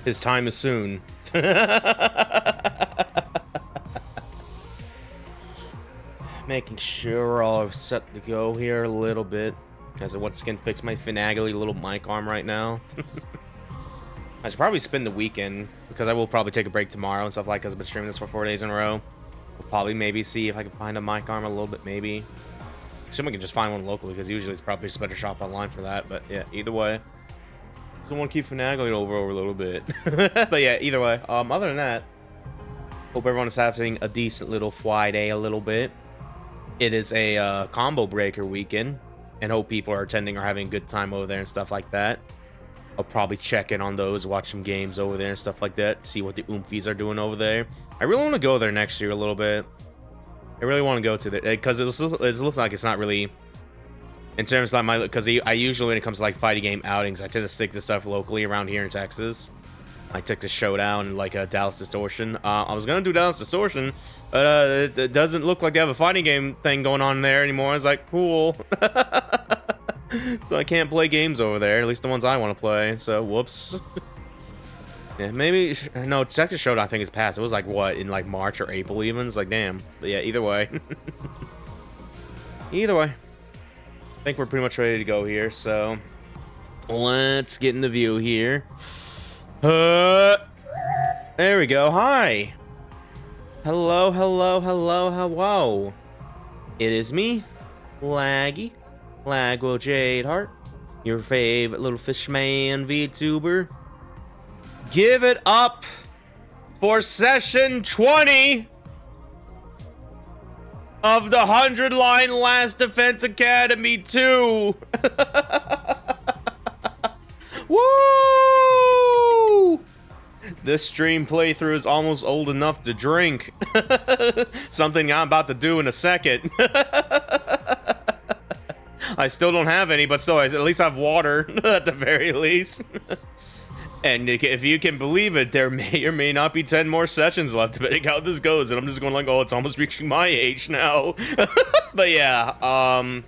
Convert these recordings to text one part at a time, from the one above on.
His time is soon. Making sure we're all set to go here a little bit. As I once again fix my finagly little mic arm right now. I should probably spend the weekend, because I will probably take a break tomorrow and stuff like that, because I've been streaming this for 4 days in a row. We'll probably maybe see if I can find a mic arm a little bit, maybe. Assume I can just find one locally, because usually it's probably just better shop online for that. But yeah, either way. Just want to keep finagling over a little bit. But yeah, either way. Other than that, hope everyone is having a decent little Friday a little bit. It is a combo breaker weekend, and hope people are attending or having a good time over there and stuff like that. I'll probably check in on those, watch some games over there and stuff like that, see what the oomfies are doing over there. I really want to go there next year a little bit. I really want to go to there, because it looks like it's not really, in terms of my, because I usually, when it comes to like fighting game outings, I tend to stick to stuff locally around here in Texas. I took the Showdown and like Dallas Distortion. I was gonna do Dallas Distortion, but it doesn't look like they have a fighting game thing going on there anymore. I was like, cool. So I can't play games over there, at least the ones I want to play. So whoops. Yeah, maybe no. Texas Showdown I think is past. It was like what, in like March or April even. It's like damn. But yeah, either way. Either way, I think we're pretty much ready to go here. So let's get in the view here. There we go. Hi. Hello, hello, hello, hello. It is me, Laguo Jade Heart, your favorite little fishman VTuber. Give it up for session 20 of the 100-line Last Defense Academy 2. Woo! This stream playthrough is almost old enough to drink. Something I'm about to do in a second. I still don't have any, but still, I at least have water, at the very least. And if you can believe it, there may or may not be 10 more sessions left, depending how this goes. And I'm just going like, oh, it's almost reaching my age now. But yeah,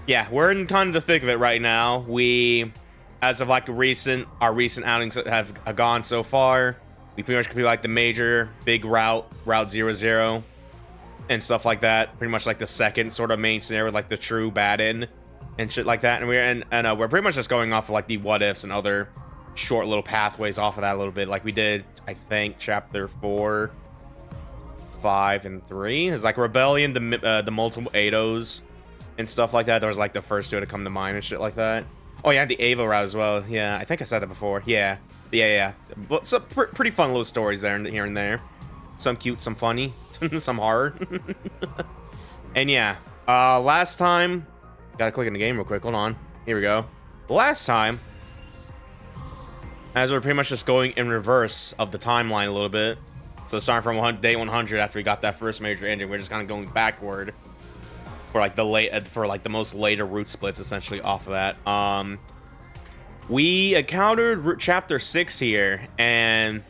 yeah, we're in kind of the thick of it right now. We, as of like our recent outings that have gone so far, we pretty much could be like the major big route 00. And stuff like that, pretty much like the second sort of main scenario, like the true bad end and shit like that. And we're pretty much just going off of like the what ifs and other short little pathways off of that a little bit, like we did, I think, chapter 4, 5, and 3. It's like Rebellion, the multiple Ados and stuff like that. There was like the first two to come to mind and shit like that. Oh yeah, the Ava route as well. Yeah, I think I said that before. Yeah. But some pretty fun little stories there here and there. Some cute, some funny, some hard. And yeah, last time, gotta click in the game real quick, hold on, here we go. Last time, as we're pretty much just going in reverse of the timeline a little bit, so starting from day 100 after we got that first major engine, we're just kind of going backward for like the most later route splits, essentially off of that. We encountered chapter 6 here, and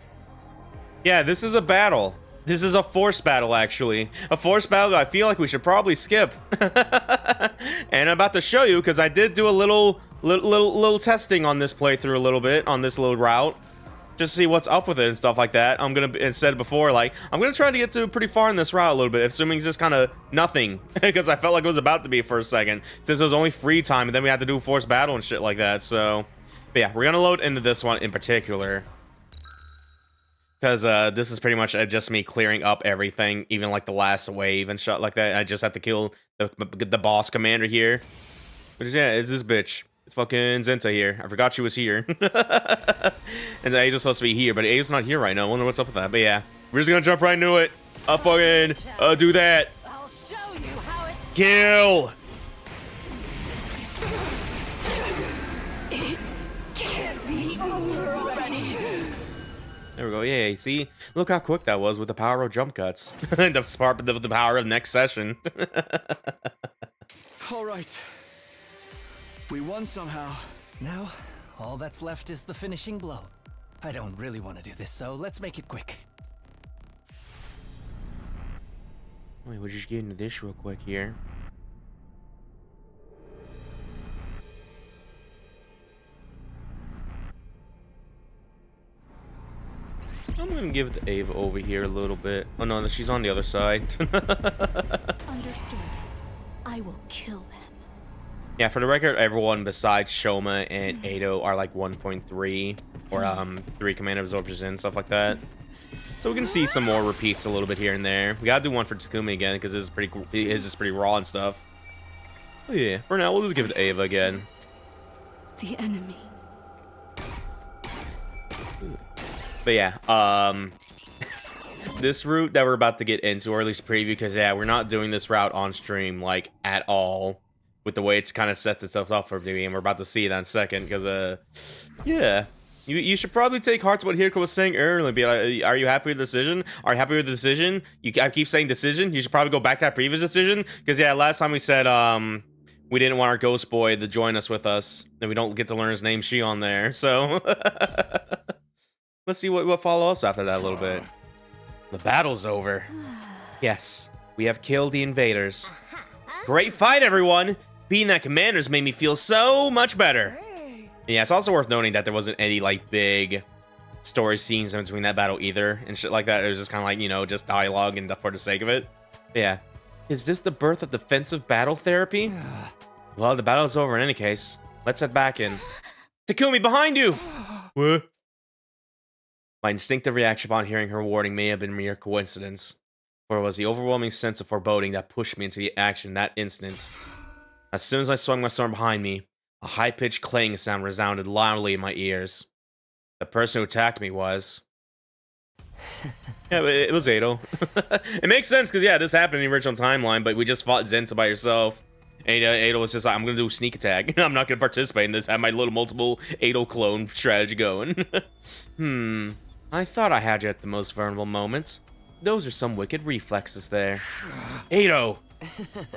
yeah, this is a battle. This is a force battle, actually. A force battle that I feel like we should probably skip. And I'm about to show you, because I did do a little testing on this playthrough a little bit, on this little route. Just to see what's up with it and stuff like that. I'm gonna, instead before, like, I'm gonna try to get to pretty far in this route a little bit, assuming it's just kind of nothing. Because I felt like it was about to be for a second, since it was only free time, and then we had to do a force battle and shit like that, so. But yeah, we're gonna load into this one in particular. Because this is pretty much just me clearing up everything, even like the last wave and shit like that. I just have to kill the boss commander here. But yeah, it's this bitch. It's fucking Zenta here. I forgot she was here. And Aja's supposed to be here, but Aja's not here right now. I wonder what's up with that. But yeah, we're just gonna jump right into it. I'll fucking do that. I'll show you how it Kill! can't be over already. There we go. Yeah, see? Look how quick that was with the power of jump cuts. the power of next session. All right. We won somehow. Now, all that's left is the finishing blow. I don't really want to do this, so let's make it quick. Wait, we'll just get into this real quick here. I'm gonna give it to Ava over here a little bit. Oh no, she's on the other side. Understood. I will kill them. Yeah, for the record, everyone besides Shoma and Ado are like 1.3 or 3 command absorptions and stuff like that. So we can see some more repeats a little bit here and there. We gotta do one for Takumi again because this is pretty cool. His is pretty raw and stuff. Oh yeah, for now we'll just give it to Ava again. The enemy. But yeah, this route that we're about to get into, or at least preview, because yeah, we're not doing this route on stream like at all. With the way it's kind of sets itself up for the game, we're about to see that in a second. Because yeah, you should probably take heart to what Hiriko was saying earlier. Be like, are you happy with the decision? Are you happy with the decision? I keep saying decision. You should probably go back to that previous decision. Because yeah, last time we said we didn't want our ghost boy to join us with us, and we don't get to learn his name She on there. So let's see what follow-ups after that a little bit. The battle's over. Yes, we have killed the invaders. Great fight, everyone! Being that commanders made me feel so much better. Yeah, it's also worth noting that there wasn't any like big story scenes in between that battle either and shit like that. It was just kind of like, you know, just dialogue and for the sake of it. But yeah. Is this the birth of defensive battle therapy? Well, the battle's over in any case. Let's head back in. Takumi, behind you! What? My instinctive reaction upon hearing her warning may have been mere coincidence, for it was the overwhelming sense of foreboding that pushed me into the action that instant. As soon as I swung my sword behind me, a high-pitched clang sound resounded loudly in my ears. The person who attacked me was... yeah, it was Ado. It makes sense, because yeah, this happened in the original timeline, but we just fought Zenta by yourself. Ado was just like, I'm going to do a sneak attack. I'm not going to participate in this. I have my little multiple Ado clone strategy going. I thought I had you at the most vulnerable moments. Those are some wicked reflexes there. Ado!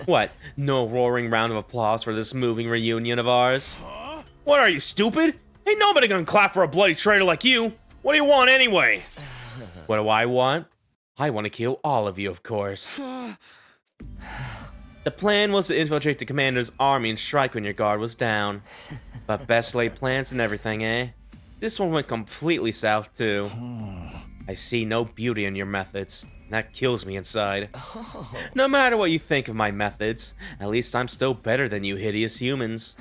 What? No roaring round of applause for this moving reunion of ours? What are you, stupid? Ain't nobody gonna clap for a bloody traitor like you. What do you want anyway? What do I want? I want to kill all of you, of course. The plan was to infiltrate the commander's army and strike when your guard was down. But best laid plans and everything, eh? This one went completely south, too. I see no beauty in your methods. That kills me inside. No matter what you think of my methods, at least I'm still better than you hideous humans.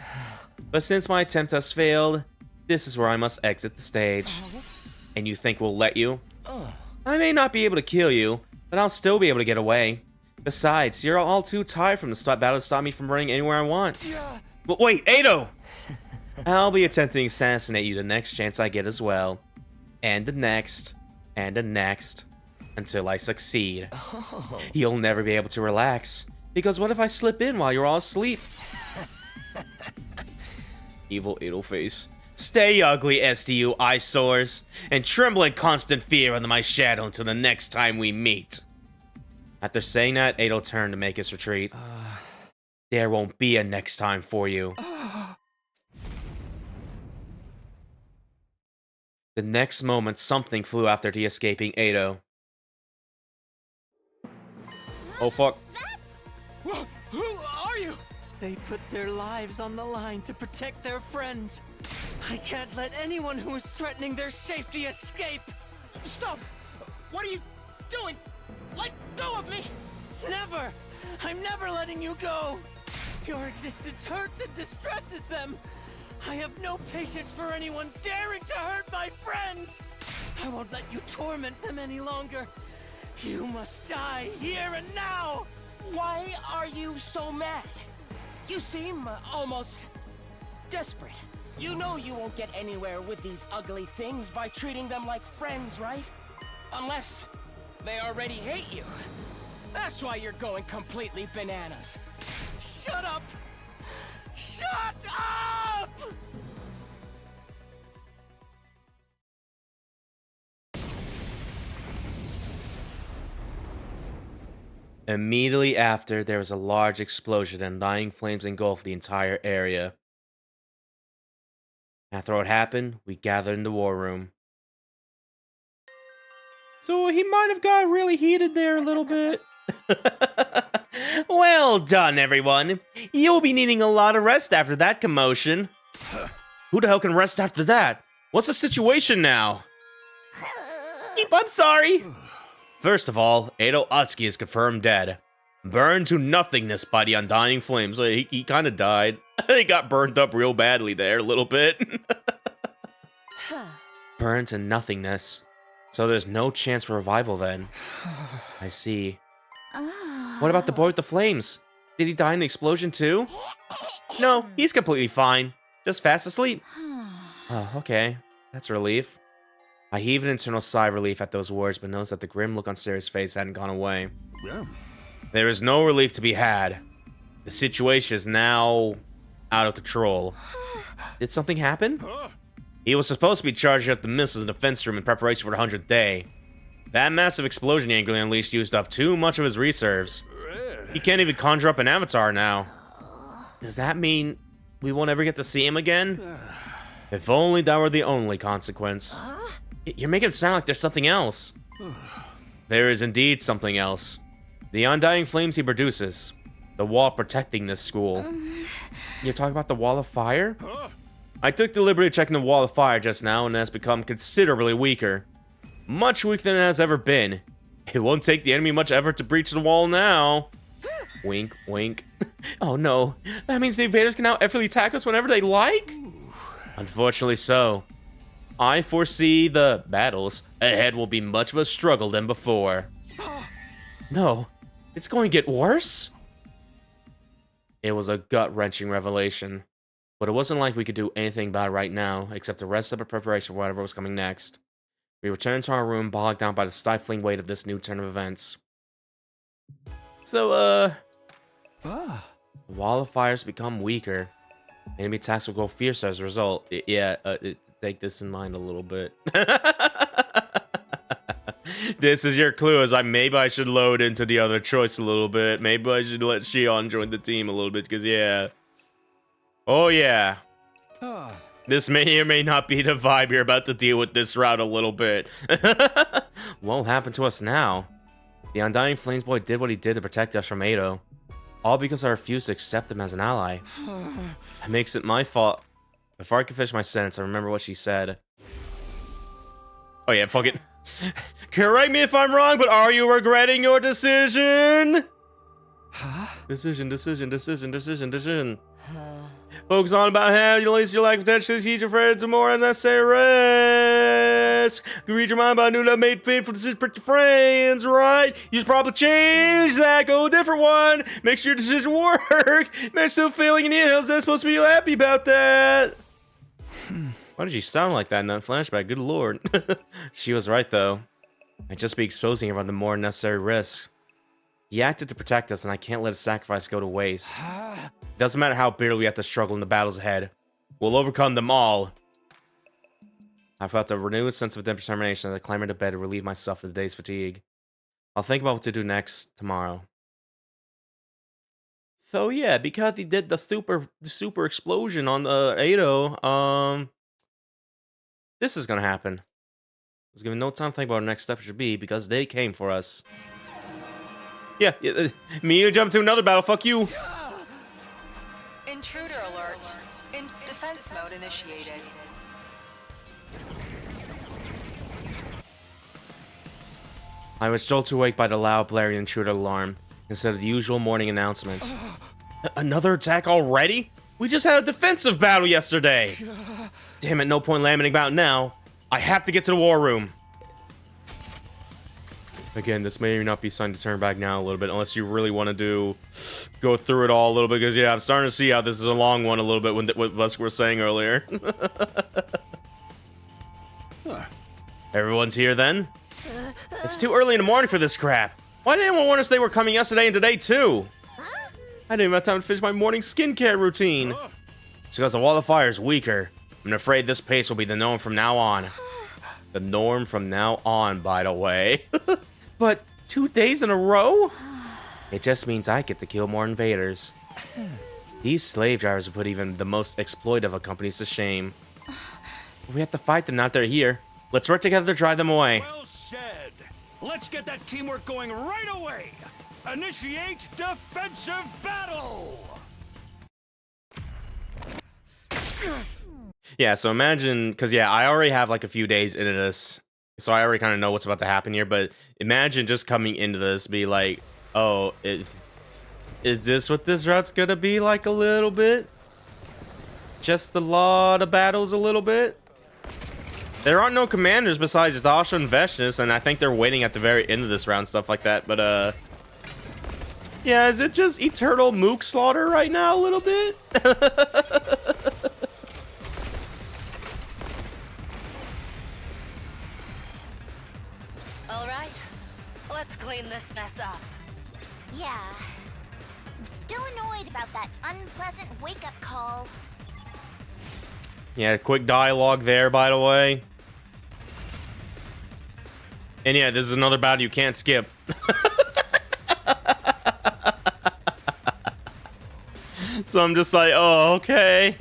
But since my attempt has failed, this is where I must exit the stage. And you think we'll let you? I may not be able to kill you, but I'll still be able to get away. Besides, you're all too tired from the battle to stop me from running anywhere I want. But wait, Ado! I'll be attempting to assassinate you the next chance I get as well. And the next. And the next. Until I succeed. You'll never be able to relax. Because what if I slip in while you're all asleep? Evil Ado face. Stay ugly, SDU eyesores. And tremble in constant fear under my shadow until the next time we meet. After saying that, Ado turned to make his retreat. There won't be a next time for you. The next moment, something flew after the escaping Ado. Oh, fuck. Who are you? They put their lives on the line to protect their friends. I can't let anyone who is threatening their safety escape. Stop! What are you doing? Let go of me! Never! I'm never letting you go! Your existence hurts and distresses them! I have no patience for anyone daring to hurt my friends! I won't let you torment them any longer. You must die here and now! Why are you so mad? You seem almost desperate. You know you won't get anywhere with these ugly things by treating them like friends, right? Unless they already hate you. That's why you're going completely bananas. Shut up! Shut up! Immediately after, there was a large explosion and dying flames engulfed the entire area. After what happened, we gathered in the war room. So he might have got really heated there a little bit. Well done, everyone. You'll be needing a lot of rest after that commotion. Who the hell can rest after that? What's the situation now? bleep, I'm sorry. First of all, Edo Atsuki is confirmed dead. Burned to nothingness by the undying flames. He kind of died. He got burned up real badly there a little bit. Burned to nothingness. So there's no chance for revival then. I see. What about the boy with the flames? Did he die in the explosion too? No, he's completely fine. Just fast asleep. Oh, okay. That's a relief. I heaved an internal sigh of relief at those words, but noticed that the grim look on Sarah's face hadn't gone away. Yeah. There is no relief to be had. The situation is now out of control. Did something happen? He was supposed to be charging up the missiles in the defense room in preparation for the 100th day. That massive explosion he angrily unleashed used up too much of his reserves. He can't even conjure up an avatar now. Does that mean we won't ever get to see him again? If only that were the only consequence. You're making it sound like there's something else. There is indeed something else. The undying flames he produces. The wall protecting this school. You're talking about the wall of fire? I took the liberty of checking the wall of fire just now, and it has become considerably weaker. Much weaker than it has ever been. It won't take the enemy much effort to breach the wall now. Wink, wink. Oh no, that means the invaders can now effortlessly attack us whenever they like? Unfortunately so. I foresee the battles ahead will be much of a struggle than before. No, it's going to get worse? It was a gut-wrenching revelation. But it wasn't like we could do anything about it right now, except to rest up in preparation for whatever was coming next. We returned to our room, bogged down by the stifling weight of this new turn of events. So, the wall of fires become weaker. Enemy attacks will grow fiercer as a result. Take this in mind a little bit. This is your clue, as maybe I should load into the other choice a little bit. Maybe I should let Shion join the team a little bit, because yeah. Oh yeah. This may or may not be the vibe you're about to deal with this route a little bit. What will happen to us now? The Undying Flames boy did what he did to protect us from Edo. All because I refused to accept him as an ally. That makes it my fault. Before I can finish my sentence, I remember what she said. Oh yeah, fuck it. Correct me if I'm wrong, but are you regretting your decision? Decision. Focus on about how you release your lack of potential, use your friends to more unnecessary risk. You read your mind about new love made painful decisions for your friends, right? You should probably change that, go a different one. Make sure your decision work. Man, still failing in it. How's that supposed to be happy about that? Why did you sound like that in that flashback? Good lord. She was right, though. I'd just be exposing everyone to more unnecessary risks. He acted to protect us, and I can't let his sacrifice go to waste. Doesn't matter how bitterly we have to struggle in the battles ahead. We'll overcome them all. I felt a renewed sense of determination as I climbed into bed to relieve myself of the day's fatigue. I'll think about what to do next tomorrow. So yeah, because he did the super explosion on the Edo, this is gonna happen. There's gonna be no time to think about what our next step should be because they came for us. Yeah, me to jump to another battle. Fuck you. Intruder alert. In defense mode initiated. I was jolted awake by the loud blaring intruder alarm instead of the usual morning announcement. Another attack already? We just had a defensive battle yesterday. Damn it, no point lamenting about now. I have to get to the war room. Again, this may not be time to turn back now a little bit, unless you really want to go through it all a little bit, because yeah, I'm starting to see how this is a long one a little bit with what us were saying earlier. Everyone's here then? It's too early in the morning for this crap. Why didn't anyone warn us they were coming yesterday and today too? I didn't even have time to finish my morning skincare routine. It's because the wall of fire is weaker. I'm afraid this pace will be the norm from now on. The norm from now on, by the way. But 2 days in a row? It just means I get to kill more invaders. These slave drivers will put even the most exploitive of companies to shame. We have to fight them now that they're here. Let's work together to drive them away. Well said. Let's get that teamwork going right away. Initiate defensive battle. Yeah, so imagine, because yeah, I already have like a few days into this, So I already kind of know what's about to happen here, but imagine just coming into this, be like, oh, is this what this route's gonna be like a little bit? Just a lot of battles a little bit? There aren't no commanders besides Dasha and Veshnis, and I think they're waiting at the very end of this round, stuff like that, but, yeah, is it just eternal mook slaughter right now a little bit? All right, let's clean this mess up. Yeah. I'm still annoyed about that unpleasant wake-up call. Yeah, quick dialogue there, by the way. And yeah, this is another battle you can't skip. So I'm just like, oh, okay.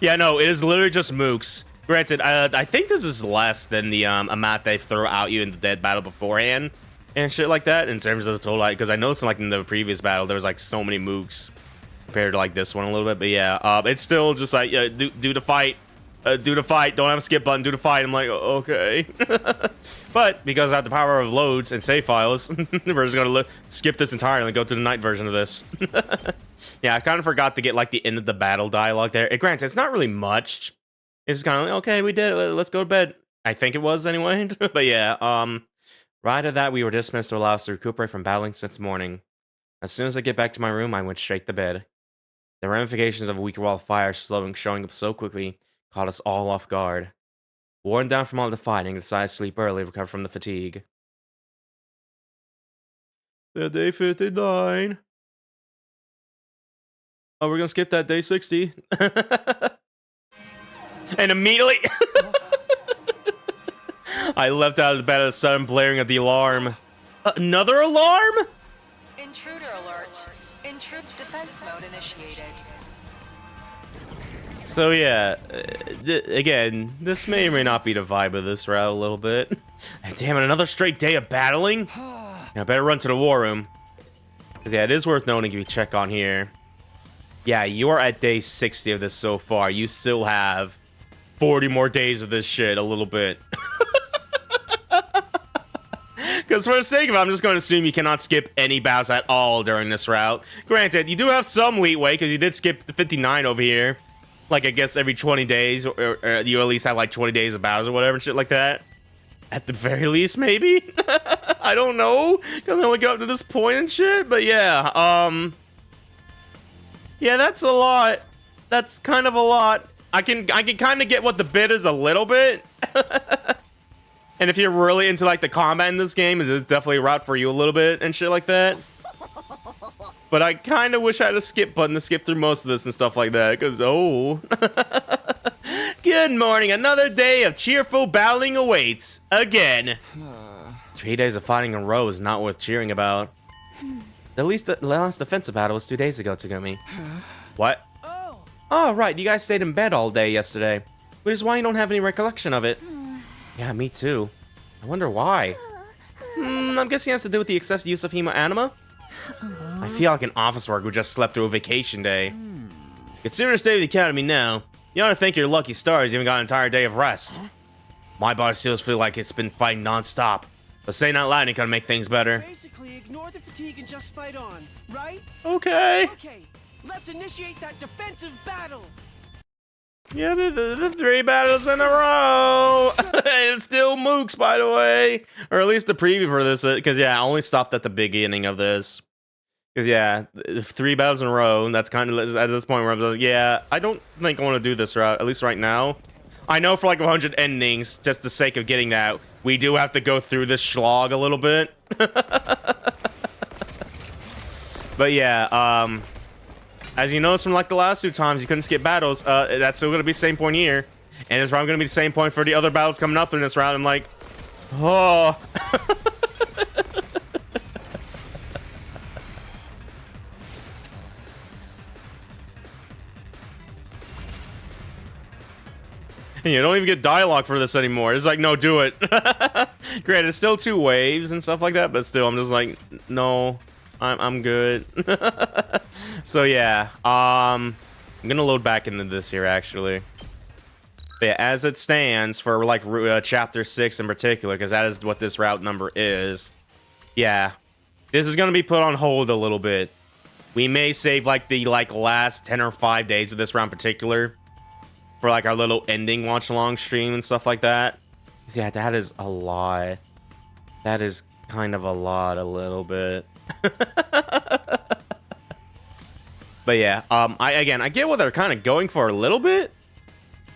Yeah, no, it is literally just mooks. Granted, I think this is less than the amount they throw out you in the dead battle beforehand and shit like that in terms of the total, because I noticed like in the previous battle there was like so many mooks compared to like this one a little bit, but yeah, it's still just like, yeah, do the fight. Do the fight. Don't have a skip button. Do the fight. I'm like, okay. But because I have the power of loads and save files, we're just gonna skip this entirely and go to the night version of this. Yeah, I kind of forgot to get like the end of the battle dialogue there. Granted, it's not really much. It's kind of like, okay, we did it. Let's go to bed. I think it was anyway. But yeah, right after that, we were dismissed to allow us to recuperate from battling since morning. As soon as I get back to my room, I went straight to bed. The ramifications of a week wall fire showing up so quickly caught us all off guard. Worn down from all the fighting, I decided to sleep early to recover from the fatigue. Day 59. Oh, we're gonna skip that day 60. And immediately, I leapt out of the bed at the sudden blaring of the alarm. Another alarm? Intruder alert. Intrude defense mode initiated. So yeah, again, this may or may not be the vibe of this route a little bit. Damn it, another straight day of battling? I better run to the war room. Because yeah, it is worth noting if you check on here. Yeah, you are at day 60 of this so far. You still have 40 more days of this shit, a little bit. Because for the sake of it, I'm just going to assume you cannot skip any battles at all during this route. Granted, you do have some leeway, because you did skip the 59 over here. Like, I guess every 20 days, or you at least have like 20 days of battles or whatever and shit like that. At the very least, maybe? I don't know, because I only got up to this point and shit, but yeah, yeah, that's a lot. That's kind of a lot. I can kind of get what the bid is a little bit. And if you're really into like the combat in this game, it is definitely a route for you a little bit and shit like that. But I kind of wish I had a skip button to skip through most of this and stuff like that, because, oh. Good morning. Another day of cheerful battling awaits. Again. 3 days of fighting in a row is not worth cheering about. At least the last defensive battle was 2 days ago, Tagumi. What? Oh, right. You guys stayed in bed all day yesterday, which is why you don't have any recollection of it. Yeah, me too. I wonder why. I'm guessing it has to do with the excessive use of hemo-anima. I feel like an office worker who just slept through a vacation day. Considering the state of the academy now, you ought to thank your lucky stars you even got an entire day of rest. My body still feels like it's been fighting non-stop, but saying out loud ain't gonna make things better. Basically, ignore the fatigue and just fight on, right? Okay. Okay, let's initiate that defensive battle. Yeah, the 3 battles in a row. And it's still mooks, by the way. Or at least the preview for this, because yeah, I only stopped at the beginning of this. Because yeah, 3 battles in a row, and that's kind of at this point where I'm like, yeah, I don't think I want to do this route, at least right now. I know for like 100 endings, just the sake of getting that, we do have to go through this slog a little bit. But yeah, as you noticed from like the last 2 times you couldn't skip battles, that's still going to be the same point here. And it's probably going to be the same point for the other battles coming up in this round. I'm like, oh. And you don't even get dialogue for this anymore. It's like, no, do it. Granted, it's still 2 waves and stuff like that, but still, I'm just like, no, I'm good. So yeah, I'm gonna load back into this here actually. But yeah, as it stands for like chapter 6 in particular, because that is what this route number is. Yeah, this is gonna be put on hold a little bit. We may save like the last 10 or 5 days of this round in particular for like our little ending watch along stream and stuff like that. Yeah, that is a lot. That is kind of a lot, a little bit. But yeah, I get what they're kind of going for a little bit.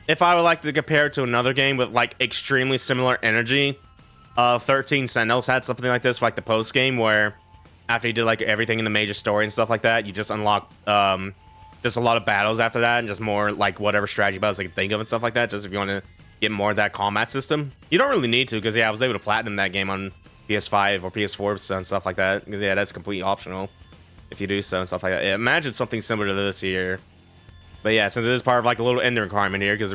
If I would like to compare it to another game with like extremely similar energy, 13 Sentinels had something like this for like the post game, where after you did like everything in the major story and stuff like that, you just unlock just a lot of battles after that, and just more like whatever strategy battles I can think of and stuff like that. Just if you want to get more of that combat system, you don't really need to, because yeah, I was able to platinum that game on PS5 or PS4 and stuff like that. Because yeah, that's completely optional if you do so and stuff like that. Yeah, imagine something similar to this here. But yeah, since it is part of like a little ending requirement here, because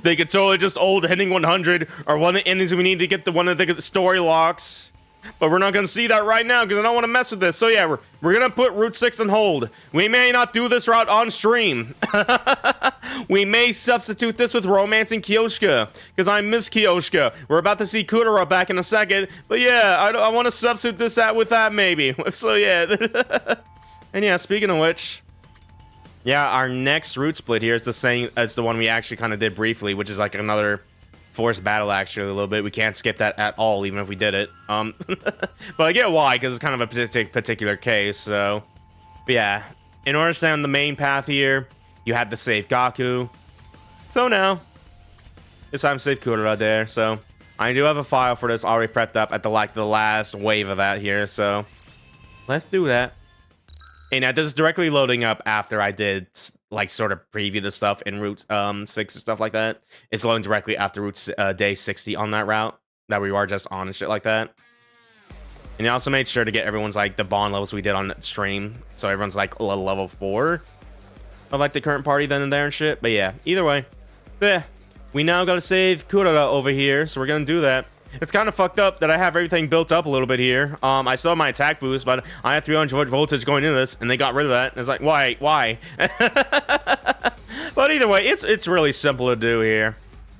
they could totally just old ending 100 or one of the endings we need to get the one of the story locks. But we're not going to see that right now because I don't want to mess with this. So yeah, we're going to put Route 6 on hold. We may not do this route on stream. We may substitute this with Romancing Kyoshka, because I miss Kyoshka. We're about to see Kudera back in a second. But yeah, I want to substitute this with that maybe. So yeah. And yeah, speaking of which, yeah, our next route split here is the same as the one we actually kind of did briefly, which is like another forced battle actually a little bit. We can't skip that at all, even if we did it. But I get why, because it's kind of a particular case. So, but yeah, in order to stay on the main path here, you had to save Gaku. So now, it's time to save Kudera there. So I do have a file for this already prepped up at the last wave of that here. So let's do that. And now this is directly loading up after I did like sort of preview the stuff in Route 6 and stuff like that. It's loading directly after Route day 60 on that route that we are just on and shit like that. And I also made sure to get everyone's like the bond levels we did on stream, so everyone's like level 4 of like the current party then and there and shit. But yeah, either way, yeah, we now gotta save Kudera over here, so we're gonna do that. It's kind of fucked up that I have everything built up a little bit here. I still have my attack boost, but I have 300 volt voltage going into this, and they got rid of that. And it's like, why? But either way, it's really simple to do here,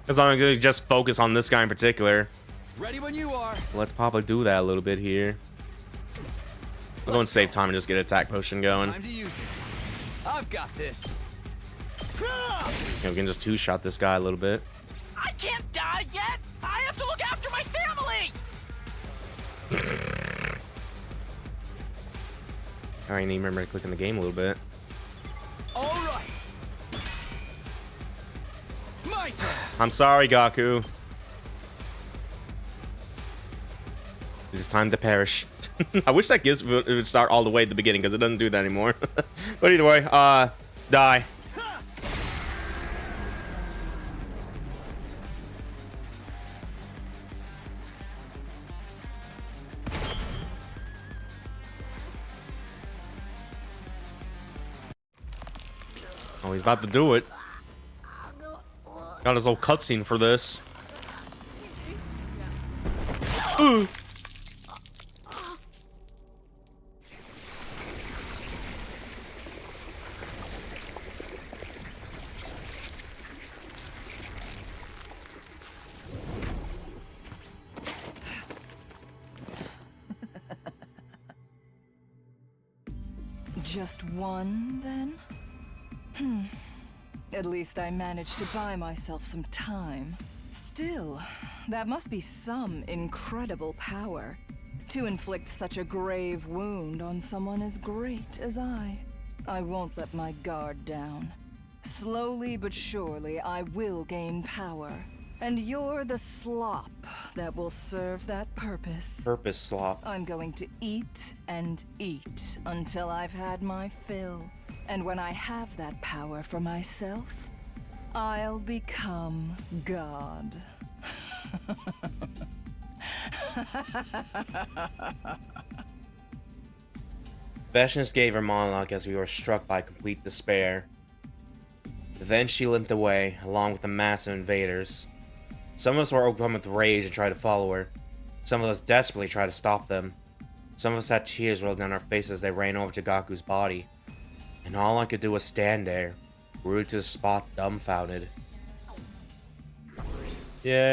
as long as you just focus on this guy in particular. Ready when you are. Let's probably do that a little bit here. We'll go and save time and just get attack potion going. Time to use it. I've got this. Yeah, we can just two-shot this guy a little bit. I can't die yet. I have to look after my family. I need to remember to click on the game a little bit. All right. My turn. I'm sorry, Gaku. It is time to perish. I wish that it would start all the way at the beginning, because it doesn't do that anymore. But either way, die. Oh, he's about to do it. Got his little cutscene for this. Ooh. Just one, then? At least I managed to buy myself some time. Still, that must be some incredible power. To inflict such a grave wound on someone as great as I. I won't let my guard down. Slowly but surely, I will gain power. And you're the slop that will serve that purpose. Purpose slop. I'm going to eat and eat until I've had my fill. And when I have that power for myself, I'll become God. Vashnis gave her monologue as we were struck by complete despair. Then she limped away, along with the mass of invaders. Some of us were overcome with rage and tried to follow her. Some of us desperately tried to stop them. Some of us had tears rolling down our faces as they ran over to Gaku's body. And all I could do was stand there, Rooted to the spot, dumbfounded. Yay!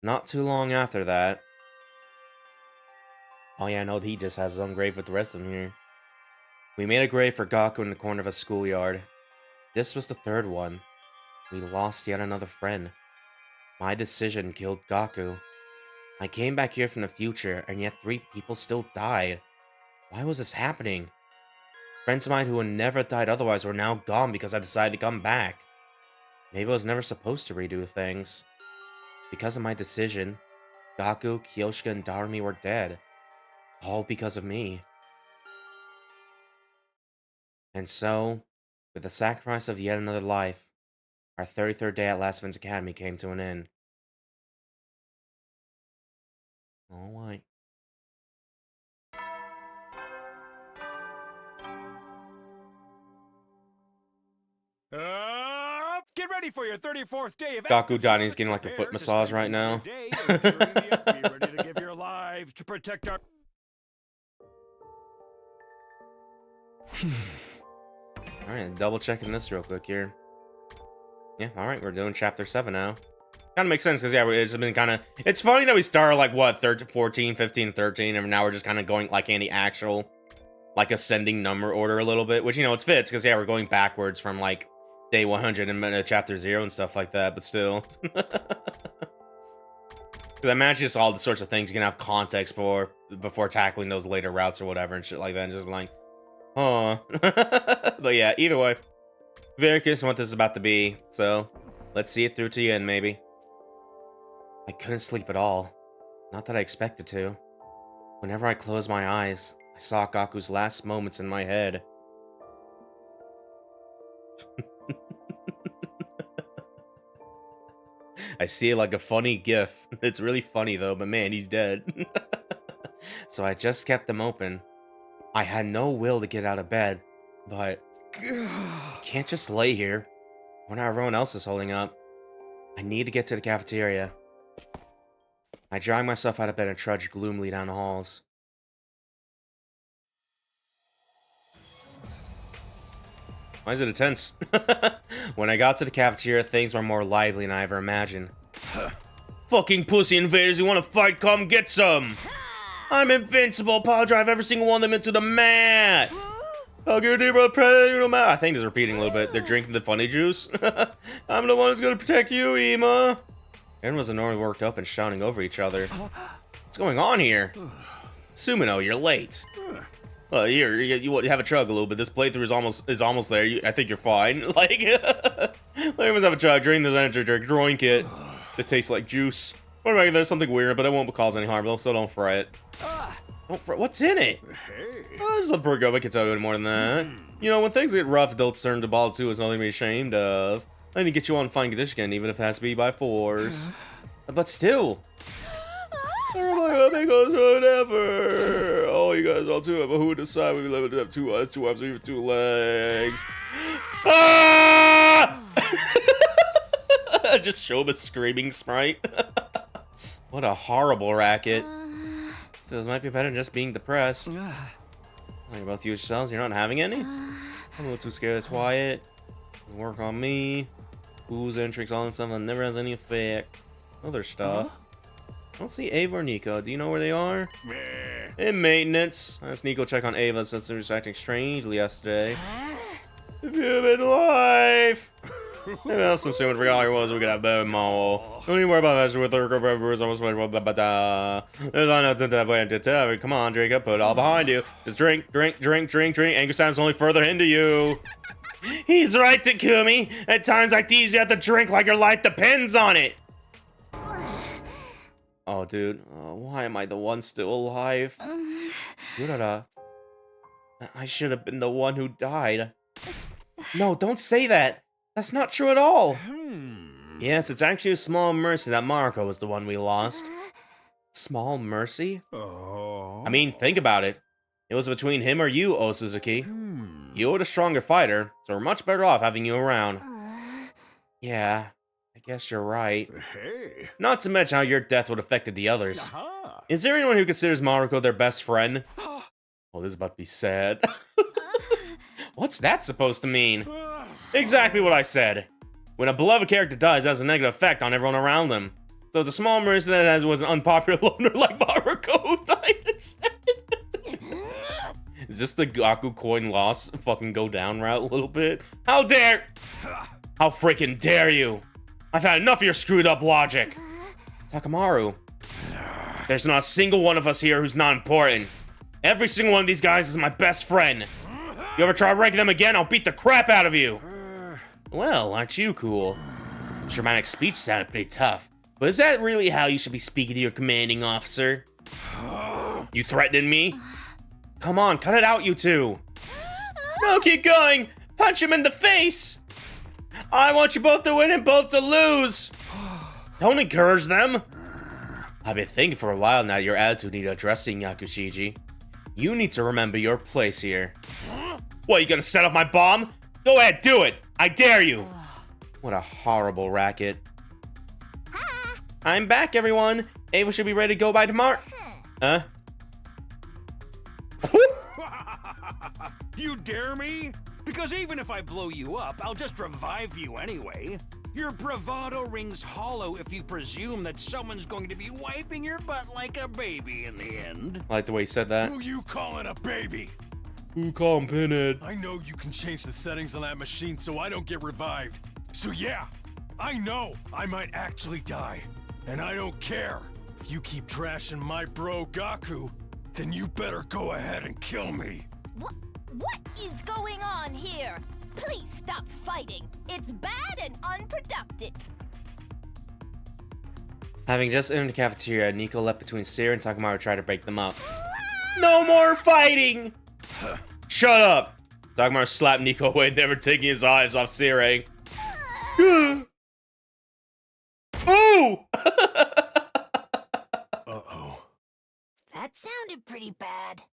Not too long after that. Oh yeah, no, he just has his own grave with the rest of them here. We made a grave for Gaku in the corner of a schoolyard. This was the third one. We lost yet another friend. My decision killed Gaku. I came back here from the future, and yet 3 people still died. Why was this happening? Friends of mine who would never have died otherwise were now gone because I decided to come back. Maybe I was never supposed to redo things. Because of my decision, Gaku, Kyoshika, and Darumi were dead. All because of me. And so, with the sacrifice of yet another life, our 33rd day at Last Vince Academy came to an end. Alright. Get ready for your 34th day of Gaku Dani's getting like a foot massage right now. Be ready to give your lives to protect our... Alright, double checking this real quick here. Yeah, alright, we're doing chapter 7 now. Kind of makes sense, because yeah, it's been kind of... It's funny that we started like, what, 13, 14, 15, 13, and now we're just kind of going like in the actual, like, ascending number order a little bit, which, you know, it fits, because yeah, we're going backwards from like day 100 and chapter 0 and stuff like that, but still. Because I imagine just all the sorts of things you can have context for before tackling those later routes or whatever and shit like that, and just like, oh. But yeah, either way, very curious on what this is about to be, so let's see it through to the end, maybe. I couldn't sleep at all. Not that I expected to. Whenever I closed my eyes, I saw Gaku's last moments in my head. I see it like a funny gif. It's really funny though, but man, he's dead. So I just kept them open. I had no will to get out of bed, but I can't just lay here when everyone else is holding up. I need to get to the cafeteria. I dragged myself out of bed and trudged gloomily down the halls. Why is it intense? When I got to the cafeteria, things were more lively than I ever imagined. Fucking pussy invaders, you wanna fight? Come get some! I'm invincible! I'll drive every single one of them into the mat! I'll give you the mat. I think it's repeating a little bit. They're drinking the funny juice. I'm the one who's gonna protect you, Ema! Everyone was enormously worked up and shouting over each other. What's going on here? Sumino, you're late. You have a chug a little bit. This playthrough is almost there. I think you're fine. Like, everyone's have a chug. Drink this energy drink it. It tastes like juice. Or maybe there's something weird, but it won't cause any harm, though, so don't fry it. Don't fry. What's in it? Just let the poor go. I can tell you any more than that. You know, when things get rough, adults turn to ball too. It's nothing to be ashamed of. I need to get you on fine condition again, even if it has to be by force. But still. Everybody goes whatever. Oh, you guys all two have, but who would decide we live to have 2 eyes, 2 arms, or even 2 legs? Ah! Just show him a screaming sprite. What a horrible racket. So this might be better than just being depressed. You're both yourselves, you're not having any? I'm a little too scared to try it. Doesn't work on me. Booze and tricks, all that stuff that never has any effect. Other stuff. I don't see Ava or Nico. Do you know where they are? In maintenance. I asked Nico check on Ava since they were acting strangely yesterday. If you've been alive. Maybe I'll some soon. Forgot who was. We could have better mall. Don't even worry about that. With the almost there's nothing to tell. Come on, drink up. Put it all behind you. Just drink. Anger sounds only further into you. He's right, Takumi. At times like these, you have to drink like your life depends on it. Oh, dude. Why am I the one still alive? Yurara. I should have been the one who died. No, don't say that. That's not true at all. Yes, it's actually a small mercy that Mariko was the one we lost. Small mercy? I mean, think about it. It was between him or you, O Suzuki. You were the stronger fighter, so we're much better off having you around. Yeah, I guess you're right. Not to mention how your death would have affected the others. Is there anyone who considers Mariko their best friend? Oh, this is about to be sad. What's that supposed to mean? Exactly what I said. When a beloved character dies, it has a negative effect on everyone around them. So it's a small mercy that was an unpopular loner like Maruko who died instead. Is this the Gaku coin loss fucking go down route a little bit? How freaking dare you? I've had enough of your screwed up logic. Takamaru, there's not a single one of us here who's not important. Every single one of these guys is my best friend. You ever try wrecking them again, I'll beat the crap out of you. Well, aren't you cool? Dramatic speech sounded pretty tough, but is that really how you should be speaking to your commanding officer? You threatening me? Come on, cut it out, you two. No, keep going. Punch him in the face. I want you both to win and both to lose. Don't encourage them. I've been thinking for a while now your attitude needs addressing, Yakushiji. You need to remember your place here. What, you gonna set up my bomb? Go ahead, do it. I dare you. What a horrible racket. I'm back, everyone. Ava should be ready to go by tomorrow. Huh? You dare me? Because even if I blow you up, I'll just revive you anyway. Your bravado rings hollow if you presume that someone's going to be wiping your butt like a baby in the end. I like the way he said that. Who you calling a baby? Who call him Pinhead? I know you can change the settings on that machine so I don't get revived. So yeah, I know I might actually die. And I don't care. If you keep trashing my bro Gaku, then you better go ahead and kill me. What is going on here? Please stop fighting. It's bad and unproductive. Having just entered the cafeteria, Nico leapt between Seira and Takamaru to try to break them up. No more fighting! Shut up! Takamaru slapped Nico away, never taking his eyes off Seira. Ooh! Uh-oh. That sounded pretty bad.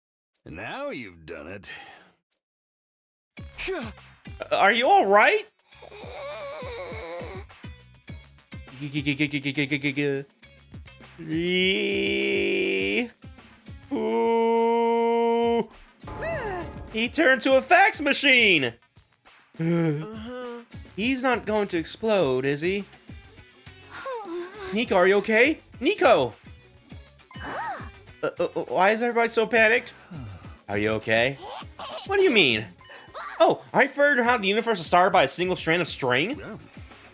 Now you've done it. Are you alright? Ooh. He turned to a fax machine! He's not going to explode, is he? Nico, are you okay? Nico! Why is everybody so panicked? Are you okay? What do you mean? Oh, I heard how the universe is started by a single strand of string?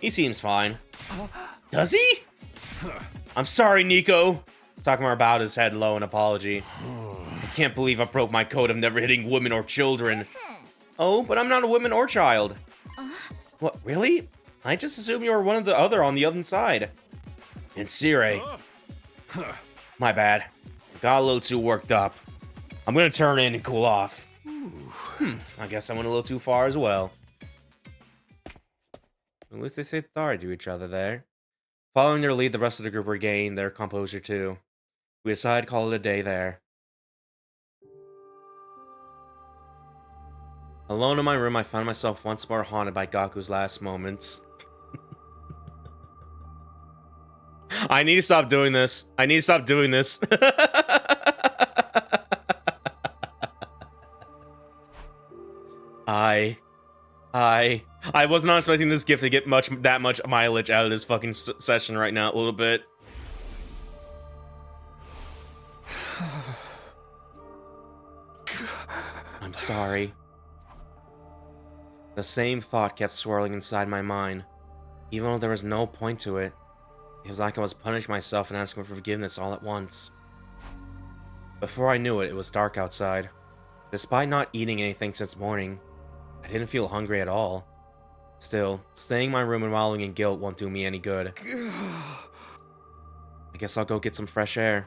He seems fine. Does he? I'm sorry, Nico. Takamaru bowed his head low in apology. I can't believe I broke my code of never hitting women or children. Oh, but I'm not a woman or child. What, really? I just assumed you were one of the other on the other side. And Seira. My bad. Got a little too worked up. I'm gonna turn in and cool off. I guess I went a little too far as well. At least they said sorry to each other there. Following their lead, the rest of the group regained their composure too. We decided to call it a day there. Alone in my room, I found myself once more haunted by Gaku's last moments. I need to stop doing this. I need to stop doing this. I was not expecting this gift to get that much mileage out of this fucking session right now. A little bit. I'm sorry. The same thought kept swirling inside my mind, even though there was no point to it. It was like I was punishing myself and asking for forgiveness all at once. Before I knew it, it was dark outside. Despite not eating anything since morning, I didn't feel hungry at all. Still, staying in my room and wallowing in guilt won't do me any good. I guess I'll go get some fresh air.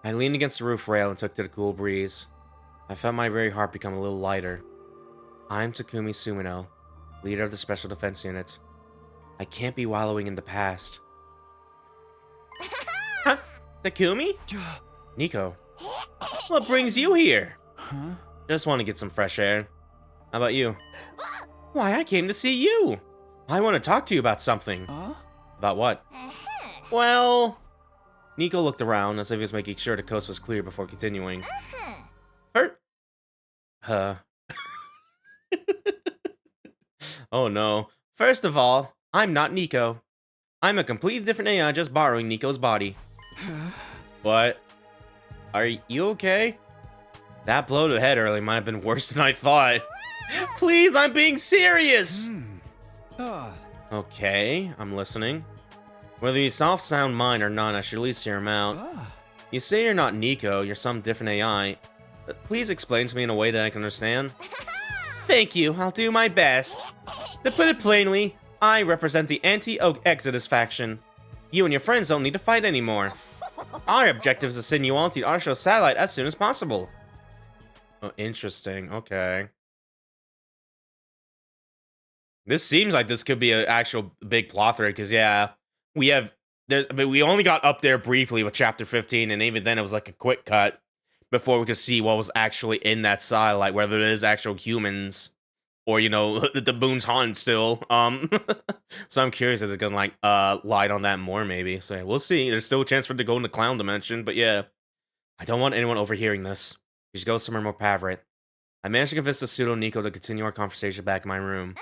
I leaned against the roof rail and took to the cool breeze. I felt my very heart become a little lighter. I'm Takumi Sumino, leader of the Special Defense Unit. I can't be wallowing in the past. Huh? Takumi? Nico. What brings you here? Huh? Just want to get some fresh air. How about you? Why, I came to see you. I want to talk to you about something. Huh? About what? Well, Nico looked around as if he was making sure the coast was clear before continuing. Oh no. First of all, I'm not Nico. I'm a completely different AI just borrowing Nico's body. What? Are you okay? That blow to the head earlier might have been worse than I thought. Please, I'm being serious! Okay, I'm listening. Whether you soft-sound mine or not, I should at least hear him out. You say you're not Nico, you're some different AI. But please explain to me in a way that I can understand. Thank you, I'll do my best. To put it plainly, I represent the anti-Exodus faction. You and your friends don't need to fight anymore. Our objective is to send you all to the artificial satellite as soon as possible. Oh, interesting, okay. This seems like this could be an actual big plot thread, because yeah, we only got up there briefly with chapter 15, and even then it was like a quick cut before we could see what was actually in that satellite, whether it is actual humans or, you know, the Boone's haunted still. So I'm curious, is it gonna like light on that more maybe? So yeah, we'll see. There's still a chance for it to go in the clown dimension, but yeah, I don't want anyone overhearing this. We should go somewhere more private. I managed to convince the pseudo Nico to continue our conversation back in my room.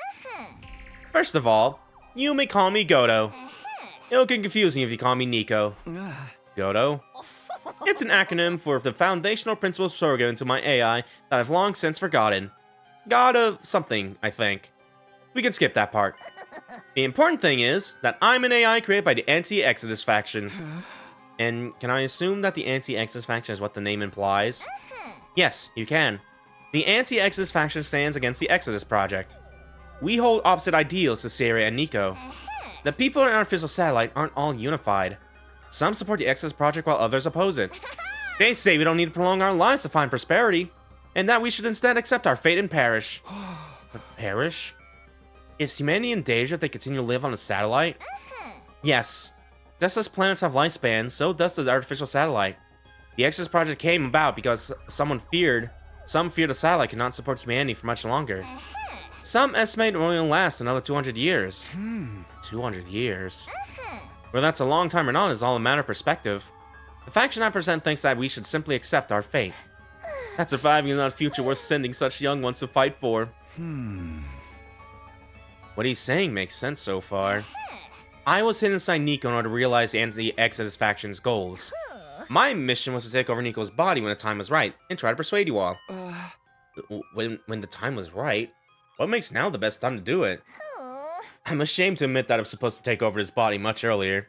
First of all, you may call me Godo. It'll get confusing if you call me Nico. Godo? It's an acronym for the foundational principles programmed into my AI that I've long since forgotten. God of something, I think. We can skip that part. The important thing is that I'm an AI created by the anti-Exodus faction. And can I assume that the anti-Exodus faction is what the name implies? Yes, you can. The anti-Exodus faction stands against the Exodus project. We hold opposite ideals to Siri and Nico. The people in Artificial Satellite aren't all unified. Some support the Exodus project while others oppose it. They say we don't need to prolong our lives to find prosperity, and that we should instead accept our fate and perish. But perish? Is humanity in danger if they continue to live on a satellite? Yes. Just as planets have lifespans, so does the Artificial Satellite. The Exodus project came about because some feared the satellite could not support humanity for much longer. Some estimate it will only last another 200 years. 200 years? Whether that's a long time or not is all a matter of perspective. The faction I present thinks that we should simply accept our fate. That surviving is not a future worth sending such young ones to fight for. What he's saying makes sense so far. I was hidden inside Nico in order to realize the anti-Exodus faction's goals. My mission was to take over Nico's body when the time was right, and try to persuade you all. When the time was right? What makes now the best time to do it? I'm ashamed to admit that I was supposed to take over his body much earlier.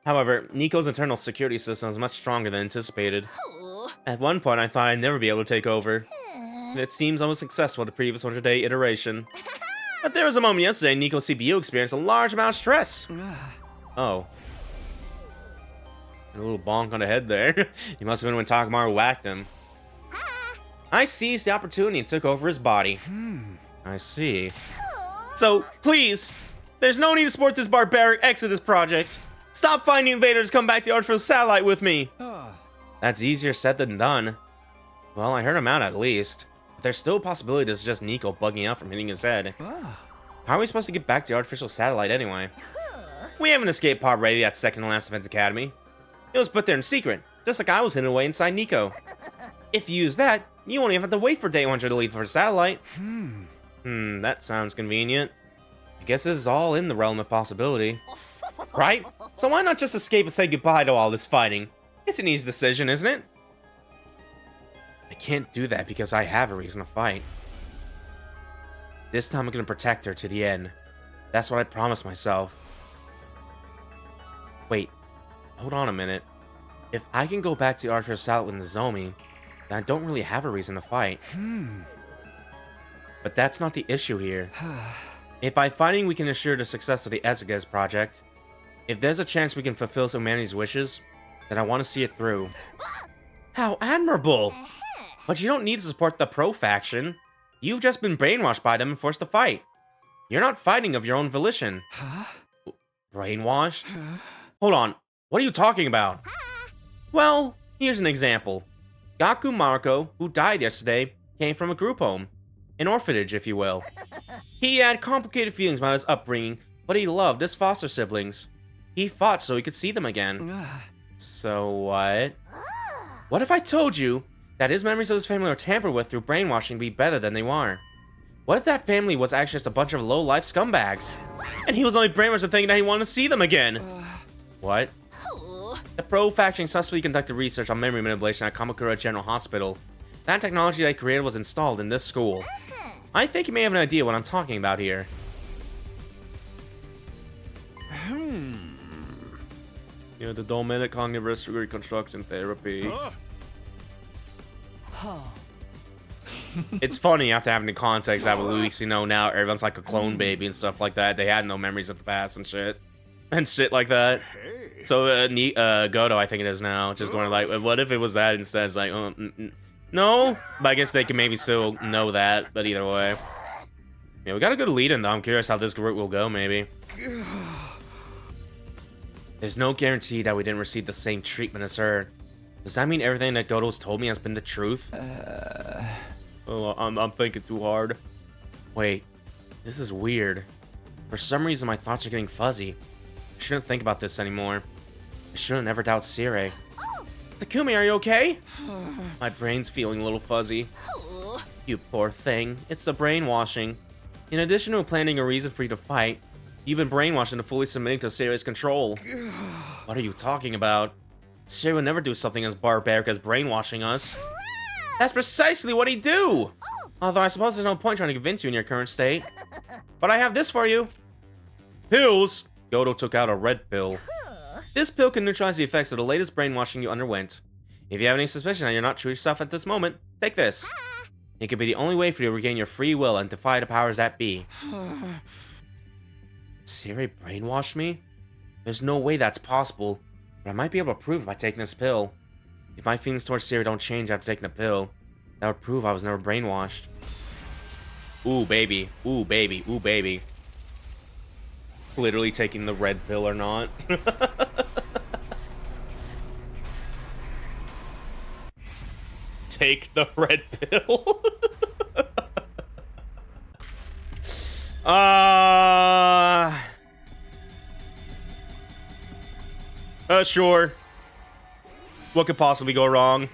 However, Nico's internal security system is much stronger than anticipated. At one point, I thought I'd never be able to take over. It seems I was successful at the previous 100-day iteration. But there was a moment yesterday Nico's CPU experienced a large amount of stress. Oh. A little bonk on the head there. He must have been when Takamaru whacked him. I seized the opportunity and took over his body. I see. So, please, there's no need to support this barbaric Exodus project. Stop finding invaders to come back to the artificial satellite with me. That's easier said than done. Well, I heard him out at least. But there's still a possibility this is just Nico bugging out from hitting his head. How are we supposed to get back to the artificial satellite anyway? We have an escape pod ready at second to last Defense Academy. It was put there in secret, just like I was hidden away inside Nico. If you use that, you won't even have to wait for day 100 to leave for the satellite. That sounds convenient. I guess this is all in the realm of possibility. Right? So why not just escape and say goodbye to all this fighting? It's an easy decision, isn't it? I can't do that because I have a reason to fight. This time I'm gonna protect her to the end. That's what I promised myself. Wait, hold on a minute. If I can go back to the artificial satellite with Nozomi, then I don't really have a reason to fight. But that's not the issue here. If by fighting we can ensure the success of the Exodus project, if there's a chance we can fulfill humanity's wishes, then I want to see it through. How admirable! But you don't need to support the Pro faction. You've just been brainwashed by them and forced to fight. You're not fighting of your own volition. Brainwashed? Hold on, what are you talking about? Well, here's an example. Gaku Marco, who died yesterday, came from a group home. An orphanage, if you will. He had complicated feelings about his upbringing, but he loved his foster siblings. He fought so he could see them again. So what? What if I told you that his memories of his family were tampered with through brainwashing to be better than they are? What if that family was actually just a bunch of low-life scumbags? And he was only brainwashed into thinking that he wanted to see them again? What? The Pro faction successfully conducted research on memory manipulation at Kamakura General Hospital. That technology they created was installed in this school. I think you may have an idea what I'm talking about here. Yeah, the Dominic Cognitive Reconstruction Therapy. It's funny after having the context that with Luis, you know, now everyone's like a clone baby and stuff like that. They had no memories of the past and shit. And shit like that. So, Godo, I think it is now, just going like, what if it was that instead? It's like, no, but I guess they can maybe still know that, but either way. Yeah, we got a good lead in though. I'm curious how this route will go, maybe. There's no guarantee that we didn't receive the same treatment as her. Does that mean everything that Godo's told me has been the truth? Oh, I'm thinking too hard. Wait, this is weird. For some reason, my thoughts are getting fuzzy. I shouldn't think about this anymore. I shouldn't ever doubt Sire. Takumi, are you okay? My brain's feeling a little fuzzy. You poor thing. It's the brainwashing. In addition to planning a reason for you to fight, you've been brainwashed into fully submitting to Sire's control. What are you talking about? Sire would never do something as barbaric as brainwashing us. That's precisely what he'd do! Although I suppose there's no point trying to convince you in your current state. But I have this for you. Pills! Godo took out a red pill. This pill can neutralize the effects of the latest brainwashing you underwent. If you have any suspicion that you're not true to yourself at this moment, take this. It could be the only way for you to regain your free will and defy the powers that be. Siri brainwashed me? There's no way that's possible, but I might be able to prove it by taking this pill. If my feelings towards Siri don't change after taking a pill, that would prove I was never brainwashed. Ooh, baby. Ooh, baby. Ooh, baby. Literally taking the red pill or not. Take the red pill. Sure. What could possibly go wrong?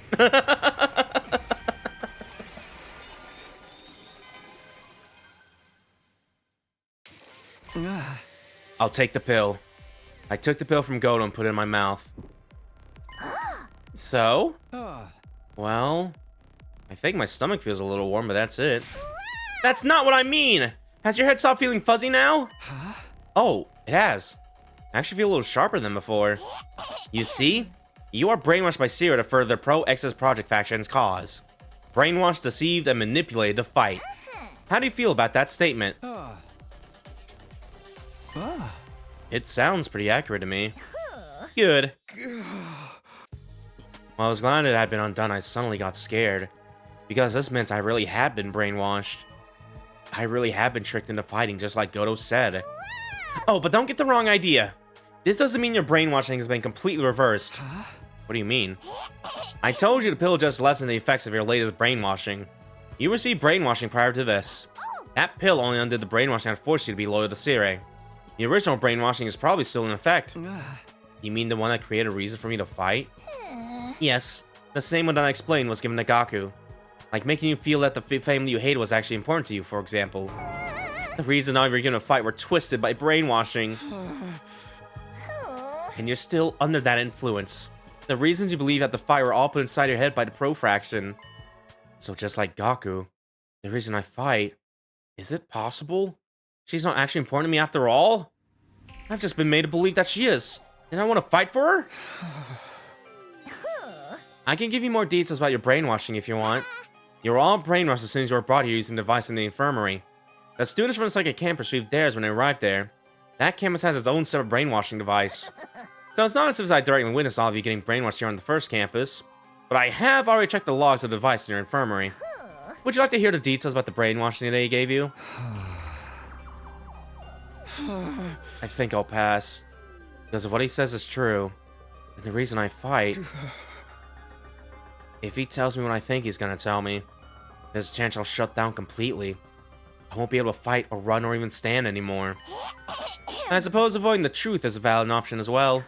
I'll take the pill. I took the pill from Godo and put it in my mouth. So? Well, I think my stomach feels a little warm, but that's it. That's not what I mean! Has your head stopped feeling fuzzy now? Oh, it has. I actually feel a little sharper than before. You see? You are brainwashed by Sierra to further the Pro-X's Project Faction's cause. Brainwashed, deceived, and manipulated to fight. How do you feel about that statement? It sounds pretty accurate to me. Good. While I was glad it had been undone, I suddenly got scared. Because this meant I really had been brainwashed. I really had been tricked into fighting, just like Godo said. Oh, but don't get the wrong idea. This doesn't mean your brainwashing has been completely reversed. What do you mean? I told you the pill just lessened the effects of your latest brainwashing. You received brainwashing prior to this. That pill only undid the brainwashing that forced you to be loyal to Sire. The original brainwashing is probably still in effect. You mean the one that created a reason for me to fight? Yes, the same one that I explained was given to Gaku. Like making you feel that the family you hated was actually important to you, for example. The reason now you're gonna fight were twisted by brainwashing. And you're still under that influence. The reasons you believe that the fight were all put inside your head by the Pro Faction. So just like Gaku, the reason I fight, is it possible? She's not actually important to me after all? I've just been made to believe that she is. And I want to fight for her? I can give you more details about your brainwashing if you want. You were all brainwashed as soon as you were brought here using the device in the infirmary. The students from the psychic camp received theirs when they arrived there. That campus has its own separate brainwashing device. So it's not as if I directly witnessed all of you getting brainwashed here on the first campus. But I have already checked the logs of the device in your infirmary. Would you like to hear the details about the brainwashing that he gave you? I think I'll pass. Because if what he says is true, and the reason I fight... If he tells me what I think he's gonna tell me, there's a chance I'll shut down completely. I won't be able to fight or run or even stand anymore. And I suppose avoiding the truth is a valid option as well.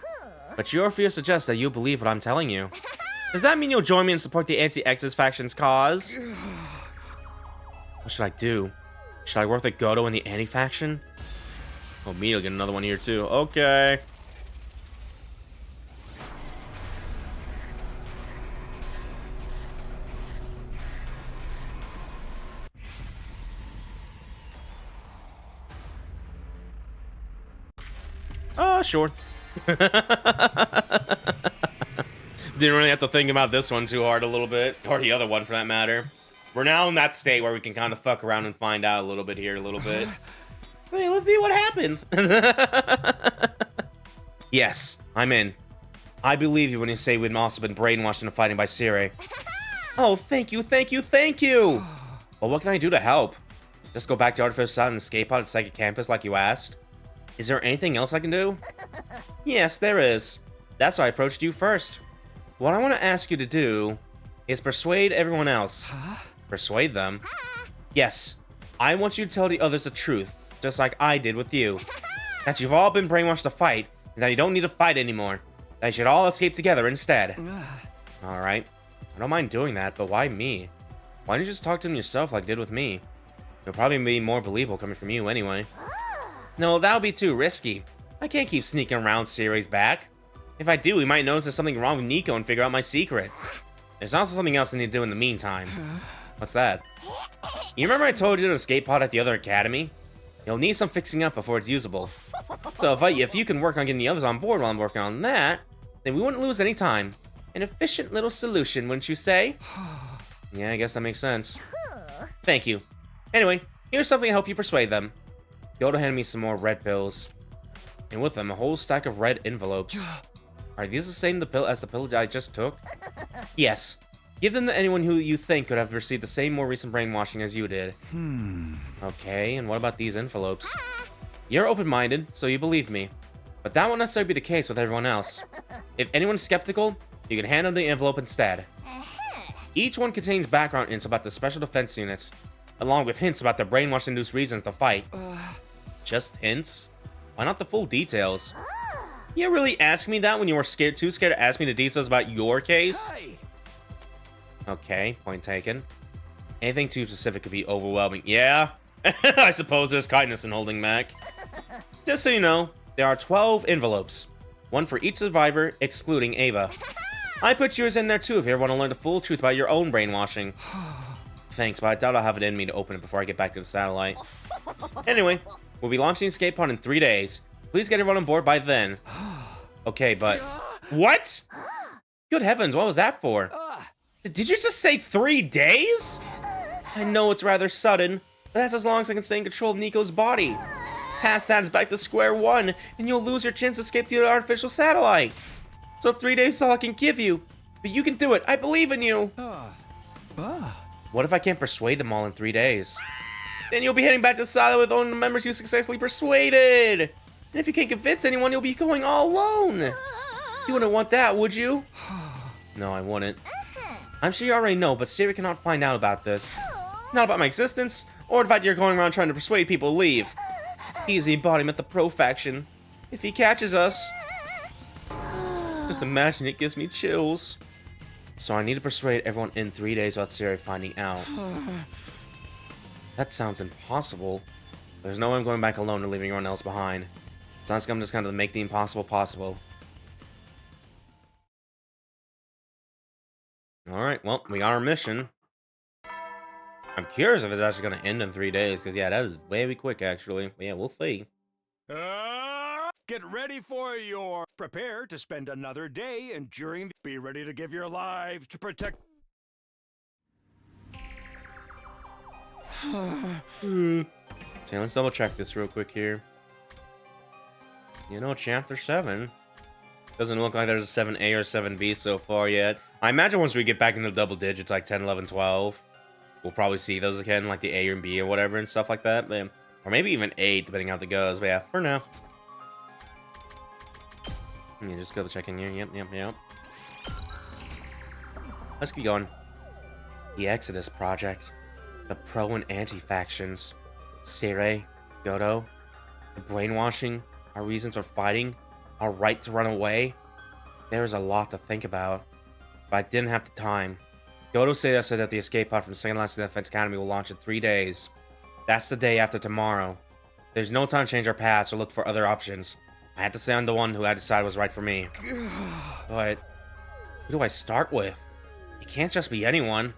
But your fear suggests that you believe what I'm telling you. Does that mean you'll join me and support the anti-Exes faction's cause? What should I do? Should I work with Godo and the anti-faction? Oh, me will get another one here too. Okay. Oh, sure. Didn't really have to think about this one too hard a little bit. Or the other one, for that matter. We're now in that state where we can kind of fuck around and find out a little bit here, a little bit. Hey, let's see what happens. Yes, I'm in. I believe you when you say we'd also been brainwashed into fighting by Siri. Oh, thank you, thank you, thank you! Well, what can I do to help? Just go back to Artificial Sun and escape out at Psychic Campus like you asked? Is there anything else I can do? Yes, there is. That's why I approached you first. What I want to ask you to do is persuade everyone else. Persuade them? Yes. I want you to tell the others the truth, just like I did with you. That you've all been brainwashed to fight, and that you don't need to fight anymore. That you should all escape together instead. Alright. I don't mind doing that, but why me? Why don't you just talk to them yourself like you did with me? It'll probably be more believable coming from you anyway. No, that would be too risky. I can't keep sneaking around Siri's back. If I do, we might notice there's something wrong with Nico and figure out my secret. There's also something else I need to do in the meantime. What's that? You remember I told you to escape pod at the other academy? You'll need some fixing up before it's usable. So if you can work on getting the others on board while I'm working on that, then we wouldn't lose any time. An efficient little solution, wouldn't you say? Yeah, I guess that makes sense. Thank you. Anyway, here's something to help you persuade them. Go to hand me some more red pills. And with them, a whole stack of red envelopes. Are these the same as the pill I just took? Yes. Give them to anyone who you think could have received the same more recent brainwashing as you did. Okay, and what about these envelopes? You're open-minded, so you believe me. But that won't necessarily be the case with everyone else. If anyone's skeptical, you can hand them the envelope instead. Each one contains background hints about the special defense units, along with hints about the brainwash-induced reasons to fight. Just hints? Why not the full details? You really asked me that when you were too scared to ask me the details about your case? Okay, point taken. Anything too specific could be overwhelming. Yeah, I suppose there's kindness in holding back. Just so you know, there are 12 envelopes. One for each survivor, excluding Ava. I put yours in there too if you ever want to learn the full truth about your own brainwashing. Thanks, but I doubt I'll have it in me to open it before I get back to the satellite. Anyway, we'll be launching Escape Pod in 3 days. Please get everyone on board by then. Okay, but... What? Good heavens, what was that for? Did you just say 3 days? I know it's rather sudden, but that's as long as I can stay in control of Nico's body. Past that is back to square one, and you'll lose your chance to escape the artificial satellite. So 3 days is all I can give you. But you can do it, I believe in you. What if I can't persuade them all in 3 days? Then you'll be heading back to the satellite with only the members you successfully persuaded. And if you can't convince anyone, you'll be going all alone. You wouldn't want that, would you? No, I wouldn't. I'm sure you already know, but Siri cannot find out about this. Not about my existence, or the fact you're going around trying to persuade people to leave. He's the embodiment of the Pro faction. If he catches us... Just imagine it gives me chills. So I need to persuade everyone in 3 days without Siri finding out. That sounds impossible. There's no way I'm going back alone and leaving everyone else behind. Sounds like I'm just going to make the impossible possible. Alright, well, we got our mission. I'm curious if it's actually going to end in 3 days, because, yeah, that is very quick, actually. But, yeah, we'll see. Get ready for your... Prepare to spend another day enduring... Be ready to give your lives to protect... So, let's double check this real quick here. You know, Chapter 7. Doesn't look like there's a 7A or 7B so far yet. I imagine once we get back into double digits, like 10, 11, 12, we'll probably see those again, like the A or B or whatever and stuff like that. But, or maybe even 8, depending how it goes. But yeah, for now. Yeah, just double checking here. Yep. Let's keep going. The Exodus Project. The pro and anti factions. Sere, Godo. The brainwashing. Our reasons for fighting. Our right to run away. There's a lot to think about, but I didn't have the time. Goto said that the escape pod from Second Last Defense Academy will launch in 3 days. That's the day after tomorrow. There's no time to change our paths or look for other options. I had to stay on the one who I decided was right for me. But who do I start with? It can't just be anyone.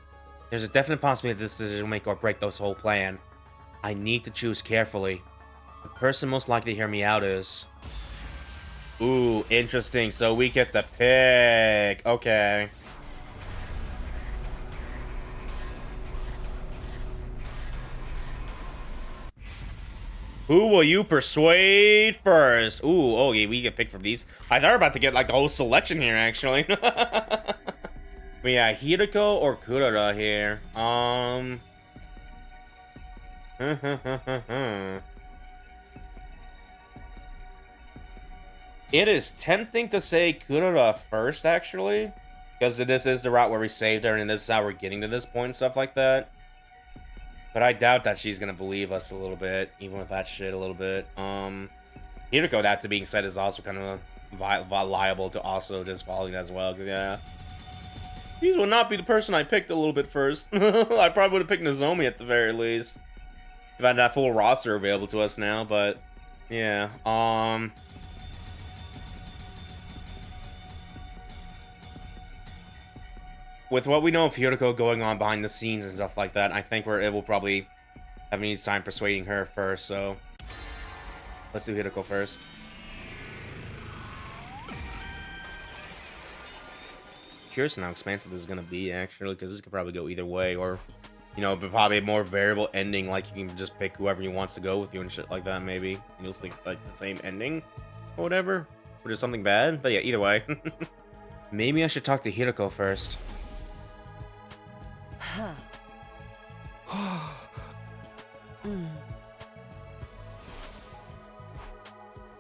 There's a definite possibility that this decision will make or break this whole plan. I need to choose carefully. The person most likely to hear me out is... Ooh, interesting. So we get to pick. Okay. Who will you persuade first? Ooh, oh yeah, we get picked from these. I thought we were about to get like the whole selection here, actually. But yeah, Hiriko or Kurara here. It is tempting to say Kurara first, actually, because this is the route where we saved her, and this is how we're getting to this point and stuff like that. But I doubt that she's gonna believe us a little bit, even with that shit a little bit. Hiriko, that to being said, is also kind of liable to also just falling as well. Cause yeah, these would not be the person I picked a little bit first. I probably would have picked Nozomi at the very least if I had that full roster available to us now. But yeah, with what we know of Hiriko going on behind the scenes and stuff like that, I think it will probably have any time persuading her first, so let's do Hiriko first. Curious how expansive this is going to be, actually, because this could probably go either way, or, you know, but probably a more variable ending, like you can just pick whoever you wants to go with you and shit like that, maybe, and you'll think, like, the same ending, or whatever, or just something bad, but yeah, either way. Maybe I should talk to Hiriko first.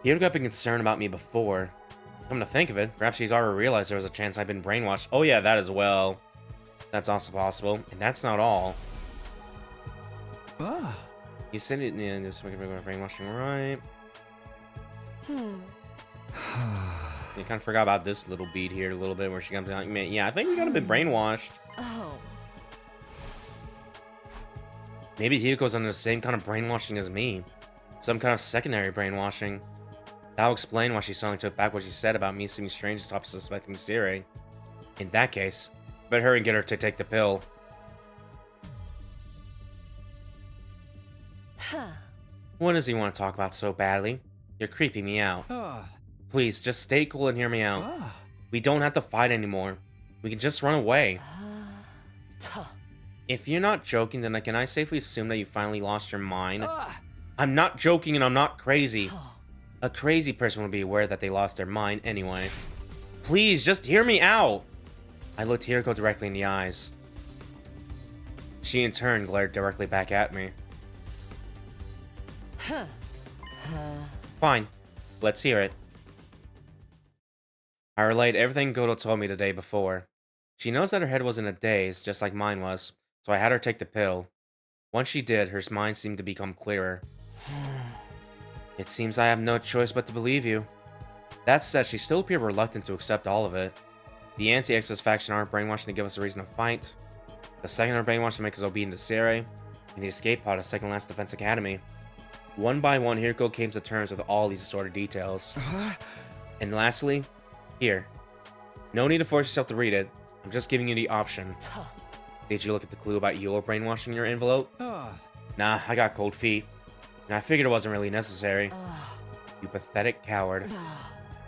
Hiriko had been concerned about me before. Come to think of it, perhaps she's already realized there was a chance I've been brainwashed. Oh yeah, that as well. That's also possible. And that's not all. You said it in this brainwashing, right? You kind of forgot about this little beat here a little bit where she comes out. Man, yeah, I think we got a bit brainwashed. Oh. Maybe Hiriko's under the same kind of brainwashing as me. Some kind of secondary brainwashing. That'll explain why she suddenly took back what she said about me seeming strange and stopped suspecting Siri. In that case, better hurry and get her to take the pill. What does he want to talk about so badly? You're creeping me out. Please, just stay cool and hear me out. We don't have to fight anymore. We can just run away. If you're not joking, then can I safely assume that you finally lost your mind? I'm not joking and I'm not crazy. A crazy person would be aware that they lost their mind anyway. Please, just hear me out! I looked Hiriko directly in the eyes. She in turn glared directly back at me. Fine, let's hear it. I relayed everything Goto told me the day before. She knows that her head was in a daze, just like mine was, so I had her take the pill. Once she did, her mind seemed to become clearer. It seems I have no choice but to believe you. That said, she still appeared reluctant to accept all of it. The anti-Exodus faction aren't brainwashing to give us a reason to fight. The second are brainwashed to make us obedient to Sere, and the escape pod of Second Last Defense Academy. One by one, Hiriko came to terms with all these assorted details. And lastly, here. No need to force yourself to read it. I'm just giving you the option. Did you look at the clue about your brainwashing in your envelope? Nah, I got cold feet. And I figured it wasn't really necessary. You pathetic coward.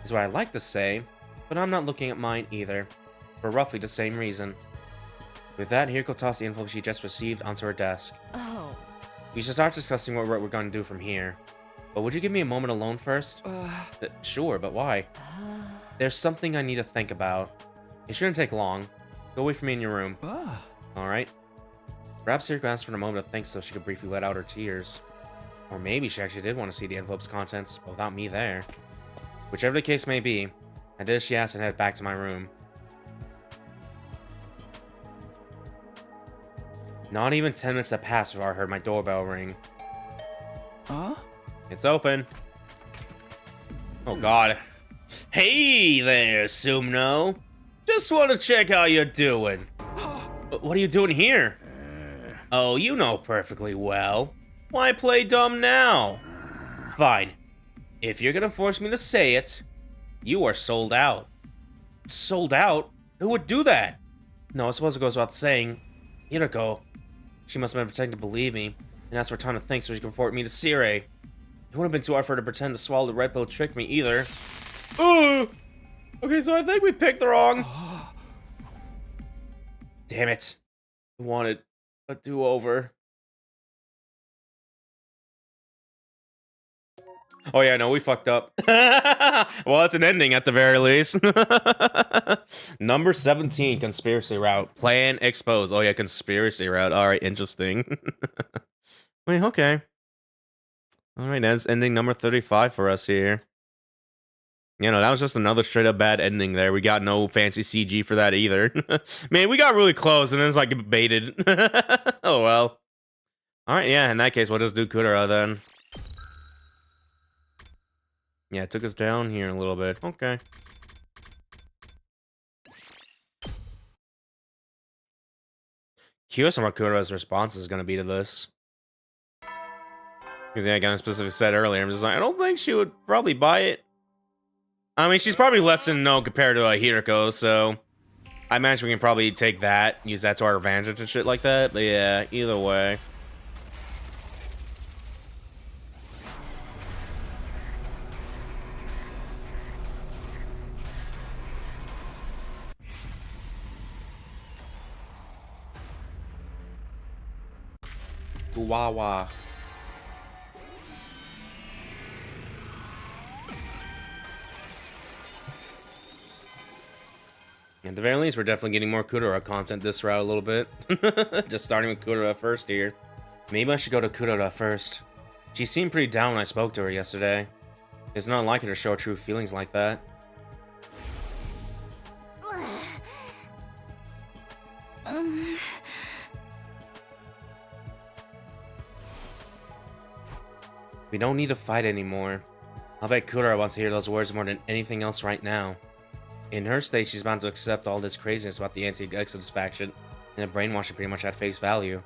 Is what I'd like to say, but I'm not looking at mine either. For roughly the same reason. With that, Hiriko tossed the envelope she just received onto her desk. We should start discussing what we're going to do from here. But would you give me a moment alone first? Sure, but why? There's something I need to think about. It shouldn't take long. Go away from me in your room. Alright. Perhaps Hiriko asked for a moment to think so she could briefly let out her tears. Or maybe she actually did want to see the envelope's contents without me there. Whichever the case may be, I did as she asked and headed back to my room. Not even 10 minutes had passed before I heard my doorbell ring. It's open. Oh god. Hey there, Sumno. Just want to check how you're doing. What are you doing here? Oh, you know perfectly well. Why play dumb now? Fine. If you're gonna force me to say it, you are sold out. Sold out? Who would do that? No, I suppose it goes without saying. Hirako. She must have been pretending to believe me, and asked for time to think so she could report me to Sire. It wouldn't have been too hard for her to pretend to swallow the red pill to trick me either. Ooh! Okay, so I think we picked the wrong. Damn it. I wanted a do-over. Oh yeah, no, we fucked up. Well, it's an ending at the very least. Number 17, conspiracy route. Plan exposed. Oh yeah, conspiracy route. All right, interesting. Wait, okay. All right, that's ending number 35 for us here. You know, that was just another straight up bad ending there. We got no fancy CG for that either. Man, we got really close and then it's like baited. Oh well. All right, yeah, in that case, we'll just do Kudera then. Yeah, it took us down here a little bit. Okay. Curious on what Kudera's response is going to be to this. Because, yeah, I kind of specifically said earlier, I'm just like, I don't think she would probably buy it. I mean, she's probably less than no compared to Hirako, so I imagine we can probably take that, use that to our advantage and shit like that. But yeah, either way. Wawa. At the very least, we're definitely getting more Kudera content this route a little bit. Just starting with Kudera first here. Maybe I should go to Kudera first. She seemed pretty down when I spoke to her yesterday. It's not like her to show true feelings like that. We don't need to fight anymore. I'll bet Kudera wants to hear those words more than anything else right now. In her state, she's bound to accept all this craziness about the anti-Exodus faction and the brainwashing pretty much at face value.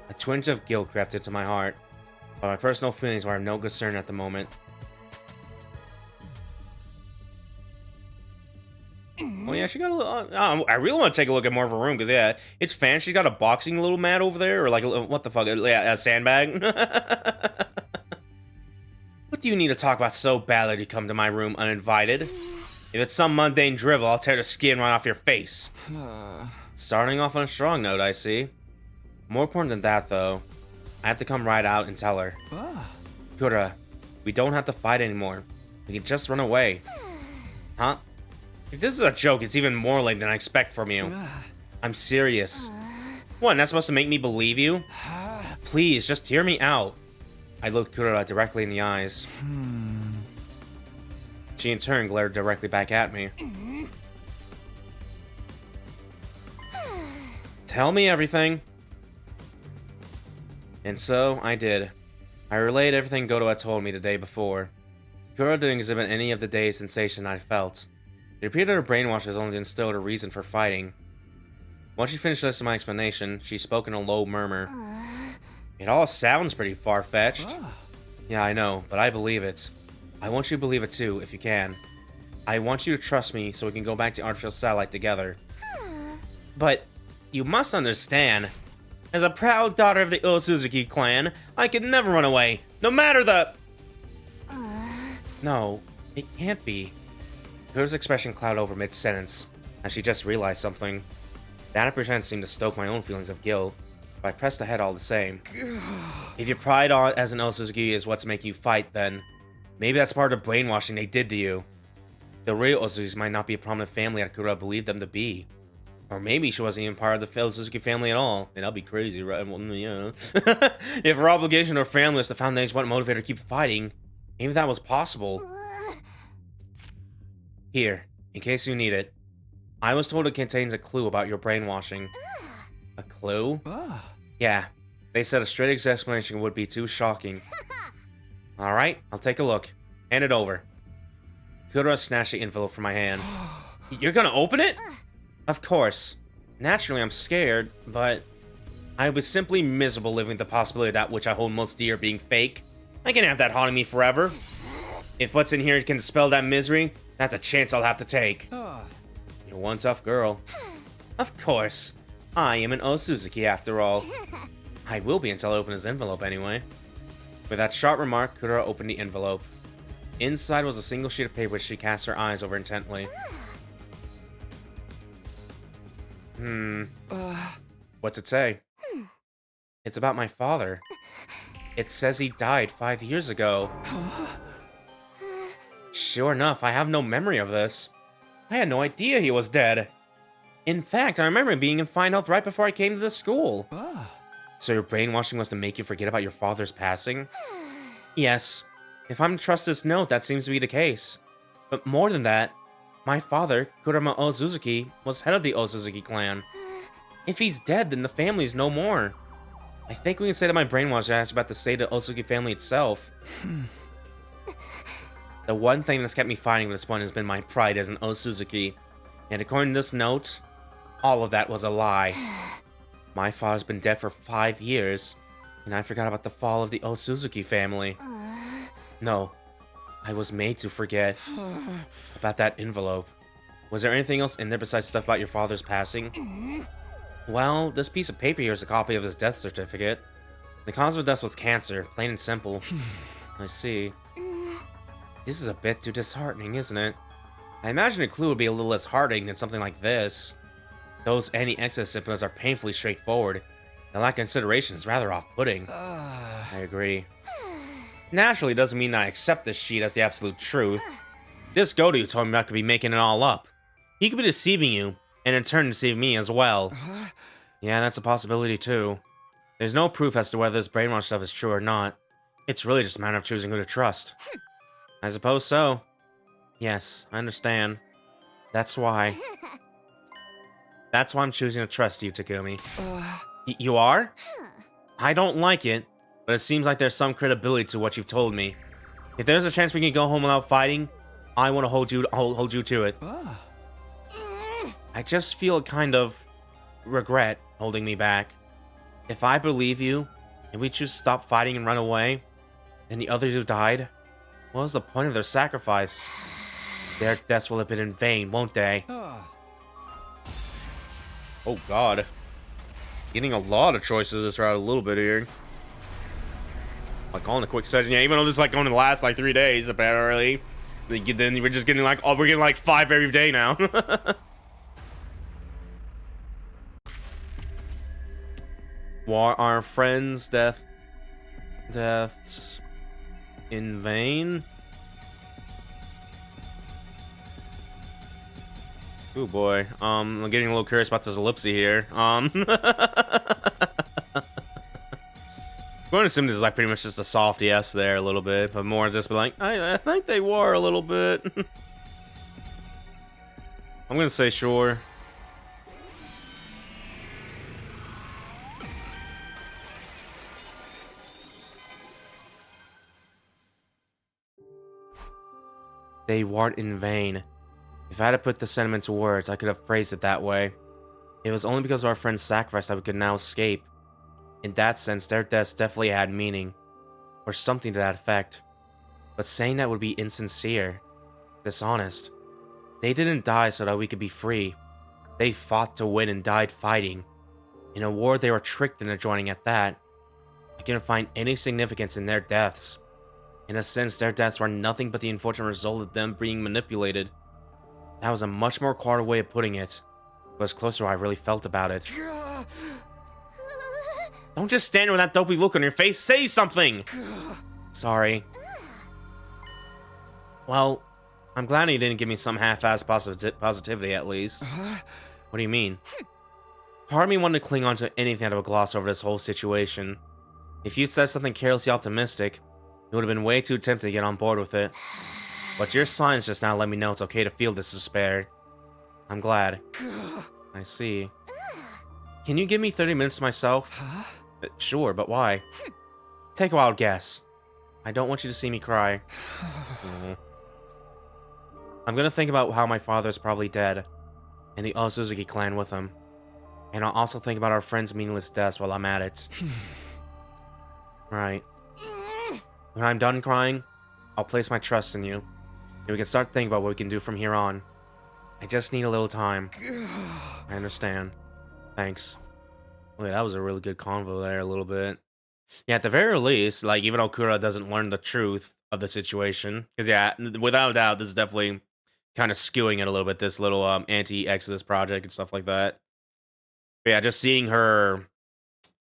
A twinge of guilt crept into my heart, but my personal feelings were of no concern at the moment. Oh yeah, she got a little... I really want to take a look at more of her room, because yeah, it's fancy. She's got a boxing little mat over there, or like, what the fuck, yeah, a sandbag? What do you need to talk about so badly to come to my room uninvited? If it's some mundane drivel, I'll tear the skin right off your face. Starting off on a strong note, I see. More important than that, though, I have to come right out and tell her. Kudera, we don't have to fight anymore. We can just run away. Huh? If this is a joke, it's even more lame than I expect from you. I'm serious. What, that's supposed to make me believe you? Please, just hear me out. I looked Kudera directly in the eyes. She in turn glared directly back at me. Tell me everything. And so, I did. I relayed everything Goto had told me the day before. Kudera didn't exhibit any of the day's sensation I felt. It appeared that her brainwash has only instilled a reason for fighting. Once she finished listening to my explanation, she spoke in a low murmur. It all sounds pretty far-fetched. Yeah, I know, but I believe it. I want you to believe it too, if you can. I want you to trust me so we can go back to Artificial Satellite together. But you must understand, as a proud daughter of the Osuzuki clan, I could never run away, no matter the... No, it can't be. Kudera's expression clouded over mid-sentence, as she just realized something. That apprehension seemed to stoke my own feelings of guilt, but I pressed ahead all the same. If your pride as an Osuzuki is what's making you fight, then maybe that's part of the brainwashing they did to you. The real Osuzukis might not be a prominent family that Kudera believed them to be. Or maybe she wasn't even part of the Osuzuki family at all. And that'd be crazy, right? Well, yeah. If her obligation to her family was the foundation of what motivated her to keep fighting, maybe that was possible. Here, in case you need it. I was told it contains a clue about your brainwashing. A clue? Yeah. They said a straight explanation would be too shocking. Alright, I'll take a look. Hand it over. Kura snatched the envelope from my hand. You're gonna open it? Of course. Naturally, I'm scared, but I was simply miserable living with the possibility of that which I hold most dear being fake. I can't have that haunting me forever. If what's in here can dispel that misery, that's a chance I'll have to take. You're one tough girl. Of course. I am an Osuzuki after all. I will be until I open his envelope anyway. With that sharp remark, Kura opened the envelope. Inside was a single sheet of paper which she cast her eyes over intently. What's it say? It's about my father. It says he died 5 years ago. Sure enough, I have no memory of this. I had no idea he was dead. In fact, I remember him being in fine health right before I came to the school. So your brainwashing was to make you forget about your father's passing? Yes. If I'm to trust this note, that seems to be the case. But more than that, my father, Kurama Osuzuki, was head of the Osuzuki clan. If he's dead, then the family's no more. I think we can say that my brainwash asked about the state of the Osuzuki family itself. The one thing that's kept me fighting at this point has been my pride as an Osuzuki. And according to this note, all of that was a lie. My father's been dead for 5 years, and I forgot about the fall of the Osuzuki family. No, I was made to forget about that envelope. Was there anything else in there besides stuff about your father's passing? Well, this piece of paper here is a copy of his death certificate. The cause of death was cancer, plain and simple. I see. This is a bit too disheartening, isn't it? I imagine a clue would be a little less heartening than something like this. Those anti-excess symptoms are painfully straightforward. The lack of consideration is rather off-putting. I agree. Naturally, it doesn't mean I accept this sheet as the absolute truth. This Godu you told me about could be making it all up. He could be deceiving you, and in turn deceive me as well. Yeah, that's a possibility too. There's no proof as to whether this brainwash stuff is true or not. It's really just a matter of choosing who to trust. I suppose so. Yes, I understand. That's why. That's why I'm choosing to trust you, Takumi. You are? I don't like it, but it seems like there's some credibility to what you've told me. If there's a chance we can go home without fighting, I want to hold you to it. I just feel a kind of regret holding me back. If I believe you, and we choose to stop fighting and run away, then the others who died, what was the point of their sacrifice? Their deaths will have been in vain, won't they? Oh god. Getting a lot of choices this route a little bit here. Like all in a quick session. Yeah, even though this is like going to last like 3 days apparently. Then we're just getting like, oh, we're getting like 5 every day now. Were our friends' deaths in vain? Oh boy. I'm getting a little curious about this ellipse here. I'm going to assume this is like pretty much just a soft yes there a little bit, but more just be like, I think they were a little bit. I'm gonna say sure. They weren't in vain. If I had to put the sentiment to words, I could have phrased it that way. It was only because of our friend's sacrifice that we could now escape. In that sense, their deaths definitely had meaning. Or something to that effect. But saying that would be insincere. Dishonest. They didn't die so that we could be free. They fought to win and died fighting. In a war they were tricked into joining at that. I couldn't find any significance in their deaths. In a sense, their deaths were nothing but the unfortunate result of them being manipulated. That was a much more quiet way of putting it. But it's closer to how I really felt about it. Don't just stand there with that dopey look on your face. Say something! Sorry. Well, I'm glad you didn't give me some half-assed positivity at least. What do you mean? Part of me wanted to cling on to anything out of a gloss over this whole situation. If you'd said something carelessly optimistic, it would have been way too tempting to get on board with it. But your signs just now let me know it's okay to feel this despair. I'm glad. I see. Can you give me 30 minutes to myself? Sure, but why? Take a wild guess. I don't want you to see me cry. I'm gonna think about how my father's probably dead, and the Osuzuki clan with him. And I'll also think about our friend's meaningless deaths while I'm at it. Right. When I'm done crying, I'll place my trust in you, and we can start thinking about what we can do from here on. I just need a little time. I understand. Thanks. Wait, that was a really good convo there, a little bit. Yeah, at the very least, like, even Okura doesn't learn the truth of the situation. Because, yeah, without a doubt, this is definitely kind of skewing it a little bit, this little anti-Exodus project and stuff like that. But yeah, just seeing her,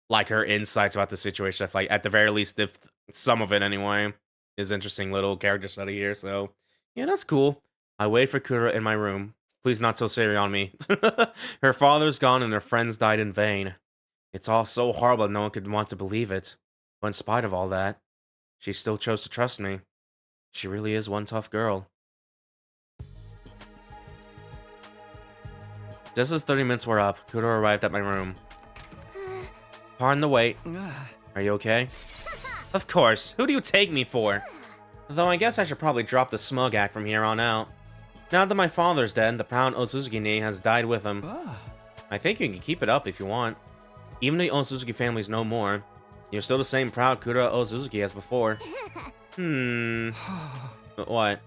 like, her insights about the situation, like, at the very least, if some of it anyway, is interesting little character study here. So, yeah, that's cool. I wait for Kura in my room. Please not so serious on me. Her father's gone and her friends died in vain. It's all so horrible that no one could want to believe it. But in spite of all that, she still chose to trust me. She really is one tough girl. Just as 30 minutes were up, Kudo arrived at my room. Pardon the wait. Are you okay? Of course. Who do you take me for? Though I guess I should probably drop the smug act from here on out. Now that my father's dead, the proud Osuzuki has died with him. I think you can keep it up if you want. Even the Osuzuki family's no more, you're still the same proud Kura Osuzuki as before. What?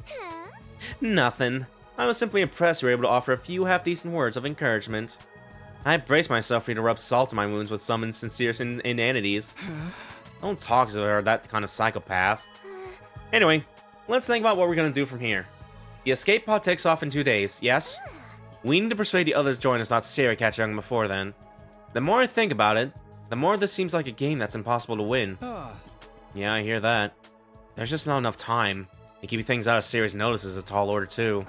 Nothing. I was simply impressed you were able to offer a few half-decent words of encouragement. I braced myself for you to rub salt in my wounds with some insincere inanities. Don't talk to her, that kind of psychopath. Anyway, let's think about what we're gonna do from here. The escape pod takes off in 2 days, yes? We need to persuade the others to join us, not Siri catch young before then. The more I think about it, the more this seems like a game that's impossible to win. Yeah, I hear that. There's just not enough time. And keeping things out of Siri's notice is a tall order too.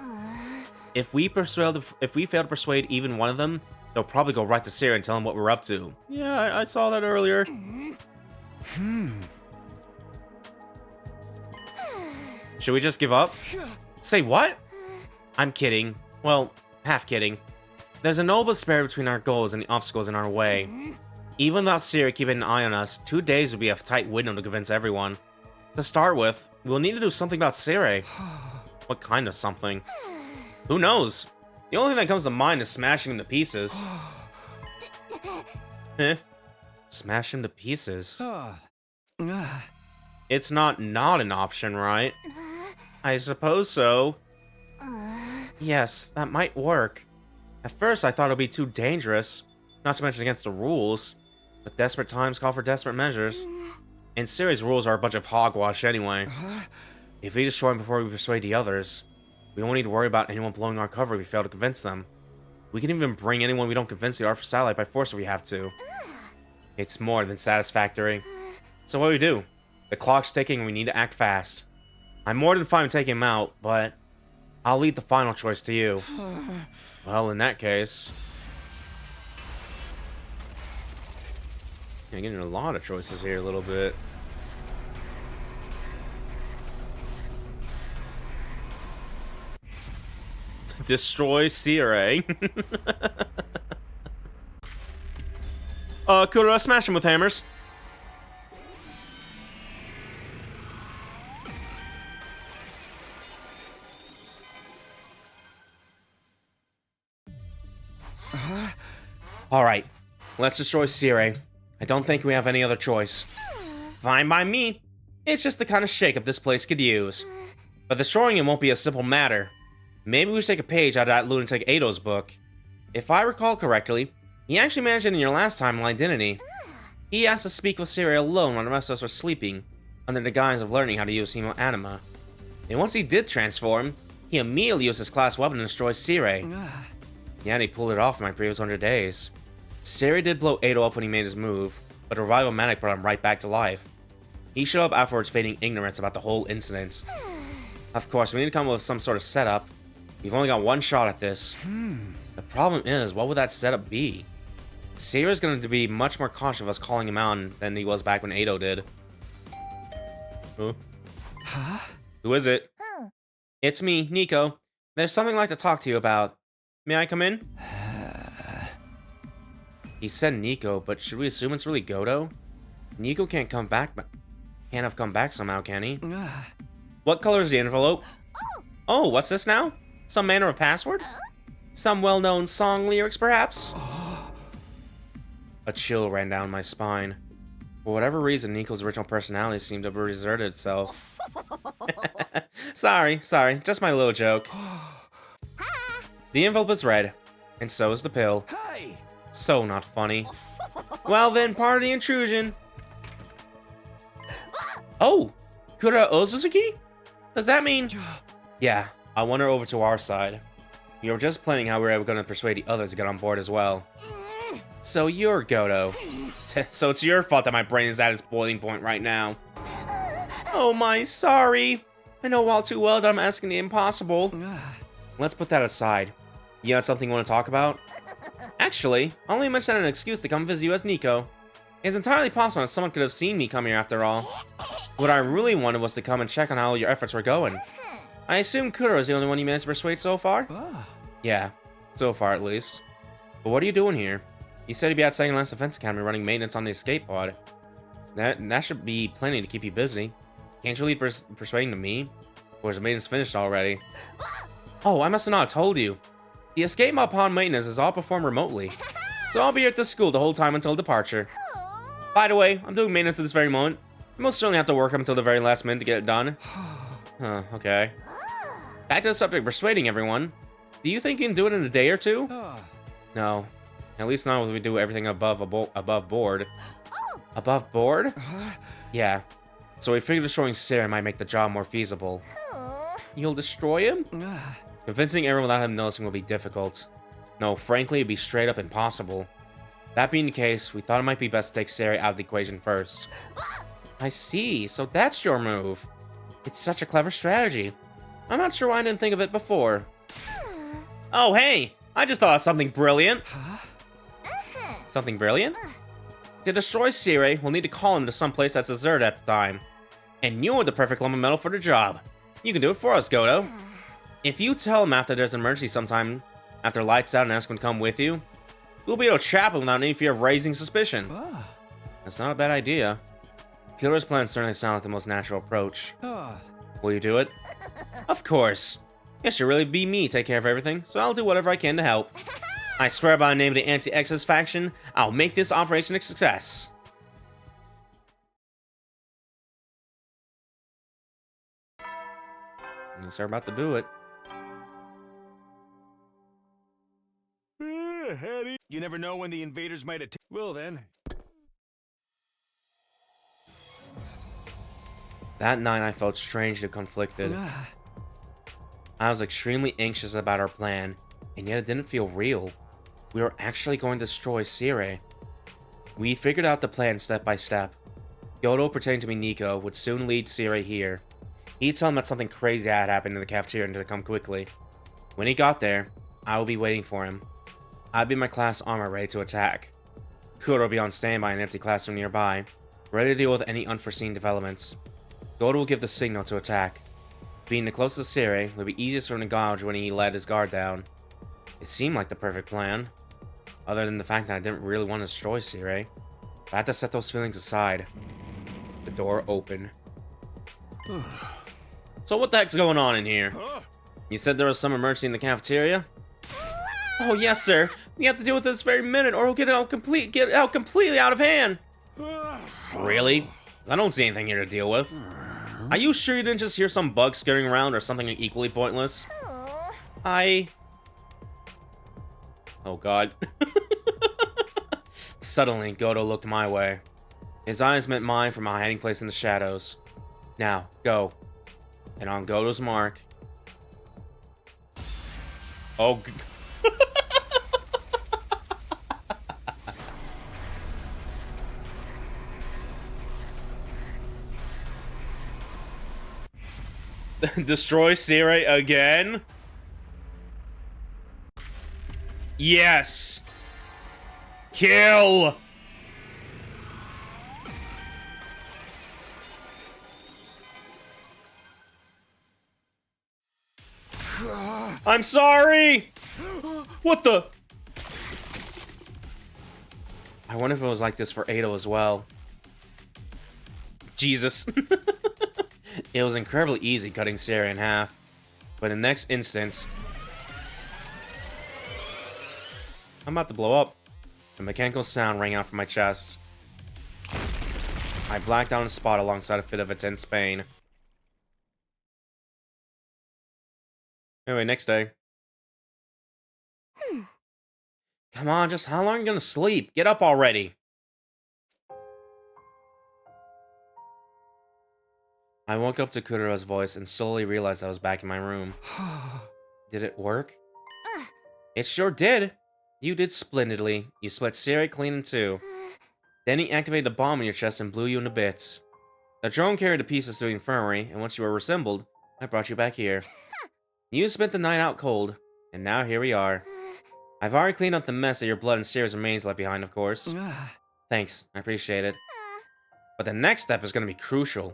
If we fail to persuade even one of them, they'll probably go right to Siri and tell them what we're up to. Yeah, I saw that earlier. Should we just give up? Say what? I'm kidding. Well, half kidding. There's a noble spirit between our goals and the obstacles in our way. Even without Siri keeping an eye on us, 2 days would be a tight window to convince everyone. To start with, we'll need to do something about Siri. What kind of something? Who knows? The only thing that comes to mind is smashing him to pieces. Smash him to pieces? It's not an option, right? I suppose so. Yes, that might work. At first, I thought it would be too dangerous, not to mention against the rules. But desperate times call for desperate measures. And Siri's rules are a bunch of hogwash anyway. If we destroy him before we persuade the others, we won't need to worry about anyone blowing our cover if we fail to convince them. We can even bring anyone we don't convince to the Alpha Satellite by force if we have to. It's more than satisfactory. So what do we do? The clock's ticking and we need to act fast. I'm more than fine with taking him out, but I'll leave the final choice to you. Well, in that case... I'm getting a lot of choices here a little bit. Destroy Sire. Kura, smash him with hammers. Alright, let's destroy Sire. I don't think we have any other choice. Fine by me. It's just the kind of shakeup this place could use. But destroying him won't be a simple matter. Maybe we should take a page out of that lunatic Eido's book. If I recall correctly, he actually mentioned in your last timeline, didn't he? He asked to speak with Siri alone when the rest of us were sleeping, under the guise of learning how to use Hemo Anima. And once he did transform, he immediately used his class weapon to destroy Siri. Yeah, and he pulled it off in my previous 100 days. Siri did blow Eido up when he made his move, but a revival manic brought him right back to life. He showed up afterwards feigning ignorance about the whole incident. Of course, we need to come up with some sort of setup. We've only got one shot at this. The problem is, what would that setup be? Siri's going to be much more cautious of us calling him out than he was back when Eido did. Huh? Who is it? It's me, Nico. There's something I'd like to talk to you about. May I come in? He said Nico, but should we assume it's really Godo? Nico can't come back, can't have come back somehow, can he? What color is the envelope? Oh, what's this now? Some manner of password? Some well-known song lyrics, perhaps? A chill ran down my spine. For whatever reason, Nico's original personality seemed to have reasserted itself. Sorry, just my little joke. The envelope is red, and so is the pill. Hey! So not funny. Well then, part of the intrusion. Oh! Kura Ozuzuki? Does that mean... Yeah, I want her over to our side. We were just planning how we were going to persuade the others to get on board as well. So you're Goto. So it's your fault that my brain is at its boiling point right now. Oh my, sorry. I know all too well that I'm asking the impossible. Let's put that aside. You got something you want to talk about? Actually, I only mentioned that an excuse to come visit you as Nico. It's entirely possible that someone could have seen me come here after all. What I really wanted was to come and check on how your efforts were going. I assume Kuro is the only one you managed to persuade so far? Yeah, so far at least. But what are you doing here? You said you'd be at Second Last Defense Academy running maintenance on the escape pod. That should be plenty to keep you busy. Can't you leave persuading to me? Or is the maintenance finished already? Oh, I must have not told you. The escape pod maintenance is all performed remotely. So I'll be here at the school the whole time until departure. By the way, I'm doing maintenance at this very moment. I most certainly have to work up until the very last minute to get it done. Okay. Back to the subject, persuading everyone. Do you think you can do it in a day or two? No. At least not when we do everything above board. Above board? Yeah. So we figured destroying Sarah might make the job more feasible. You'll destroy him? Convincing everyone without him noticing will be difficult. No, frankly, it'd be straight up impossible. That being the case, we thought it might be best to take Sarah out of the equation first. I see, so that's your move. It's such a clever strategy. I'm not sure why I didn't think of it before. Oh, hey! I just thought of something brilliant. Something brilliant? To destroy Sire, we'll need to call him to some place that's deserted at the time. And you're the perfect lump of metal for the job. You can do it for us, Goto. If you tell him after there's an emergency sometime, after lights out and ask him to come with you, we'll be able to trap him without any fear of raising suspicion. That's not a bad idea. Killer's plans certainly sound like the most natural approach. Will you do it? Of course. It should really be me take care of everything, so I'll do whatever I can to help. I swear by the name of the Anti-Exodus faction, I'll make this operation a success. They're about to do it. You never know when the invaders might attack. Well then. That night I felt strangely conflicted. I was extremely anxious about our plan, and yet it didn't feel real. We were actually going to destroy Sire. We figured out the plan step by step. Goto, pretending to be Nico, would soon lead Sire here. He'd tell him that something crazy had happened in the cafeteria and to come quickly. When he got there, I would be waiting for him. I'd be in my class armor ready to attack. Kuro would be on standby in an empty classroom nearby, ready to deal with any unforeseen developments. Goto will give the signal to attack. Being the closest to Sire would be easiest for him to gouge when he let his guard down. It seemed like the perfect plan, other than the fact that I didn't really want to destroy Sire. But I had to set those feelings aside. The door opened. So what the heck's going on in here? You said there was some emergency in the cafeteria? Oh yes, sir. We have to deal with this very minute, or we'll get out completely out of hand. Really? 'Cause I don't see anything here to deal with. Are you sure you didn't just hear some bug scurrying around or something equally pointless? Oh god. Suddenly, Goto looked my way. His eyes met mine from my hiding place in the shadows. Now, go. And on Goto's mark... Oh... Destroy Sire again? Yes! Kill! I'm sorry! What the? I wonder if it was like this for Ado as well. Jesus. It was incredibly easy cutting Sarah in half, but in the next instant, I'm about to blow up. A mechanical sound rang out from my chest. I blacked out on the spot alongside a fit of intense pain. Anyway, next day. Come on, just how long are you gonna sleep? Get up already! I woke up to Kudera's voice and slowly realized I was back in my room. Did it work? It sure did! You did splendidly. You split Siri clean in two. Then he activated a bomb in your chest and blew you into bits. The drone carried the pieces to the infirmary, and once you were reassembled, I brought you back here. You spent the night out cold, and now here we are. I've already cleaned up the mess that your blood and Siri's remains left behind, of course. Thanks, I appreciate it. But the next step is going to be crucial.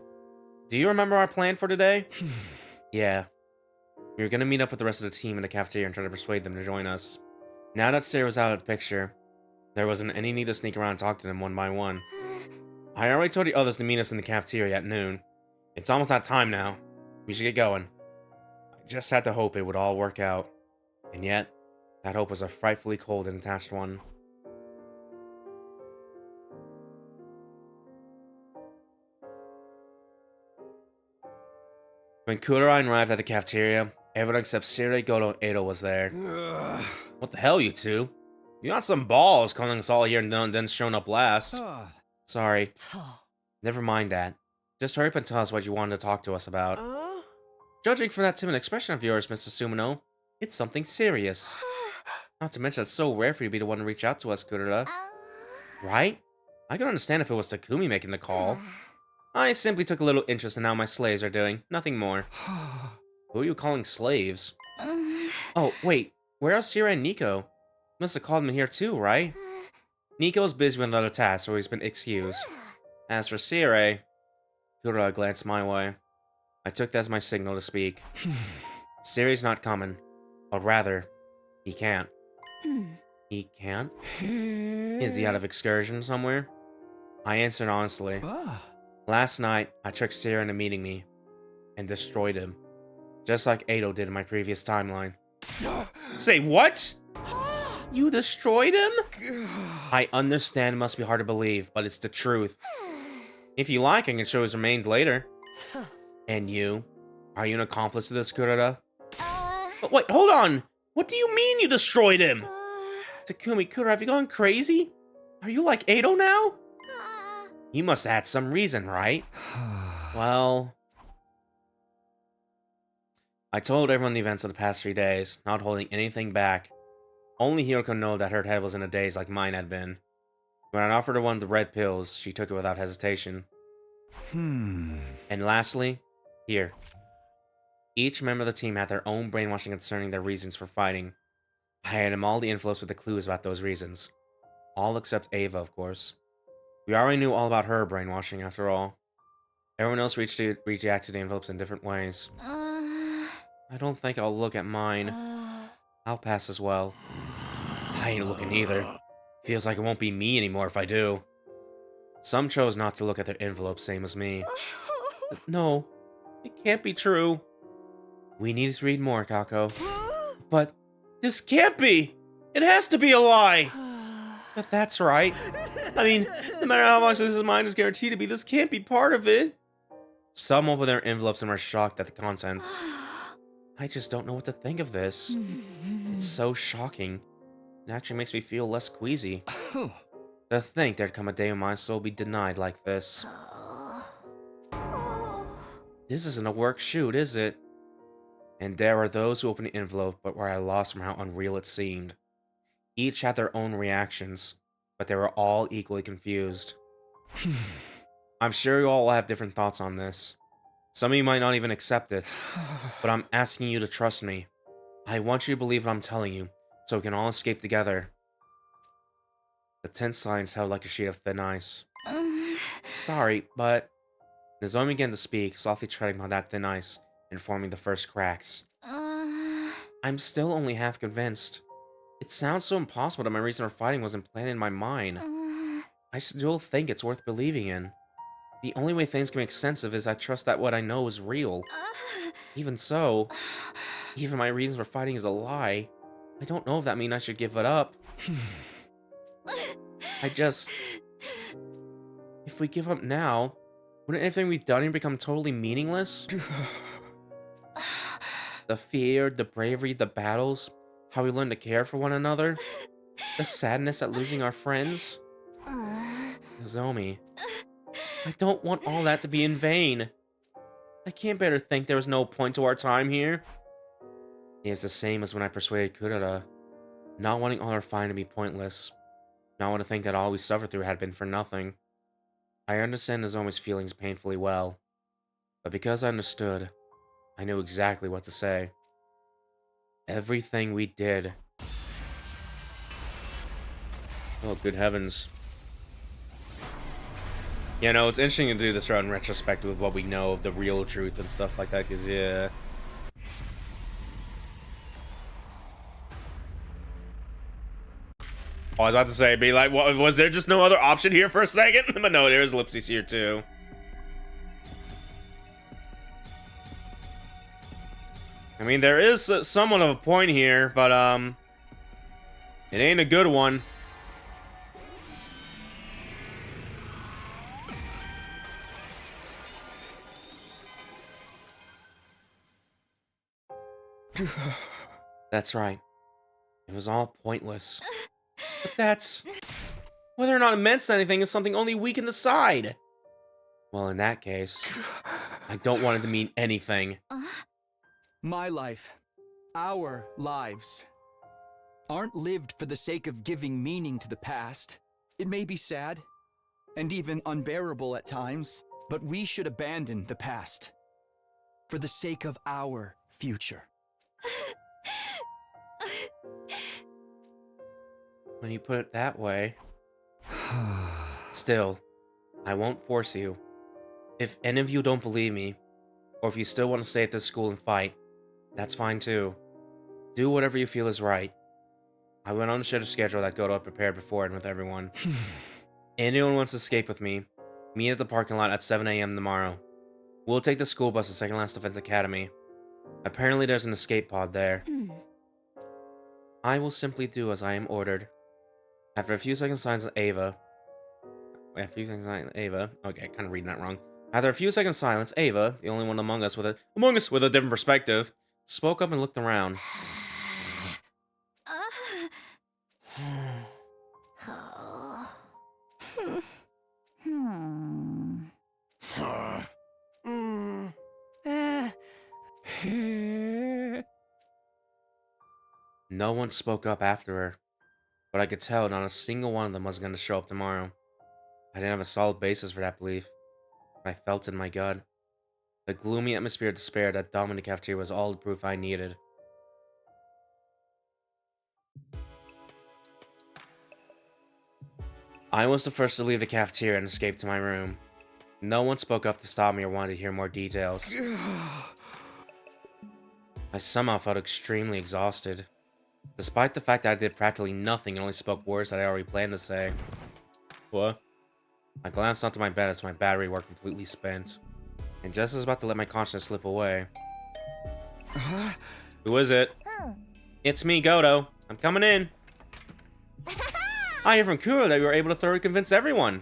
Do you remember our plan for today? Yeah. We were going to meet up with the rest of the team in the cafeteria and try to persuade them to join us. Now that Siri was out of the picture, there wasn't any need to sneak around and talk to them one by one. I already told the others to meet us in the cafeteria at noon. It's almost that time now. We should get going. I just had to hope it would all work out. And yet, that hope was a frightfully cold and attached one. When Kudera arrived at the cafeteria, everyone except Siri, Goto, and Edo was there. What the hell, you two? You got some balls calling us all here and then showing up last. Sorry. Never mind that. Just hurry up and tell us what you wanted to talk to us about. Judging from that timid expression of yours, Mr. Sumino, it's something serious. Not to mention it's so rare for you to be the one to reach out to us, Kudera. Right? I could understand if it was Takumi making the call. I simply took a little interest in how my slaves are doing, nothing more. Who are you calling slaves? Oh, wait, where are Siri and Nico? You must have called them here too, right? Nico's busy with another task, so he's been excused. As for Siri, Kudera glanced my way. I took that as my signal to speak. Siri's not coming, but rather, he can't. He can't? Is he out of excursion somewhere? I answered honestly. Last night, I tricked Siri into meeting me, and destroyed him. Just like Edo did in my previous timeline. Say what? You destroyed him? I understand it must be hard to believe, but it's the truth. If you like, I can show his remains later. And you? Are you an accomplice to this, Kudera? But wait, hold on! What do you mean you destroyed him? Takumi, Kudera, have you gone crazy? Are you like Edo now? You must have had some reason, right? Well... I told everyone the events of the past 3 days, not holding anything back. Only Hiroko knew that her head was in a daze like mine had been. When I offered her one of the red pills, she took it without hesitation. And lastly, here. Each member of the team had their own brainwashing concerning their reasons for fighting. I had them all the envelopes with the clues about those reasons. All except Ava, of course. We already knew all about her brainwashing, after all. Everyone else reacted to the envelopes in different ways. I don't think I'll look at mine. I'll pass as well. I ain't looking either. Feels like it won't be me anymore if I do. Some chose not to look at their envelopes, same as me. No, it can't be true. We need to read more, Kako. But this can't be! It has to be a lie! But that's right. I mean, no matter how much this mine is guaranteed to be, this can't be part of it. Some opened their envelopes and were shocked at the contents. I just don't know what to think of this. It's so shocking. It actually makes me feel less queasy. To think there'd come a day when my soul would be denied like this. This isn't a work shoot, is it? And there are those who opened the envelope but were at a loss from how unreal it seemed. Each had their own reactions, but they were all equally confused. I'm sure you all have different thoughts on this. Some of you might not even accept it, but I'm asking you to trust me. I want you to believe what I'm telling you, so we can all escape together. The tense silence held like a sheet of thin ice. Sorry, but... Nozomi began to speak, softly treading on that thin ice, and forming the first cracks. I'm still only half convinced. It sounds so impossible that my reason for fighting wasn't planted in my mind. I still think it's worth believing in. The only way things can make sense of is I trust that what I know is real. Even so, even my reason for fighting is a lie, I don't know if that means I should give it up. If we give up now, wouldn't anything we've done here become totally meaningless? The fear, the bravery, the battles, how we learn to care for one another, the sadness at losing our friends. Nozomi, I don't want all that to be in vain. I can't bear to think there was no point to our time here. It's the same as when I persuaded Kurara, not wanting all our fighting to be pointless. Not want to think that all we suffered through had been for nothing. I understand Nozomi's feelings painfully well, but because I understood, I knew exactly what to say. Everything we did. Oh, good heavens. Yeah, no, it's interesting to do this in retrospect with what we know of the real truth and stuff like that, because, yeah. Oh, I was about to say, be like, what, was there just no other option here for a second? But no, there's Ellipses here, too. I mean, there is somewhat of a point here, but, it ain't a good one. That's right. It was all pointless. But that's... Whether or not it meant anything is something only we can decide. Well, in that case, I don't want it to mean anything. My life, our lives, aren't lived for the sake of giving meaning to the past. It may be sad, and even unbearable at times, but we should abandon the past for the sake of our future. When you put it that way... Still, I won't force you. If any of you don't believe me, or if you still want to stay at this school and fight, that's fine too. Do whatever you feel is right. I went on to share the schedule that Goto had prepared before and with everyone. Anyone wants to escape with me, meet at the parking lot at 7 AM tomorrow. We'll take the school bus to Second Last Defense Academy. Apparently there's an escape pod there. I will simply do as I am ordered. After a few seconds silence, Ava... Okay, kind of reading that wrong. After a few seconds silence, Ava, the only one among us with a different perspective, spoke up and looked around. No one spoke up after her, but I could tell not a single one of them was going to show up tomorrow. I didn't have a solid basis for that belief, but I felt it in my gut. The gloomy atmosphere of despair that dominated the cafeteria was all the proof I needed. I was the first to leave the cafeteria and escape to my room. No one spoke up to stop me or wanted to hear more details. I somehow felt extremely exhausted, despite the fact that I did practically nothing and only spoke words that I already planned to say. What? I glanced onto my bed as my battery were completely spent, and just as about to let my consciousness slip away. Who is it? It's me, Goto. I'm coming in. I hear from Kuro that you were able to thoroughly convince everyone.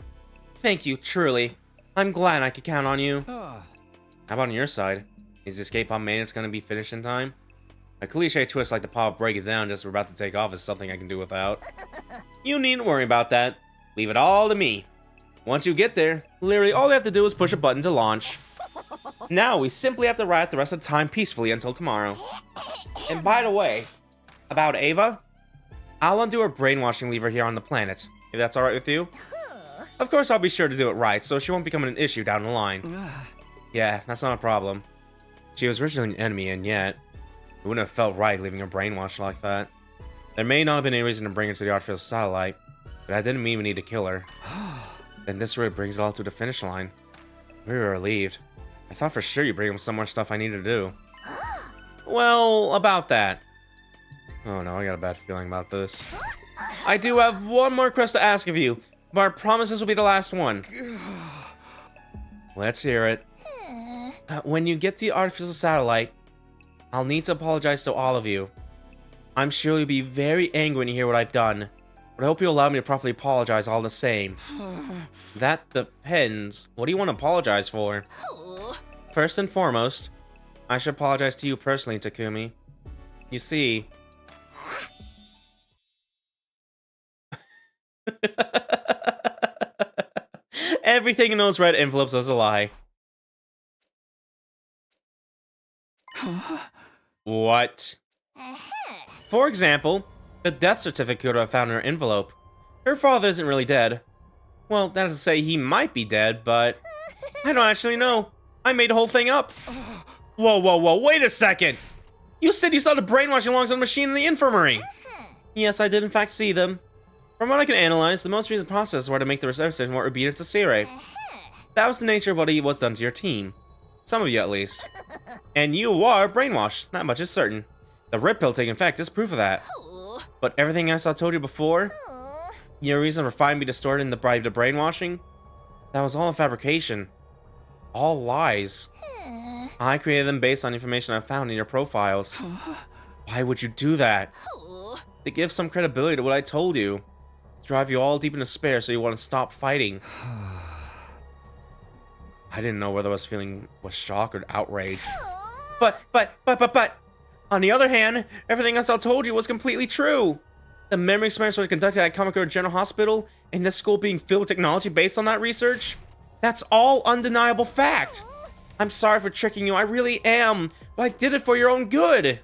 Thank you, truly. I'm glad I could count on you. How about on your side? Is the escape pod maintenance going to be finished in time? A cliche twist like the pod break it down just as we're about to take off is something I can do without. You needn't worry about that. Leave it all to me. Once you get there, literally all you have to do is push a button to launch. Now we simply have to ride the rest of the time peacefully until tomorrow. And by the way, about Ava, I'll undo her brainwashing lever here on the planet, if that's alright with you. Of course I'll be sure to do it right, so she won't become an issue down the line. Yeah, that's not a problem. She was originally an enemy, and yet, it wouldn't have felt right leaving her brainwashed like that. There may not have been any reason to bring her to the artificial satellite, but that didn't mean we need to kill her. Then this really brings it all to the finish line. We were relieved. I thought for sure you'd bring him some more stuff I needed to do. Well, about that. Oh no, I got a bad feeling about this. I do have one more request to ask of you, but I promise this will be the last one. Let's hear it. When you get the artificial satellite, I'll need to apologize to all of you. I'm sure you'll be very angry when you hear what I've done, but I hope you'll allow me to properly apologize all the same. That depends. What do you want to apologize for? First and foremost, I should apologize to you personally, Takumi. You see... Everything in those red envelopes was a lie. What? For example, the death certificate I found in her envelope. Her father isn't really dead. Well, that is to say he might be dead, but... I don't actually know. I made the whole thing up. Whoa, whoa, whoa, wait a second! You said you saw the brainwashing alongside the machine in the infirmary! Yes, I did in fact see them. From what I can analyze, the most recent process were to make the reception more obedient to Seirei. That was the nature of what was done to your team. Some of you, at least. And you are brainwashed, that much is certain. The red pill taking effect is proof of that. But everything else I told you before, your reason for finding me distorted in the brainwashing, that was all a fabrication. All lies. I created them based on information I found in your profiles. Why would you do that? To give some credibility to what I told you. To drive you all deep into despair so you want to stop fighting. I didn't know whether I was feeling shock or outrage. But, on the other hand, everything else I told you was completely true. The memory experiments were conducted at Kamikura General Hospital, and this school being filled with technology based on that research? That's all undeniable fact. I'm sorry for tricking you, I really am, but I did it for your own good.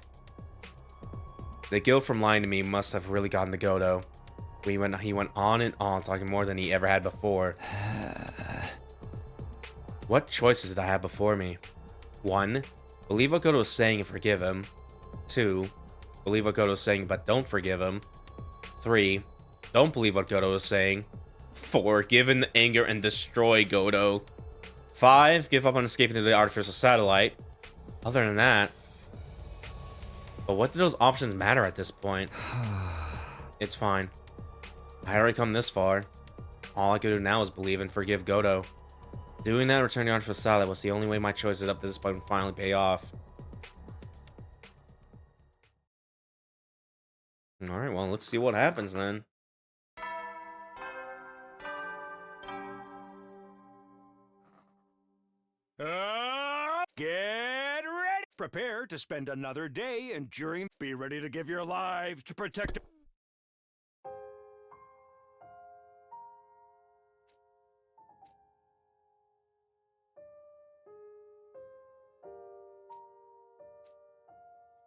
The guilt from lying to me must have really gotten to Godo. He went on and on, talking more than he ever had before. What choices did I have before me? 1. Believe what Godo was saying and forgive him. 2. Believe what Godo was saying but don't forgive him. 3. Don't believe what Godo was saying. 4. Give in the anger and destroy Godo. 5. Give up on escaping to the artificial satellite. Other than that... But what do those options matter at this point? It's fine. I already come this far. All I could do now is believe and forgive Godo. Doing that and returning to the artificial satellite was the only way my choices up to this point would finally pay off. Alright, well, let's see what happens then. Get ready! Prepare to spend another day enduring. Be ready to give your lives to protect.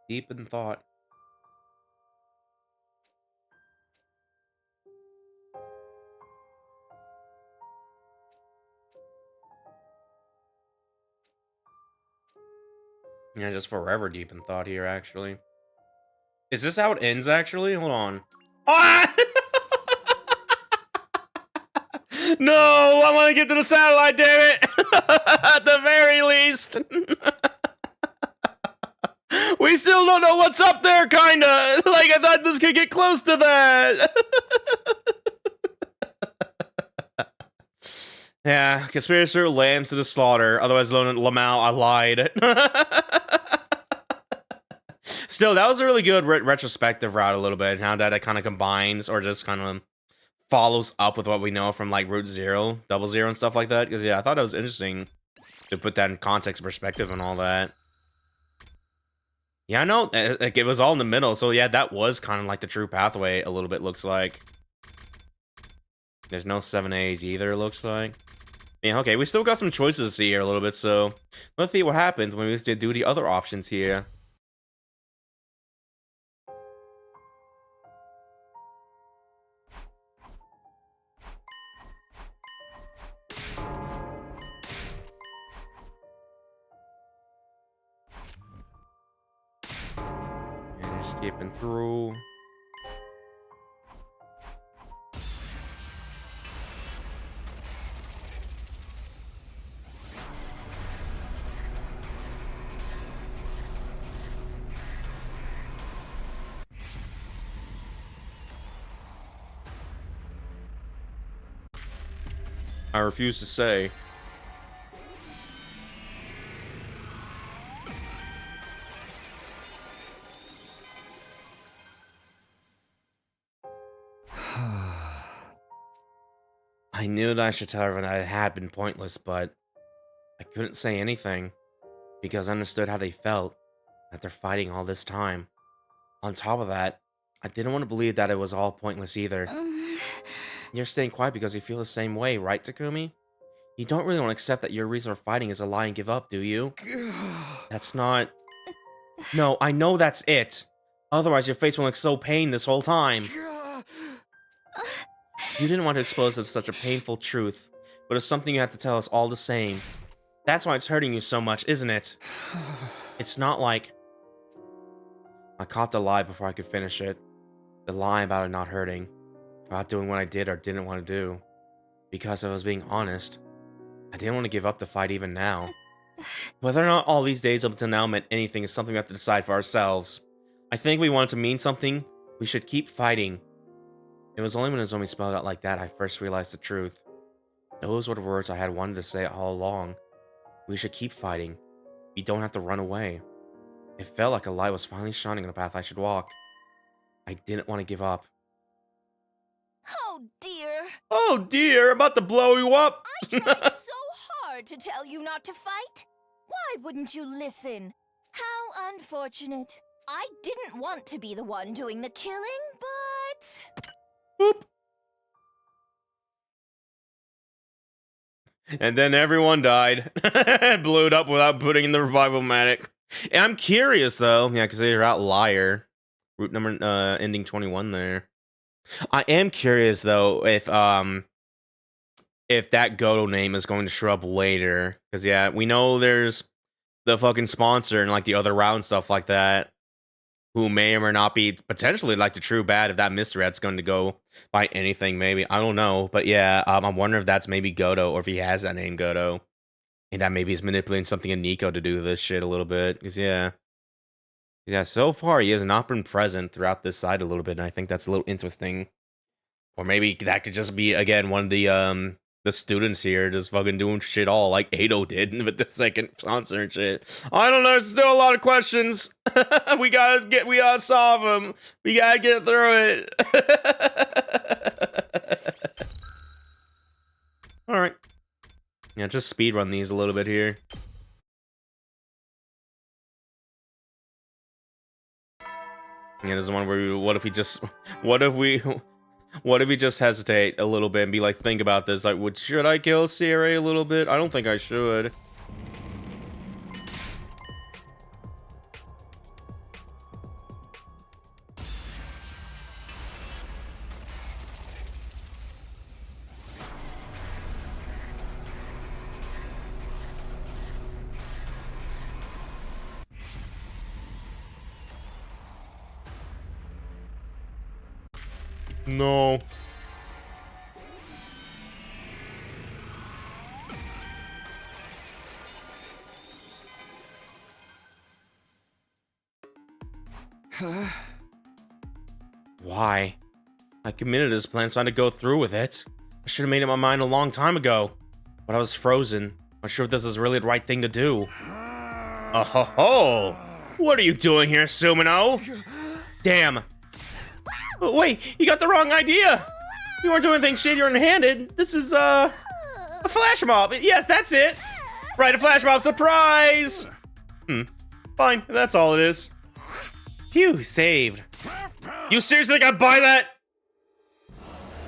Deep in thought. Yeah, just forever deep in thought here, actually. Is this how it ends, actually? Hold on. Ah! No, I want to get to the satellite, damn it! At the very least. We still don't know what's up there, kinda. Like, I thought this could get close to that. Yeah, conspirator lambs to the slaughter, otherwise known as Lamau. I lied. Still, that was a really good retrospective route a little bit. How that it kind of combines or just kind of follows up with what we know from like Route Zero, Double Zero, and stuff like that. Because yeah, I thought it was interesting to put that in context, perspective, and all that. Yeah, I know. Like, it was all in the middle, so yeah, that was kind of like the true pathway. A little bit looks like. There's no 7As either. It looks like. Yeah, okay, we still got some choices to see here a little bit. So let's see what happens when we do the other options here. Skipping through. I refuse to say. I knew that I should tell everyone that it had been pointless, but I couldn't say anything because I understood how they felt, that they're fighting all this time. On top of that, I didn't want to believe that it was all pointless either. You're staying quiet because you feel the same way, right, Takumi? You don't really want to accept that your reason for fighting is a lie and give up, do you? That's not... No, I know that's it. Otherwise, your face will look so pained this whole time. You didn't want to expose us to such a painful truth, but it's something you had to tell us all the same. That's why it's hurting you so much, isn't it? It's not like... I caught the lie before I could finish it. The lie about it not hurting. About doing what I did or didn't want to do. Because if I was being honest, I didn't want to give up the fight even now. Whether or not all these days up until now meant anything is something we have to decide for ourselves. I think if we want it to mean something, we should keep fighting. It was only when Nozomi spelled it out like that I first realized the truth. Those were the words I had wanted to say all along. We should keep fighting. We don't have to run away. It felt like a light was finally shining on the path I should walk. I didn't want to give up. Oh dear. Oh dear, I'm about to blow you up. I tried so hard to tell you not to fight. Why wouldn't you listen? How unfortunate. I didn't want to be the one doing the killing, but... Boop. And then everyone died. Blew it up without putting in the revival matic. And I'm curious though, yeah, because they're out liar. Route number ending 21 there. I am curious though if that Goto name is going to show up later. Because yeah, we know there's the fucking sponsor and like the other route and stuff like that, who may or may not be potentially like the true bad if that mystery that's going to go by anything, maybe. I don't know. But yeah, I'm wondering if that's maybe Goto or if he has that name Goto. And that maybe he's manipulating something in Nico to do this shit a little bit. Because yeah. Yeah, so far he has not been present throughout this side a little bit, and I think that's a little interesting. Or maybe that could just be, again, one of the students here just fucking doing shit all like Ado did with the second sponsor and shit. I don't know, there's still a lot of questions. we gotta solve them. We gotta get through it. Alright. Yeah, just speedrun these a little bit here. Yeah, this is one where what if we just hesitate a little bit and be like, think about this, like, should I kill Sierra a little bit? I don't think I should. No. Why? I committed this plan, so I had to go through with it. I should have made up my mind a long time ago. But I was frozen. I'm sure if this is really the right thing to do. Oh ho ho! What are you doing here, Sumino? Damn. Wait, you got the wrong idea! You weren't doing anything shady or unhanded. This is, a flash mob. Yes, that's it! Right, a flash mob surprise! Fine, that's all it is. Phew, saved. You seriously think I'd buy that?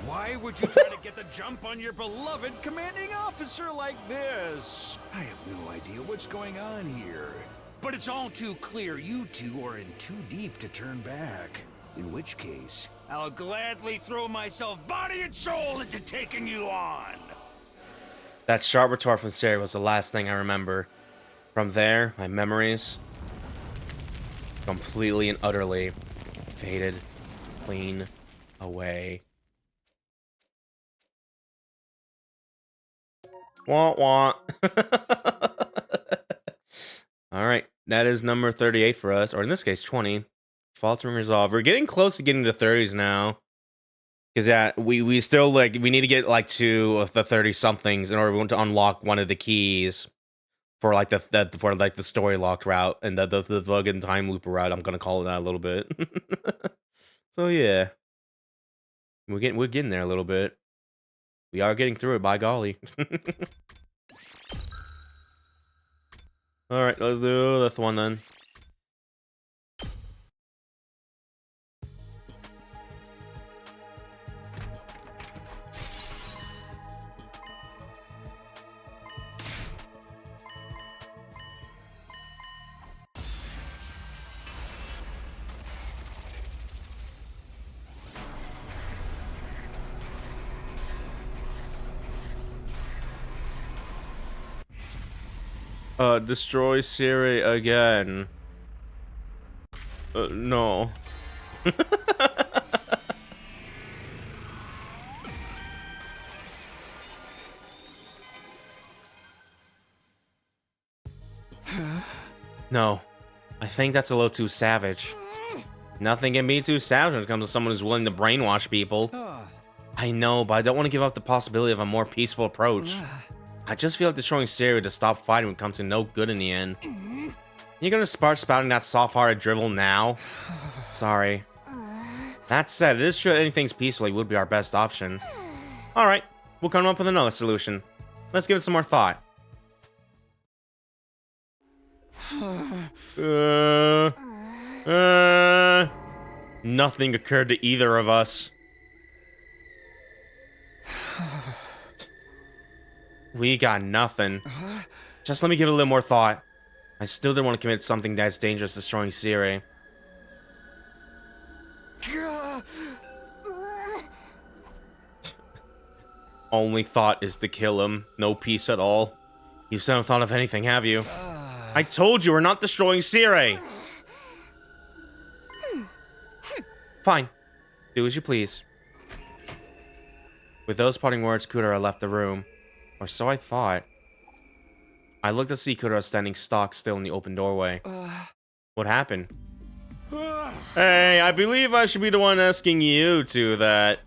Why would you try to get the jump on your beloved commanding officer like this? I have no idea what's going on here. But it's all too clear you two are in too deep to turn back. In which case, I'll gladly throw myself body and soul into taking you on. That sharp retort from Sari was the last thing I remember. From there, my memories completely and utterly faded clean away. Wah wah. Alright, that is number 38 for us, or in this case, 20. Faltering Resolve. We're getting close to getting to 30s now. Because, yeah, we still, like, we need to get, like, 2 of the 30-somethings in order to unlock one of the keys for, like, the story locked route and the fucking time loop route. I'm gonna call it that a little bit. So, yeah. We're getting there a little bit. We are getting through it, by golly. Alright, let's do this one then. Destroy Siri again. No. No. I think that's a little too savage. Nothing can be too savage when it comes to someone who's willing to brainwash people. I know, but I don't want to give up the possibility of a more peaceful approach. I just feel like destroying Siri to stop fighting would come to no good in the end. You're gonna start spouting that soft-hearted drivel now? Sorry. That said, it is true that ending things peacefully would be our best option. Alright, we'll come up with another solution. Let's give it some more thought. Nothing occurred to either of us. We got nothing. Just let me give it a little more thought. I still didn't want to commit something that's dangerous, destroying Siri. Only thought is to kill him. No peace at all. You still haven't thought of anything, have you? I told you we're not destroying Siri. Fine. Do as you please. With those parting words, Kudara left the room. Or so I thought. I looked to see Kudara standing stock still in the open doorway. What happened? Hey, I believe I should be the one asking you to that.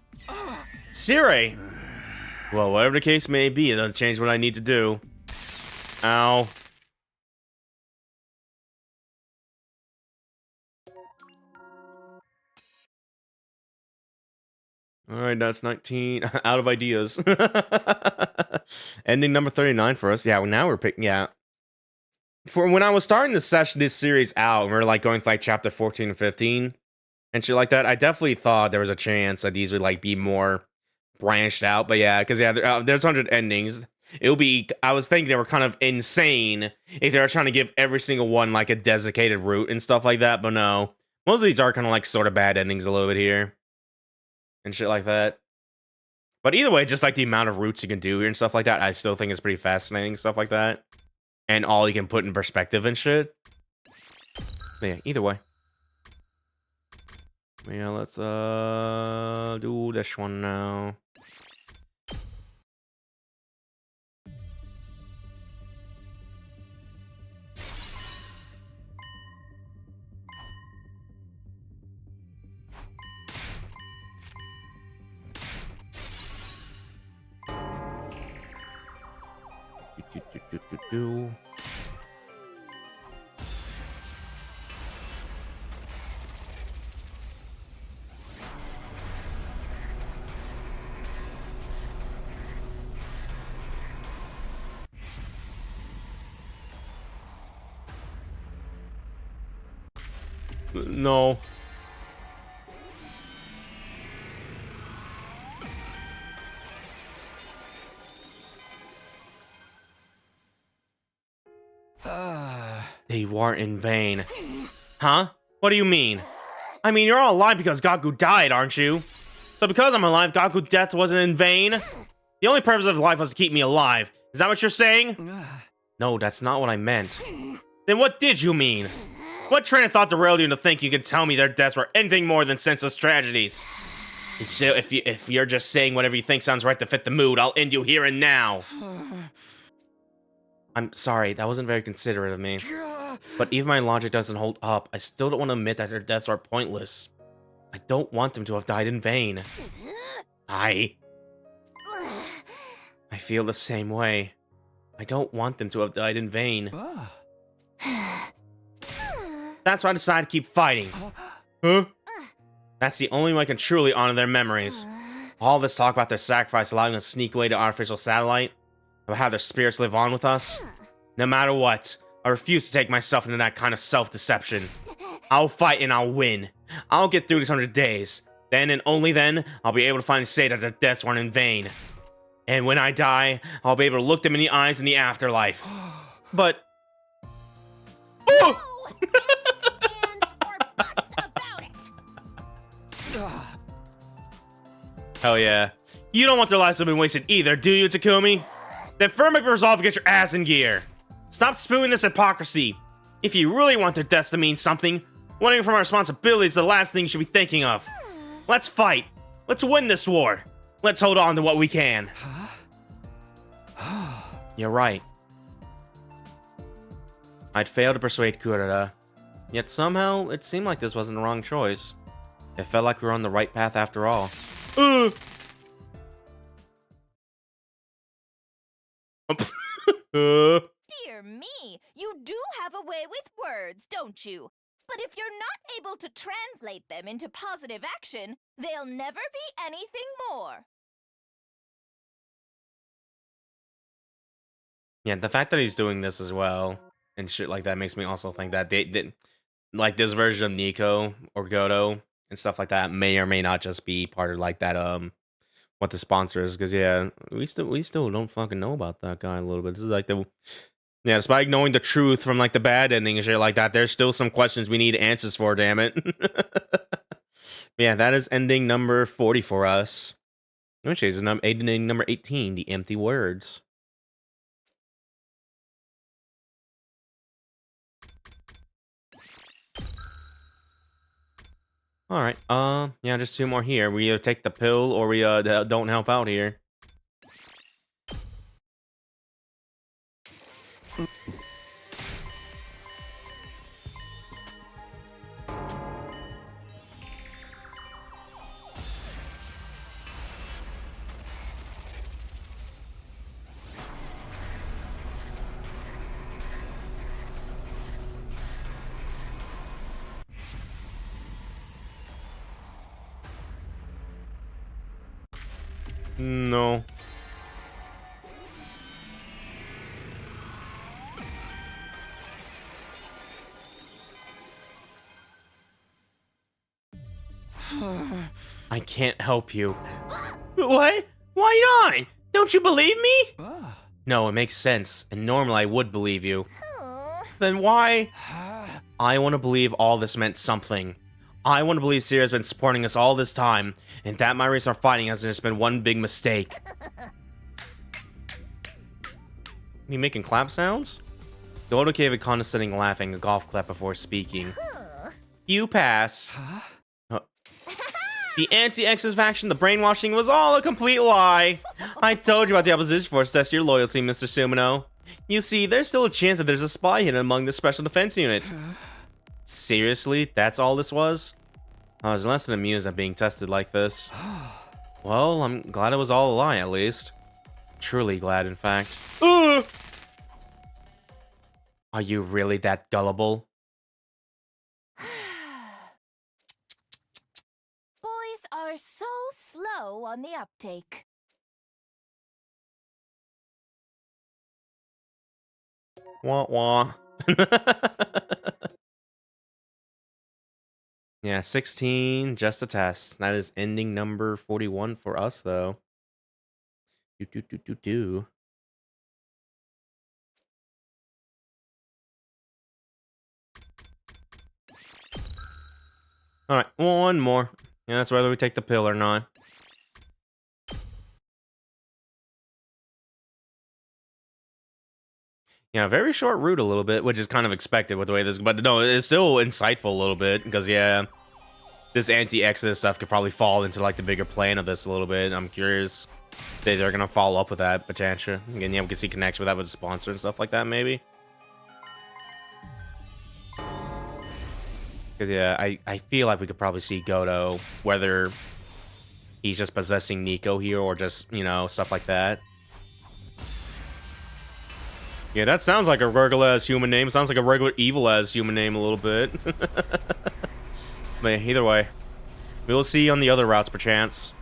Siri! Well, whatever the case may be, it doesn't change what I need to do. Ow. Alright, that's 19. Out of ideas. Ending number 39 for us. Yeah, well, now we're picking... Yeah. For when I was starting this series out, and we were like going through like chapter 14 and 15 and shit like that, I definitely thought there was a chance that these would like be more branched out. But yeah, because yeah, there's 100 endings. It would be... I was thinking they were kind of insane if they were trying to give every single one like a designated route and stuff like that. But no. Most of these are kind of like sort of bad endings a little bit here. And shit like that. But either way, just like the amount of routes you can do here and stuff like that, I still think it's pretty fascinating, stuff like that. And all you can put in perspective and shit. But yeah, either way. Yeah, let's do this one now. No. They weren't in vain. Huh? What do you mean? I mean, you're all alive because Gaku died, aren't you? So because I'm alive, Gaku's death wasn't in vain? The only purpose of life was to keep me alive. Is that what you're saying? No, that's not what I meant. Then what did you mean? What train of thought derailed you into thinking you can tell me their deaths were anything more than senseless tragedies? So if you're just saying whatever you think sounds right to fit the mood, I'll end you here and now. I'm sorry, that wasn't very considerate of me. But even my logic doesn't hold up. I still don't want to admit that their deaths are pointless. I don't want them to have died in vain. I feel the same way. I don't want them to have died in vain. That's why I decided to keep fighting. Huh? That's the only way I can truly honor their memories. All this talk about their sacrifice allowing us to sneak away to artificial satellite, about how their spirits live on with us. No matter what, I refuse to take myself into that kind of self-deception. I'll fight and I'll win. I'll get through these 100 days. Then and only then, I'll be able to finally say that their deaths weren't in vain. And when I die, I'll be able to look them in the eyes in the afterlife. But... Oh! Hell yeah. You don't want their lives to have been wasted either, do you, Takumi? Then firmly resolve to get your ass in gear. Stop spewing this hypocrisy. If you really want their deaths to mean something, running from our responsibilities is the last thing you should be thinking of. Let's fight. Let's win this war. Let's hold on to what we can. You're right. I'd failed to persuade Kurata, yet somehow it seemed like this wasn't the wrong choice. It felt like we were on the right path after all. Dear me, you do have a way with words, don't you? But if you're not able to translate them into positive action, they'll never be anything more. Yeah, the fact that he's doing this as well and shit like that makes me also think that they like this version of Nico or Goto and stuff like that may or may not just be part of like that what the sponsor is, because yeah, we still don't fucking know about that guy a little bit. This is like yeah, despite knowing the truth from like the bad ending and shit like that, there's still some questions we need answers for, damn it. Yeah, that is ending number 40 for us. Which is ending number 18, the empty words. All right. Yeah, just 2 more here. We either take the pill or we don't help out here. No. I can't help you. What? Why not? Don't you believe me? No, it makes sense, and normally I would believe you. Then why? I want to believe all this meant something. I want to believe Sierra's been supporting us all this time, and that my reason for fighting has just been one big mistake. You making clap sounds? Goto gave a condescending laughing, a golf clap before speaking. You pass. The anti-X's faction, the brainwashing, was all a complete lie. I told you about the opposition force test your loyalty, Mr. Sumino. You see, there's still a chance that there's a spy hidden among the special defense unit. Seriously? That's all this was? I was less than amused at being tested like this. Well, I'm glad it was all a lie, at least. Truly glad, in fact. Are you really that gullible? Boys are so slow on the uptake. Wah wah. Yeah, 16, just a test. That is ending number 41 for us, though. Do. All right, one more. Yeah, that's whether we take the pill or not. Yeah, very short route a little bit, which is kind of expected with the way this, but no, it's still insightful a little bit, because yeah, this anti-Exodus stuff could probably fall into like the bigger plan of this a little bit. I'm curious if they're gonna follow up with that, potentially. Again, yeah, we can see connection with that with the sponsor and stuff like that, maybe. Because yeah, I feel like we could probably see Goto, whether he's just possessing Nico here or just, you know, stuff like that. Yeah, that sounds like a regular-ass human name. Sounds like a regular evil-ass human name a little bit. But either way, we will see on the other routes, perchance.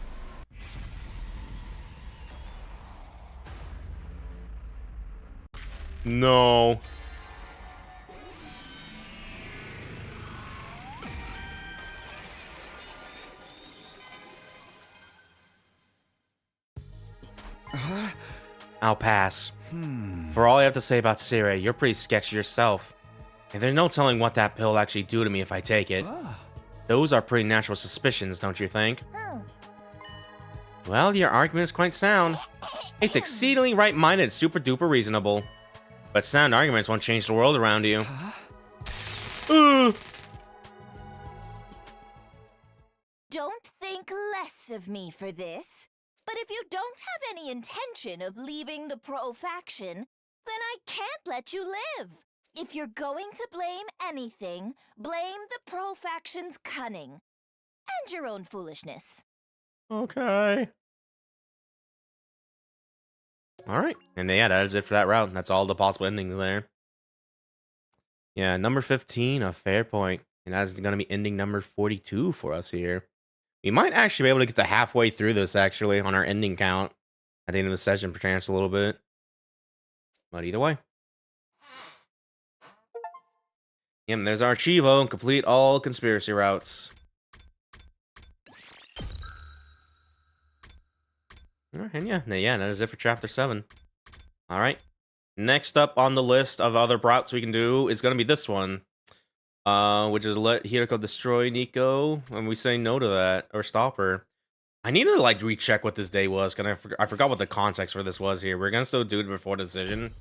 No. I'll pass. For all I have to say about Sire, you're pretty sketchy yourself. And there's no telling what that pill will actually do to me if I take it. Those are pretty natural suspicions, don't you think? Well, your argument is quite sound. It's exceedingly right-minded and super-duper reasonable. But sound arguments won't change the world around you. Don't think less of me for this. But if you don't have any intention of leaving the Pro faction, then I can't let you live. If you're going to blame anything, blame the Pro faction's cunning. And your own foolishness. Okay. Alright. And yeah, that is it for that route. That's all the possible endings there. Yeah, number 15, a fair point. And that's going to be ending number 42 for us here. We might actually be able to get to halfway through this, actually, on our ending count. At the end of the session, perchance a little bit. But either way. Yep, there's our Chivo. Complete all conspiracy routes. And yeah, that is it for Chapter 7. Alright. Next up on the list of other routes we can do is going to be this one. Which is let Hiroko destroy Nico, and we say no to that, or stop her. I need to, like, recheck what this day was, because I forgot what the context for this was here. We're gonna still do it before the decision.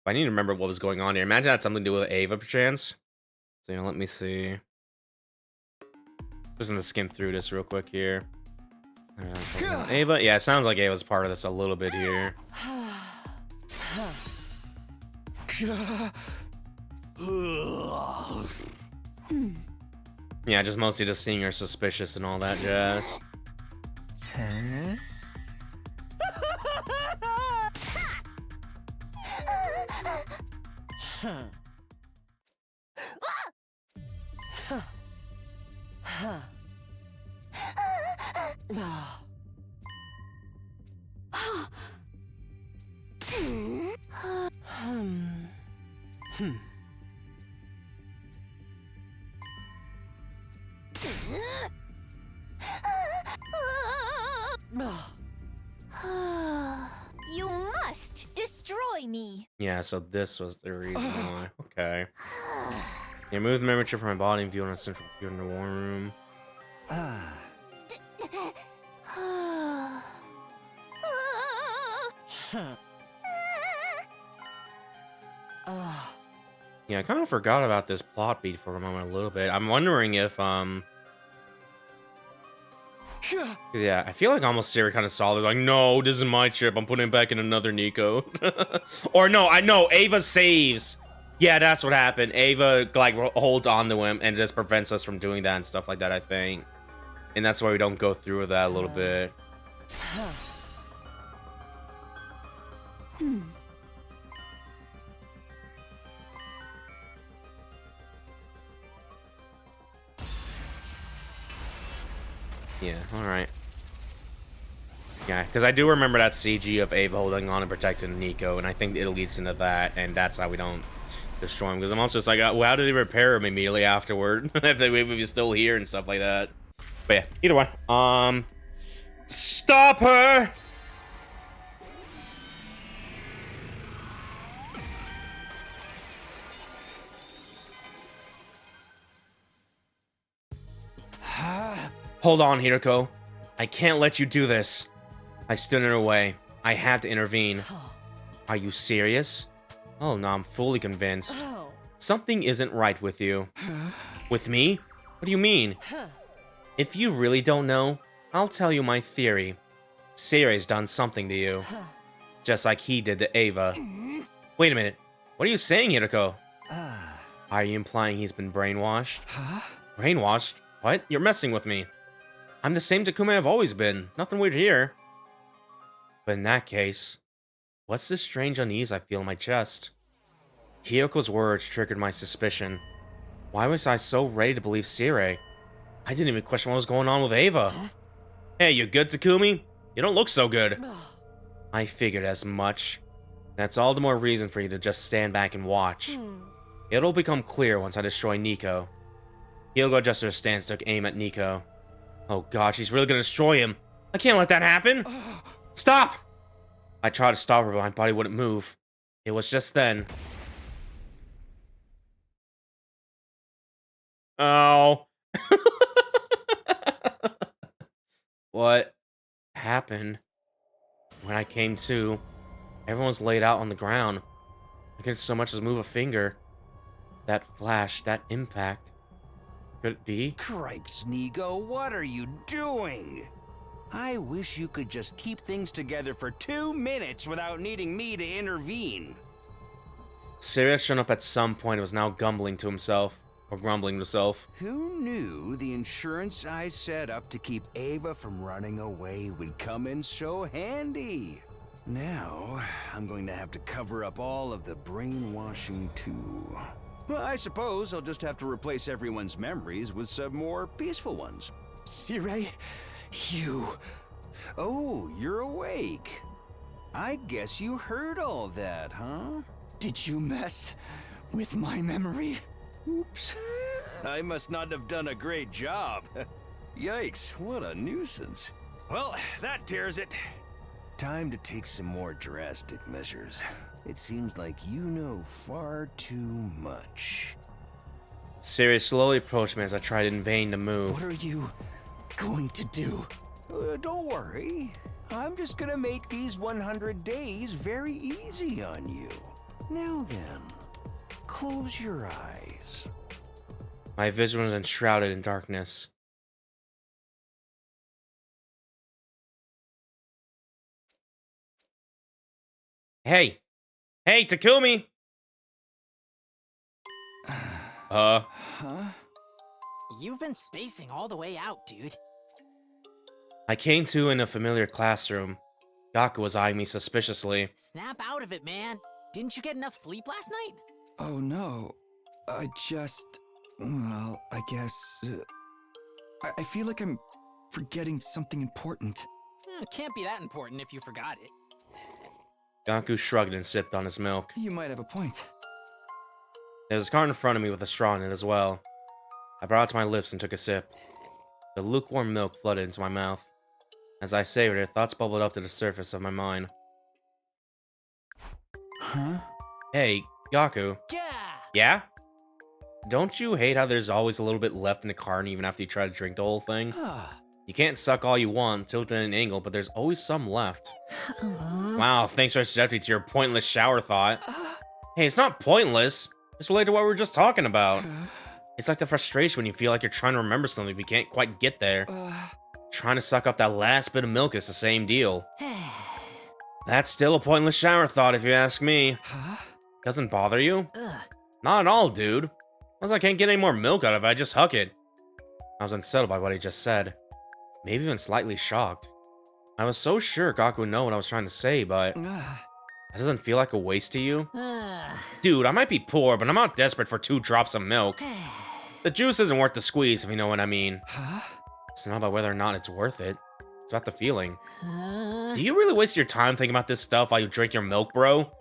But I need to remember what was going on here. Imagine that had something to do with Ava, perchance. So, let me see. Just gonna skim through this real quick here. Ava? Yeah, it sounds like Ava's part of this a little bit here. Yeah, just mostly just seeing her suspicious and all that jazz. You must destroy me. Yeah, so this was the reason why. Okay. Yeah, move the memory chip from my body and view on a central computer in the war room. Yeah, I kind of forgot about this plot beat for a moment a little bit. I'm wondering if, yeah, I feel like almost Siri kind of saw it. Like, no, this is my chip. I'm putting it back in another Nico. Or no, I know, Ava saves. Yeah, that's what happened. Ava, like, holds on to him and just prevents us from doing that and stuff like that, I think. And that's why we don't go through with that a little bit. Yeah, alright. Yeah, because I do remember that CG of Ava holding on and protecting Nico, and I think it leads into that, and that's how we don't destroy him. Because I'm also just like, well, how did they repair him immediately afterward? If he's still here and stuff like that. But yeah, either way. Stop her! Hold on, Hiroko. I can't let you do this. I stood in her way. I had to intervene. Are you serious? Oh, no, I'm fully convinced. Something isn't right with you. With me? What do you mean? If you really don't know, I'll tell you my theory. Seirei's done something to you. Just like he did to Ava. Wait a minute. What are you saying, Hiroko? Are you implying he's been brainwashed? Brainwashed? What? You're messing with me. I'm the same Takumi I've always been. Nothing weird here. But in that case, what's this strange unease I feel in my chest? Hiroko's words triggered my suspicion. Why was I so ready to believe Seirei? I didn't even question what was going on with Ava. Hey, you good, Takumi? You don't look so good. I figured as much. That's all the more reason for you to just stand back and watch. It'll become clear once I destroy Nico. Hyogo adjusted her stance, took aim at Nico. Oh gosh, he's really gonna destroy him. I can't let that happen. Stop! I tried to stop her, but my body wouldn't move. It was just then. Oh. What happened? When I came to, everyone's laid out on the ground. I couldn't so much as move a finger. That flash, that impact. Could it be? Cripes, Nico, what are you doing? I wish you could just keep things together for 2 minutes without needing me to intervene. Sirius shown up at some point and was now grumbling to himself. Or grumbling to himself. Who knew the insurance I set up to keep Ava from running away would come in so handy? Now, I'm going to have to cover up all of the brainwashing too. Well, I suppose I'll just have to replace everyone's memories with some more peaceful ones. Sire, you... Oh, you're awake. I guess you heard all that, huh? Did you mess with my memory? Oops. I must not have done a great job. Yikes, what a nuisance. Well, that tears it. Time to take some more drastic measures. It seems like you know far too much. Sirius slowly approached me as I tried in vain to move. What are you going to do? Don't worry. I'm just gonna make these 100 days very easy on you. Now then, close your eyes. My vision was enshrouded in darkness. Hey! Hey, Takumi! Huh? You've been spacing all the way out, dude. I came to in a familiar classroom. Gaku was eyeing me suspiciously. Snap out of it, man. Didn't you get enough sleep last night? Oh no. I just... Well, I guess... I feel like I'm forgetting something important. Can't be that important if you forgot it. Gaku shrugged and sipped on his milk. You might have a point. There was a cart in front of me with a straw in it as well. I brought it to my lips and took a sip. The lukewarm milk flooded into my mouth. As I savored it, thoughts bubbled up to the surface of my mind. Huh? Hey, Gaku. Yeah! Yeah? Don't you hate how there's always a little bit left in the carton even after you try to drink the whole thing? You can't suck all you want, tilt it at an angle, but there's always some left. Wow, thanks for subjecting to your pointless shower thought. Hey, it's not pointless. It's related to what we were just talking about. It's like the frustration when you feel like you're trying to remember something but you can't quite get there. Trying to suck up that last bit of milk is the same deal. That's still a pointless shower thought if you ask me. Doesn't bother you? Not at all, dude. Unless I can't get any more milk out of it, I just huck it. I was unsettled by what he just said. Maybe even slightly shocked. I was so sure Gaku would know what I was trying to say, but... That doesn't feel like a waste to you? Dude, I might be poor, but I'm not desperate for 2 drops of milk. The juice isn't worth the squeeze, if you know what I mean. It's not about whether or not it's worth it. It's about the feeling. Do you really waste your time thinking about this stuff while you drink your milk, bro?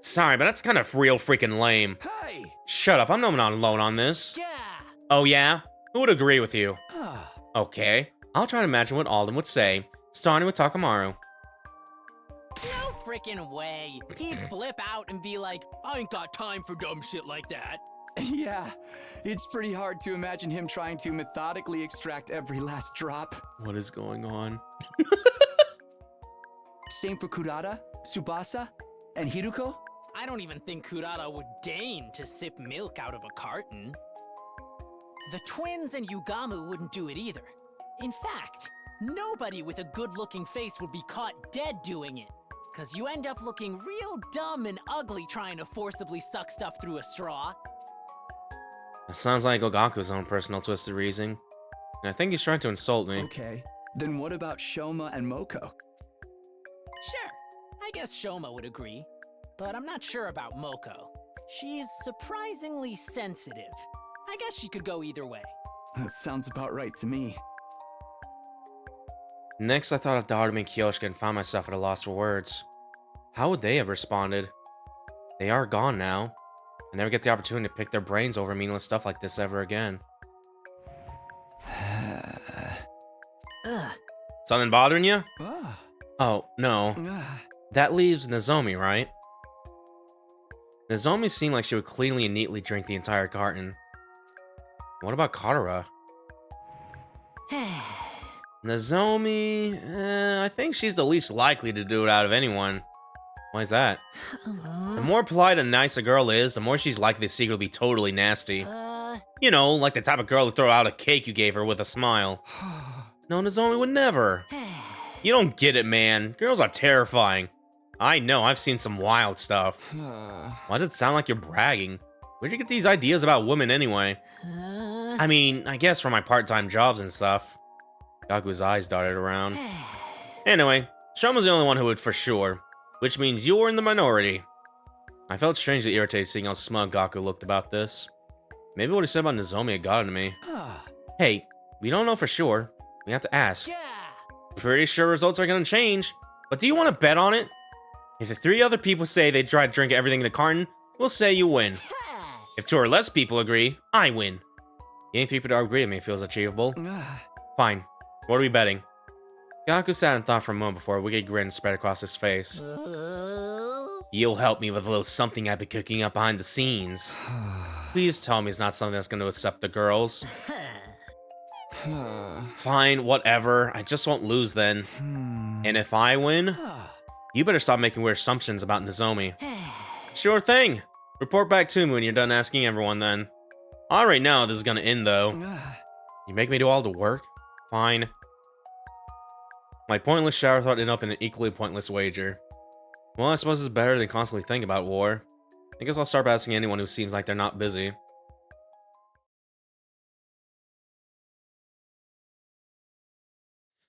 Sorry, but that's kind of real freaking lame. Hey! Shut up, I'm not alone on this. Yeah! Oh yeah? Who would agree with you? Okay, I'll try to imagine what Alden would say, starting with Takamaru. No freaking way. He'd flip out and be like, I ain't got time for dumb shit like that. Yeah, it's pretty hard to imagine him trying to methodically extract every last drop. What is going on? Same for Kurata, Tsubasa, and Hiruko? I don't even think Kurata would deign to sip milk out of a carton. The twins and Yugamu wouldn't do it either. In fact, nobody with a good-looking face would be caught dead doing it. Cause you end up looking real dumb and ugly trying to forcibly suck stuff through a straw. That sounds like Ogaku's own personal twisted reasoning. And I think he's trying to insult me. Okay, then what about Shoma and Moko? Sure, I guess Shoma would agree. But I'm not sure about Moko. She's surprisingly sensitive. I guess she could go either way. That sounds about right to me. Next, I thought of Darume and Kyoshika and found myself at a loss for words. How would they have responded? They are gone now. I never get the opportunity to pick their brains over meaningless stuff like this ever again. Something bothering you? Oh, no. That leaves Nozomi, right? Nozomi seemed like she would cleanly and neatly drink the entire carton. What about Katara? Nozomi, I think she's the least likely to do it out of anyone. Why is that? The more polite and nice a girl is, the more she's likely to secretly be totally nasty. You know, like the type of girl to throw out a cake you gave her with a smile. No, Nozomi would never. You don't get it, man. Girls are terrifying. I know, I've seen some wild stuff. Why does it sound like you're bragging? Where'd you get these ideas about women anyway? I mean, I guess from my part-time jobs and stuff. Gaku's eyes darted around. Anyway, Shoma's the only one who would for sure, which means you're in the minority. I felt strangely irritated seeing how smug Gaku looked about this. Maybe what he said about Nozomi had gotten to me. Hey, we don't know for sure. We have to ask. Pretty sure results are gonna change, but do you want to bet on it? If the 3 other people say they try to drink everything in the carton, we'll say you win. If 2 or less people agree, I win. Getting 3 people to agree with me feels achievable. Fine. What are we betting? Gaku sat and thought for a moment before a wicked grin spread across his face. You'll help me with a little something I've been cooking up behind the scenes. Please tell me it's not something that's going to accept the girls. Fine, whatever. I just won't lose then. And if I win, you better stop making weird assumptions about Nozomi. Sure thing. Report back to me when you're done asking everyone then. I already know this is gonna end though. You make me do all the work? Fine. My pointless shower thought ended up in an equally pointless wager. Well, I suppose it's better than constantly thinking about war. I guess I'll start by asking anyone who seems like they're not busy.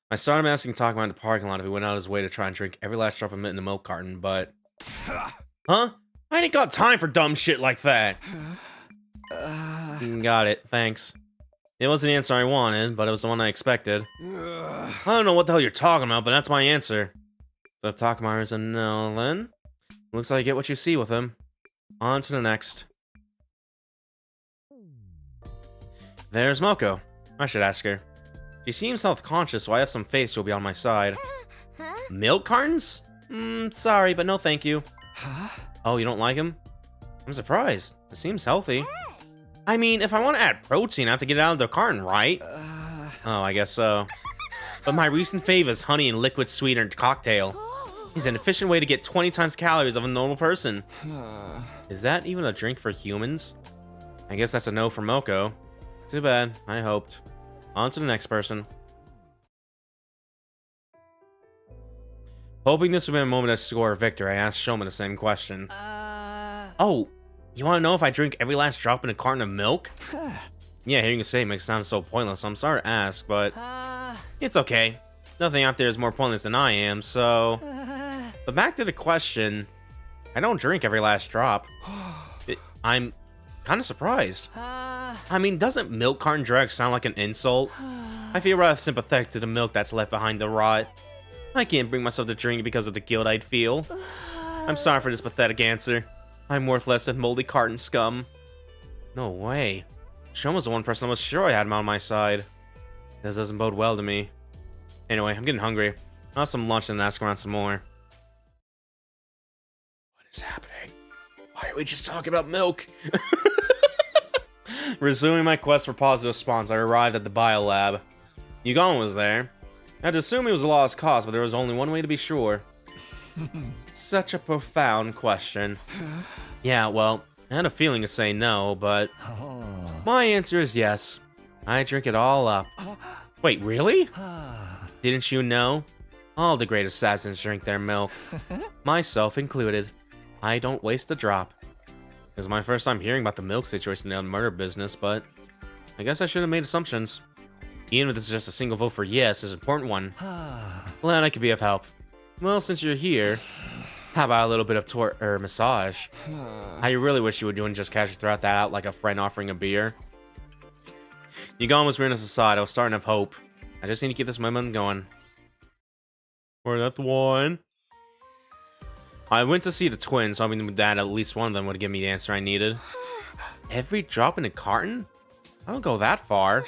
I started asking Takuma in the parking lot if he went out of his way to try and drink every last drop of it in the milk carton, but... Huh? I ain't got time for dumb shit like that! Got it, thanks. It wasn't the answer I wanted, but it was the one I expected. I don't know what the hell you're talking about, but that's my answer. So Takuma is a no, then? Looks like you get what you see with him. On to the next. There's Moko. I should ask her. She seems health-conscious, so I have some faith she'll be on my side. Milk cartons? Sorry, but no thank you. Oh, you don't like him? I'm surprised. It seems healthy. I mean, if I want to add protein, I have to get it out of the carton, right? Oh, I guess so. But my recent fave is honey and liquid sweetened cocktail. It's an efficient way to get 20 times calories of a normal person. Is that even a drink for humans? I guess that's a no for Moko. Too bad. I hoped. On to the next person. Hoping this would be a moment to score a victory, I asked Shoma the same question. Oh, you want to know if I drink every last drop in a carton of milk? Yeah, hearing you say it makes it sound so pointless, so I'm sorry to ask, but... It's okay. Nothing out there is more pointless than I am, so... But back to the question... I don't drink every last drop. I'm kind of surprised. I mean, doesn't milk carton drag sound like an insult? I feel rather sympathetic to the milk that's left behind the rot. I can't bring myself to drink it because of the guilt I'd feel. I'm sorry for this pathetic answer. I'm worth less than moldy carton scum. No way. Shoma's the one person I was sure I had him on my side. This doesn't bode well to me. Anyway, I'm getting hungry. I'll have some lunch and ask around some more. What is happening? Why are we just talking about milk? Resuming my quest for positive response, I arrived at the biolab. Yugon was there. I'd assume he was a lost cause, but there was only one way to be sure. Such a profound question. Yeah, well, I had a feeling to say no, but... My answer is yes. I drink it all up. Wait, really? Didn't you know? All the great assassins drink their milk. Myself included. I don't waste a drop. It was my first time hearing about the milk situation in the murder business, but... I guess I should have made assumptions. Even if this is just a single vote for yes, is an important one. Glad I could be of help. Well, since you're here, how about a little bit of massage? I really wish you would just casually throw that out like a friend offering a beer. Yugon was rearing us aside. I was starting to have hope. I just need to keep this momentum going. Or that's one. I went to see the twins, so I mean that at least one of them would give me the answer I needed. Every drop in a carton? I don't go that far.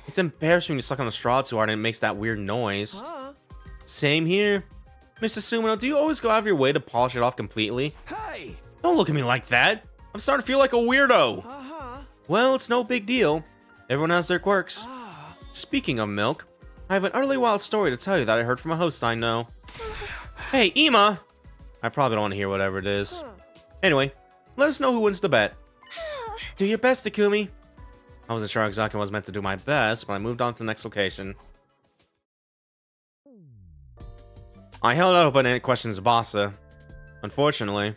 It's embarrassing when you suck on a straw too hard and it makes that weird noise. Same here. Mr. Sumino, do you always go out of your way to polish it off completely? Hey! Don't look at me like that. I'm starting to feel like a weirdo. Well, it's no big deal. Everyone has their quirks. Speaking of milk, I have an utterly wild story to tell you that I heard from a host I know. Hey, Ima! I probably don't want to hear whatever it is. Anyway, let us know who wins the bet. Do your best, Takumi. I wasn't sure exactly what I was meant to do my best, but I moved on to the next location. I held out open-ended questions to Basa. Unfortunately.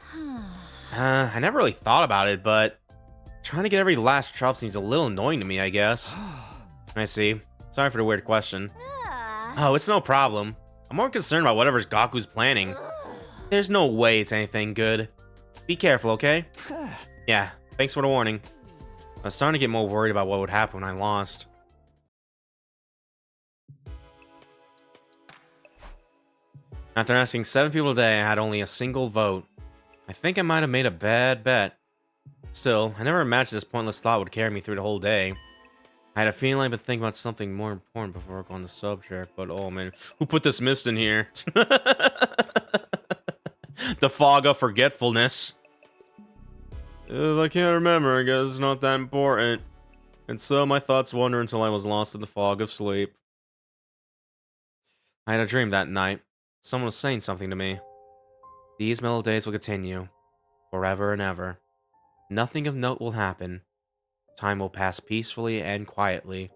I never really thought about it, but trying to get every last drop seems a little annoying to me, I guess. I see. Sorry for the weird question. Oh, it's no problem. I'm more concerned about whatever Gaku's planning. There's no way it's anything good. Be careful, okay? Yeah, thanks for the warning. I was starting to get more worried about what would happen when I lost. After asking 7 people today, I had only a single vote. I think I might have made a bad bet. Still, I never imagined this pointless thought would carry me through the whole day. I had a feeling I'd been thinking about something more important before I go on the subject, but oh man, who put this mist in here? The fog of forgetfulness. If I can't remember, I guess it's not that important. And so my thoughts wander until I was lost in the fog of sleep. I had a dream that night. Someone was saying something to me. These mellow days will continue, forever and ever. Nothing of note will happen. Time will pass peacefully and quietly,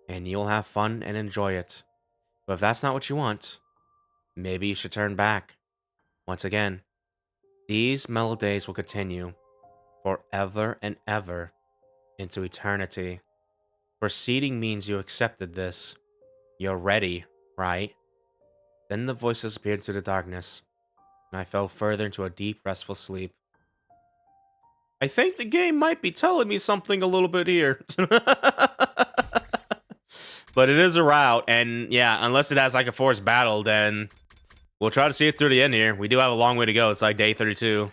and you'll have fun and enjoy it. But if that's not what you want, maybe you should turn back. Once again, these mellow days will continue, forever and ever, into eternity. Proceeding means you accepted this. You're ready, right? Then the voice disappeared into the darkness, and I fell further into a deep, restful sleep. I think the game might be telling me something a little bit here. But it is a route, and yeah, unless it has like a forced battle, then we'll try to see it through the end here. We do have a long way to go. It's like day 32.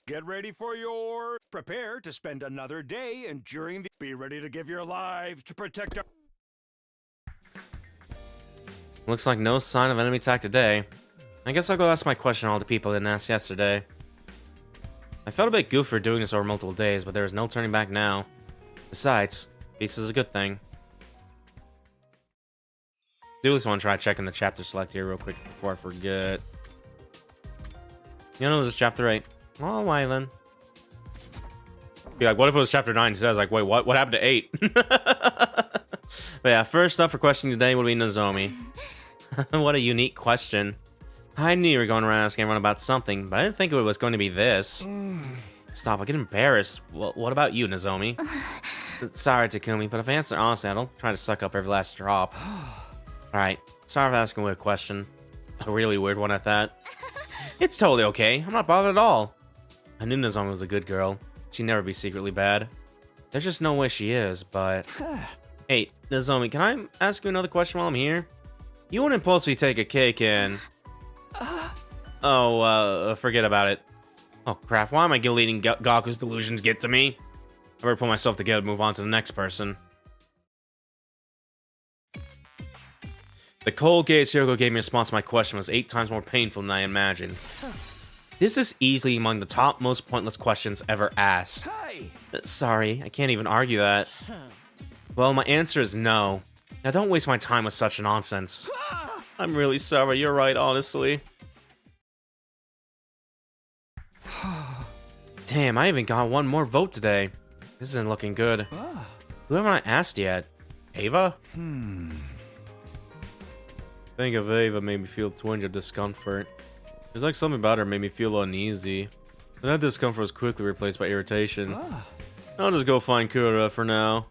Get ready for your... Prepare to spend another day enduring the... Be ready to give your lives to protect our... Looks like no sign of enemy attack today. I guess I'll go ask my question to all the people I didn't ask yesterday. I felt a bit goofy for doing this over multiple days, but there is no turning back now. Besides, peace is a good thing. Do just want to try checking the chapter select here real quick before I forget. You know, this is chapter 8. Oh, why then? Be like, what if it was chapter 9? He says, like, wait, what? What happened to 8? But yeah, first up for question today would be Nozomi. What a unique question. I knew you were going around asking everyone about something, but I didn't think it was going to be this. Stop, I get embarrassed. Well, what about you, Nozomi? Sorry, Takumi, but if I answer honestly, I don't try to suck up every last drop. Alright, sorry for asking a weird question. A really weird one at that. It's totally okay. I'm not bothered at all. I knew Nozomi was a good girl. She'd never be secretly bad. There's just no way she is, but... Hey, Nozomi, can I ask you another question while I'm here? You wouldn't impulsively take a cake and... forget about it. Oh, crap. Why am I letting Gaku's delusions get to me? I better pull myself together and move on to the next person. The cold gaze Hiroko gave me in response to my question was 8 times more painful than I imagined. This is easily among the top most pointless questions ever asked. Hey! Sorry, I can't even argue that. Well, my answer is no. Now don't waste my time with such nonsense. I'm really sorry, you're right, honestly. Damn, I even got one more vote today. This isn't looking good. Who haven't I asked yet? Ava? Think of Ava made me feel a twinge of discomfort. There's like something about her made me feel uneasy. But that discomfort was quickly replaced by irritation. I'll just go find Kura for now.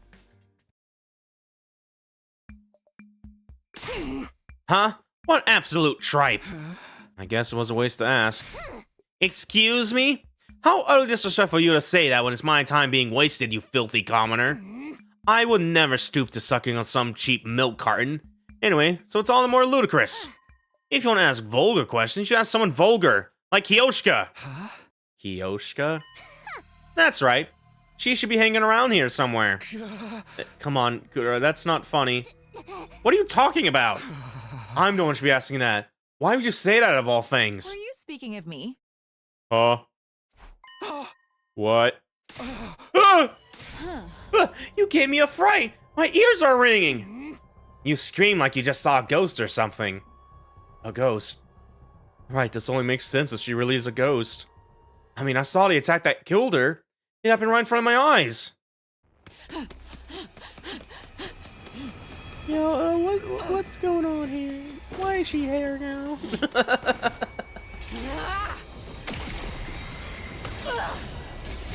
Huh? What absolute tripe! I guess it was a waste to ask. Excuse me? How utterly disrespectful of you to say that when it's my time being wasted, you filthy commoner. I would never stoop to sucking on some cheap milk carton. Anyway, so it's all the more ludicrous. If you want to ask vulgar questions, you should ask someone vulgar, like Kiyoshika. Huh? Kiyoshika? That's right. She should be hanging around here somewhere. Come on, Kura, that's not funny. What are you talking about? I'm the one who should be asking that. Why would you say that of all things? Were you speaking of me? Huh? What? Ah! You gave me a fright! My ears are ringing! You scream like you just saw a ghost or something. A ghost? Right, this only makes sense if she really is a ghost. I mean, I saw the attack that killed her. It happened right in front of my eyes. Yo, what's going on here? Why is she here now?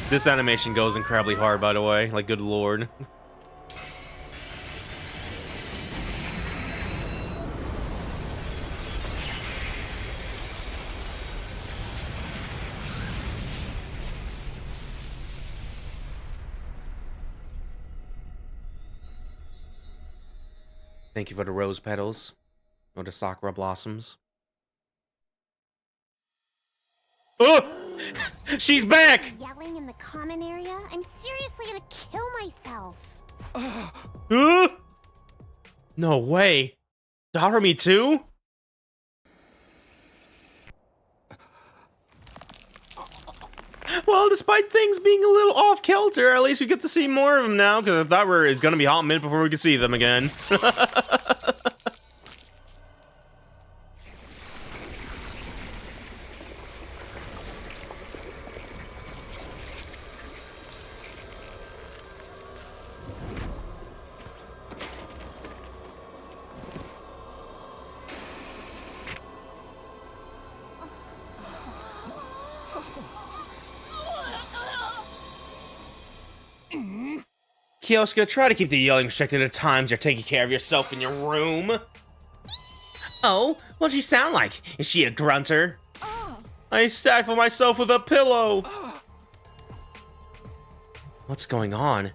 This animation goes incredibly hard, by the way. Like, good lord. Thank you for the rose petals. Or the sakura blossoms. Oh! She's back! Yelling in the common area? I'm seriously gonna kill myself. No way. Darumi too? Well, despite things being a little off-kilter, at least we get to see more of them now, because I thought it's gonna be a hot minute before we could see them again. Kioska, try to keep the yelling restricted at times. You're taking care of yourself in your room. Oh, what'd she sound like? Is she a grunter? I stifle myself with a pillow. What's going on?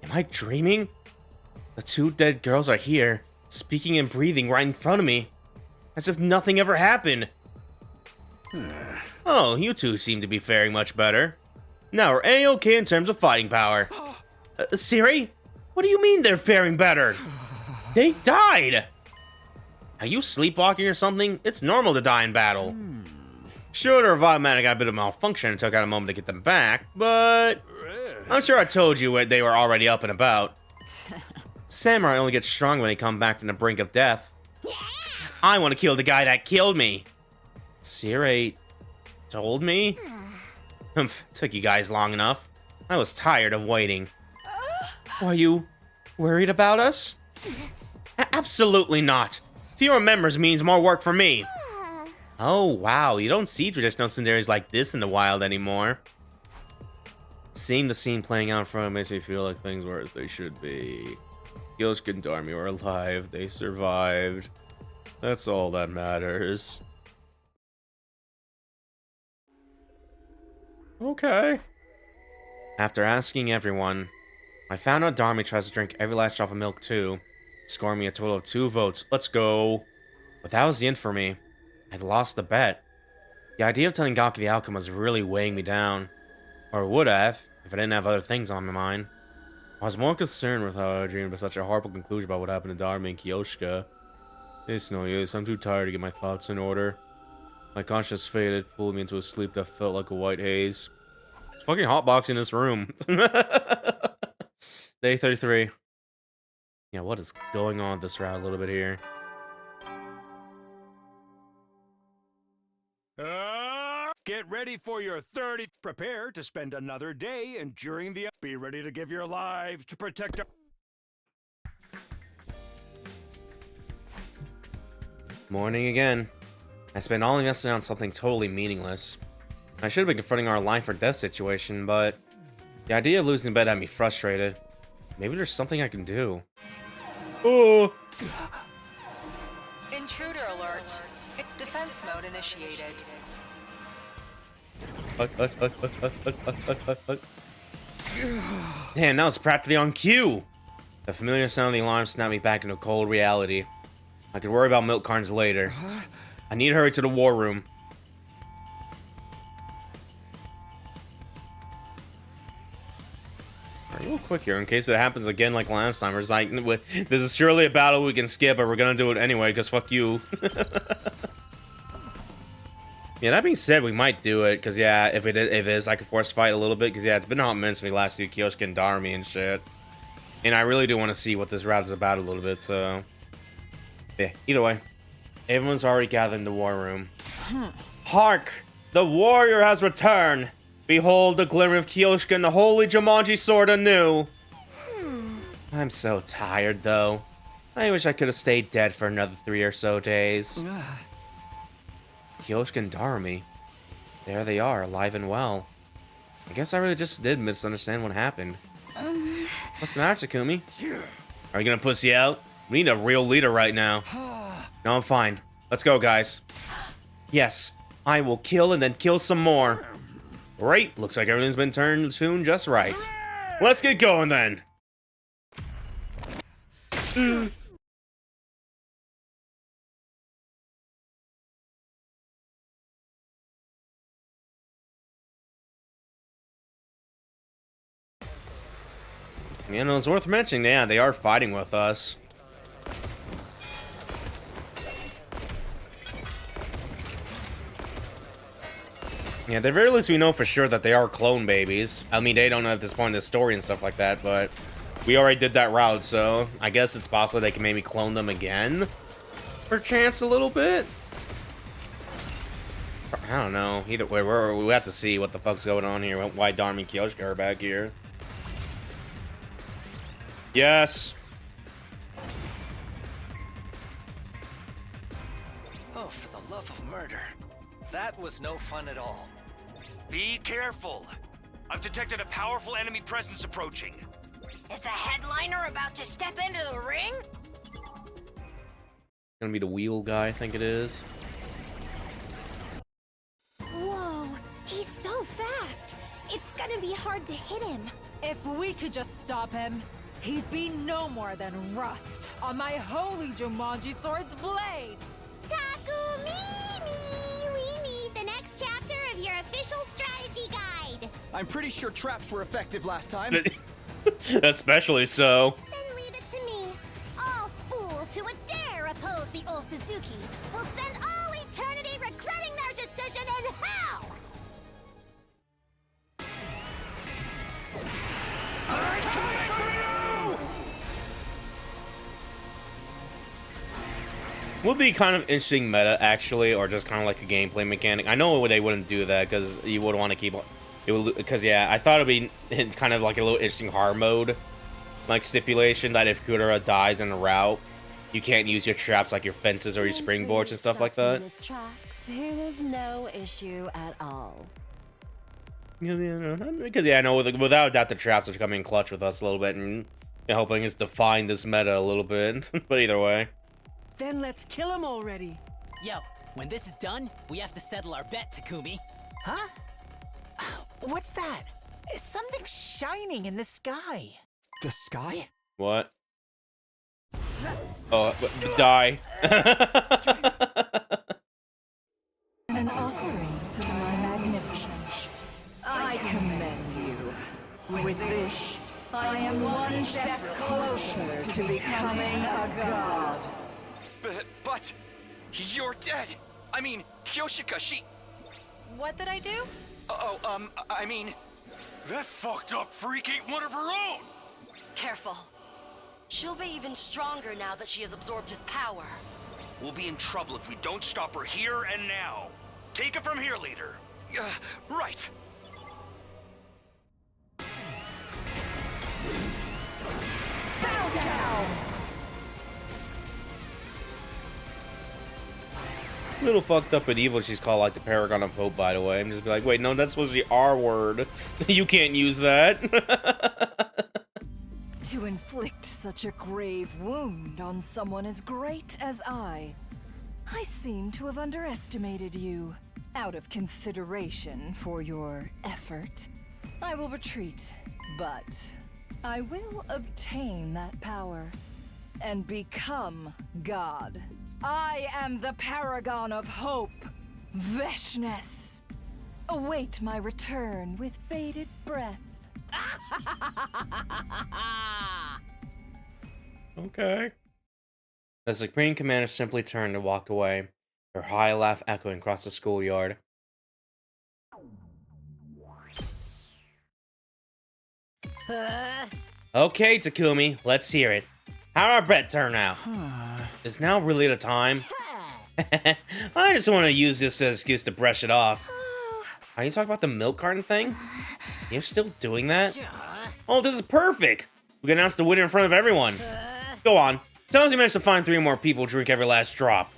Am I dreaming? The two dead girls are here, speaking and breathing right in front of me, as if nothing ever happened. Oh, you two seem to be faring much better. Now we're A-okay in terms of fighting power. Siri? What do you mean they're faring better? They died! Are you sleepwalking or something? It's normal to die in battle. Sure, the revive mana got a bit of malfunction and took out a moment to get them back, but I'm sure I told you what they were already up and about. Samurai only gets strong when they come back from the brink of death. I want to kill the guy that killed me. Siri told me? Took you guys long enough. I was tired of waiting. Are you worried about us? Absolutely not. Fewer members means more work for me. Oh, wow. You don't see traditional tsunderes like this in the wild anymore. Seeing the scene playing out in front of me makes me feel like things were as they should be. Yosuke and Darumi were alive. They survived. That's all that matters. Okay. After asking everyone, I found out Darumi tries to drink every last drop of milk too, scoring me a total of 2 votes. Let's go. But that was the end for me. I'd lost the bet. The idea of telling Gaki the outcome was really weighing me down. Or would have, if I didn't have other things on my mind. I was more concerned with how I dreamed of such a horrible conclusion about what happened to Darumi and Kiyoshika. It's no use, I'm too tired to get my thoughts in order. My conscience faded, pulling me into a sleep that felt like a white haze. It's fucking hotbox in this room. Day 33. Yeah, what is going on with this route a little bit here? Get ready for your 30th. Prepare to spend another day enduring the... Be ready to give your lives to protect... Morning again. I spent all yesterday on something totally meaningless. I should have been confronting our life or death situation, but the idea of losing the bet had me frustrated. Maybe there's something I can do. Oh! Intruder alert. Defense mode initiated. Damn, that was practically on cue. The familiar sound of the alarm snapped me back into cold reality. I could worry about milk cartons later. I need to hurry to the war room. Alright, real quick here, in case it happens again like last time. It's like, this is surely a battle we can skip, but we're gonna do it anyway, because fuck you. Yeah, that being said, we might do it, because yeah, if it is, I could force fight a little bit, because yeah, it's been a hot minute since we last do Kyoshika and Darumi and shit. And I really do want to see what this route is about a little bit, so... yeah, either way. Everyone's already gathered in the war room. Hark! The warrior has returned! Behold the glimmer of Kyoshika and the holy Jumanji sword anew! I'm so tired, though. I wish I could have stayed dead for another 3 or so days. Kyoshika and Darumi. There they are, alive and well. I guess I really just did misunderstand what happened. What's the matter, Takumi? Are you gonna pussy out? We need a real leader right now. No, I'm fine. Let's go, guys. Yes, I will kill and then kill some more. Great, looks like everything's been turned tuned just right. Let's get going then. You know, it's worth mentioning, yeah, they are fighting with us. Yeah, at the very least we know for sure that they are clone babies. I mean, they don't know at this point in the story and stuff like that, but we already did that route, so I guess it's possible they can maybe clone them again. For chance a little bit. I don't know. Either way, we have to see what the fuck's going on here. Why Darumi and Kyoshika are back here. Yes. Oh, for the love of murder. That was no fun at all. Be careful. I've detected a powerful enemy presence approaching. Is the headliner about to step into the ring? Gonna be the wheel guy, I think it is. Whoa, he's so fast. It's gonna be hard to hit him. If we could just stop him, he'd be no more than rust on my holy Jumanji sword's blade. Takumimi! We need the next chapter of your official strategy guide. I'm pretty sure traps were effective last time. Especially so. Then leave it to me. All fools who would dare oppose the old Suzukis will spend all eternity regretting their decision in hell! Would be kind of interesting meta, actually, or just kind of like a gameplay mechanic. I know they wouldn't do that because you would want to keep it. Because yeah, I thought it'd be kind of like a little interesting hard mode, like stipulation that if Kudera dies in a route, you can't use your traps like your fences or your springboards and stuff like that. It is no issue at all. Because yeah, I know without a doubt the traps would come in clutch with us a little bit and helping us define this meta a little bit. But either way. Then let's kill him already. Yo, when this is done, we have to settle our bet, Takumi. Huh? What's that? Something shining in the sky. The sky? What? Oh, die. An offering to my magnificence. I commend you. With this, I am one step closer to becoming a god. But you're dead. I mean, Kyoshika, she... What did I do? I mean... That fucked up freak ain't one of her own! Careful. She'll be even stronger now that she has absorbed his power. We'll be in trouble if we don't stop her here and now. Take it from here, leader. Right. Bow down! A little fucked up and evil. She's called like the Paragon of Hope, by the way. I'm just be like, wait, no, that's supposed to be our word. You can't use that. To inflict such a grave wound on someone as great as I seem to have underestimated you. Out of consideration for your effort, I will retreat, but I will obtain that power and become God. I am the paragon of hope, Veshness. Await my return with bated breath. Okay. The Supreme Commander simply turned and walked away, her high laugh echoing across the schoolyard. Okay, Takumi, let's hear it. How'd our bet turn out? Is now really the time? I just want to use this as an excuse to brush it off. Are you talking about the milk carton thing? You're still doing that? Oh, this is perfect! We can announce the winner in front of everyone. Go on. Tell us you managed to find 3 more people drink every last drop.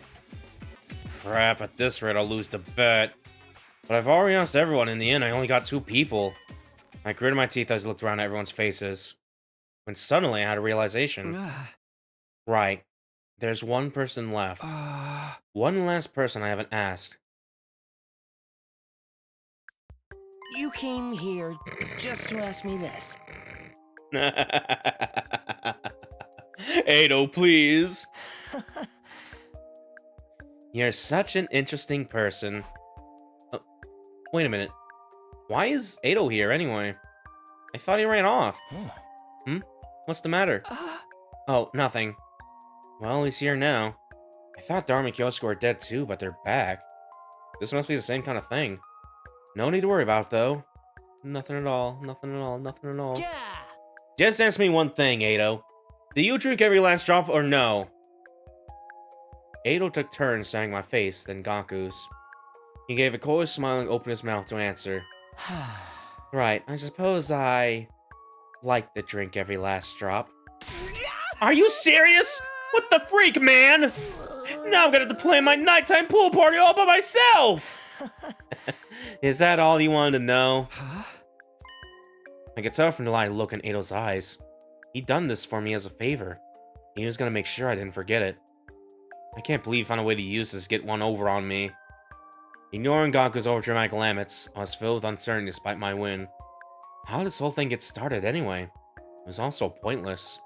Crap, at this rate I'll lose the bet. But I've already asked everyone. In the end, I only got 2 people. I gritted my teeth as I looked around at everyone's faces. When suddenly I had a realization. Right. There's one person left. One last person I haven't asked. You came here just to ask me this. Ado, please. You're such an interesting person. Oh, wait a minute. Why is Ado here anyway? I thought he ran off. What's the matter? Oh, nothing. Well, he's here now. I thought Dharma and Kyosuke were dead too, but they're back. This must be the same kind of thing. No need to worry about, though. Nothing at all. Nothing at all. Nothing at all. Yeah. Just answer me one thing, Ado. Do you drink every last drop or no? Ado took turns staring my face, then Gaku's. He gave a cold smile and opened his mouth to answer. Right, I suppose I like to drink every last drop. Are you serious? What the freak, man? Now I'm gonna have to plan my nighttime pool party all by myself! Is that all you wanted to know? I could tell from the light look in Ado's eyes. He'd done this for me as a favor. He was gonna make sure I didn't forget it. I can't believe he found a way to use this to get one over on me. Ignoring Gaku's overdramatic laments, I was filled with uncertainty despite my win. How did this whole thing get started anyway? It was all so pointless.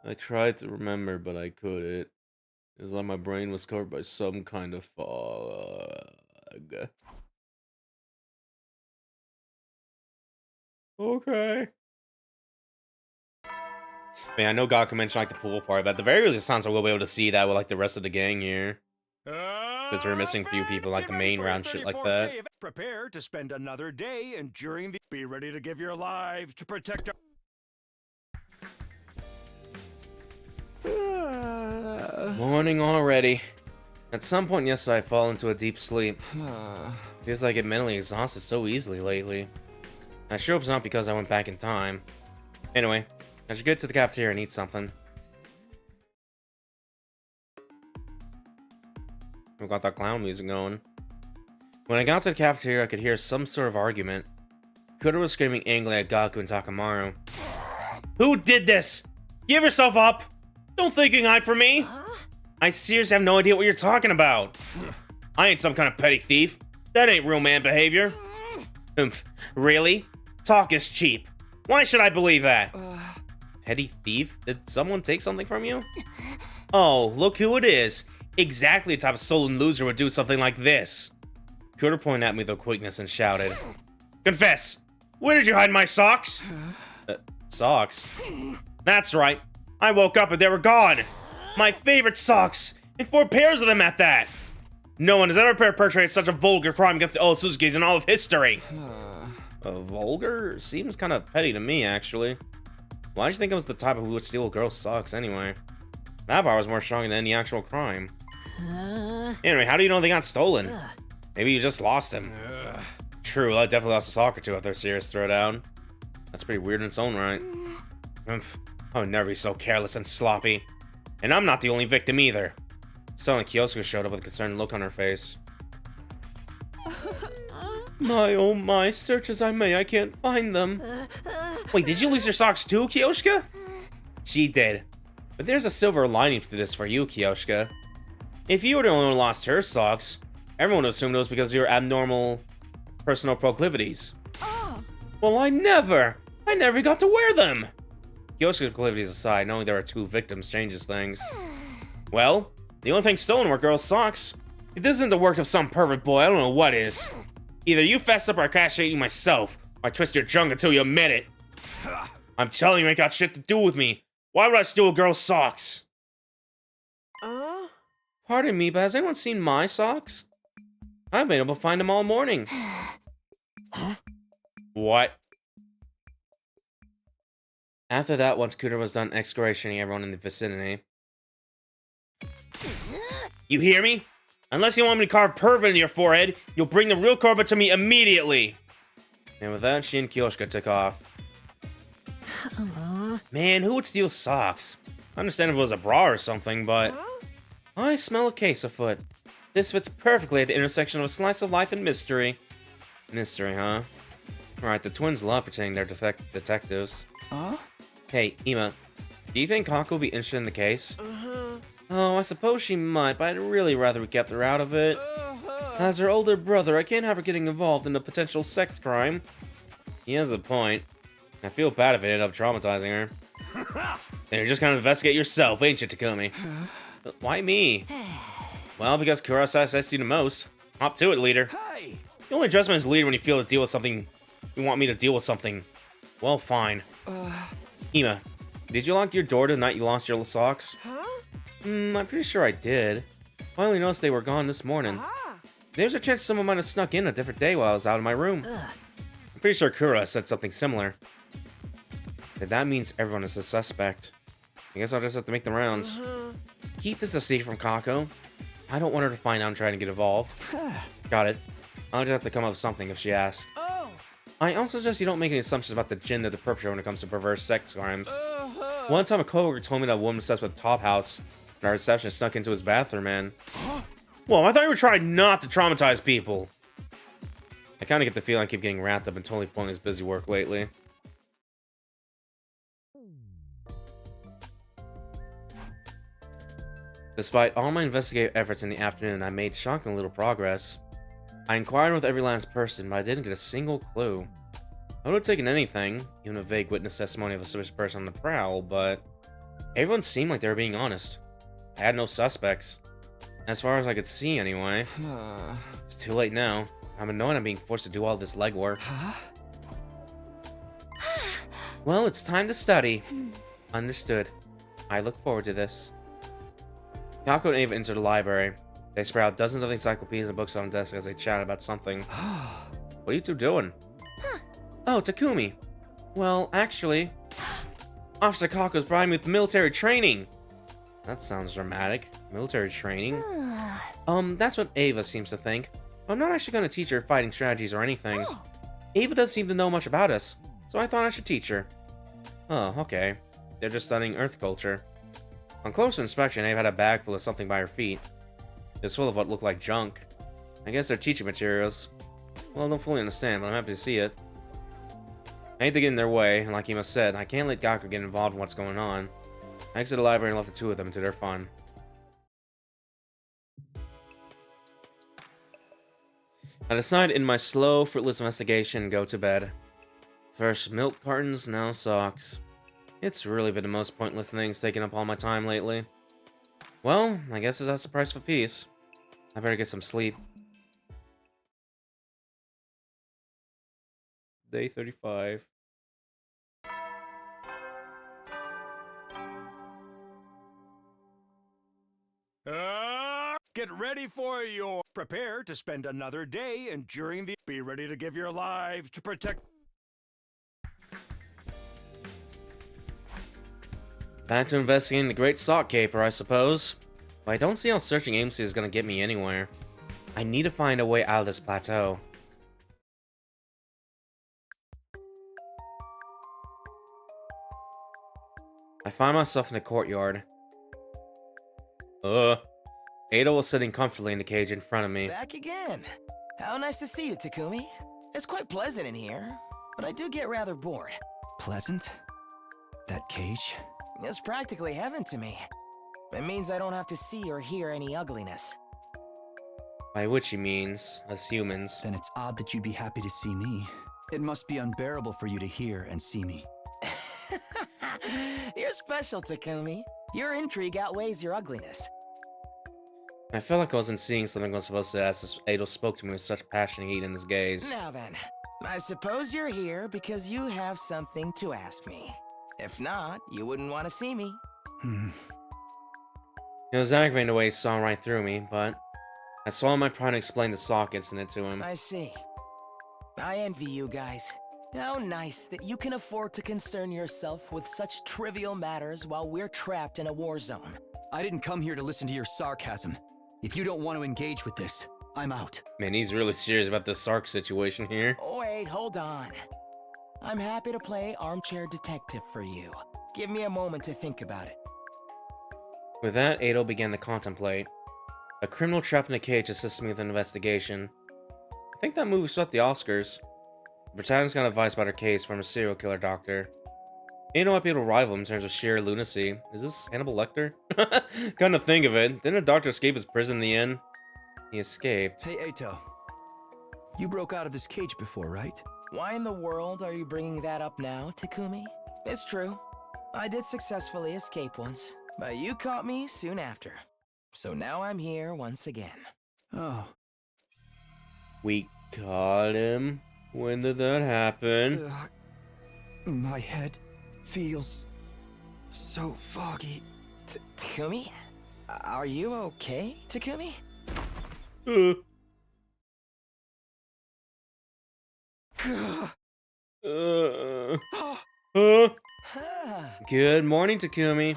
I tried to remember, but I couldn't. It was like my brain was covered by some kind of fog. Okay. Man, I know Gaku mentioned like the pool part, but at the very least it sounds like we'll be able to see that with like the rest of the gang here. Since we're missing a few people like the main round shit like that. Prepare to spend another day enduring the... Be ready to give your lives to protect our... Morning already. At some point yesterday I fall into a deep sleep. Feels like I get mentally exhausted so easily lately. I sure hope it's not because I went back in time. Anyway, I should get to the cafeteria and eat something. We got that clown music going. When I got to the cafeteria, I could hear some sort of argument. Kudo was screaming angrily at Gaku and Takamaru. Who did this? Give yourself up! Don't think you can hide from me! I seriously have no idea what you're talking about. I ain't some kind of petty thief. That ain't real man behavior. Really? Talk is cheap. Why should I believe that? Petty thief? Did someone take something from you? Oh, look who it is. Exactly the type of sullen loser would do something like this. Kudo pointed at me with quickness and shouted. Confess! Where did you hide my socks? Socks? That's right. I woke up and they were gone. My favorite socks. And 4 pairs of them at that. No one has ever perpetrated such a vulgar crime against the Otsuzukis in all of history. Vulgar? Seems kind of petty to me, actually. Why'd you think I was the type who would steal a girl's socks anyway? That part was more strong than any actual crime. Anyway, how do you know they got stolen? Maybe you just lost them. True, I definitely lost a sock or two after a serious throwdown. That's pretty weird in its own right. I would never be so careless and sloppy. And I'm not the only victim either. Suddenly, Kyosuke showed up with a concerned look on her face. My oh my, search as I may, I can't find them. Wait, did you lose your socks too, Kyosuke? She did. But there's a silver lining to this for you, Kyosuke. If you were the only one who lost her socks, Everyone assumed it was because of your abnormal personal proclivities. Ah. Well, I never got to wear them. Yoshika's proclivities aside, knowing there are 2 victims changes things. Well, the only thing stolen were girls' socks. If this isn't the work of some pervert boy, I don't know what is. Either you fess up or I castrate you myself, or I twist your junk until you admit it. I'm telling you, it ain't got shit to do with me. Why would I steal a girl's socks? Pardon me, but has anyone seen my socks? I've been able to find them all morning. What? After that, once Cooter was done excoriating everyone in the vicinity. You hear me? Unless you want me to carve pervert in your forehead, you'll bring the real carpet to me immediately. And with that, she and Kyoshika took off. Man, who would steal socks? I understand if it was a bra or something, but... I smell a case afoot. This fits perfectly at the intersection of a slice of life and mystery. Mystery, huh? Alright, the twins love pretending they're detectives. Hey, Ima, do you think Kako will be interested in the case? Oh, I suppose she might, but I'd really rather we kept her out of it. As her older brother, I can't have her getting involved in a potential sex crime. He has a point. I feel bad if it ended up traumatizing her. Then you're just gonna investigate yourself, ain't you, Takumi? Why me? Well, because Kurasa assessed you the most. Hop to it, leader. You only address me as leader when you feel to deal with something. You want me to deal with something. Well, fine. Ima, did you lock your door the night you lost your socks? I'm pretty sure I did. I only noticed they were gone this morning. There's a chance someone might have snuck in a different day while I was out of my room. I'm pretty sure Kura said something similar. Then that means everyone is a suspect. I guess I'll just have to make the rounds. Keep this a secret from Kako. I don't want her to find out I'm trying to get involved. Got it. I'll just have to come up with something if she asks. I also suggest you don't make any assumptions about the gender of the perpetrator when it comes to perverse sex crimes. One time a coworker told me that a woman obsessed with Top House and our receptionist snuck into his bathroom, man. Whoa, I thought you were trying not to traumatize people. I kind of get the feeling I keep getting wrapped up in totally pointless busy work lately. Despite all my investigative efforts in the afternoon, I made shocking little progress. I inquired with every last person, but I didn't get a single clue. I would have taken anything, even a vague witness testimony of a suspicious person on the prowl, but everyone seemed like they were being honest. I had no suspects. As far as I could see, anyway. It's too late now. I'm annoyed I'm being forced to do all this legwork. Well, it's time to study. Understood. I look forward to this. Kako and Ava enter the library. They spread out dozens of encyclopedias and books on the desk as they chat about something. What are you two doing? Oh, Takumi. Well, actually, Officer Kako's providing me with military training. That sounds dramatic. Military training? That's what Ava seems to think. I'm not actually going to teach her fighting strategies or anything. Ava doesn't seem to know much about us, so I thought I should teach her. Oh, okay. They're just studying Earth culture. On closer inspection, Ava had a bag full of something by her feet. It was full of what looked like junk. I guess they're teaching materials. Well, I don't fully understand, but I'm happy to see it. I hate to get in their way, and like Ima said, I can't let Gaku get involved in what's going on. I exited the library and left the two of them to their fun. I decide in my slow, fruitless investigation to go to bed. First milk cartons, now socks. It's really been the most pointless things taking up all my time lately. Well, I guess that's the price for peace. I better get some sleep. Day 35. Get ready for your... Prepare to spend another day enduring the... Be ready to give your lives to protect... Back to investigating the Great Sock Caper, I suppose. But I don't see how searching aimlessly is going to get me anywhere. I need to find a way out of this plateau. I find myself in the courtyard. Ada was sitting comfortably in the cage in front of me. Back again. How nice to see you, Takumi. It's quite pleasant in here, but I do get rather bored. Pleasant? That cage? It's practically heaven to me. It means I don't have to see or hear any ugliness. By which he means us humans. Then it's odd that you'd be happy to see me. It must be unbearable for you to hear and see me. You're special, Takumi. Your intrigue outweighs your ugliness. I felt like I wasn't seeing something I was supposed to as Adol spoke to me with such passion and heat in his gaze. Now then, I suppose you're here because you have something to ask me. If not, you wouldn't want to see me. It was aggravating the way he saw right through me, but I swallowed my pride and explained the sock incident to him. I see. I envy you guys. How nice that you can afford to concern yourself with such trivial matters while we're trapped in a war zone. I didn't come here to listen to your sarcasm. If you don't want to engage with this, I'm out. Man, he's really serious about this Sark situation here. Wait, hold on. I'm happy to play armchair detective for you. Give me a moment to think about it. With that, Adol began to contemplate. A criminal trapped in a cage assists me with an investigation. I think that movie swept the Oscars. The protagonist got advice about her case from a serial killer doctor. Adol might be able to rival him in terms of sheer lunacy. Is this Hannibal Lecter? Come to think of it, didn't a doctor escape his prison in the end? He escaped. Hey, Eito. You broke out of this cage before, right? Why in the world are you bringing that up now, Takumi? It's true. I did successfully escape once, but you caught me soon after. So now I'm here once again. Oh. We caught him? When did that happen? My head feels so foggy. Takumi? Are you okay, Takumi? Good morning, Takumi.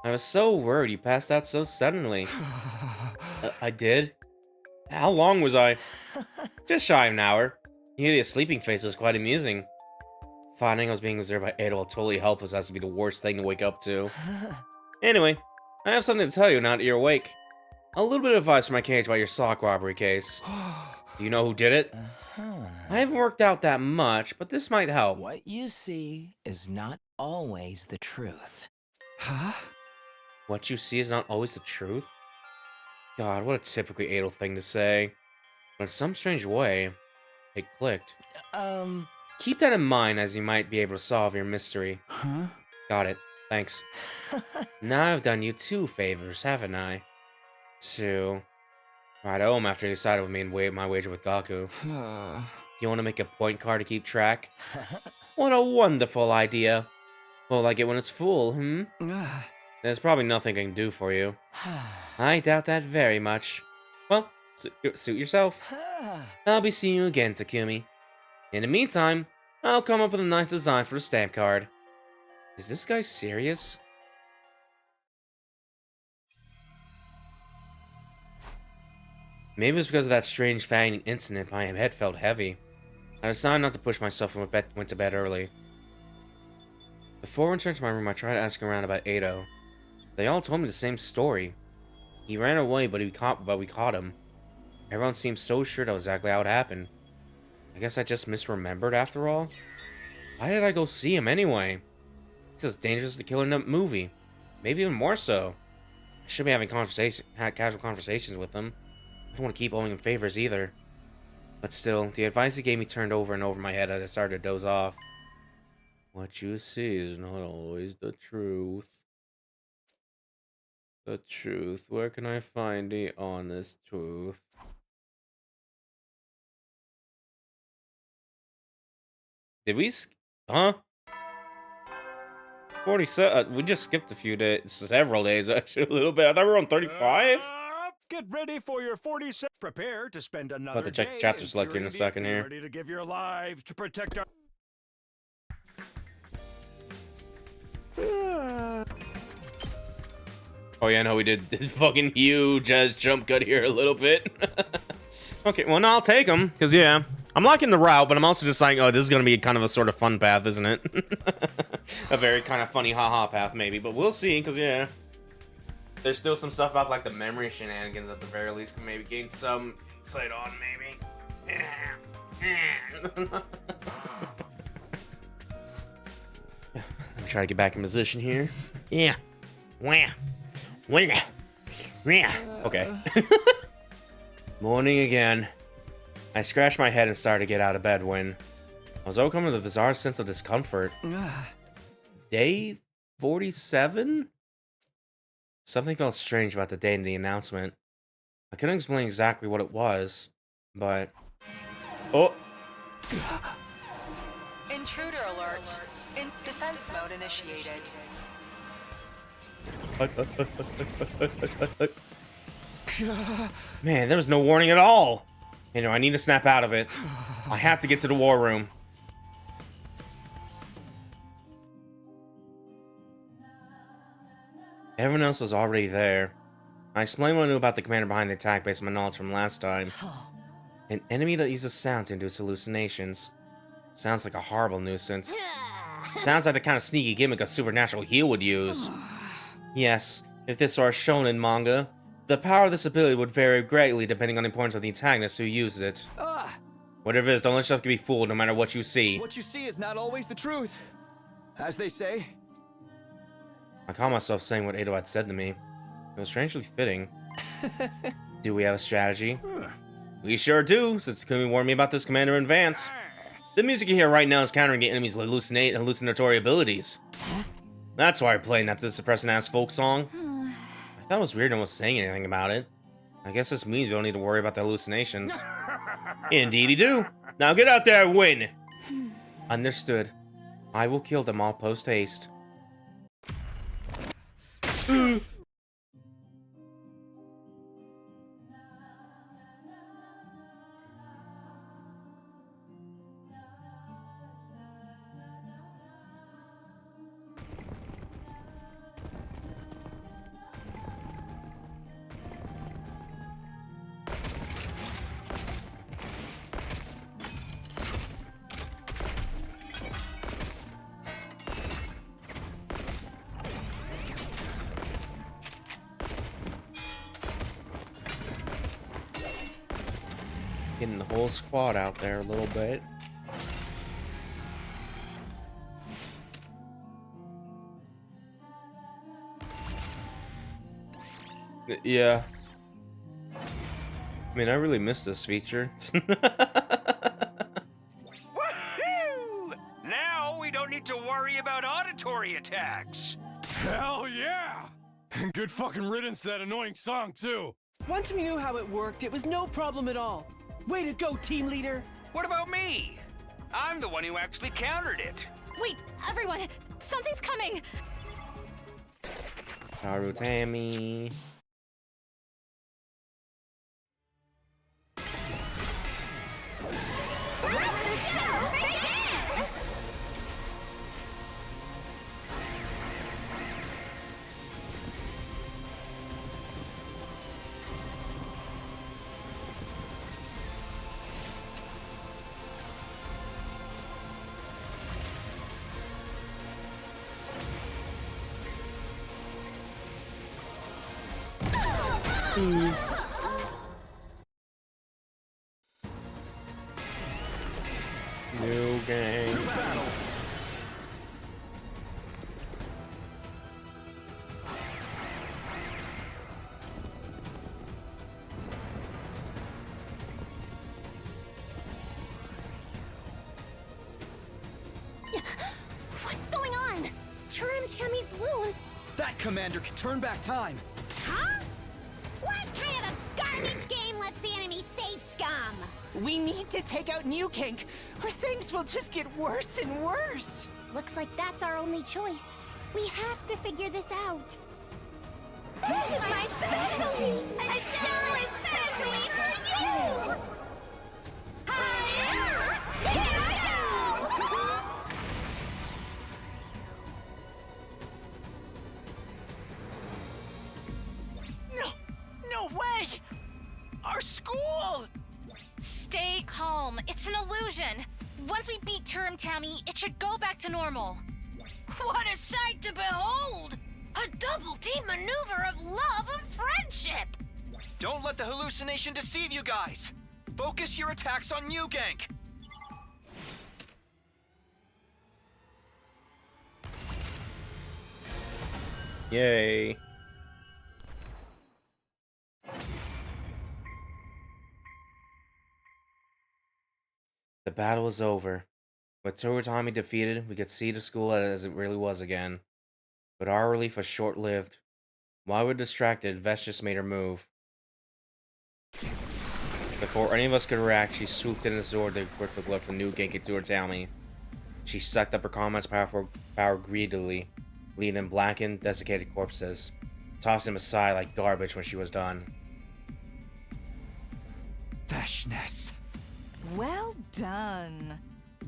I was so worried you passed out so suddenly. I did? How long was I? Just shy of an hour. You had a sleeping face was quite amusing. Finding I was being observed by Adol totally helpless has to be the worst thing to wake up to. Anyway, I have something to tell you now that you're awake. A little bit of advice from my cage about your sock robbery case. Do you know who did it? I haven't worked out that much, but this might help. What you see is not always the truth. Huh? What you see is not always the truth? God, what a typically Adol thing to say. But in some strange way, it clicked. Keep that in mind as you might be able to solve your mystery. Huh? Got it. Thanks. Now I've done you 2 favors, haven't I? 2. Right home after you decided with me and my wager with Gaku. You want to make a point card to keep track? What a wonderful idea. Will I get when it's full, There's probably nothing I can do for you. I doubt that very much. Well, suit yourself. I'll be seeing you again, Takumi. In the meantime, I'll come up with a nice design for the stamp card. Is this guy serious? Maybe it was because of that strange fanging incident my head felt heavy. I decided not to push myself and went to bed early. Before I returned to my room, I tried asking around about Ado. They all told me the same story. He ran away, but we caught him. Everyone seemed so sure that was exactly how it happened. I guess I just misremembered after all? Why did I go see him anyway? It's as dangerous as the killer in the movie. Maybe even more so. I should be having casual conversations with him. I don't want to keep owing him favors either. But still, the advice he gave me turned over and over my head as I started to doze off. What you see is not always the truth. The truth. Where can I find the honest truth? Did we? Huh? 47. We just skipped a few days, several days actually, a little bit. I thought we were on 35. Get ready for your 47. Prepare to spend another I'll have to check day chapter select here in a Trinity. second Be here. ready to give your lives to protect our. Oh yeah, no, we did this fucking huge ass jump cut here a little bit. Okay, well, no, I'll take them, because yeah, I'm liking the route, but I'm also just like, oh, this is going to be kind of a sort of fun path, isn't it? A very kind of funny haha path, maybe, but we'll see, because yeah. There's still some stuff about, like, the memory shenanigans at the very least, can maybe gain some insight on, maybe. Let me try to get back in position here. Yeah. Wham. Okay. Morning again. I scratched my head and started to get out of bed when I was overcome with a bizarre sense of discomfort. Day 47? Something felt strange about the date and the announcement. I couldn't explain exactly what it was, but... Oh! Intruder alert. In defense mode initiated. Man, there was no warning at all. You know, I need to snap out of it. I have to get to the war room. Everyone else was already there. I explained what I knew about the commander behind the attack based on my knowledge from last time. An enemy that uses sound to induce hallucinations. Sounds like a horrible nuisance. Sounds like the kind of sneaky gimmick a supernatural heel would use. Yes, if this were a shonen manga, the power of this ability would vary greatly depending on the importance of the antagonist who uses it. Whatever it is, don't let yourself be fooled no matter what you see. What you see is not always the truth, as they say. I caught myself saying what Ado had said to me. It was strangely fitting. Do we have a strategy? We sure do, since Kumi warned me about this commander in advance. The music you hear right now is countering the enemy's hallucinatory abilities. That's why we're playing that this depressing ass folk song. I thought it was weird no one was saying anything about it. I guess this means we don't need to worry about the hallucinations. Indeedy do. Now get out there and win. Understood. I will kill them all post haste. Getting the whole squad out there a little bit. Yeah. I mean, I really missed this feature. Woohoo! Now we don't need to worry about auditory attacks. Hell yeah! And good fucking riddance to that annoying song, too. Once we knew how it worked, it was no problem at all. Way to go, team leader! What about me? I'm the one who actually countered it. Wait, everyone! Something's coming! Tammy. New game. What's going on? Turim Tammy's wounds. That commander can turn back time. Huh? What kind of a garbage game lets the enemy save scum? We need to take out Newkink, or things will just get worse and worse. Looks like that's our only choice. We have to figure this out. This is my specialty! A show especially for you! Hi-ya! Here I go! No way! Our school! Stay calm. It's an illusion. Once we beat Turim Tammy, it should go back to normal. What a sight to behold! A double-team maneuver of love and friendship! Don't let the hallucination deceive you guys. Focus your attacks on Newkink. Yay. battle was over. With Tommy defeated, we could see the school as it really was again. But our relief was short-lived. While we were distracted, Vesh just made her move. Before any of us could react, she swooped in and sword the grip of blood from new Genki to her Tommy. She sucked up her comrade's power greedily, leaving them blackened, desiccated corpses, tossing them aside like garbage when she was done. Veshness. Well done.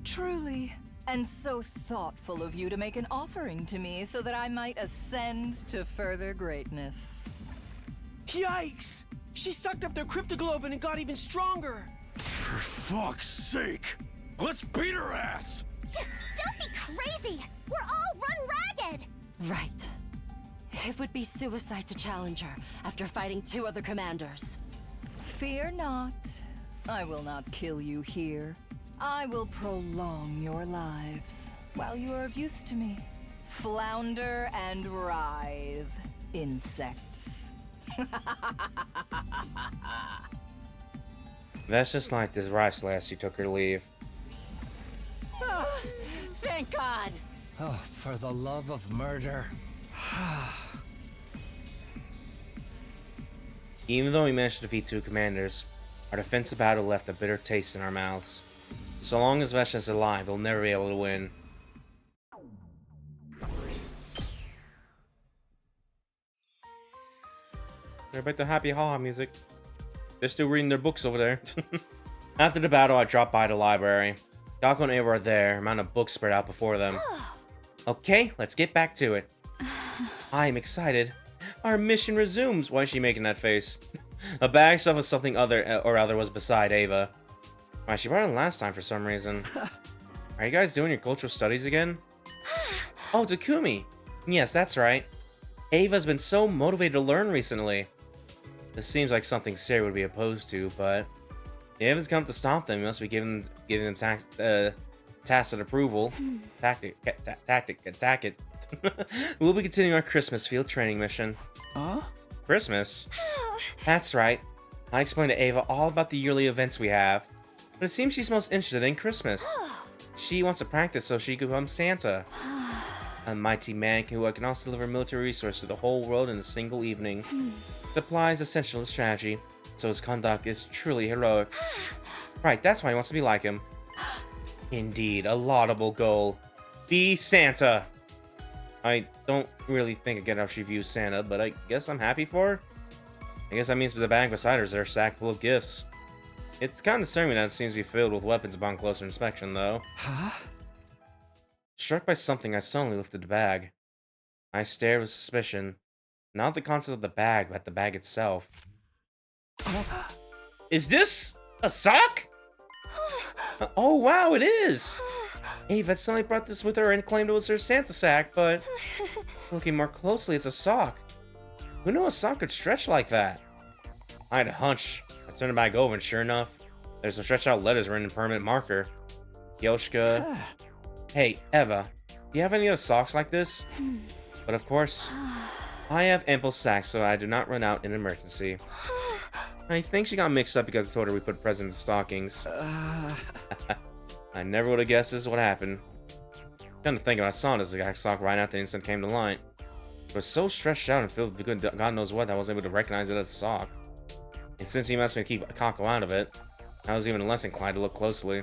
Truly. And so thoughtful of you to make an offering to me so that I might ascend to further greatness. Yikes! She sucked up their cryptoglobin and got even stronger! For fuck's sake! Let's beat her ass! Don't be crazy! We're all run ragged! Right. It would be suicide to challenge her after fighting 2 other commanders. Fear not. I will not kill you here. I will prolong your lives while you are of use to me. Flounder and writhe, insects. That's just like this rice last she took her leave. Oh, thank God! Oh, for the love of murder. Even though we managed to defeat 2 commanders, our defensive battle left a bitter taste in our mouths. So long as Vesh is alive, we'll never be able to win. They're back to happy haha music. They're still reading their books over there. After the battle, I dropped by the library. Gaku and Ava are there, amount of books spread out before them. Okay, let's get back to it. I am excited. Our mission resumes. Why is she making that face? A bag stuffed with something other was beside Ava. Why, she brought it last time for some reason. Are you guys doing your cultural studies again? Oh, Takumi. Yes, that's right. Ava's been so motivated to learn recently. This seems like something Sarah would be opposed to, but if Ava's come to stop them, we must be giving them tacit approval. Attack it. We'll be continuing our Christmas field training mission. Huh? Christmas? That's right. I explained to Ava all about the yearly events we have, but it seems she's most interested in Christmas. She wants to practice so she can become Santa. A mighty man who can also deliver military resources to the whole world in a single evening. Supply is essential to strategy, so his conduct is truly heroic. Right, that's why he wants to be like him. Indeed, a laudable goal. Be Santa! I don't really think I get how she views Santa, but I guess I'm happy for her. I guess that means the bag beside her is a sack full of gifts. It's kind of disturbing that it seems to be filled with weapons upon closer inspection, though. Huh? Struck by something, I suddenly lifted the bag. I stared with suspicion, not at the contents of the bag, but at the bag itself. Is this a sock? Oh wow, it is! Ava suddenly brought this with her and claimed it was her Santa sack, but looking more closely, it's a sock. Who knew a sock could stretch like that? I had a hunch. I turned the bag over, and sure enough, there's some stretched out letters written in permanent marker. Yoshka. Hey, Eva, do you have any other socks like this? But of course, I have ample sacks so I do not run out in an emergency. I think she got mixed up because I told her we put presents in stockings. I never would have guessed this is what happened. Come to think of it, I saw this exact sock right after the incident came to light. It was so stretched out and filled with God knows what that I wasn't able to recognize it as a sock. And since he asked me to keep Kako out of it, I was even less inclined to look closely.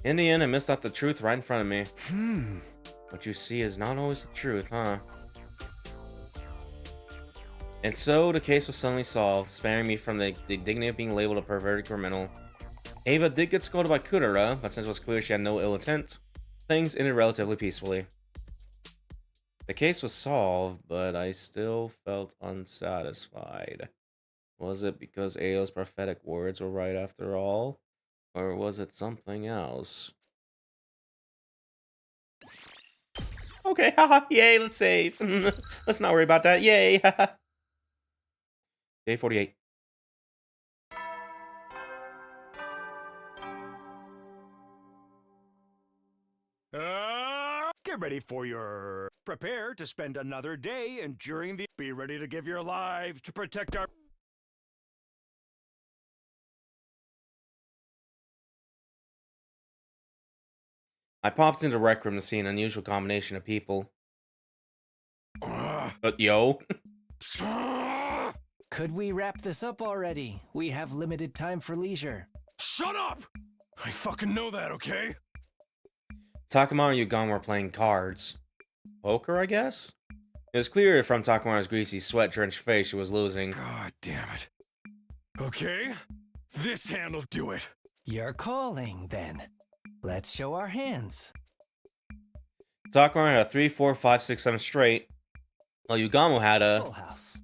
In the end, I missed out the truth right in front of me. What you see is not always the truth, huh? And so, the case was suddenly solved, sparing me from the dignity of being labeled a perverted criminal. Ava did get scolded by Kudara, but since it was clear she had no ill intent, things ended relatively peacefully. The case was solved, but I still felt unsatisfied. Was it because Ao's prophetic words were right after all? Or was it something else? Okay, haha, yay, let's save. Let's not worry about that, yay, haha. Day 48. Get ready for your... Prepare to spend another day enduring the... Be ready to give your lives to protect our... I popped into the rec room to see an unusual combination of people. But yo. Could we wrap this up already? We have limited time for leisure. Shut up! I fucking know that, okay? Takamaru and Yugami were playing cards. Poker, I guess? It was clear from Takamaru's greasy, sweat-drenched face she was losing. God damn it. Okay, this hand'll do it. You're calling, then. Let's show our hands. Takamaru had a 3, 4, 5, 6, 7 straight, while Yugami had a... Full house.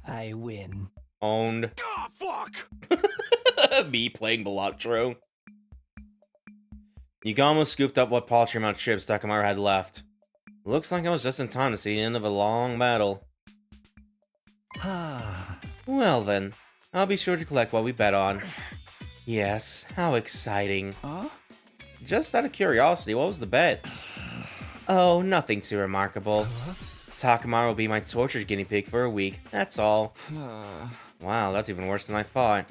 I win. Owned. Ah, fuck! Me playing Balatro. Yugami scooped up what paltry amount of chips Takamaru had left. Looks like I was just in time to see the end of a long battle. Well then, I'll be sure to collect what we bet on. Yes, how exciting. Huh? Just out of curiosity, what was the bet? Oh, nothing too remarkable. Takamaru will be my tortured guinea pig for a week, that's all. Wow, that's even worse than I thought.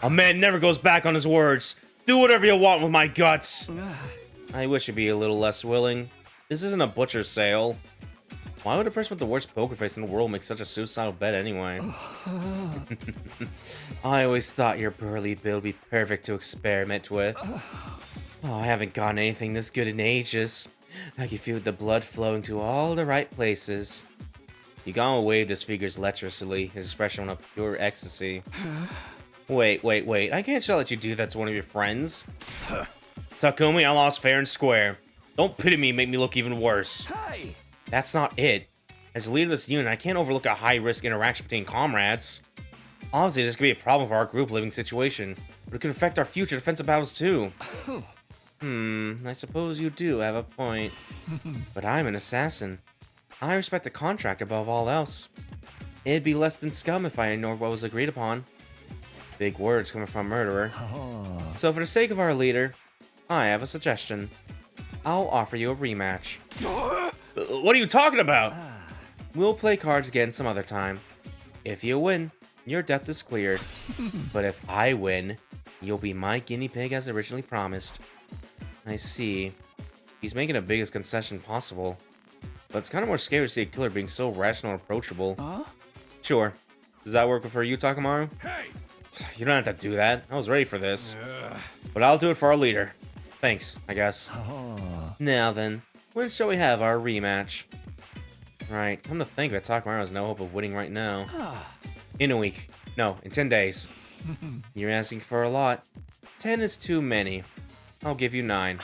A man never goes back on his words. Do whatever you want with my guts. I wish you'd be a little less willing. This isn't a butcher's sale. Why would a person with the worst poker face in the world make such a suicidal bet anyway? I always thought your burly build would be perfect to experiment with. Oh, I haven't gotten anything this good in ages. I can feel the blood flowing to all the right places. Yugami waved his fingers lecherously, his expression one of pure ecstasy. Wait. I can't just let you do that to one of your friends. Takumi, I lost fair and square. Don't pity me and make me look even worse. Hey! That's not it. As the leader of this unit, I can't overlook a high-risk interaction between comrades. Obviously, this could be a problem for our group living situation, but it could affect our future defensive battles too. I suppose you do have a point. But I'm an assassin. I respect the contract above all else. It'd be less than scum if I ignored what was agreed upon. Big words coming from a murderer. So for the sake of our leader, I have a suggestion. I'll offer you a rematch. What are you talking about? We'll play cards again some other time. If you win, your debt is cleared. But if I win, you'll be my guinea pig as originally promised. I see. He's making the biggest concession possible. But it's kind of more scary to see a killer being so rational and approachable. Sure. Does that work for you, Takamaru? Hey! You don't have to do that. I was ready for this. But I'll do it for our leader. Thanks, I guess. Now then, when shall we have our rematch? Right, come to think of it, Takamaru has no hope of winning right now. In a week. No, in 10 days. You're asking for a lot. 10 is too many. I'll give you 9.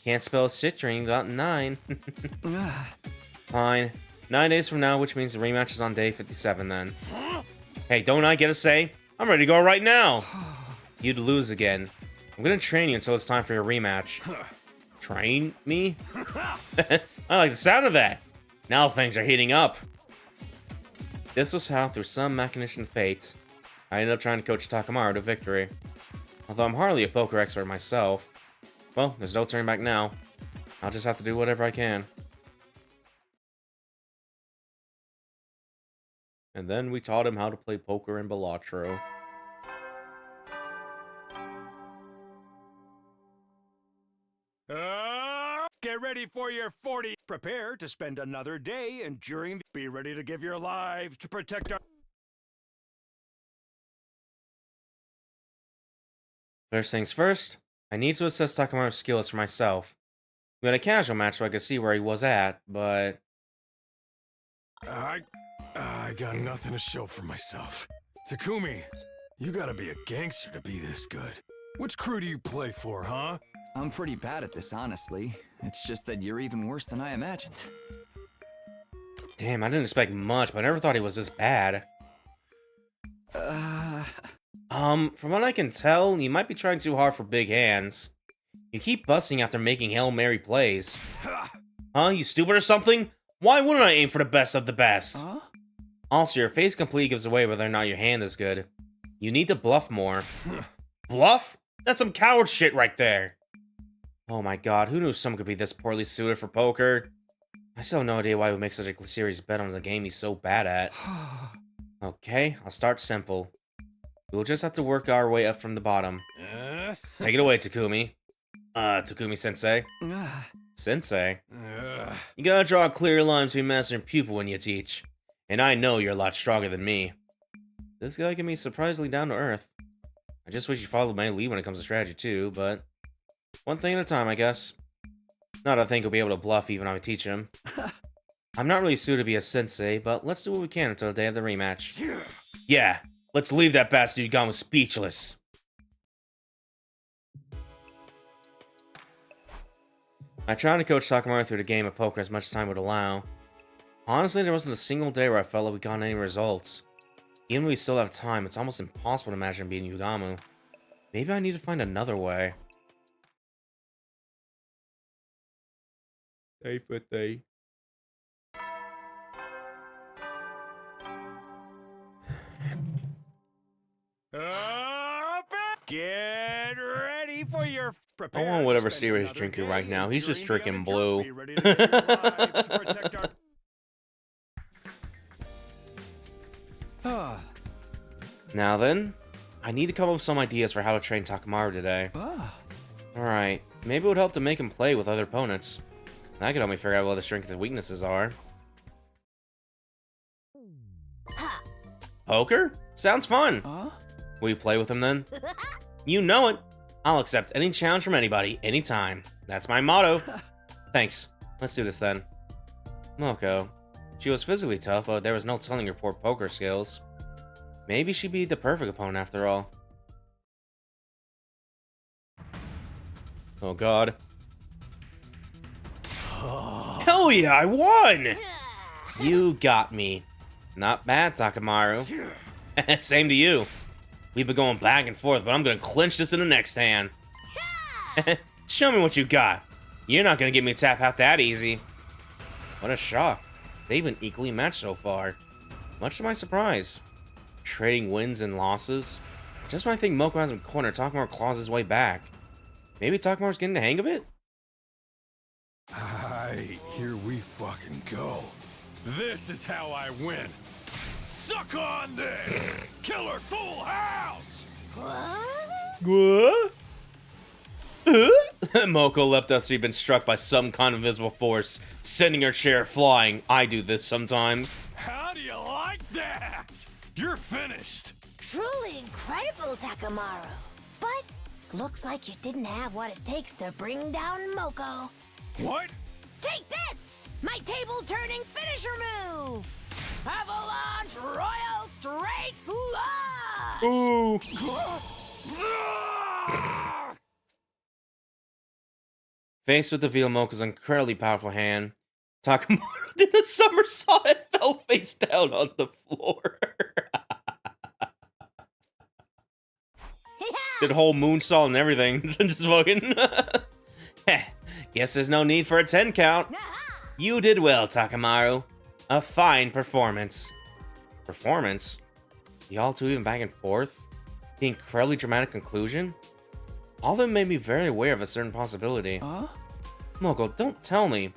Can't spell citrine without 9. Fine. 9 days from now, which means the rematch is on day 57 then. Hey, don't I get a say? I'm ready to go right now. You'd lose again. I'm gonna train you until it's time for your rematch. Train me? I like the sound of that. Now things are heating up. This was how, through some machination of fate, I ended up trying to coach Takamaru to victory. Although I'm hardly a poker expert myself. Well, there's no turning back now. I'll just have to do whatever I can. And then we taught him how to play poker in Balatro. Get ready for your 40. Prepare to spend another day enduring. Be ready to give your lives to protect our. First things first, I need to assess Takamaru's skills for myself. We had a casual match so I could see where he was at, but... I got nothing to show for myself. Takumi, you gotta be a gangster to be this good. Which crew do you play for, huh? I'm pretty bad at this, honestly. It's just that you're even worse than I imagined. Damn, I didn't expect much, but I never thought he was this bad. From what I can tell, you might be trying too hard for big hands. You keep busting after making Hail Mary plays. Huh, you stupid or something? Why wouldn't I aim for the best of the best? Also, your face completely gives away whether or not your hand is good. You need to bluff more. Bluff? That's some coward shit right there. Oh my god, who knew someone could be this poorly suited for poker? I still have no idea why he would make such a serious bet on a game he's so bad at. Okay, I'll start simple. We'll just have to work our way up from the bottom. Take it away, Takumi. Takumi-sensei. Sensei? You gotta draw a clear line between master and pupil when you teach. And I know you're a lot stronger than me. This guy can be surprisingly down to earth. I just wish you followed my lead when it comes to strategy too, but... one thing at a time, I guess. Not that I think he'll be able to bluff even if I teach him. I'm not really suited to be a sensei, but let's do what we can until the day of the rematch. Yeah, let's leave that bastard Yugamo speechless. I tried to coach Takamaru through the game of poker as much time would allow. Honestly, there wasn't a single day where I felt like we got any results. Even if we still have time, it's almost impossible to imagine beating Yugamo. Maybe I need to find another way. Day for day. Get ready for your I want whatever cereal he's drinking right now. He's just drinking blue. Now then, I need to come up with some ideas for how to train Takamaru today. Alright, maybe it would help to make him play with other opponents. That could help me figure out what the strengths and weaknesses are. Poker? Sounds fun. Will you play with him then? You know it. I'll accept any challenge from anybody, anytime. That's my motto. Thanks. Let's do this then. Moko. She was physically tough, but there was no telling her poor poker skills. Maybe she'd be the perfect opponent after all. Oh god. Hell yeah, I won! You got me. Not bad, Takamaru. Same to you. We've been going back and forth, but I'm gonna clinch this in the next hand. Show me what you got. You're not gonna get me to tap out that easy. What a shock. They've been equally matched so far. Much to my surprise. Trading wins and losses. Just when I think Moko has him cornered, Takamaru claws his way back. Maybe Takamaru's getting the hang of it? Aight, here we fucking go. This is how I win. Suck on this! Killer Full House! What? Moko leapt as she'd been struck by some kind of invisible force, sending her chair flying. I do this sometimes. How do you like that? You're finished. Truly incredible, Takamaru. But looks like you didn't have what it takes to bring down Moko. What? Take this! My table-turning finisher move! Avalanche Royal Straight Flush! Ooh. Faced with the reveal Moko's incredibly powerful hand, Takamaru did a somersault and fell face down on the floor. Did a whole moonsault and everything. Just fucking... Guess there's no need for a 10 count. You did well, Takamaru. A fine performance. Performance? Y'all two even back and forth? The incredibly dramatic conclusion? All of them made me very aware of a certain possibility. Moko, don't tell me.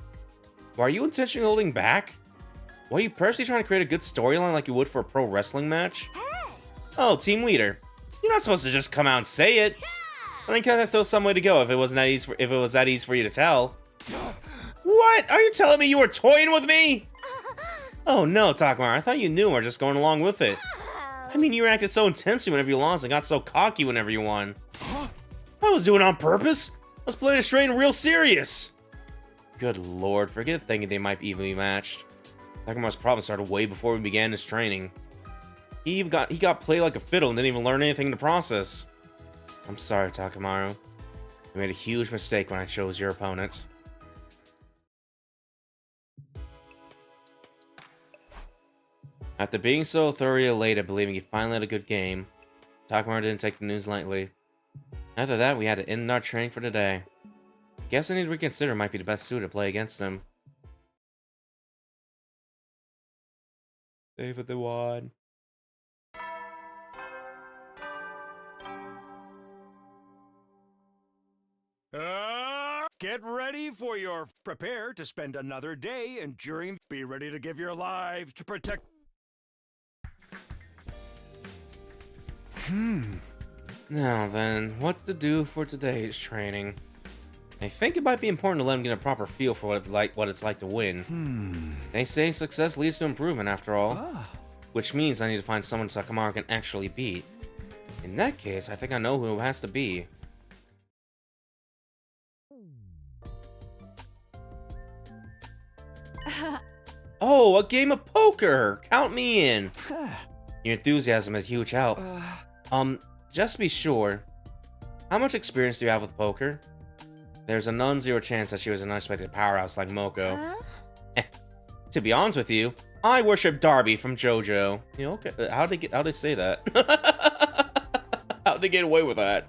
Why are you intentionally holding back? Why are you personally trying to create a good storyline like you would for a pro wrestling match? Oh, team leader. You're not supposed to just come out and say it. I think there's still some way to go if it wasn't that easy if it was that easy for you to tell. What? Are you telling me you were toying with me? Oh no, Takamaru, I thought you knew and were just going along with it. I mean, you reacted so intensely whenever you lost and got so cocky whenever you won. I was doing it on purpose. I was playing it straight and real serious. Good lord, forget thinking they might be evenly matched. Takamaru's problem started way before we began his training. He got played like a fiddle and didn't even learn anything in the process. I'm sorry, Takamaru. I made a huge mistake when I chose your opponent. After being so thoroughly elated believing he finally had a good game, Takamaru didn't take the news lightly. After that, we had to end our training for the day. Guess I need to reconsider might be the best suit to play against him. David the Wad. Get ready for your... Prepare to spend another day enduring... Be ready to give your lives to protect... Now then, what to do for today's training? I think it might be important to let him get a proper feel for what it's like to win. They say success leads to improvement after all. Which means I need to find someone Takamaru can actually beat. In that case, I think I know who it has to be. Oh, a game of poker! Count me in! Your enthusiasm is a huge help. Just to be sure, how much experience do you have with poker? There's a non-zero chance that she was an unexpected powerhouse like Moko. To be honest with you, I worship Darby from JoJo. You know, okay, how'd they say that? How'd they get away with that?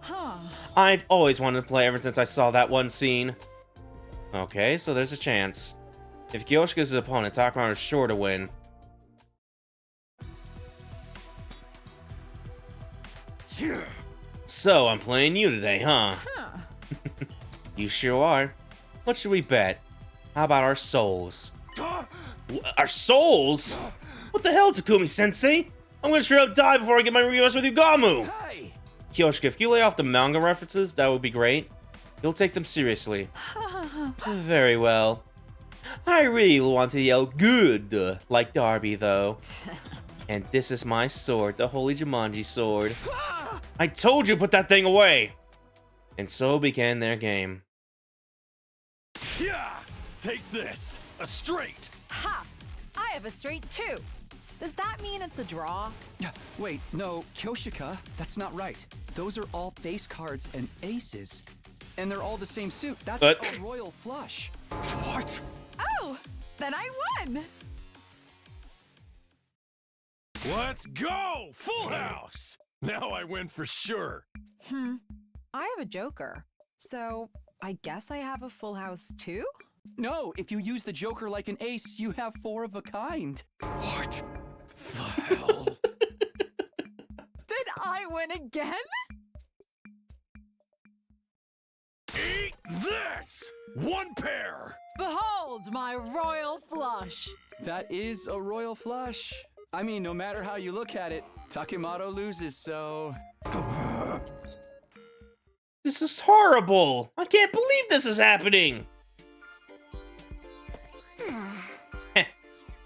I've always wanted to play ever since I saw that one scene. Okay, so there's a chance. If Kyoshika's his opponent, Takamaru is sure to win. So, I'm playing you today, huh? You sure are. What should we bet? How about our souls? Our souls? What the hell, Takumi-sensei? I'm gonna straight up die before I get my rematch with Ugamu! Hey! Kyoshika, if you lay off the manga references, that would be great. You'll take them seriously. Very well. I really want to yell good, like Darby, though. And this is my sword, the Holy Jumanji sword. I told you put that thing away! And so began their game. Yeah! Take this! A straight! Ha! I have a straight too. Does that mean it's a draw? Wait, no, Kyoshika, that's not right. Those are all face cards and aces. And they're all the same suit. That's a royal flush. What? Oh, then I won! Let's go! Full house! Now I win for sure. I have a joker. So, I guess I have a full house too? No, if you use the joker like an ace, you have 4 of a kind. What the hell? Did I win again? Eat this! 1 pair! Behold my royal flush! That is a royal flush. I mean, no matter how you look at it, Takemoto loses, so... This is horrible! I can't believe this is happening!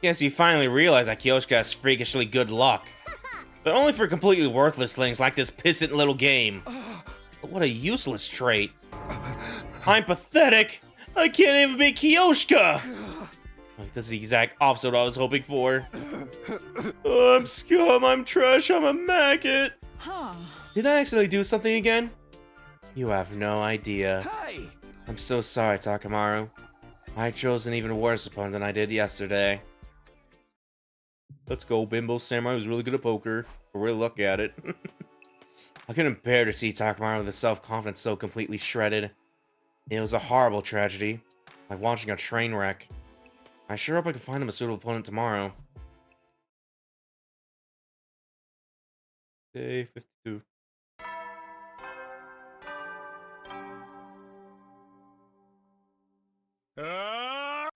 Guess you finally realize that Kyoshika has freakishly good luck. But only for completely worthless things like this pissant little game. But what a useless trait. I'm pathetic! I can't even beat Kyoshika! Like, this is the exact opposite of what I was hoping for. Oh, I'm scum, I'm trash, I'm a maggot! Did I accidentally do something again? You have no idea. Hey! I'm so sorry, Takamaru. I chose an even worse opponent than I did yesterday. Let's go, Bimbo Samurai was really good at poker. We're really lucky at it. I couldn't bear to see Takamaru with his self-confidence so completely shredded. It was a horrible tragedy, like watching a train wreck. I sure hope I can find him a suitable opponent tomorrow. Day 52.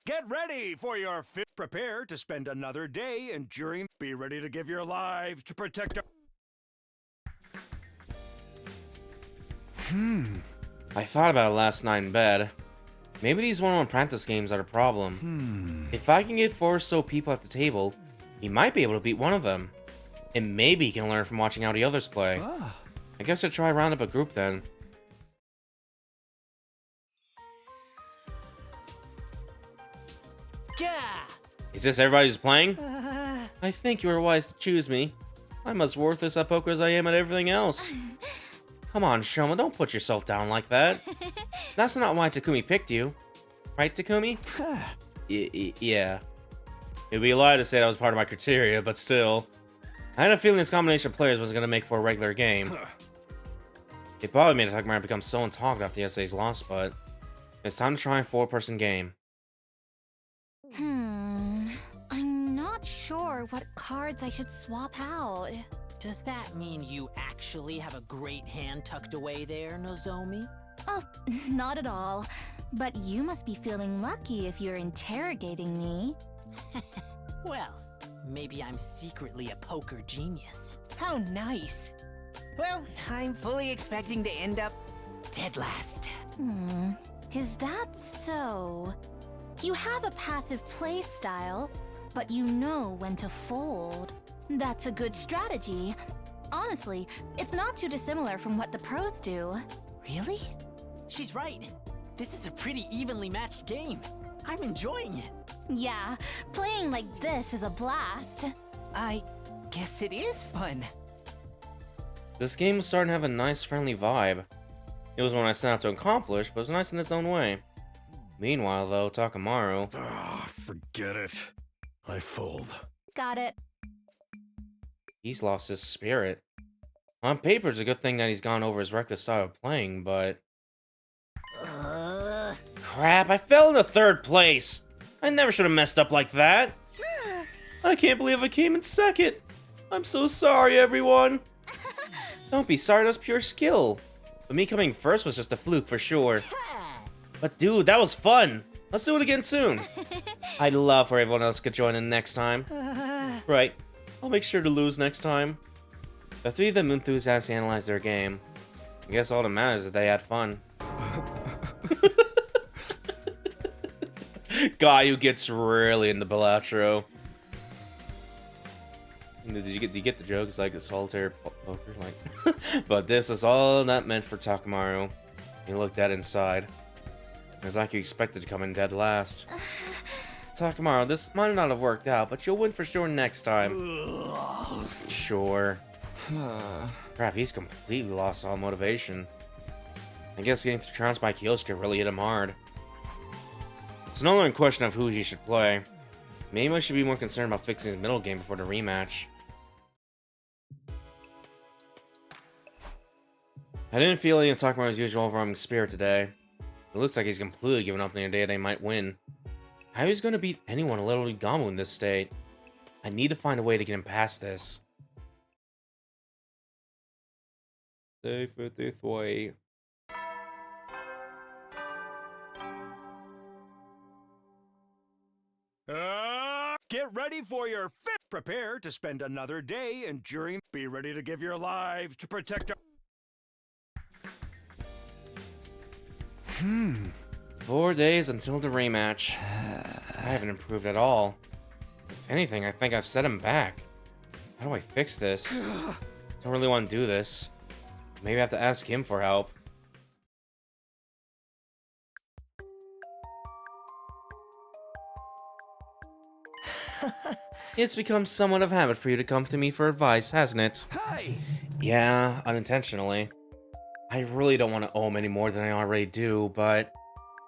Get ready for your fit. Prepare to spend another day enduring. Be ready to give your lives to protect our... I thought about it last night in bed. Maybe these one-on-one practice games are the problem. If I can get 4 or so people at the table, he might be able to beat one of them. And maybe he can learn from watching how the others play. I guess I'll try round up a group then. Is this everybody who's playing? I think you were wise to choose me. I'm as worthless at poker as I am at everything else. Come on, Shoma, don't put yourself down like that. That's not why Takumi picked you. Right, Takumi? Yeah. It'd be a lie to say that was part of my criteria, but still. I had a feeling this combination of players was going to make for a regular game. It bothered me that Takamaru become so untalked after yesterday's loss, but it's time to try a 4-person game. I'm not sure what cards I should swap out. Does that mean you actually have a great hand tucked away there, Nozomi? Oh, not at all. But you must be feeling lucky if you're interrogating me. Well, maybe I'm secretly a poker genius. How nice. Well, I'm fully expecting to end up dead last. Is that so? You have a passive play style, but you know when to fold. That's a good strategy. Honestly, it's not too dissimilar from what the pros do. Really? She's right. This is a pretty evenly matched game. I'm enjoying it. Yeah, playing like this is a blast. I guess it is fun. This game was starting to have a nice, friendly vibe. It was one I set out to accomplish, but it was nice in its own way. Meanwhile, though, Takamaru... Ah, forget it. I fold. Got it. He's lost his spirit. On paper, it's a good thing that he's gone over his reckless style of playing, but... Crap, I fell into 3rd place! I never should have messed up like that! I can't believe I came in 2nd! I'm so sorry, everyone! Don't be sorry, that's pure skill. But me coming 1st was just a fluke for sure. But dude, that was fun! Let's do it again soon! I'd love for everyone else to join in next time. Right, I'll make sure to lose next time. The 3 of them enthusiasts analyzed their game. I guess all that matters is they had fun. Guy who gets really into Balatro. Did you get the jokes like a solitaire poker? Like, but this is all that meant for Takamaru. He looked at inside. It was like you expected to come in dead last. Takamaru, this might not have worked out, but you'll win for sure next time. Sure. Crap, he's completely lost all motivation. I guess getting trounced by Kyosuke really hit him hard. It's no longer a question of who he should play. Maybe I should be more concerned about fixing his middle game before the rematch. I didn't feel any of Takamaru's usual overwhelming spirit today. It looks like he's completely given up on the idea they might win. How is he going to beat anyone in Little Gamu in this state? I need to find a way to get him past this. Day 53. Get ready for your 5th. Prepare to spend another day enduring. Be ready to give your lives to protect our... 4 days until the rematch. I haven't improved at all. If anything, I think I've set him back. How do I fix this? Don't really want to do this. Maybe I have to ask him for help. It's become somewhat of a habit for you to come to me for advice, hasn't it? Hey! Yeah, unintentionally. I really don't want to owe him any more than I already do, but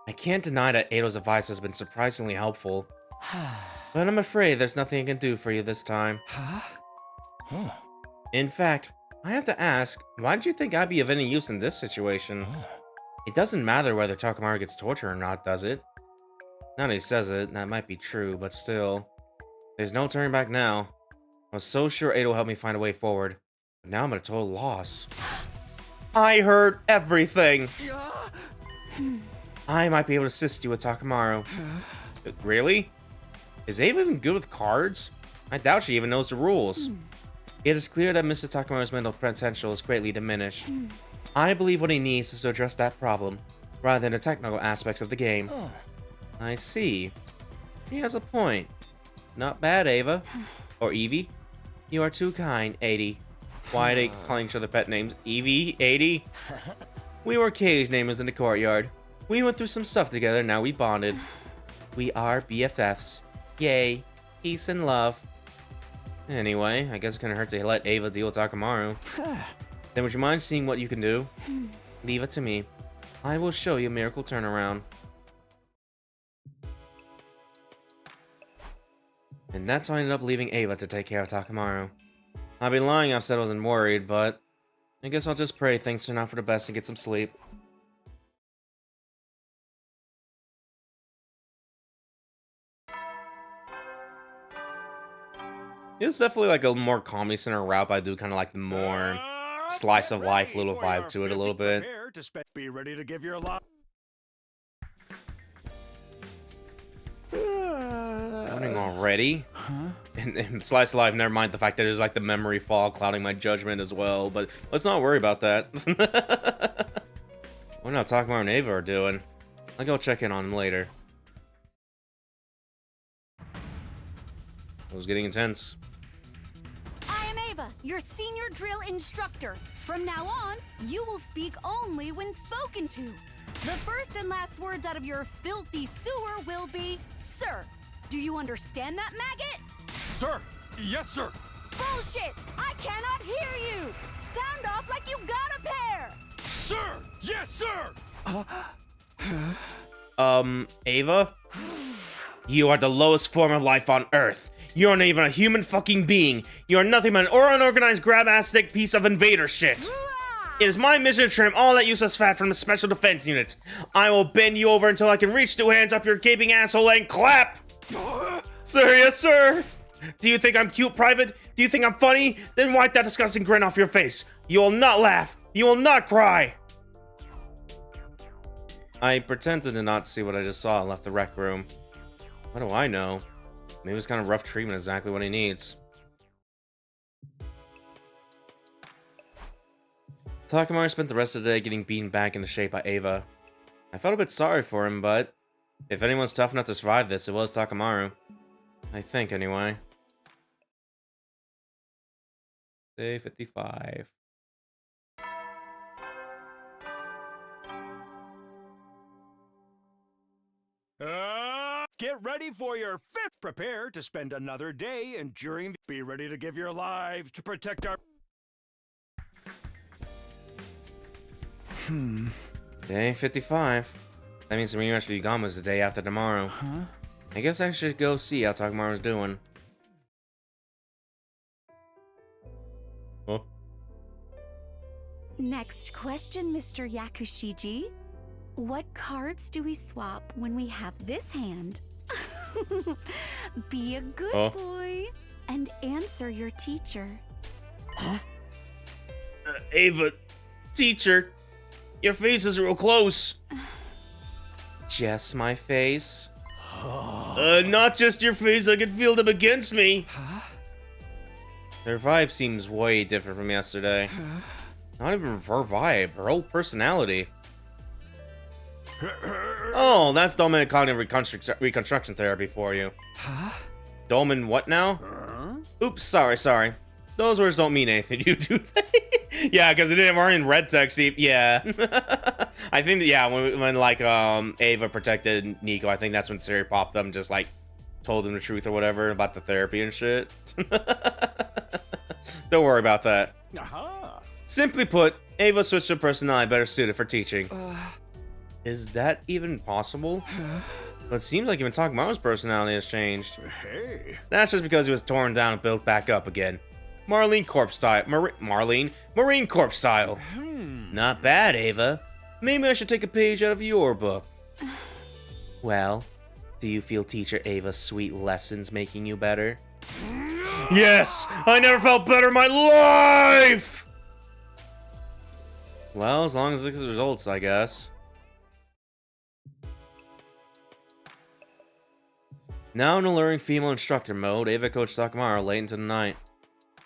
I can't deny that Eido's advice has been surprisingly helpful. But I'm afraid there's nothing I can do for you this time. In fact, I have to ask, why did you think I'd be of any use in this situation? It doesn't matter whether Takamaru gets tortured or not, does it? Now that he says it, that might be true, but still. There's no turning back now. I was so sure Eido would help me find a way forward, but now I'm at a total loss. I heard everything! I might be able to assist you with Takamaru. Really? Is Ava even good with cards? I doubt she even knows the rules. It is clear that Mr. Takamaru's mental potential is greatly diminished. I believe what he needs is to address that problem, rather than the technical aspects of the game. I see. She has a point. Not bad, Ava. Or Evie. You are too kind, 80. Why are they calling each other pet names? Evie? 80? We were cage namers in the courtyard. We went through some stuff together, now we bonded. We are BFFs. Yay. Peace and love. Anyway, I guess it couldn't hurt to let Ava deal with Takamaru. Then would you mind seeing what you can do? Leave it to me. I will show you a miracle turnaround. And that's how I ended up leaving Ava to take care of Takamaru. I'd be lying if I said I wasn't worried, but I guess I'll just pray things turn out for the best and get some sleep. It's definitely like a more comedy center route, but I do kind of like the more slice of life little vibe to it a little bit. Be ready to give your life. Morning already? And slice of life, never mind the fact that there's like the memory fog clouding my judgment as well, but let's not worry about that. What now Takamaru and Ava are doing? I'll go check in on him later. It was getting intense. I am Ava, your senior drill instructor. From now on, you will speak only when spoken to. The first and last words out of your filthy sewer will be, sir. Do you understand that, maggot? Sir! Yes, sir! Bullshit! I cannot hear you! Sound off like you got a pair! Sir! Yes, sir! Ava? You are the lowest form of life on Earth. You aren't even a human fucking being. You are nothing but an unorganized grab-ass-stick piece of invader shit. It is my mission to trim all that useless fat from the Special Defense Unit. I will bend you over until I can reach 2 hands up your gaping asshole and clap! Sir, yes, sir! Do you think I'm cute, Private? Do you think I'm funny? Then wipe that disgusting grin off your face. You will not laugh. You will not cry. I pretended to not see what I just saw and left the rec room. What do I know? Maybe it's kind of rough treatment, exactly what he needs. Takamaru spent the rest of the day getting beaten back into shape by Ava. I felt a bit sorry for him, but if anyone's tough enough to survive this, it was Takamaru. I think, anyway. Day 55. Get ready for your 5th. Prepare to spend another day enduring. Be ready to give your lives to protect our. Day 55. That means the rematch with Yugama is the day after tomorrow. Huh? I guess I should go see how Takamaru's doing. Oh. Next question, Mr. Yakushiji. What cards do we swap when we have this hand? Be a good boy and answer your teacher. Huh? Ava, teacher, your face is real close. Just my face? Not just your face, I can feel them against me. Huh? Their vibe seems way different from yesterday. Not even her vibe, her whole personality. Oh, that's Dolmen cognitive reconstruction therapy for you. Huh? Dolmen what now? Oops, sorry. Those words don't mean anything to you, do they? Yeah, because they weren't in red text. Yeah. I think that, yeah, when like, Ava protected Nico, I think that's when Siri popped them, just, like, told him the truth or whatever about the therapy and shit. Don't worry about that. Simply put, Ava switched her personality better suited for teaching. Is that even possible? But it seems like even Takamaru's personality has changed. Hey. That's just because he was torn down and built back up again. Marine Corp style. Marine Corp style. Not bad, Ava. Maybe I should take a page out of your book. Well, do you feel Teacher Ava's sweet lessons making you better? Yes! I never felt better in my life! Well, as long as it's the results, I guess. Now in alluring female instructor mode, Ava coached Takamaru late into the night.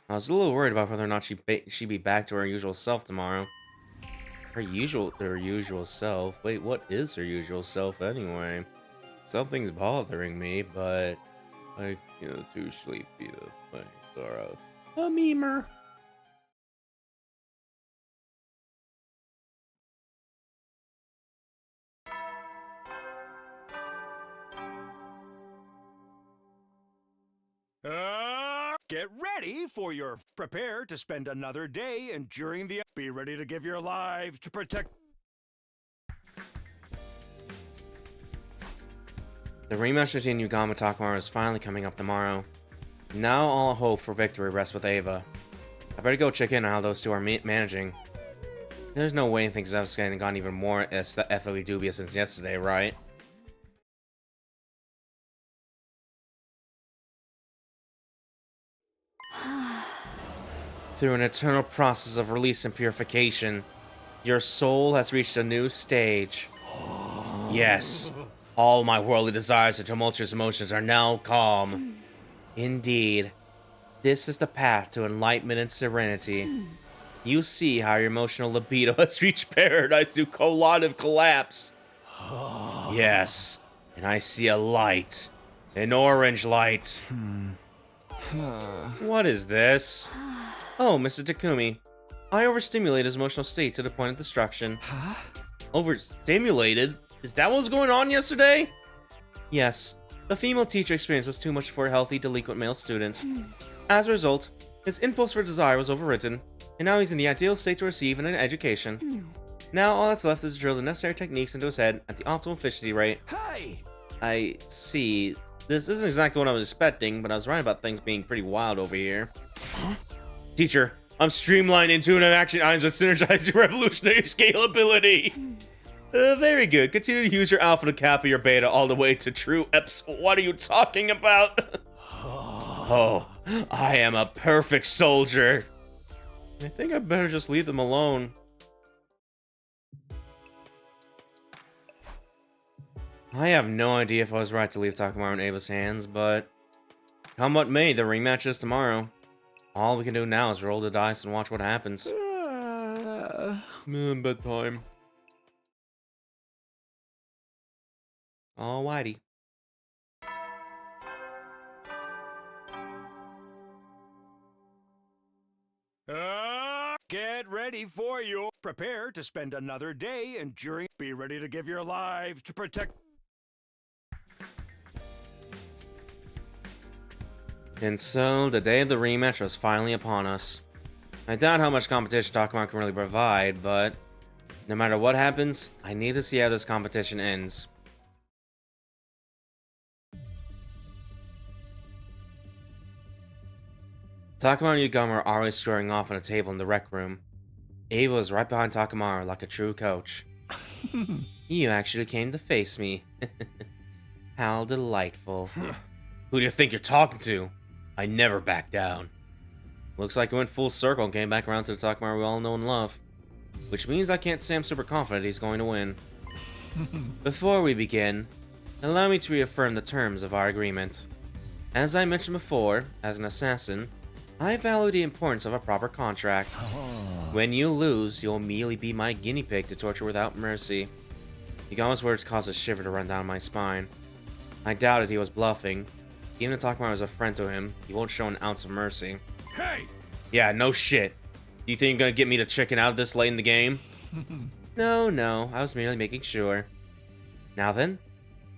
I was a little worried about whether or not she'd be back to her usual self tomorrow. Her usual self? Wait, what is her usual self anyway? Something's bothering me, but I get too sleepy to think. Or a memer. Get ready for your. Prepare to spend another day enduring the. Be ready to give your lives to protect. The rematch between Yugama and Takamaru is finally coming up tomorrow. Now all hope for victory rests with Ava. I better go check in on how those two are managing. There's no way things have gotten even more ethically dubious since yesterday, right? Through an eternal process of release and purification, your soul has reached a new stage. Yes, all my worldly desires and tumultuous emotions are now calm. Indeed, this is the path to enlightenment and serenity. You see how your emotional libido has reached paradise through colonic collapse. Yes, and I see a light. An orange light. What is this? Oh, Mr. Takumi. I overstimulated his emotional state to the point of destruction. Huh? Overstimulated? Is that what was going on yesterday? Yes. The female teacher experience was too much for a healthy, delinquent male student. As a result, his impulse for desire was overridden, and now he's in the ideal state to receive an education. Now all that's left is to drill the necessary techniques into his head at the optimal efficiency rate. Hey! I see. This isn't exactly what I was expecting, but I was right about things being pretty wild over here. Teacher, I'm streamlined intuitive action items with synergizing revolutionary scalability. Very good. Continue to use your alpha to kappa your beta all the way to true eps. What are you talking about? Oh, I am a perfect soldier. I think I better just leave them alone. I have no idea if I was right to leave Takamaru in Ava's hands, but come what may, the rematch is tomorrow. All we can do now is roll the dice and watch what happens. Bedtime. Alrighty. Get ready for your... Prepare to spend another day enduring... Be ready to give your lives to protect... And so, the day of the rematch was finally upon us. I doubt how much competition Takamaru can really provide, but no matter what happens, I need to see how this competition ends. Takamaru and Yugama were always squaring off on a table in the rec room. Ava was right behind Takamaru like a true coach. You actually came to face me. How delightful. Who do you think you're talking to? I never back down. Looks like it went full circle and came back around to the Takamaru we all know and love. Which means I can't say I'm super confident he's going to win. Before we begin, allow me to reaffirm the terms of our agreement. As I mentioned before, as an assassin, I value the importance of a proper contract. When you lose, you'll immediately be my guinea pig to torture without mercy. Yugama's words caused a shiver to run down my spine. I doubted he was bluffing. Even if Takamaru was a friend to him, he won't show an ounce of mercy. Hey! Yeah, no shit. Do you think you're gonna get me to chicken out this late in the game? No, I was merely making sure. Now then,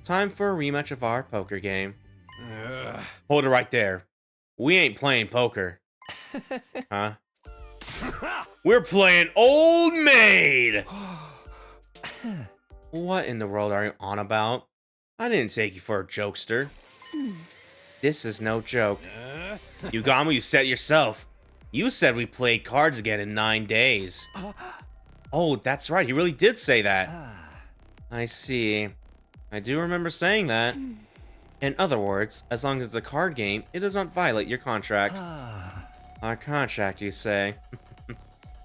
time for a rematch of our poker game. Hold it right there. We ain't playing poker. Huh? We're playing Old Maid! What in the world are you on about? I didn't take you for a jokester. This is no joke. Yugama, you said it yourself. You said we played cards again in 9 days. Oh, that's right. He really did say that. I see. I do remember saying that. In other words, as long as it's a card game, it does not violate your contract. Our contract, you say?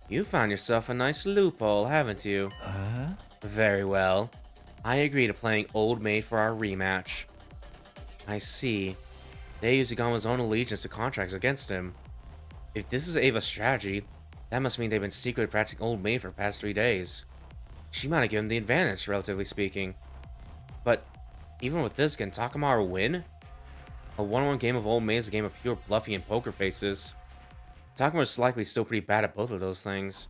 You found yourself a nice loophole, haven't you? Very well. I agree to playing Old Maid for our rematch. I see. They use Yugama's own allegiance to contracts against him. If this is Ava's strategy, that must mean they've been secretly practicing Old Maid for the past 3 days. She might have given the advantage, relatively speaking. But even with this, can Takamaru win? A 1-on-1 game of Old Maid is a game of pure bluffing and poker faces. Takamaru's likely still pretty bad at both of those things.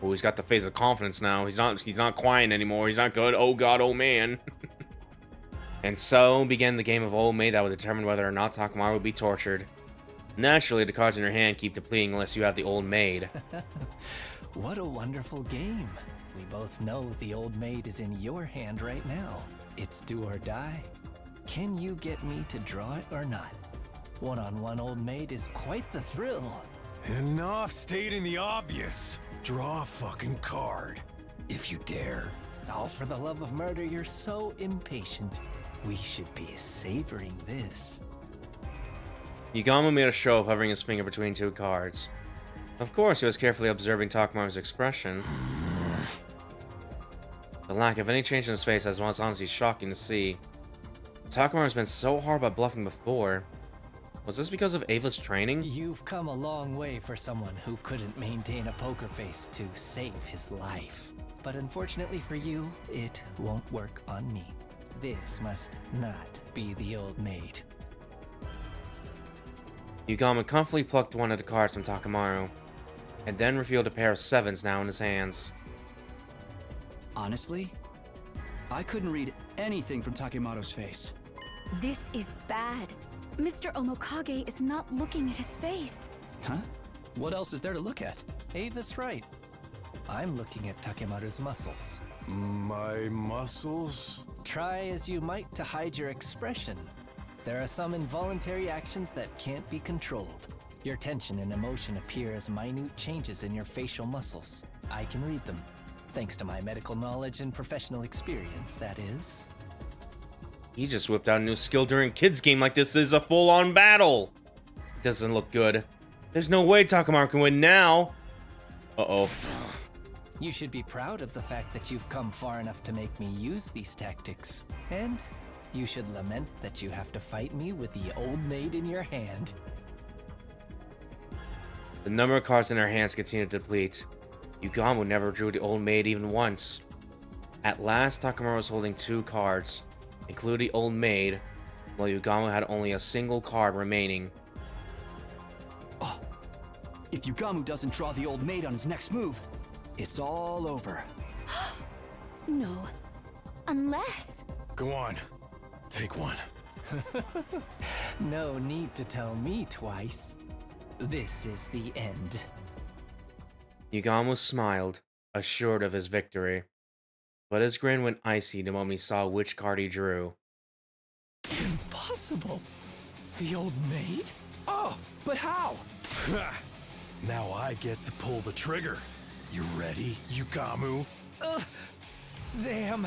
Oh, he's got the face of confidence now. He's not quiet anymore. He's not good. Oh god, oh man. And so began the game of Old Maid that would determine whether or not Takamaru would be tortured. Naturally, the cards in your hand keep depleting unless you have the Old Maid. What a wonderful game. We both know the Old Maid is in your hand right now. It's do or die. Can you get me to draw it or not? One-on-one Old Maid is quite the thrill. Enough stating the obvious. Draw a fucking card. If you dare. Oh, for the love of murder, you're so impatient. We should be savoring this. Yugama made a show of hovering his finger between 2 cards. Of course, he was carefully observing Takamaru's expression. The lack of any change in his face was honestly shocking to see. Takamaru's been so hard by bluffing before. Was this because of Ava's training? You've come a long way for someone who couldn't maintain a poker face to save his life. but unfortunately for you, it won't work on me. This must not be the old maid. Yugama comfortably plucked one of the cards from Takamaru, and then revealed a pair of sevens now in his hands. Honestly, I couldn't read anything from Takemaru's face. This is bad. Mr. Omokage is not looking at his face. Huh? What else is there to look at? Ava's right. I'm looking at Takemaru's muscles. My muscles? Try as you might to hide your expression. There are some involuntary actions that can't be controlled. Your tension and emotion appear as minute changes in your facial muscles. I can read them. Thanks to my medical knowledge and professional experience, that is. He just whipped out a new skill during kids game like this is a full-on battle. Doesn't look good. There's no way Takamaru can win now. Uh-oh. You should be proud of the fact that you've come far enough to make me use these tactics. And you should lament that you have to fight me with the old maid in your hand. The number of cards in her hands continued to deplete. Yugama never drew the old maid even once. At last, Takamaru was holding 2 cards, including the old maid, while Yugama had only a single card remaining. Oh, if Yugamu doesn't draw the old maid on his next move, it's all over. No. Unless... Go on. Take one. No need to tell me twice. This is the end. Yugama smiled, assured of his victory. But his grin went icy the moment he saw which card he drew. Impossible! The old maid? Oh, but how? Now I get to pull the trigger. You ready, Yugamu? Damn.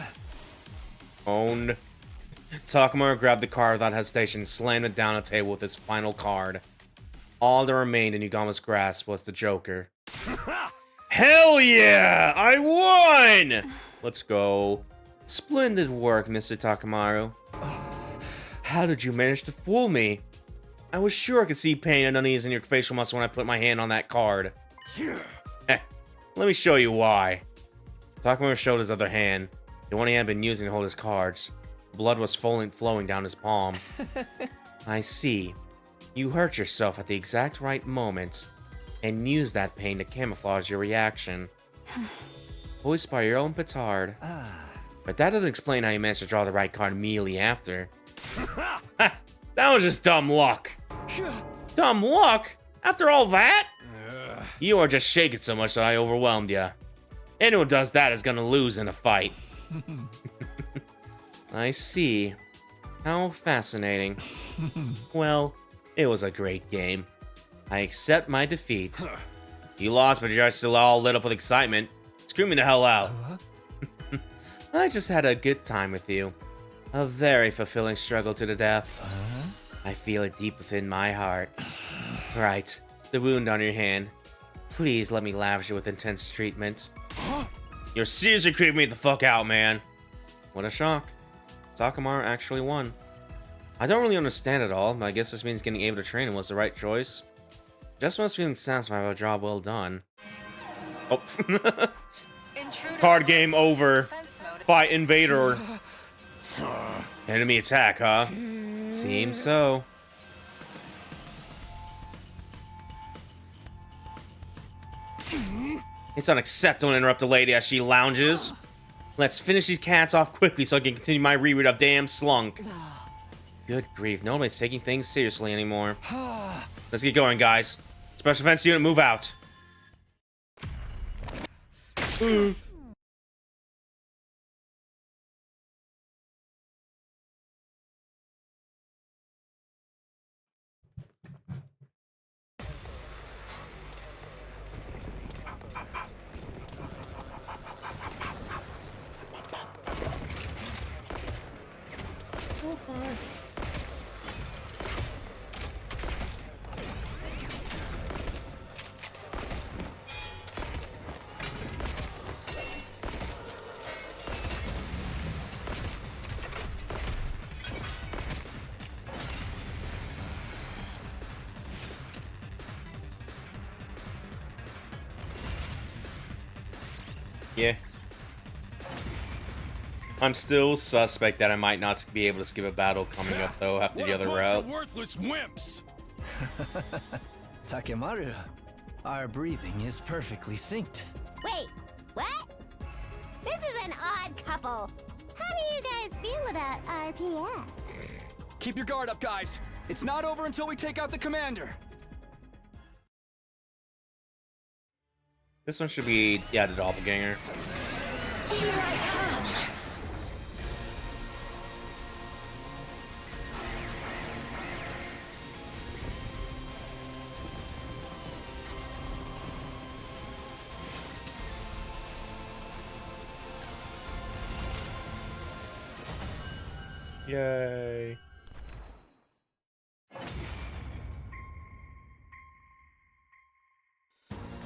Owned. Takamaru grabbed the card without hesitation and slammed it down on the table with his final card. All that remained in Yugama's grasp was the Joker. Hell yeah! I won! Let's go. Splendid work, Mr. Takamaru. How did you manage to fool me? I was sure I could see pain and unease in your facial muscle when I put my hand on that card. Let me show you why. Takamaru showed his other hand, the one he had been using to hold his cards. Blood was flowing down his palm. I see. You hurt yourself at the exact right moment, and used that pain to camouflage your reaction. Voiced by your own petard. But that doesn't explain how you managed to draw the right card immediately after. That was just dumb luck. Dumb luck? After all that? You are just shaking so much that I overwhelmed you. Anyone who does that is gonna lose in a fight. I see. How fascinating. Well, it was a great game. I accept my defeat. You lost, but you're still all lit up with excitement. Screw me the hell out. I just had a good time with you. A very fulfilling struggle to the death. I feel it deep within my heart. Right, the wound on your hand. Please let me lavish you with intense treatment. You're seriously creeping me the fuck out, man. What a shock. Takamaru actually won. I don't really understand it all, but I guess this means getting able to train him was the right choice. Just was feeling satisfied with a job well done. Oh. Card game over. Fight invader. Enemy attack, huh? Seems so. It's unacceptable to interrupt a lady as she lounges. Let's finish these cats off quickly so I can continue my reread of Damn Slunk. Good grief, nobody's taking things seriously anymore. Let's get going, guys. Special Defense Unit, move out. Yeah. I'm still suspect that I might not be able to skip a battle coming up though after the other route. Worthless wimps. Takemaru, our breathing is perfectly synced. Wait, what? This is an odd couple. How do you guys feel about RPF? Keep your guard up, guys. It's not over until we take out the commander. This one should be, yeah, the doppelganger. Here I come. Yay.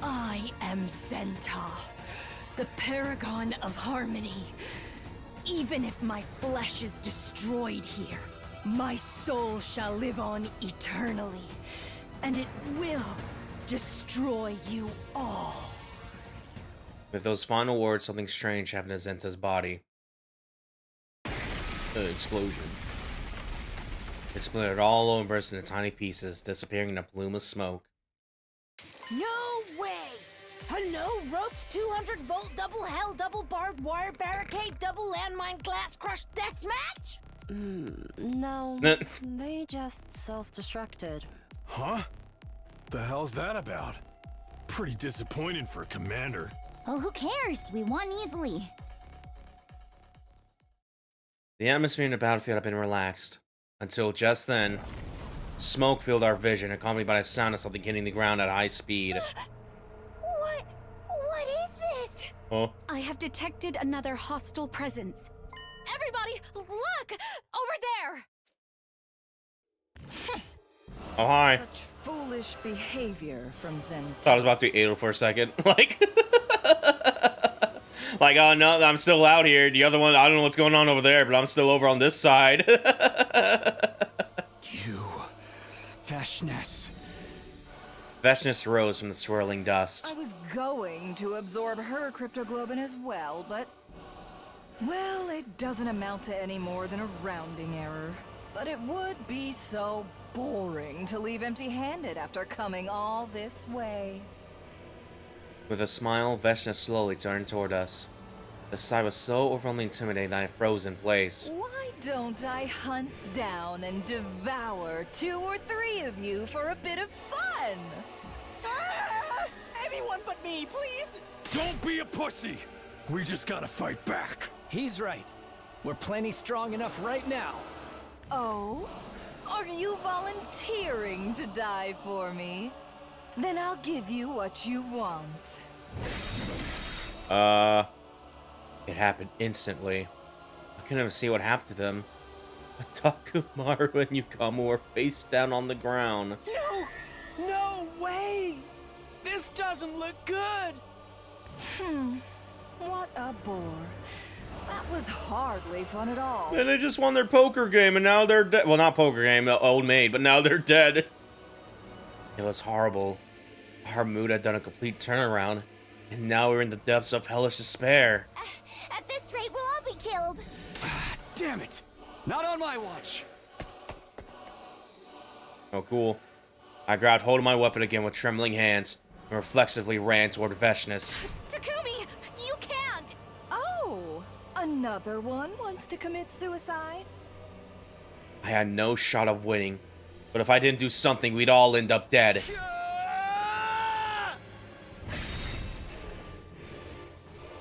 I am Zenta, the paragon of harmony. Even if my flesh is destroyed here, my soul shall live on eternally, and it will destroy you all. With those final words, something strange happened to Zenta's body. Explosion. It splintered all over us into tiny pieces, disappearing in a plume of smoke. No way! A no ropes 200-volt double hell double barbed wire barricade double landmine glass crush death match? No, they just self-destructed. Huh? The hell's that about? Pretty disappointing for a commander. Well, who cares? We won easily. The atmosphere in the battlefield had been relaxed. Until just then, smoke filled our vision, accompanied by the sound of something hitting the ground at high speed. What is this? Oh. I have detected another hostile presence. Everybody, look! Over there! Oh, hi. Such foolish behavior from Zen. Thought I was about to be Adel for a second. Like, oh no, I'm still out here. The other one, I don't know what's going on over there, but I'm still over on this side. You, Veshness. Veshness rose from the swirling dust. I was going to absorb her cryptoglobin as well, but... well, it doesn't amount to any more than a rounding error. But it would be so boring to leave empty-handed after coming all this way. With a smile, Veshness slowly turned toward us. The sight was so overwhelmingly intimidating that I froze in place. Why don't I hunt down and devour 2 or 3 of you for a bit of fun? Anyone but me, please! Don't be a pussy! We just gotta fight back. He's right. We're plenty strong enough right now. Oh? Are you volunteering to die for me? Then I'll give you what you want. It happened instantly. I couldn't even see what happened to them. But Takemaru and Yukamu were face down on the ground. No! No way! This doesn't look good! What a bore. That was hardly fun at all. And they just won their poker game and now they're dead. Well, not poker game, old maid, but now they're dead. It was horrible. Our mood had done a complete turnaround, and now we're in the depths of hellish despair. At this rate, we'll all be killed. Damn it! Not on my watch! Oh, cool. I grabbed hold of my weapon again with trembling hands, and reflexively ran toward Veshness. Takumi, you can't! Oh, another one wants to commit suicide? I had no shot of winning, but if I didn't do something, we'd all end up dead.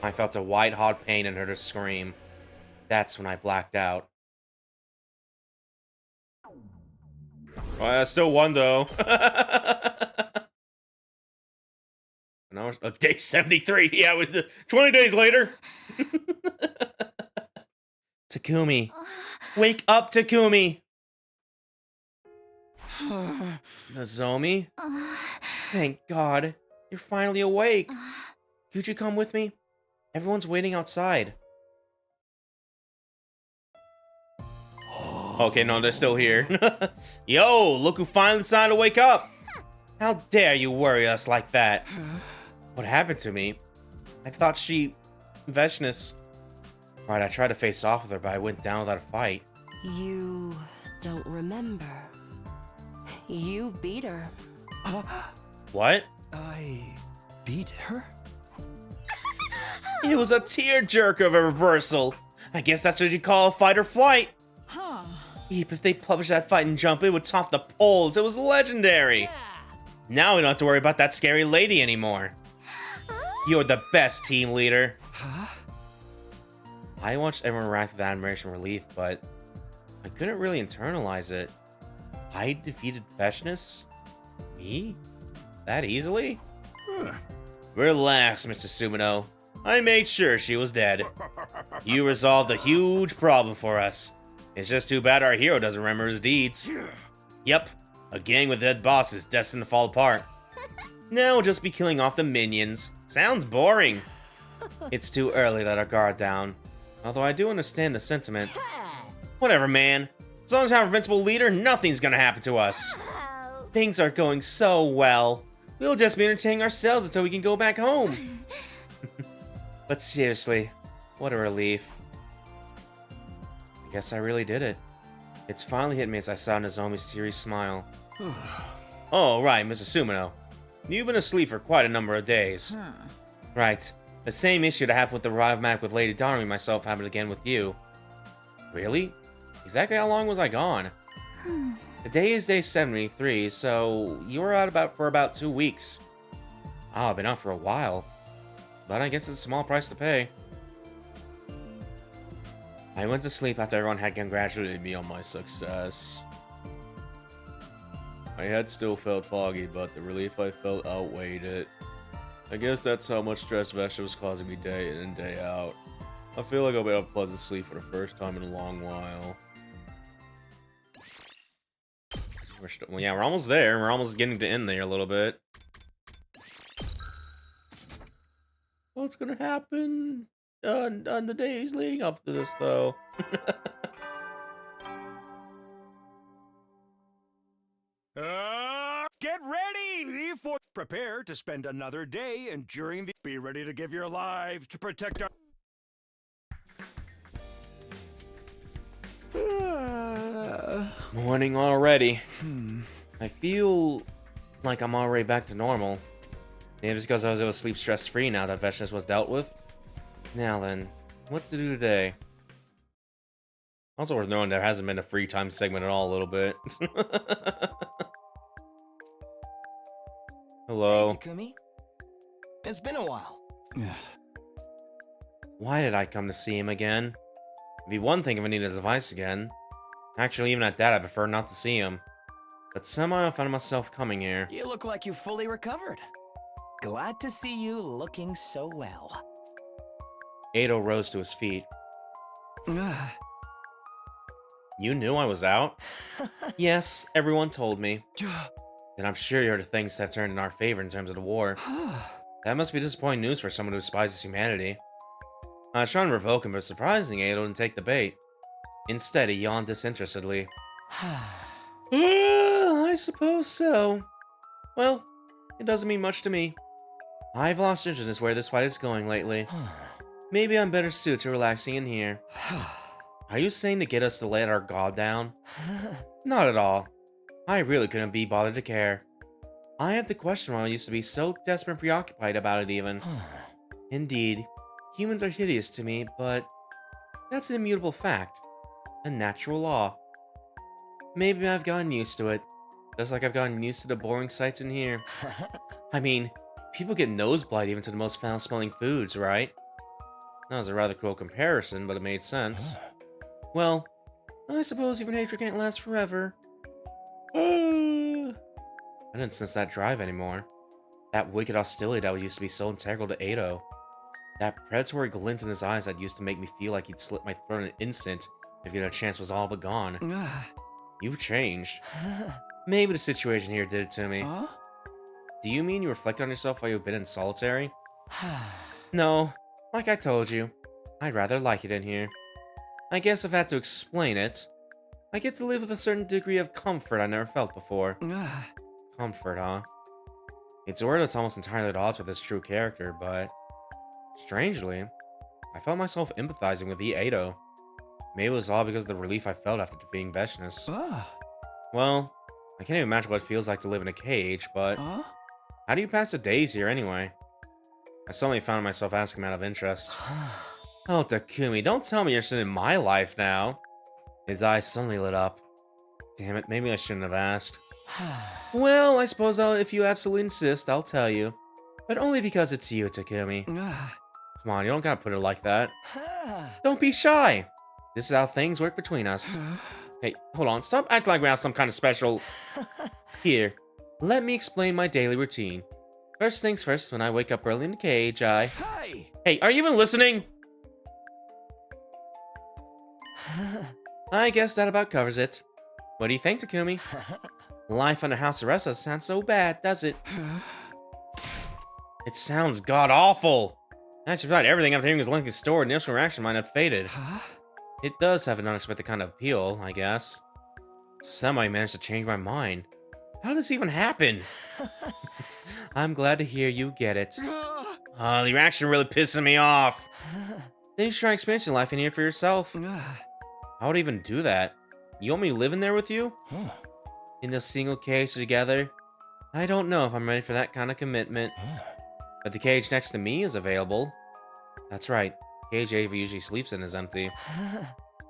I felt a white-hot pain and heard her scream. That's when I blacked out. Well, I still won, though. No, day 73. Yeah, with 20 days later. Takumi. Wake up, Takumi. Nozomi? Thank God. You're finally awake. Could you come with me? Everyone's waiting outside. Okay, no, they're still here. Yo, look who finally decided to wake up. How dare you worry us like that? What happened to me? I thought Veshness... Right, I tried to face off with her, but I went down without a fight. You don't remember. You beat her. What? I beat her? It was a tearjerker of a reversal. I guess that's what you call a fight or flight. Huh. Eep, if they published that fight and jump, it would top the polls. It was legendary. Now we don't have to worry about that scary lady anymore. You're the best team leader. Huh? I watched everyone react with admiration and relief, but I couldn't really internalize it. I defeated Feshness? Me? That easily? Relax, Mr. Sumino. I made sure she was dead. You resolved a huge problem for us. It's just too bad our hero doesn't remember his deeds. Yep, a gang with dead boss is destined to fall apart. Now we'll just be killing off the minions. Sounds boring. It's too early to let our guard down. Although I do understand the sentiment. Whatever, man. As long as I have a invincible leader, nothing's gonna happen to us. Things are going so well. We'll just be entertaining ourselves until we can go back home. But seriously, what a relief. I guess I really did it. It's finally hit me as I saw Nozomi's teary smile. Oh, right, Mr. Sumino. You've been asleep for quite a number of days. Right. The same issue that happened with the Rive Mac with Lady Donnery and myself happened again with you. Really? Exactly how long was I gone? Today is day 73, so you were out for about 2 weeks. Oh, I've been out for a while. But I guess it's a small price to pay. I went to sleep after everyone had congratulated me on my success. My head still felt foggy, but the relief I felt outweighed it. I guess that's how much stress Vesha was causing me day in and day out. I feel like I'll be able to pleasant sleep for the first time in a long while. Well, yeah, we're almost there. We're almost getting to end there a little bit. What's gonna happen on the days leading up to this, though? Get ready for... Prepare to spend another day enduring the... Be ready to give your lives to protect our... Morning already. I feel like I'm already back to normal. Maybe it's because I was able to sleep stress-free now that Veshness was dealt with. Now then, what to do today? Also worth knowing there hasn't been a free time segment at all a little bit. Hello. Hey, Takumi. It's been a while. Why did I come to see him again? It'd be one thing if I needed his advice again. Actually, even at that, I prefer not to see him. But somehow I found myself coming here. You look like you fully recovered. Glad to see you looking so well. Ado rose to his feet. You knew I was out? Yes, everyone told me. And I'm sure you heard of things that turned in our favor in terms of the war. That must be disappointing news for someone who despises humanity. I was trying to revoke him, but surprising, Ado didn't take the bait. Instead, he yawned disinterestedly. I suppose so. Well, it doesn't mean much to me. I've lost interest in where this fight is going lately. Maybe I'm better suited to relaxing in here. Are you saying to get us to let our guard down? Not at all. I really couldn't be bothered to care. I had to question why I used to be so desperate and preoccupied about it even. Indeed, humans are hideous to me, but that's an immutable fact. A natural law. Maybe I've gotten used to it. Just like I've gotten used to the boring sights in here. I mean, people get nosebleed even to the most foul-smelling foods, right? That was a rather cruel comparison, but it made sense. Well, I suppose even hatred can't last forever. I didn't sense that drive anymore. That wicked hostility that used to be so integral to Ado. That predatory glint in his eyes that used to make me feel like he'd slit my throat in an instant if he had a chance was all but gone. You've changed. Maybe the situation here did it to me. Do you mean you reflect on yourself while you've been in solitary? No, like I told you, I'd rather like it in here. I guess if I had to explain it, I get to live with a certain degree of comfort I never felt before. Comfort, huh? It's a word that's almost entirely at odds with his true character, but strangely, I felt myself empathizing with Edo. Maybe it was all because of the relief I felt after defeating Veshness. Well, I can't even imagine what it feels like to live in a cage, but how do you pass the days here anyway? I suddenly found myself asking him out of interest. Oh, Takumi, don't tell me you're interested in my life now. His eyes suddenly lit up. Damn it, maybe I shouldn't have asked. Well, I suppose if you absolutely insist, I'll tell you. But only because it's you, Takumi. Come on, you don't gotta put it like that. Don't be shy. This is how things work between us. Hey, hold on, stop acting like we have some kind of special... Here, let me explain my daily routine. First things first, when I wake up early in the cage, Hey, are you even listening? I guess that about covers it. What do you think, Takumi? Life under house arrest doesn't sound so bad, does it? It sounds god-awful. Actually, about everything after hearing his lengthy story, the initial reaction might have faded. It does have an unexpected kind of appeal, I guess. Somehow I managed to change my mind. How did this even happen? I'm glad to hear you get it. The reaction really pisses me off. Then you should try experiencing life in here for yourself. How would I even do that? You want me to live in there with you? In this single cage together? I don't know if I'm ready for that kind of commitment. But the cage next to me is available. That's right. Cage Ava usually sleeps in is empty.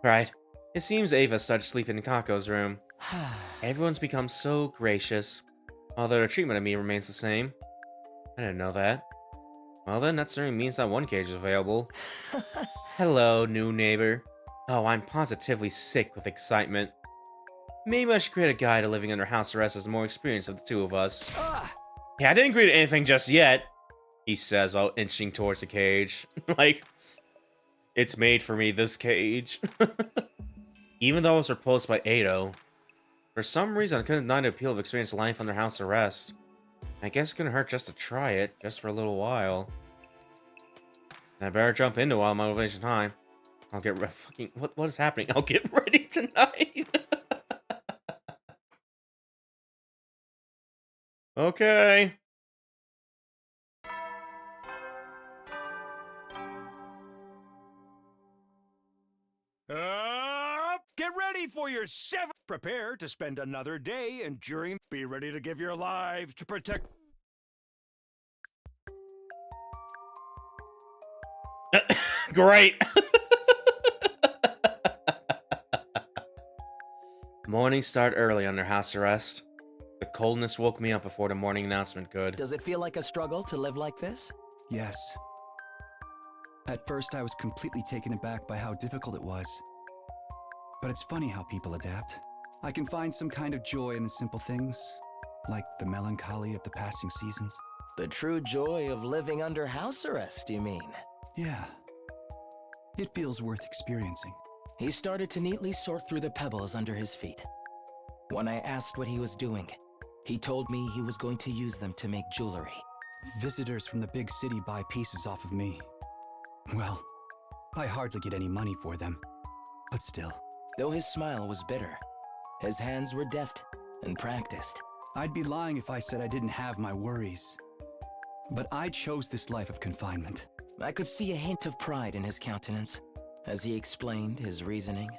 Right. It seems Ava started sleeping in Kako's room. Everyone's become so gracious. Although their treatment of me remains the same. I didn't know that. Well then, that certainly means that one cage is available. Hello, new neighbor. Oh, I'm positively sick with excitement. Maybe I should create a guide to living under house arrest as the more experienced of the two of us. Yeah, I didn't agree to anything just yet, he says while inching towards the cage. Like, it's made for me, this cage. Even though I was repulsed by Edo, for some reason I couldn't deny the appeal of experienced life under house arrest. I guess it couldn't hurt just to try it, just for a little while. I better jump into it while my motivation's high. I'll get fucking... What is happening? I'll get ready tonight. Okay. Get ready for your 7th. Prepare to spend another day enduring. Be ready to give your lives to protect. Great. Morning start early under house arrest. The coldness woke me up before the morning announcement could. Does it feel like a struggle to live like this? Yes. At first, I was completely taken aback by how difficult it was. But it's funny how people adapt. I can find some kind of joy in the simple things, like the melancholy of the passing seasons. The true joy of living under house arrest, you mean? Yeah. It feels worth experiencing. He started to neatly sort through the pebbles under his feet. When I asked what he was doing, he told me he was going to use them to make jewelry. Visitors from the big city buy pieces off of me. Well, I hardly get any money for them, but still. Though his smile was bitter, his hands were deft and practiced. I'd be lying if I said I didn't have my worries. But I chose this life of confinement. I could see a hint of pride in his countenance as he explained his reasoning.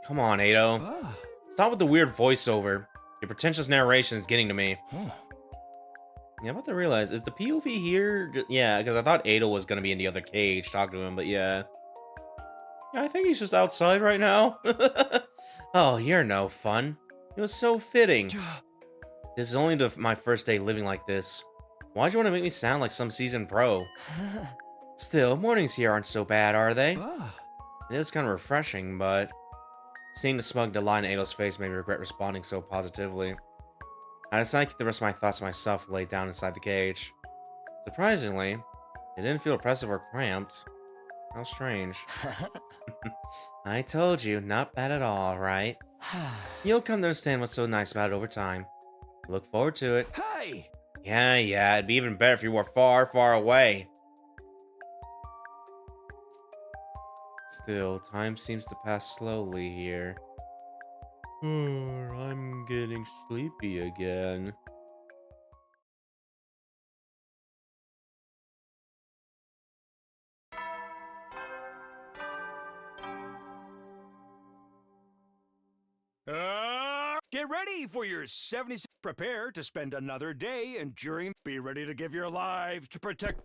Come on, Edo. Stop with the weird voiceover. Your pretentious narration is getting to me. Yeah, I'm about to realize, is the POV here? Yeah, because I thought Edo was going to be in the other cage talking to him, but yeah. Yeah, I think he's just outside right now. Oh, you're no fun. It was so fitting. This is only my first day living like this. Why'd you want to make me sound like some seasoned pro? Still, mornings here aren't so bad, are they? It is kind of refreshing, but... Seeing the smug delight in Edo's face made me regret responding so positively. I decided to keep the rest of my thoughts to myself and lay down inside the cage. Surprisingly, it didn't feel oppressive or cramped. How strange. I told you, not bad at all, right? You'll come to understand what's so nice about it over time. Look forward to it. Hey! Yeah, it'd be even better if you were far, far away. Still, time seems to pass slowly here. I'm getting sleepy again. Get ready for your 76. Prepare to spend another day enduring. Be ready to give your lives to protect.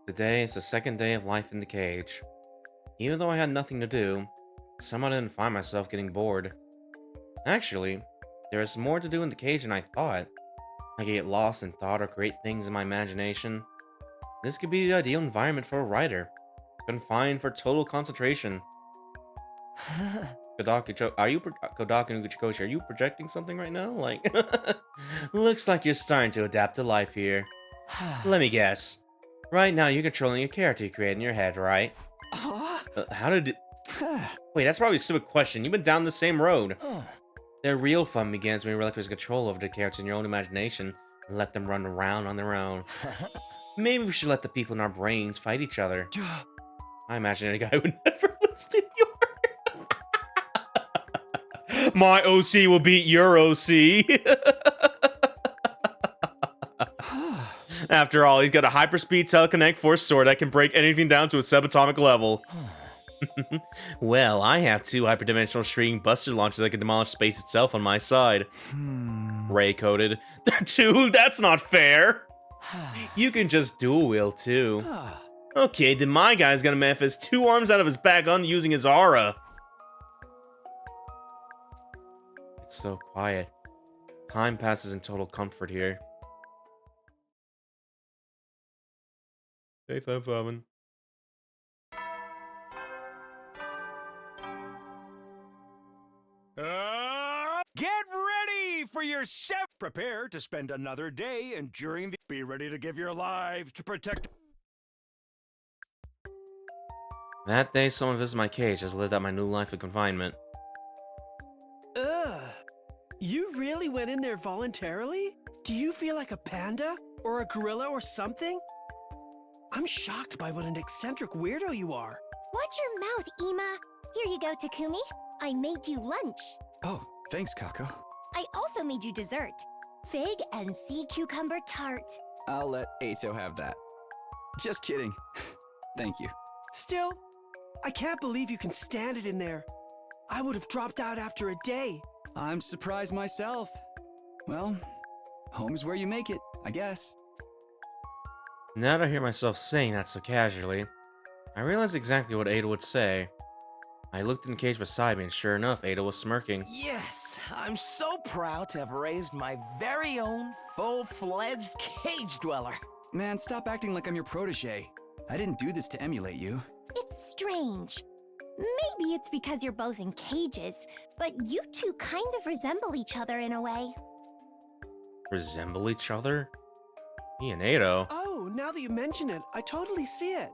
Today is the second day of life in the cage. Even though I had nothing to do, somehow I didn't find myself getting bored. Actually, there is more to do in the cage than I thought. I could get lost in thought or create things in my imagination. This could be the ideal environment for a writer. Confined for total concentration. Kodaki, are you are you projecting something right now? Like, looks like you're starting to adapt to life here. Let me guess. Right now, you're controlling a character you created in your head, right? How did it... Wait, that's probably a stupid question. You've been down the same road. The real fun begins when you relinquish control over the characters in your own imagination and let them run around on their own. Maybe we should let the people in our brains fight each other. I imagine a guy would never listen to your... My OC will beat your OC. After all, he's got a hyperspeed telekinetic force sword that can break anything down to a subatomic level. Well, I have 2 hyperdimensional shrieking buster launchers that can demolish space itself on my side. Ray coded. Dude, that's not fair. You can just dual wield too. Okay, then my guy's gonna manifest 2 arms out of his back on using his aura. It's so quiet. Time passes in total comfort here. Stay fun. Get ready for your Prepare to spend another day enduring the... Be ready to give your lives to protect... That day, someone visited my cage as I lived out my new life of confinement. Ugh. You really went in there voluntarily? Do you feel like a panda? Or a gorilla or something? I'm shocked by what an eccentric weirdo you are. Watch your mouth, Ima. Here you go, Takumi. I made you lunch. Oh, thanks, Kako. I also made you dessert. Fig and sea cucumber tart. I'll let Ato have that. Just kidding. Thank you. Still, I can't believe you can stand it in there. I would have dropped out after a day. I'm surprised myself. Well, home is where you make it, I guess. Now that I hear myself saying that so casually, I realize exactly what Ada would say. I looked in the cage beside me, and sure enough, Ada was smirking. Yes, I'm so proud to have raised my very own full-fledged cage dweller. Man, stop acting like I'm your protege. I didn't do this to emulate you. It's strange. Maybe it's because you're both in cages, but you two kind of resemble each other in a way. Resemble each other? Me and Ada. Oh, now that you mention it, I totally see it.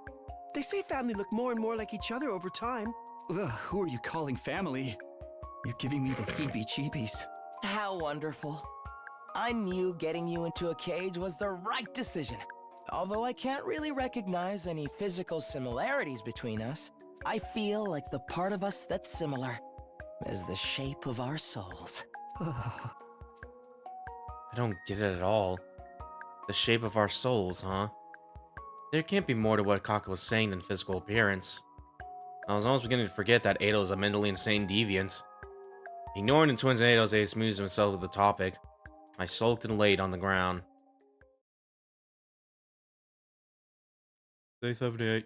They say family look more and more like each other over time. Ugh, who are you calling family? You're giving me the heebie-jeebies. How wonderful. I knew getting you into a cage was the right decision. Although I can't really recognize any physical similarities between us, I feel like the part of us that's similar is the shape of our souls. I don't get it at all. The shape of our souls, huh? There can't be more to what Kako was saying than physical appearance. I was almost beginning to forget that Ado is a mentally insane deviant. Ignoring the twins and Ado as they smoothed themselves with the topic, I sulked and laid on the ground. Day 78.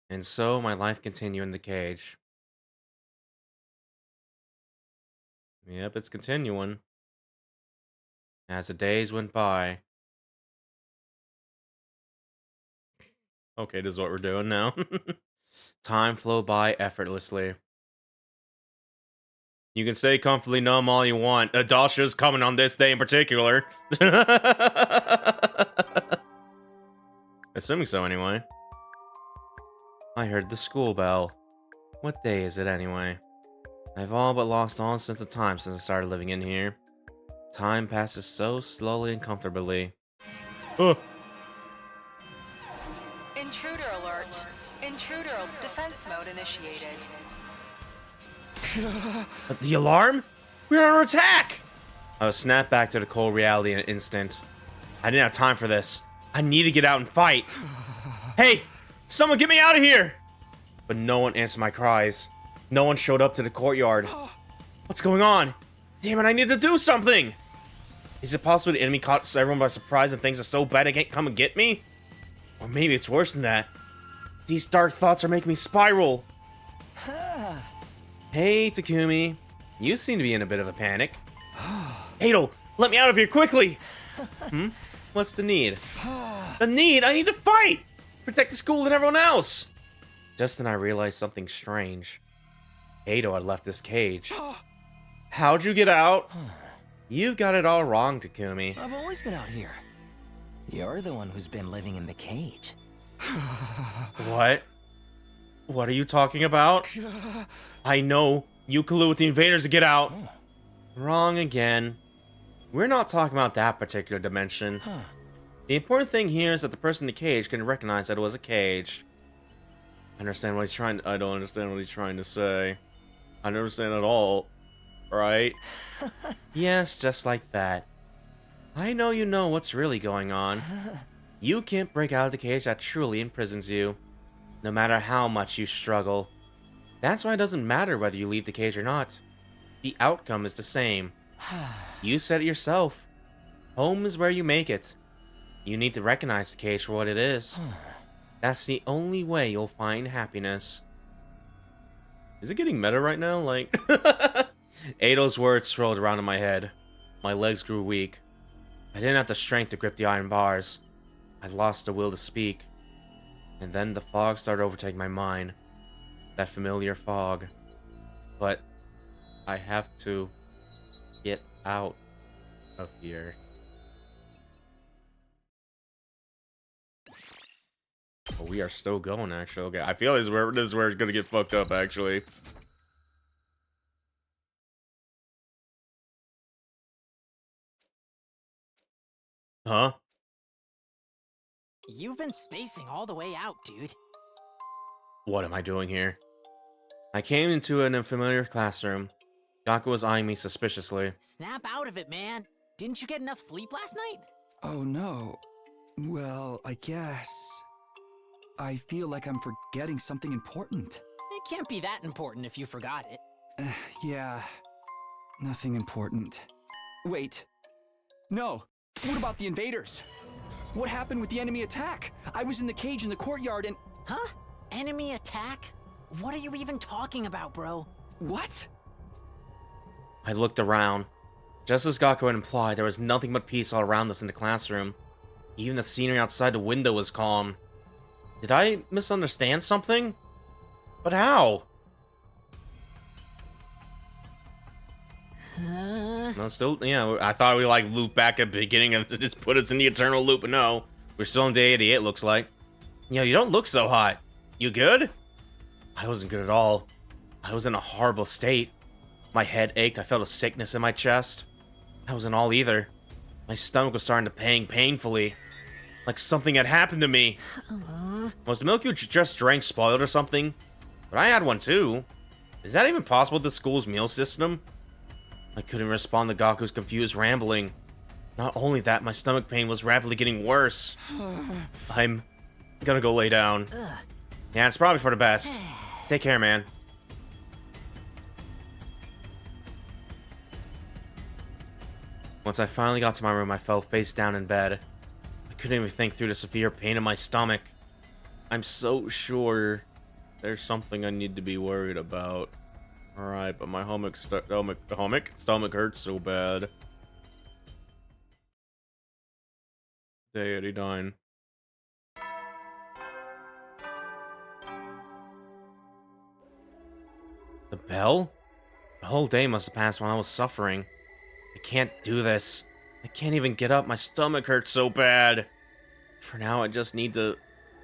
And so my life continued in the cage. Yep, it's continuing. As the days went by. Okay, this is what we're doing now. Time flowed by effortlessly. You can stay comfortably numb all you want. Adultia's coming on this day in particular. Assuming so, anyway. I heard the school bell. What day is it, anyway? I've all but lost all sense of time since I started living in here. Time passes so slowly and comfortably. Intruder alert. Intruder defense mode initiated. The alarm? We're under attack! I was snapped back to the cold reality in an instant. I didn't have time for this. I need to get out and fight. Hey! Someone get me out of here! But no one answered my cries. No one showed up to the courtyard. What's going on? Damn it, I need to do something! Is it possible the enemy caught everyone by surprise and things are so bad they can't come and get me? Or maybe it's worse than that. These dark thoughts are making me spiral. Hey, Takumi. You seem to be in a bit of a panic. Ado, let me out of here quickly! What's the need? The need? I need to fight! Protect the school and everyone else! Just then I realized something strange. Ado had left this cage. How'd you get out? You've got it all wrong, Takumi. I've always been out here. You're the one who's been living in the cage. What? What are you talking about? I know. You collude with the invaders to get out. Wrong again. We're not talking about that particular dimension. The important thing here is that the person in the cage can recognize that it was a cage. I don't understand what he's trying to say. I don't understand at all. Right? Yes, just like that. I know you know what's really going on. You can't break out of the cage that truly imprisons you, no matter how much you struggle. That's why it doesn't matter whether you leave the cage or not. The outcome is the same. You said it yourself. Home is where you make it. You need to recognize the cage for what it is. That's the only way you'll find happiness. Is it getting meta right now? Like, Ado's words swirled around in my head. My legs grew weak. I didn't have the strength to grip the iron bars. I lost the will to speak. And then the fog started overtaking my mind. That familiar fog. But I have to get out of here. Oh, we are still going, actually. Okay, I feel this is where it's gonna get fucked up, actually. Huh? You've been spacing all the way out, dude. What am I doing here? I came into an unfamiliar classroom. Gaku was eyeing me suspiciously. Snap out of it, man. Didn't you get enough sleep last night? Oh no. Well, I guess... I feel like I'm forgetting something important. It can't be that important if you forgot it. Yeah. Nothing important. Wait. No. What about the invaders? What happened with the enemy attack? I was in the cage in the courtyard and... Huh? Enemy attack? What are you even talking about, bro? What? I looked around. Just as Gaku had implied, there was nothing but peace all around us in the classroom. Even the scenery outside the window was calm. Did I misunderstand something? But how? No, still, yeah, I thought we like loop back at the beginning and just put us in the eternal loop, but no. We're still in day 88, looks like. You know, you don't look so hot. You good? I wasn't good at all. I was in a horrible state. My head ached, I felt a sickness in my chest. I wasn't all either. My stomach was starting to pang painfully. Like something had happened to me. Was the milk you just drank spoiled or something? But I had one too. Is that even possible with the school's meal system? I couldn't respond to Gaku's confused rambling. Not only that, my stomach pain was rapidly getting worse. I'm gonna go lay down. Yeah, it's probably for the best. Take care, man. Once I finally got to my room, I fell face down in bed. I couldn't even think through the severe pain in my stomach. I'm so sure there's something I need to be worried about. Alright, but my stomach hurts so bad. Day 89. The bell? The whole day must have passed when I was suffering. I can't do this. I can't even get up. My stomach hurts so bad. For now, I just need to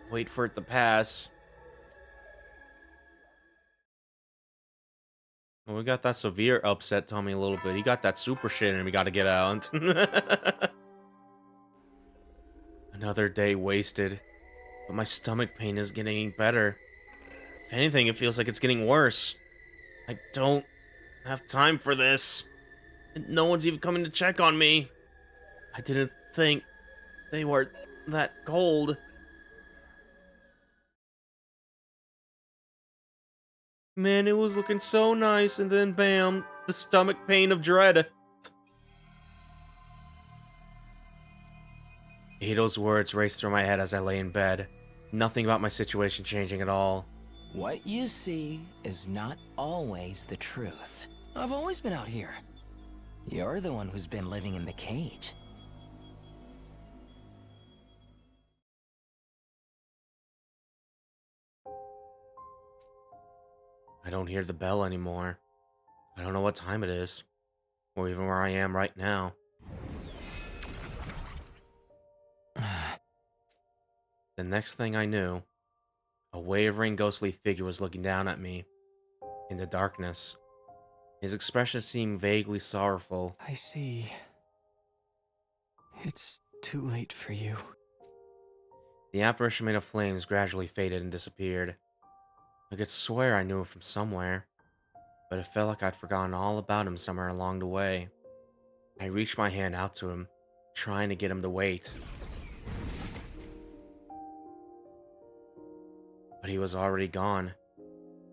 wait for it to pass. Well, we got that severe upset tummy a little bit. He got that super shit and we gotta get out. Another day wasted. But my stomach pain is getting better. If anything, it feels like it's getting worse. I don't have time for this. And no one's even coming to check on me. I didn't think they were that cold. Man, it was looking so nice, and then bam, the stomach pain of dread. Ito's words raced through my head as I lay in bed. Nothing about my situation changing at all. What you see is not always the truth. I've always been out here. You're the one who's been living in the cage. I don't hear the bell anymore. I don't know what time it is, or even where I am right now. The next thing I knew, a wavering, ghostly figure was looking down at me in the darkness. His expression seemed vaguely sorrowful. I see. It's too late for you. The apparition made of flames gradually faded and disappeared. I could swear I knew him from somewhere, but it felt like I'd forgotten all about him somewhere along the way. I reached my hand out to him, trying to get him to wait. But he was already gone.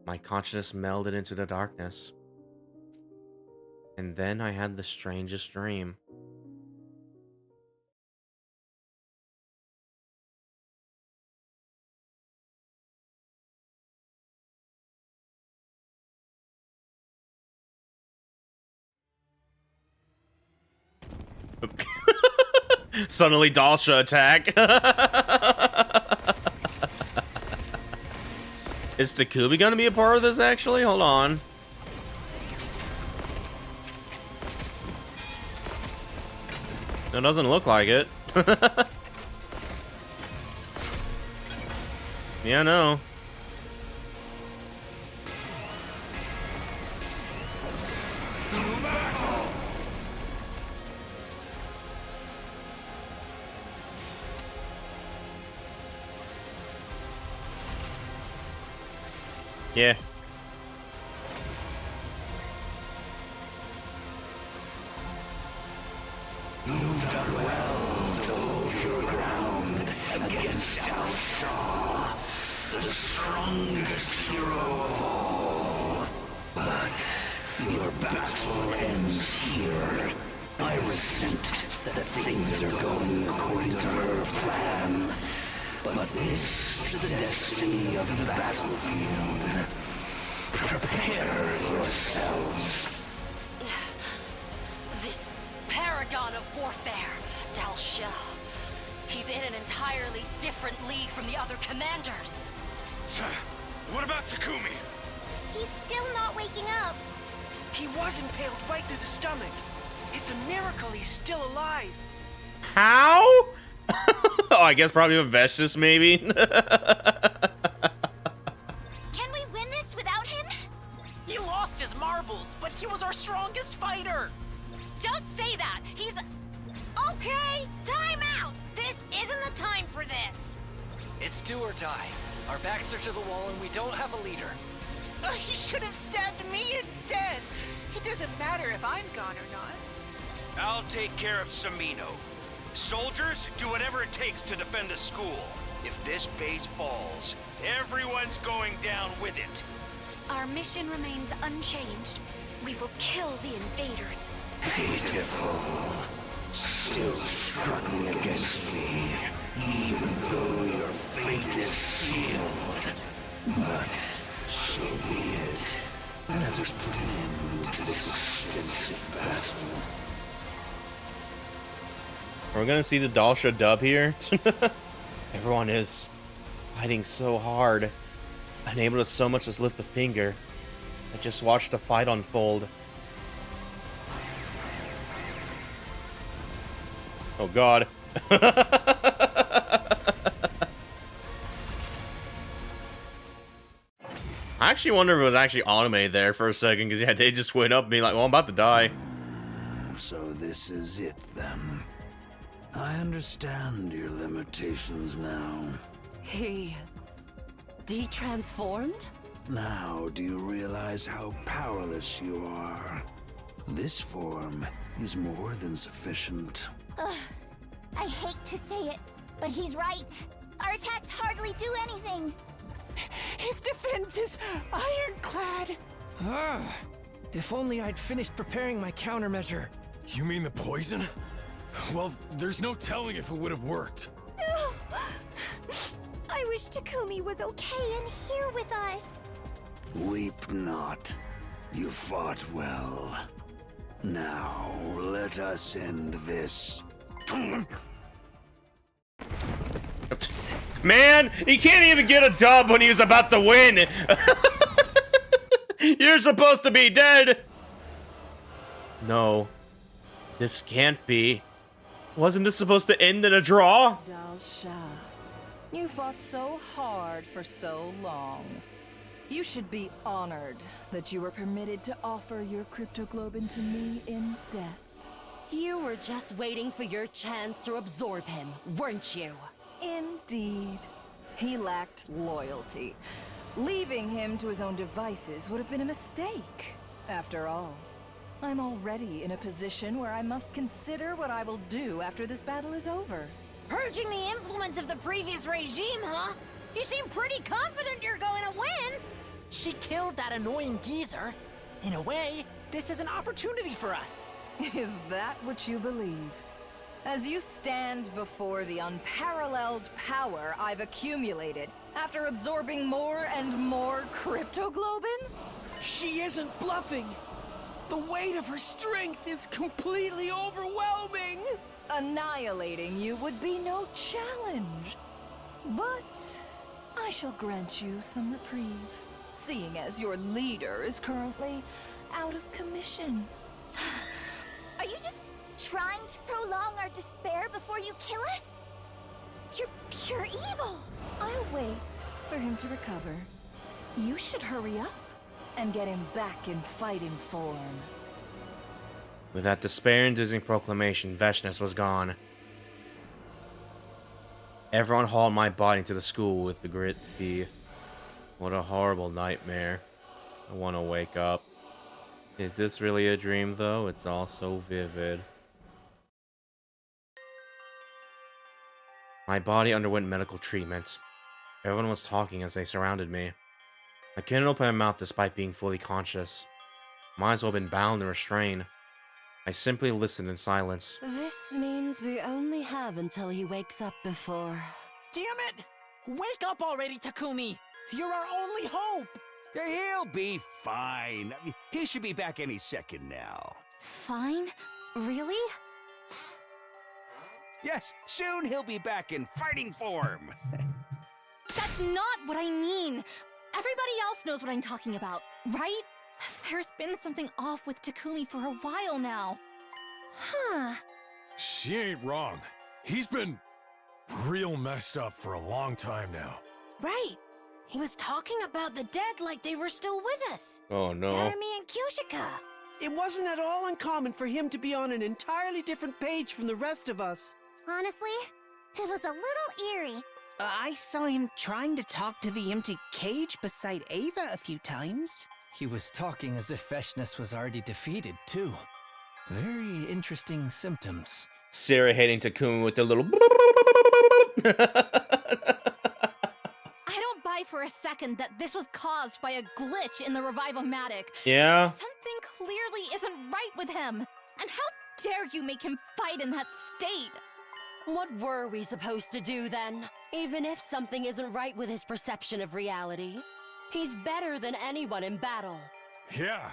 My consciousness melded into the darkness. And then I had the strangest dream. Suddenly Dalsha attack. Is Takumi gonna be a part of this actually? Hold on. It doesn't look like it. Yeah, no. Yeah. You've done well to hold your ground against Dalsha, the strongest hero of all. But your battle ends here. I resent that things are going according to her plan. But this is the destiny of the battlefield. Prepare yourselves. This paragon of warfare, Dalsha. He's in an entirely different league from the other commanders. What about Takumi? He's still not waking up. He was impaled right through the stomach. It's a miracle he's still alive. How? Oh, I guess probably with Vestius, maybe. Can we win this without him? He lost his marbles, but he was our strongest fighter. Don't say that. He's... Okay, time out. This isn't the time for this. It's do or die. Our backs are to the wall and we don't have a leader. He should have stabbed me instead. It doesn't matter if I'm gone or not. I'll take care of Samino. Soldiers, do whatever it takes to defend the school. If this base falls, everyone's going down with it. Our mission remains unchanged. We will kill the invaders. Pitiful. Still struggling against me, even though your fate is sealed. But so be it. Let us put an end to this extensive battle. We're gonna see the Dalsha dub here. Everyone is fighting so hard, unable to so much as lift a finger. I just watched the fight unfold. Oh god. I actually wonder if it was actually automated there for a second, because yeah, they just went up and be like, well, I'm about to die. So this is it then. I understand your limitations now. He... de-transformed? Now do you realize how powerless you are? This form is more than sufficient. Ugh. I hate to say it, but he's right. Our attacks hardly do anything. His defense is ironclad. If only I'd finished preparing my countermeasure. You mean the poison? Well, there's no telling if it would have worked. I wish Takumi was okay and here with us. Weep not. You fought well. Now, let us end this. Man, he can't even get a dub when he was about to win. You're supposed to be dead. No, this can't be. Wasn't this supposed to end in a draw? Dalsha, you fought so hard for so long. You should be honored that you were permitted to offer your cryptoglobin to me in death. You were just waiting for your chance to absorb him, weren't you? Indeed. He lacked loyalty. Leaving him to his own devices would have been a mistake. After all, I'm already in a position where I must consider what I will do after this battle is over. Purging the influence of the previous regime, huh? You seem pretty confident you're going to win. She killed that annoying geezer. In a way, this is an opportunity for us. Is that what you believe? As you stand before the unparalleled power I've accumulated after absorbing more and more cryptoglobin? She isn't bluffing. The weight of her strength is completely overwhelming. Annihilating you would be no challenge. But I shall grant you some reprieve, seeing as your leader is currently out of commission. Are you just trying to prolong our despair before you kill us? You're pure evil. I'll wait for him to recover. You should hurry up and get him back in fighting form. With that despair-inducing proclamation, Veshness was gone. Everyone hauled my body into the school with the grit teeth. What a horrible nightmare. I want to wake up. Is this really a dream, though? It's all so vivid. My body underwent medical treatment. Everyone was talking as they surrounded me. I couldn't open my mouth despite being fully conscious. Might as well have been bound and restrained. I simply listened in silence. This means we only have until he wakes up before... Damn it! Wake up already, Takumi! You're our only hope! He'll be fine. I mean, he should be back any second now. Fine? Really? Yes, soon he'll be back in fighting form. That's not what I mean. Everybody else knows what I'm talking about, right? There's been something off with Takumi for a while now. Huh. She ain't wrong. He's been real messed up for a long time now. Right. He was talking about the dead like they were still with us. Oh no. Garami and Kyoshika. It wasn't at all uncommon for him to be on an entirely different page from the rest of us. Honestly, it was a little eerie. I saw him trying to talk to the empty cage beside Ava a few times. He was talking as if Veshness was already defeated, too. Very interesting symptoms. Sarah hating Takumi with the little... I don't buy for a second that this was caused by a glitch in the Revive-O-Matic. Yeah? Something clearly isn't right with him. And how dare you make him fight in that state? What were we supposed to do then? Even if something isn't right with his perception of reality, he's better than anyone in battle. Yeah,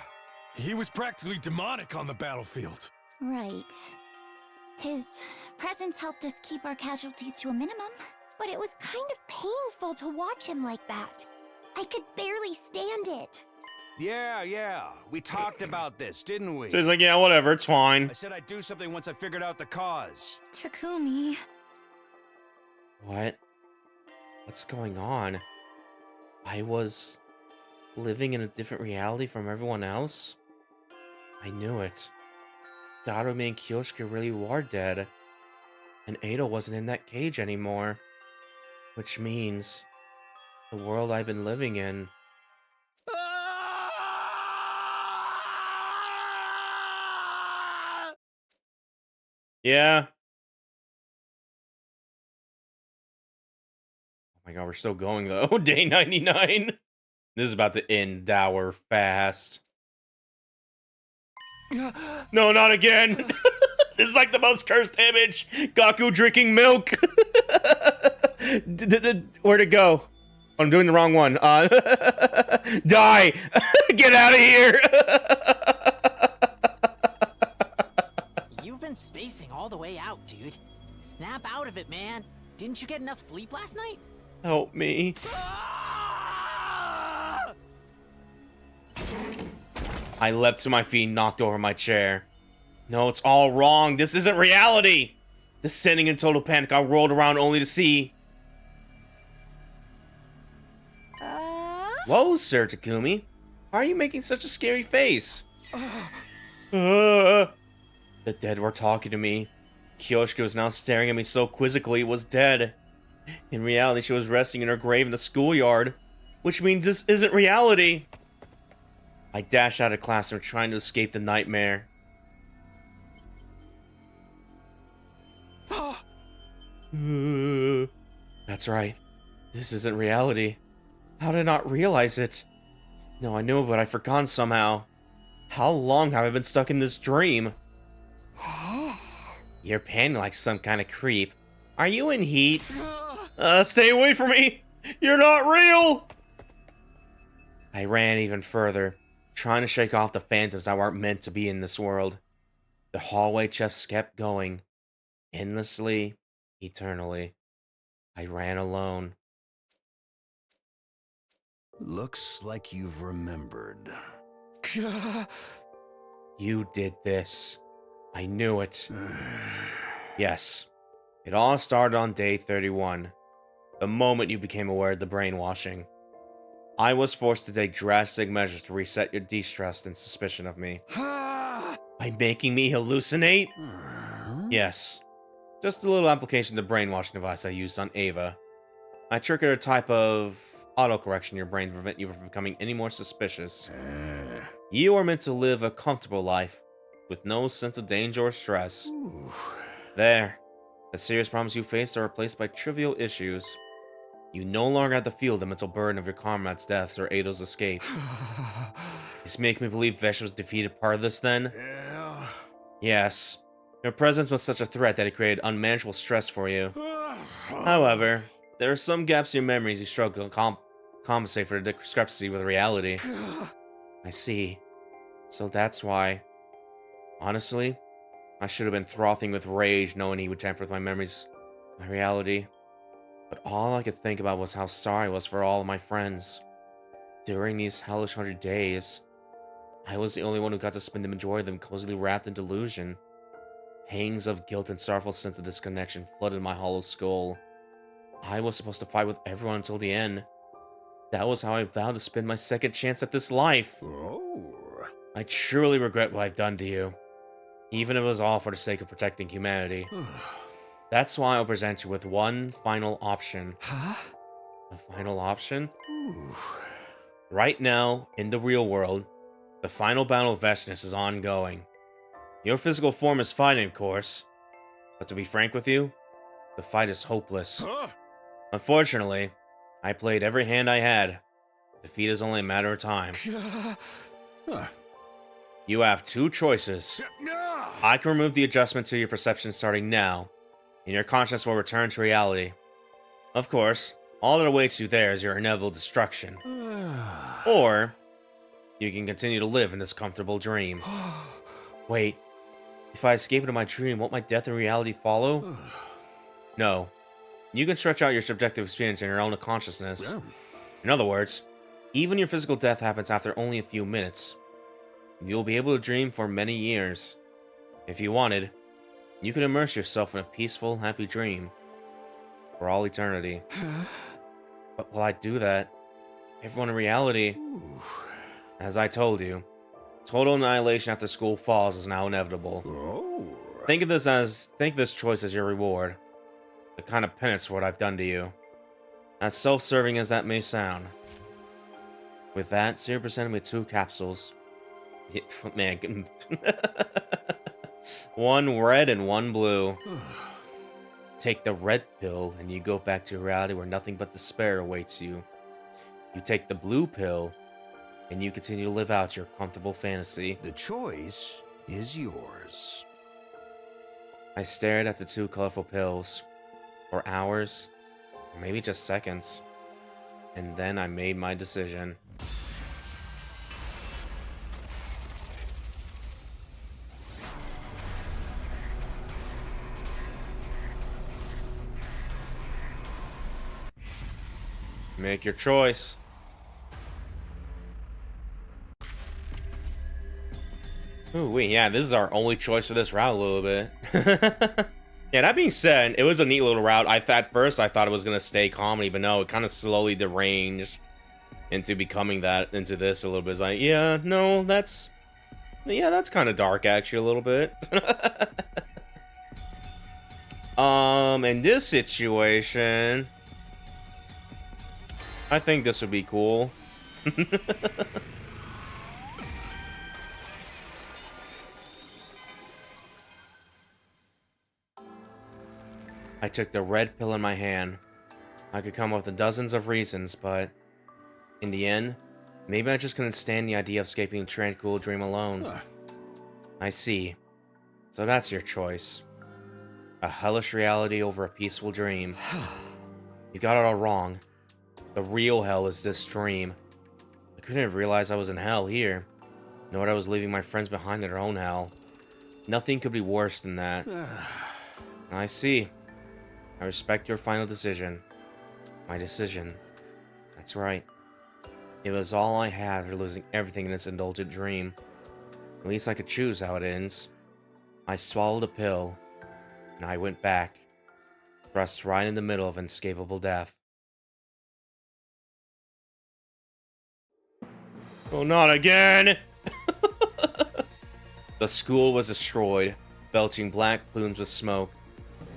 he was practically demonic on the battlefield. Right. His presence helped us keep our casualties to a minimum. But it was kind of painful to watch him like that. I could barely stand it. Yeah. We talked about this, didn't we? So he's like, yeah, whatever, it's fine. I said I'd do something once I figured out the cause. Takumi. What? What's going on? I was living in a different reality from everyone else? I knew it. Darumi and Kyoshika really were dead. And Ada wasn't in that cage anymore. Which means the world I've been living in. Yeah. my god, we're still going though. Day 99. This is about to end dour fast. No, not again. This is like the most cursed image. Gaku drinking milk. Where'd it go? I'm doing the wrong one. Die. Get out of here. You've been spacing all the way out, dude. Snap out of it, man. Didn't you get enough sleep last night? Help me. I leapt to my feet and knocked over my chair. No, it's all wrong. This isn't reality. Descending in total panic, I rolled around only to see... Whoa, Sir Takumi. Why are you making such a scary face? The dead were talking to me. Kyoshiko was now staring at me so quizzically it was dead. In reality, she was resting in her grave in the schoolyard. Which means this isn't reality. I dashed out of classroom trying to escape the nightmare. That's right. This isn't reality. How did I not realize it? No, I knew, but I'd forgotten somehow. How long have I been stuck in this dream? You're panting like some kind of creep. Are you in heat? Stay away from me! You're not real! I ran even further, trying to shake off the phantoms that weren't meant to be in this world. The hallway just kept going. Endlessly, eternally. I ran alone. Looks like you've remembered. You did this. I knew it. Yes. It all started on day 31. The moment you became aware of the brainwashing. I was forced to take drastic measures to reset your distrust and suspicion of me. By making me hallucinate? Yes. Just a little application of the brainwashing device I used on Ava. I triggered a type of autocorrection in your brain to prevent you from becoming any more suspicious. You are meant to live a comfortable life, with no sense of danger or stress. There. The serious problems you face are replaced by trivial issues. You no longer have to feel the mental burden of your comrades' deaths or Eido's escape. This make me believe Vesh was defeated part of this then? Yeah. Yes. Your presence was such a threat that it created unmanageable stress for you. However, there are some gaps in your memories you struggle to compensate for the discrepancy with reality. I see. So that's why. Honestly, I should have been frothing with rage knowing he would tamper with my memories, my reality. But all I could think about was how sorry I was for all of my friends. During these hellish 100 days, I was the only one who got to spend the majority of them cozily wrapped in delusion. Pangs of guilt and sorrowful sense of disconnection flooded my hollow skull. I was supposed to fight with everyone until the end. That was how I vowed to spend my second chance at this life. I truly regret what I've done to you. Even if it was all for the sake of protecting humanity. That's why I'll present you with one final option. Huh? A final option? Right now, in the real world, the final battle of Veshness is ongoing. Your physical form is fighting, of course. But to be frank with you, the fight is hopeless. Unfortunately, I played every hand I had. Defeat is only a matter of time. You have two choices. I can remove the adjustment to your perception starting now, and your consciousness will return to reality. Of course, all that awaits you there is your inevitable destruction. Or, you can continue to live in this comfortable dream. Wait, if I escape into my dream, won't my death in reality follow? No. You can stretch out your subjective experience in your own consciousness. In other words, even your physical death happens after only a few minutes. You'll be able to dream for many years. If you wanted, you could immerse yourself in a peaceful, happy dream. For all eternity. But will I do that? Everyone in reality... As I told you, total annihilation after school falls is now inevitable. Think of this choice as your reward. The kind of penance for what I've done to you. As self-serving as that may sound. With that, 0% with 2 capsules. Yeah, man, one red and one blue. take the red pill and you go back to a reality where nothing but despair awaits you. You take the blue pill and you continue to live out your comfortable fantasy. The choice is yours. I stared at the two colorful pills for hours, or maybe just seconds, and then I made my decision. Make your choice. Ooh, wait, yeah, this is our only choice for this route a little bit. Yeah, that being said, it was a neat little route. At first I thought it was gonna stay comedy, but no, it kind of slowly deranged into becoming into this a little bit. It's like, yeah, no, that's kind of dark actually a little bit. In this situation, I think this would be cool. I took the red pill in my hand. I could come up with dozens of reasons, but in the end, maybe I just couldn't stand the idea of escaping a tranquil dream alone. I see. So that's your choice. A hellish reality over a peaceful dream. You got it all wrong. The real hell is this dream. I couldn't have realized I was in hell here, nor that I was leaving my friends behind in their own hell. Nothing could be worse than that. I see. I respect your final decision. My decision. That's right. It was all I had after losing everything in this indulgent dream. At least I could choose how it ends. I swallowed a pill, and I went back, thrust right in the middle of inescapable death. Oh, not again! The school was destroyed, belching black plumes of smoke.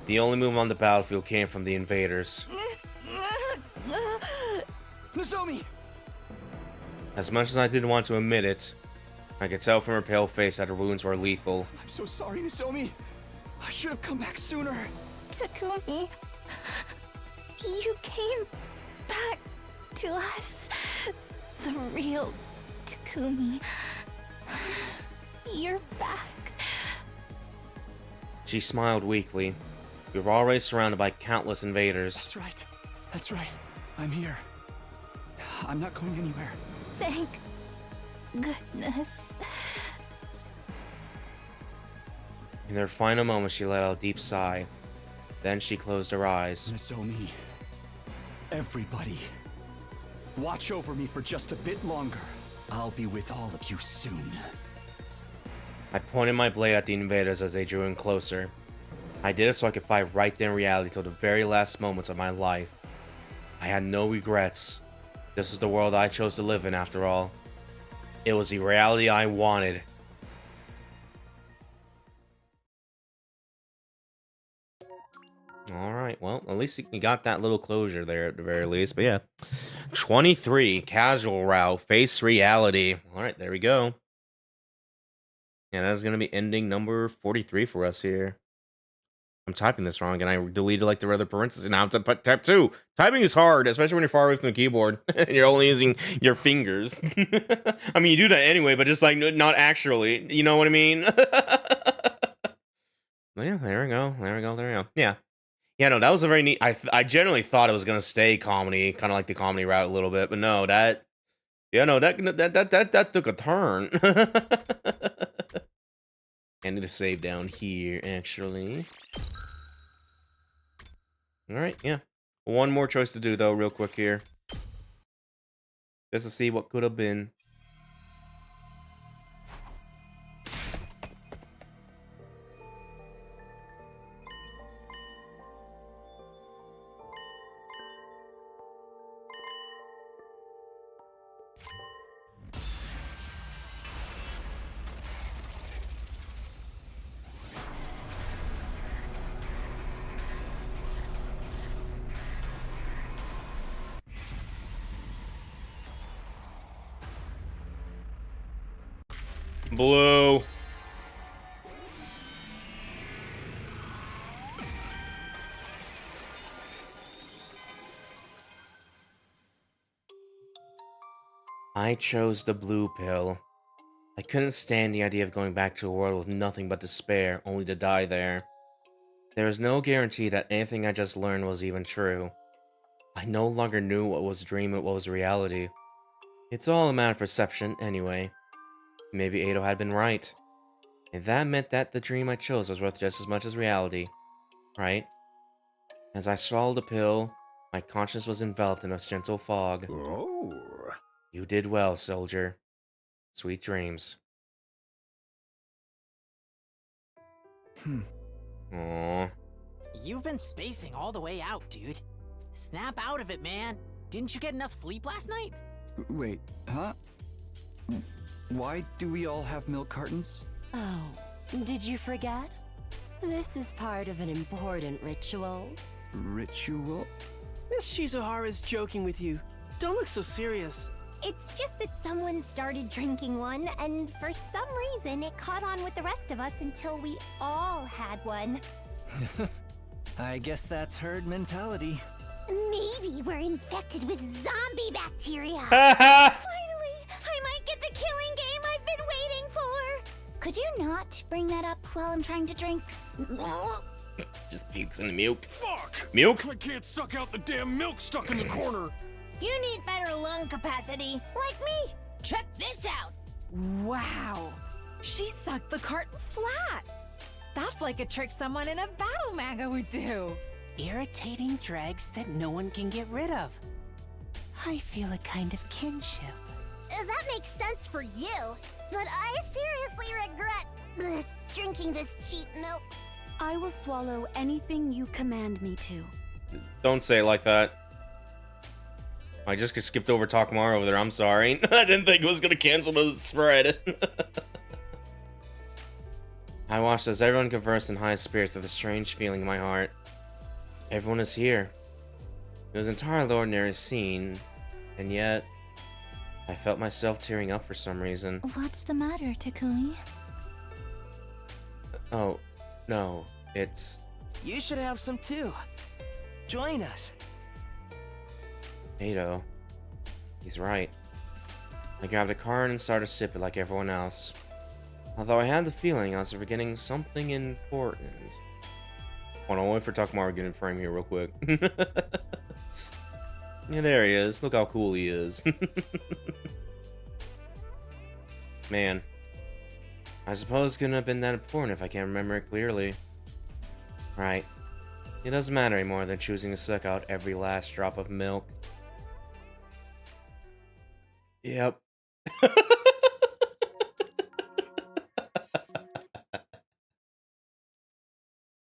The only movement on the battlefield came from the invaders. Nozomi! As much as I didn't want to admit it, I could tell from her pale face that her wounds were lethal. I'm so sorry, Nozomi. I should have come back sooner. Takumi, you came back to us. The real Takumi. You're back. She smiled weakly. We were already surrounded by countless invaders. That's right. That's right. I'm here. I'm not going anywhere. Thank goodness. In her final moments, she let out a deep sigh. Then she closed her eyes. Nozomi, everybody, watch over me for just a bit longer. I'll be with all of you soon. I pointed my blade at the invaders as they drew in closer. I did it so I could fight right there in reality till the very last moments of my life. I had no regrets. This is the world I chose to live in, after all. It was the reality I wanted. Alright, well, at least you got that little closure there at the very least. But yeah, 23, casual route, face reality. Alright, there we go. Yeah, that's going to be ending number 43 for us here. I'm typing this wrong, and I deleted like the other parentheses. Now I'm to type 2. Typing is hard, especially when you're far away from the keyboard and you're only using your fingers. I mean, you do that anyway, but just like not actually. You know what I mean? Yeah, there we go. There we go. There we go. Yeah. Yeah, no, that was a very neat. I generally thought it was gonna stay comedy, kind of like the comedy route a little bit, but no, that took a turn. I need to save down here, actually. All right, yeah. One more choice to do though, real quick here, just to see what could have been. Blue. I chose the blue pill. I couldn't stand the idea of going back to a world with nothing but despair, only to die there. There is no guarantee that anything I just learned was even true. I no longer knew what was a dream and what was reality. It's all a matter of perception, anyway. Maybe Ado had been right. And that meant that the dream I chose was worth just as much as reality. Right? As I swallowed the pill, my conscience was enveloped in a gentle fog. Oh. You did well, soldier. Sweet dreams. Aww. You've been spacing all the way out, dude. Snap out of it, man. Didn't you get enough sleep last night? Wait, huh? Why do we all have milk cartons? Oh, did you forget? This is part of an important ritual. Ritual? Miss Shizuhara's joking with you. Don't look so serious. It's just that someone started drinking one, and for some reason it caught on with the rest of us until we all had one. I guess that's herd mentality. Maybe we're infected with zombie bacteria. Finally, I might get the killing game I've been waiting for. Could you not bring that up while I'm trying to drink? Just pukes in the milk. Fuck! Milk? I can't suck out the damn milk stuck in the corner. You need better lung capacity, like me. Check this out. Wow. She sucked the carton flat. That's like a trick someone in a battle manga would do. Irritating dregs that no one can get rid of. I feel a kind of kinship. That makes sense for you, but I seriously regret drinking this cheap milk. I will swallow anything you command me to. Don't say it like that. I just skipped over Takamaru over there. I'm sorry. I didn't think it was going to cancel the spread. I watched as everyone conversed in high spirits with a strange feeling in my heart. Everyone is here. It was an entirely ordinary scene, and yet I felt myself tearing up for some reason. What's the matter, Takumi? Oh, no, it's... You should have some too. Join us. Ado. He's right. I grabbed a card and started to sip it like everyone else. Although I had the feeling I was forgetting something important. Hold on, I'll wait for Takamaru to get in frame here real quick. Yeah, there he is. Look how cool he is. Man. I suppose it couldn't have been that important if I can't remember it clearly. Right. It doesn't matter anymore than choosing to suck out every last drop of milk. Yep.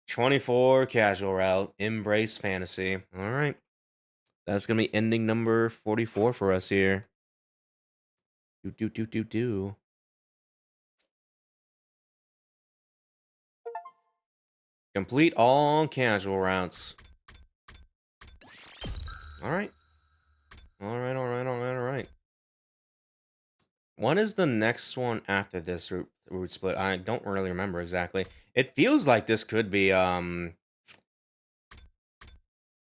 24 casual route, embrace fantasy. All right. That's going to be ending number 44 for us here. Do. Complete all casual routes. All right. All right. When is the next one after this route split? I don't really remember exactly. It feels like this could be, wait,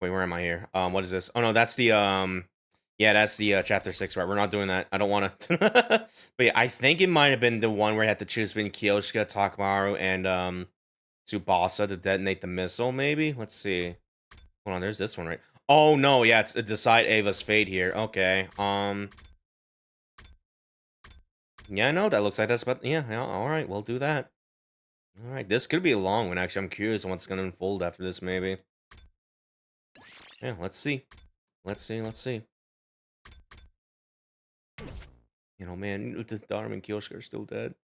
where am I here? What is this? Oh, no, that's the, yeah, that's the, chapter 6, right? We're not doing that. I don't want to. But yeah, I think it might have been the one where I had to choose between Kyoshika, Takamaru, and, Tsubasa to detonate the missile, maybe? Let's see. Hold on, there's this one, right? Oh, no, yeah, it's Decide Ava's Fate here. Okay, yeah, no, that looks like that's about... Yeah, alright, we'll do that. Alright, this could be a long one, actually. I'm curious what's gonna unfold after this, maybe. Yeah, let's see. Let's see. You know, man, the Dharma and Kyoshika are still dead.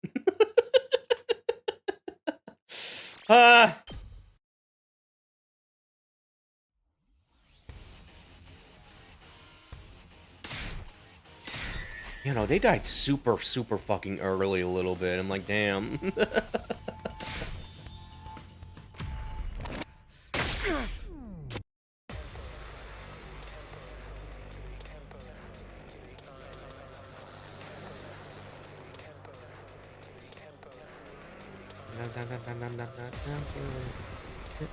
You know, they died super fucking early a little bit. I'm like, damn.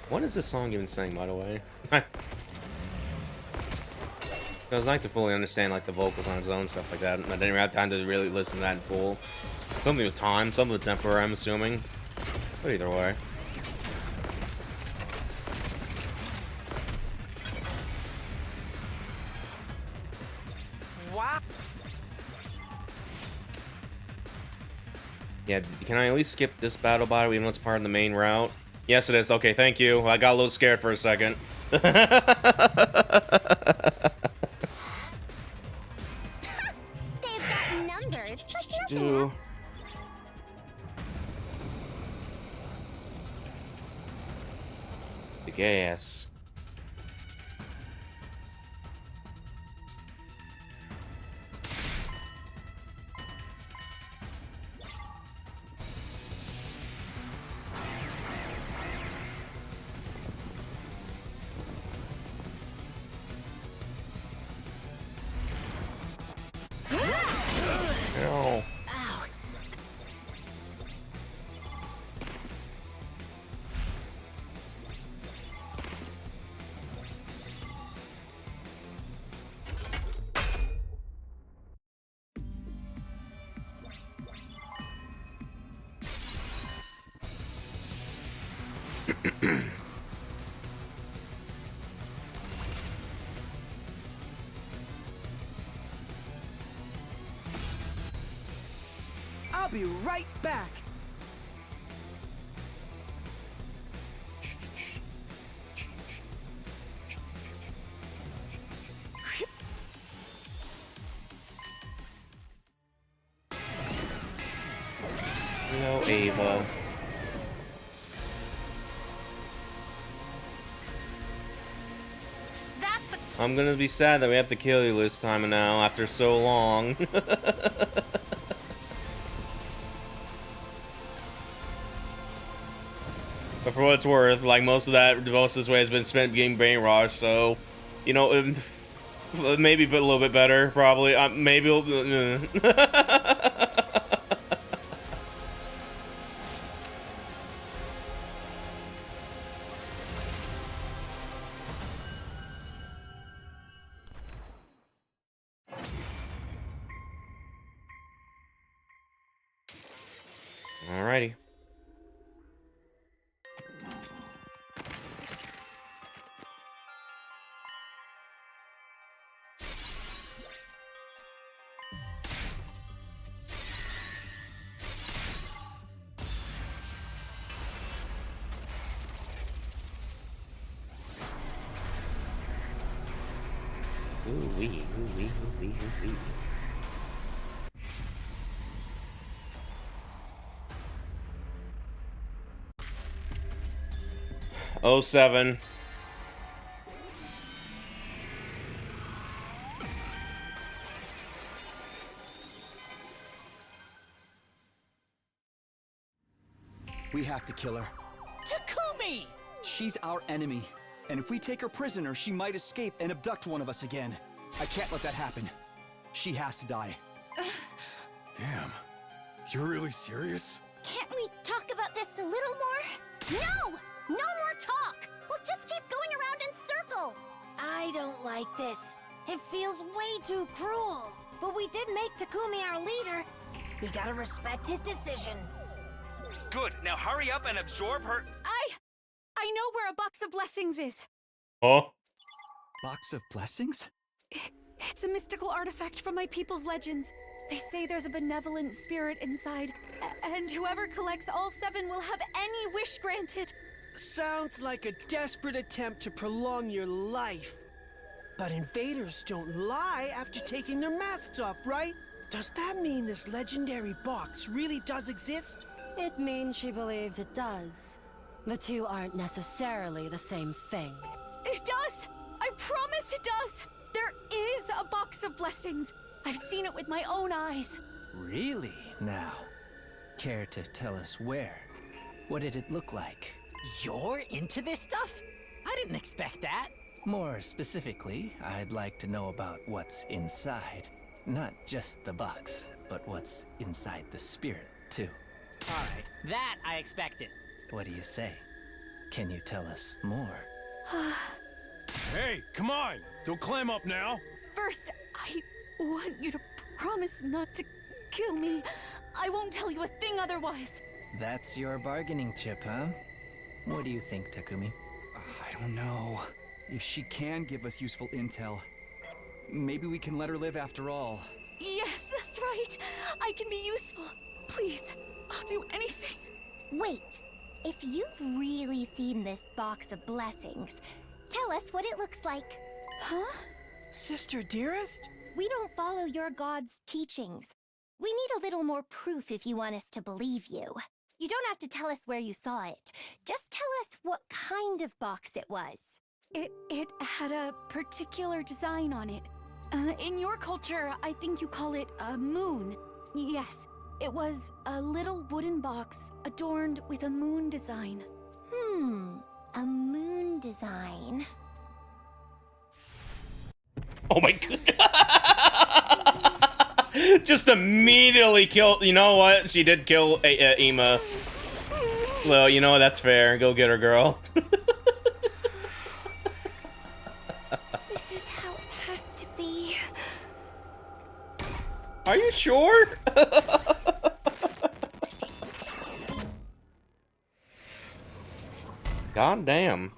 What is this song even saying, by the way? It was nice to fully understand like the vocals on his own, stuff like that. I didn't even have time to really listen to that in full. Something with time, something with temporary, I'm assuming. But either way. Wow. Yeah, can I at least skip this battle bot even though it's part of the main route? Yes, it is. Okay, thank you. I got a little scared for a second. They've got numbers, but nothing. The gas. No. I'll be right back. No, Ava. I'm gonna be sad that we have to kill you this time now after so long. But for what it's worth, like most of this way has been spent getting brainwashed, so you know, maybe a little bit better, probably. Maybe. Alrighty. Ooh-wee, ooh-wee, ooh-wee, ooh-wee. Oh, 07. We have to kill her. Takumi! She's our enemy. And if we take her prisoner, she might escape and abduct one of us again. I can't let that happen. She has to die. Damn. You're really serious? Can't we talk about this a little more? No! No more talk! We'll just keep going around in circles! I don't like this. It feels way too cruel. But we did make Takumi our leader. We gotta respect his decision. Good. Now hurry up and absorb her. I know where a box of blessings is. Huh? Box of blessings? It's a mystical artifact from my people's legends. They say there's a benevolent spirit inside, and whoever collects all 7 will have any wish granted. Sounds like a desperate attempt to prolong your life. But invaders don't lie after taking their masks off, right? Does that mean this legendary box really does exist? It means she believes it does. The two aren't necessarily the same thing. It does! I promise it does! There is a box of blessings. I've seen it with my own eyes. Really? Now, care to tell us where? What did it look like? You're into this stuff? I didn't expect that. More specifically, I'd like to know about what's inside. Not just the box, but what's inside the spirit, too. Alright, that I expected. What do you say? Can you tell us more? Hey, come on! Don't clam up now! first, I want you to promise not to kill me. I won't tell you a thing otherwise. That's your bargaining chip, huh? What do you think, Takumi? I don't know. If she can give us useful intel, maybe we can let her live after all. Yes, that's right. I can be useful. Please, I'll do anything. Wait, if you've really seen this box of blessings, tell us what it looks like. Huh? Sister dearest? We don't follow your god's teachings. We need a little more proof if you want us to believe you. You don't have to tell us where you saw it. Just tell us what kind of box it was. It had a particular design on it. In your culture, I think you call it a moon. Yes, it was a little wooden box adorned with a moon design. A moon design. Oh my god. Just immediately killed. You know what? She did kill Ima. So, you know what? That's fair. Go get her, girl. This is how it has to be. Are you sure? God damn.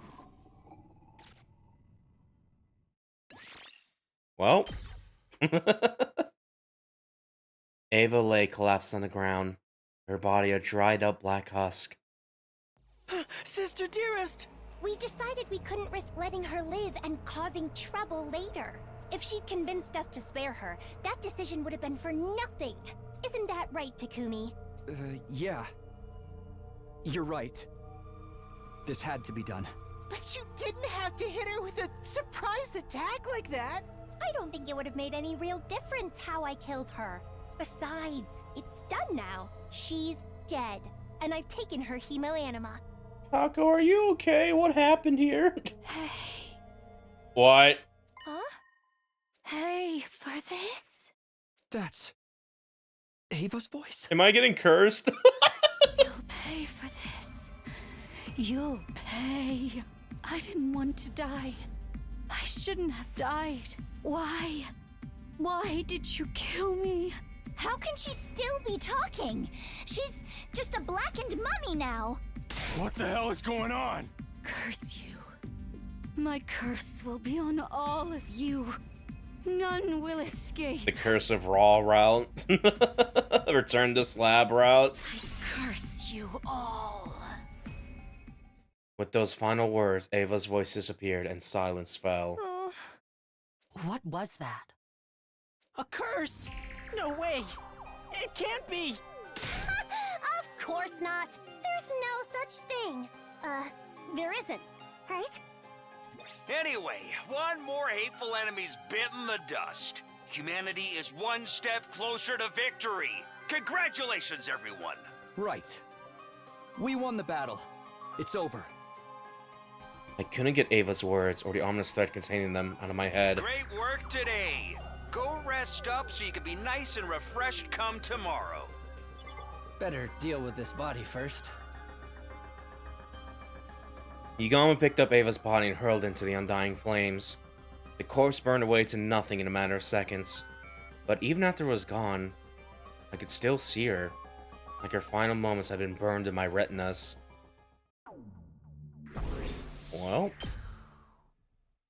Well. Ava lay collapsed on the ground, her body a dried up black husk. Sister dearest! We decided we couldn't risk letting her live and causing trouble later. If she'd convinced us to spare her, that decision would have been for nothing. Isn't that right, Takumi? Yeah. You're right. This had to be done. But you didn't have to hit her with a surprise attack like that. I don't think it would have made any real difference how I killed her. Besides, it's done now. She's dead, and I've taken her hemoanima. Kako, are you okay? What happened here? Hey. What? Huh? Hey, for this? That's Ava's voice. Am I getting cursed? You'll pay for this. You'll pay. I didn't want to die. I shouldn't have died. Why? Why did you kill me? How can she still be talking? She's just a blackened mummy now. What the hell is going on? Curse you. My curse will be on all of you. None will escape. The curse of Raw route. Return to Slab route. I curse you all. With those final words, Ava's voice disappeared and silence fell. What was that? A curse? No way! It can't be! Of course not. There's no such thing. There isn't, right? Anyway, one more hateful enemy's bitten the dust. Humanity is one step closer to victory. Congratulations, everyone. Right. We won the battle. It's over. I couldn't get Ava's words or the ominous threat containing them out of my head. Great work today. Go rest up so you can be nice and refreshed come tomorrow. Better deal with this body first. Yagami picked up Ava's body and hurled into the undying flames. The corpse burned away to nothing in a matter of seconds. But even after it was gone, I could still see her. Like her final moments had been burned in my retinas. Well,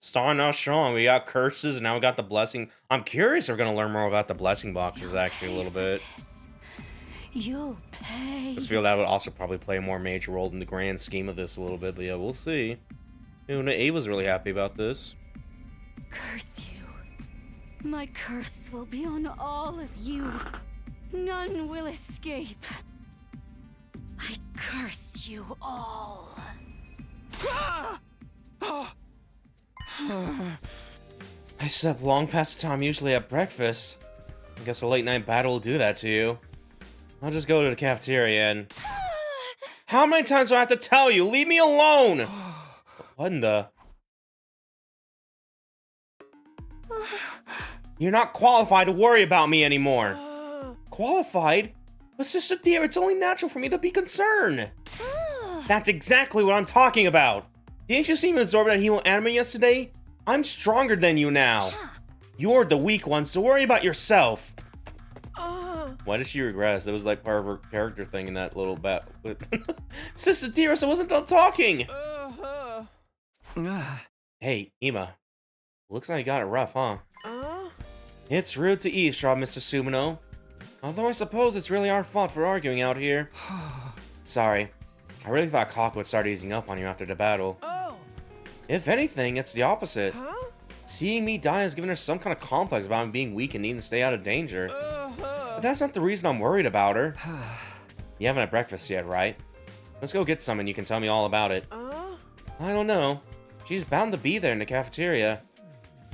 starting out strong. We got curses, and now we got the blessing. I'm curious if we're gonna learn more about the blessing boxes actually a little bit. You'll pay. I just feel that would also probably play a more major role in the grand scheme of this a little bit, but yeah, we'll see. You know, Ava's really happy about this. Curse you. My curse will be on all of you. None will escape. I curse you all. I slept long past the time usually at breakfast. I guess a late night battle will do that to you. I'll just go to the cafeteria and... How many times do I have to tell you? Leave me alone! What in the... You're not qualified to worry about me anymore. Qualified? But sister dear, it's only natural for me to be concerned. That's exactly what I'm talking about. Didn't you see me absorb that hemoanima yesterday? I'm stronger than you now. You're the weak one, so worry about yourself. Why did she regress? That was like part of her character thing in that little bat. Sister Dearest, I wasn't done talking. Hey, Ima. Looks like you got it rough, huh? It's rude to eavesdrop, Mr. Sumino. Although I suppose it's really our fault for arguing out here. Sorry. I really thought Kaku would start easing up on you after the battle. If anything, it's the opposite. Seeing me die has given her some kind of complex about me being weak and needing to stay out of danger. But that's not the reason I'm worried about her. You haven't had breakfast yet, right? Let's go get some and you can tell me all about it. I don't know. She's bound to be there in the cafeteria.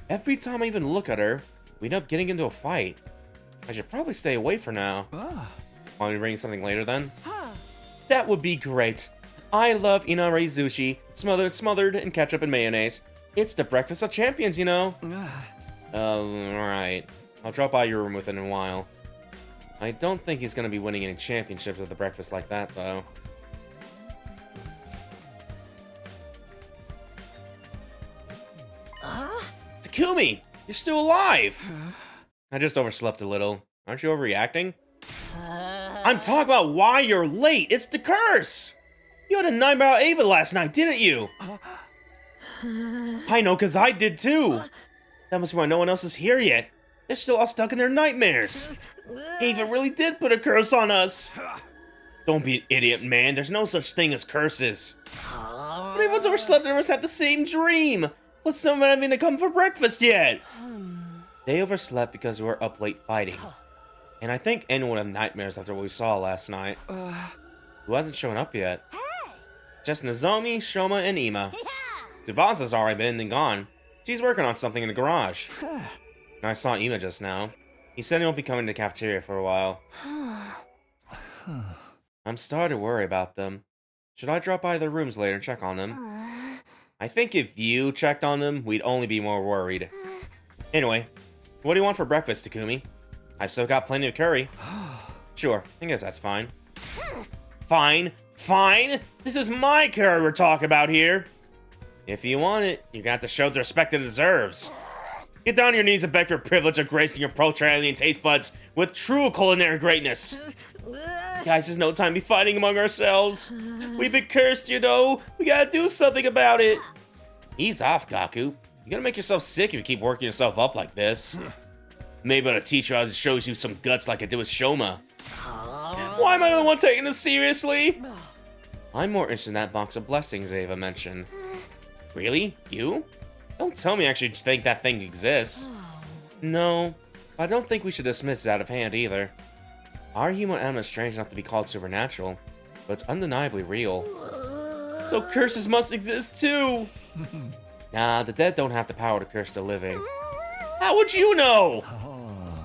Every time I even look at her, we end up getting into a fight. I should probably stay away for now. Want me to bring something later then? That would be great. I love inare sushi, smothered in ketchup and mayonnaise. It's the breakfast of champions, you know. Alright. I'll drop by your room within a while. I don't think he's gonna be winning any championships with a breakfast like that, though. Takumi! You're still alive! I just overslept a little. Aren't you overreacting? I'm talking about why you're late! It's the curse! You had a nightmare about Ava last night, didn't you? I know, cause I did too! That must be why no one else is here yet. They're still all stuck in their nightmares. Ava really did put a curse on us. Don't be an idiot, man. There's no such thing as curses. But everyone's overslept and everyone's had the same dream. Plus, someone having to come for breakfast yet. They overslept because we were up late fighting. And I think anyone would have nightmares after what we saw last night. Who hasn't shown up yet? Just Nozomi, Shoma, and Ima. Tsubasa's already been and gone. She's working on something in the garage. And I saw Ima just now. He said he won't be coming to the cafeteria for a while. I'm starting to worry about them. Should I drop by their rooms later and check on them? I think if you checked on them, we'd only be more worried. Anyway, what do you want for breakfast, Takumi? I've still got plenty of curry. Sure, I guess that's fine. Fine, fine! This is my curry we're talking about here! If you want it, you're gonna have to show the respect it deserves. Get down on your knees and beg for the privilege of gracing your pro-alien taste buds with true culinary greatness. Guys, there's no time to be fighting among ourselves. We've been cursed, you know. We gotta do something about it. Ease off, Gaku. You're gonna make yourself sick if you keep working yourself up like this. Maybe I'll teach you how to show you some guts like I did with Shoma. Why am I the one taking this seriously? I'm more interested in that box of blessings Ava mentioned. Really? You? Don't tell me I actually think that thing exists. No, I don't think we should dismiss it out of hand either. Our human element is strange enough to be called supernatural, but it's undeniably real. So curses must exist too! Nah, the dead don't have the power to curse the living. How would you know?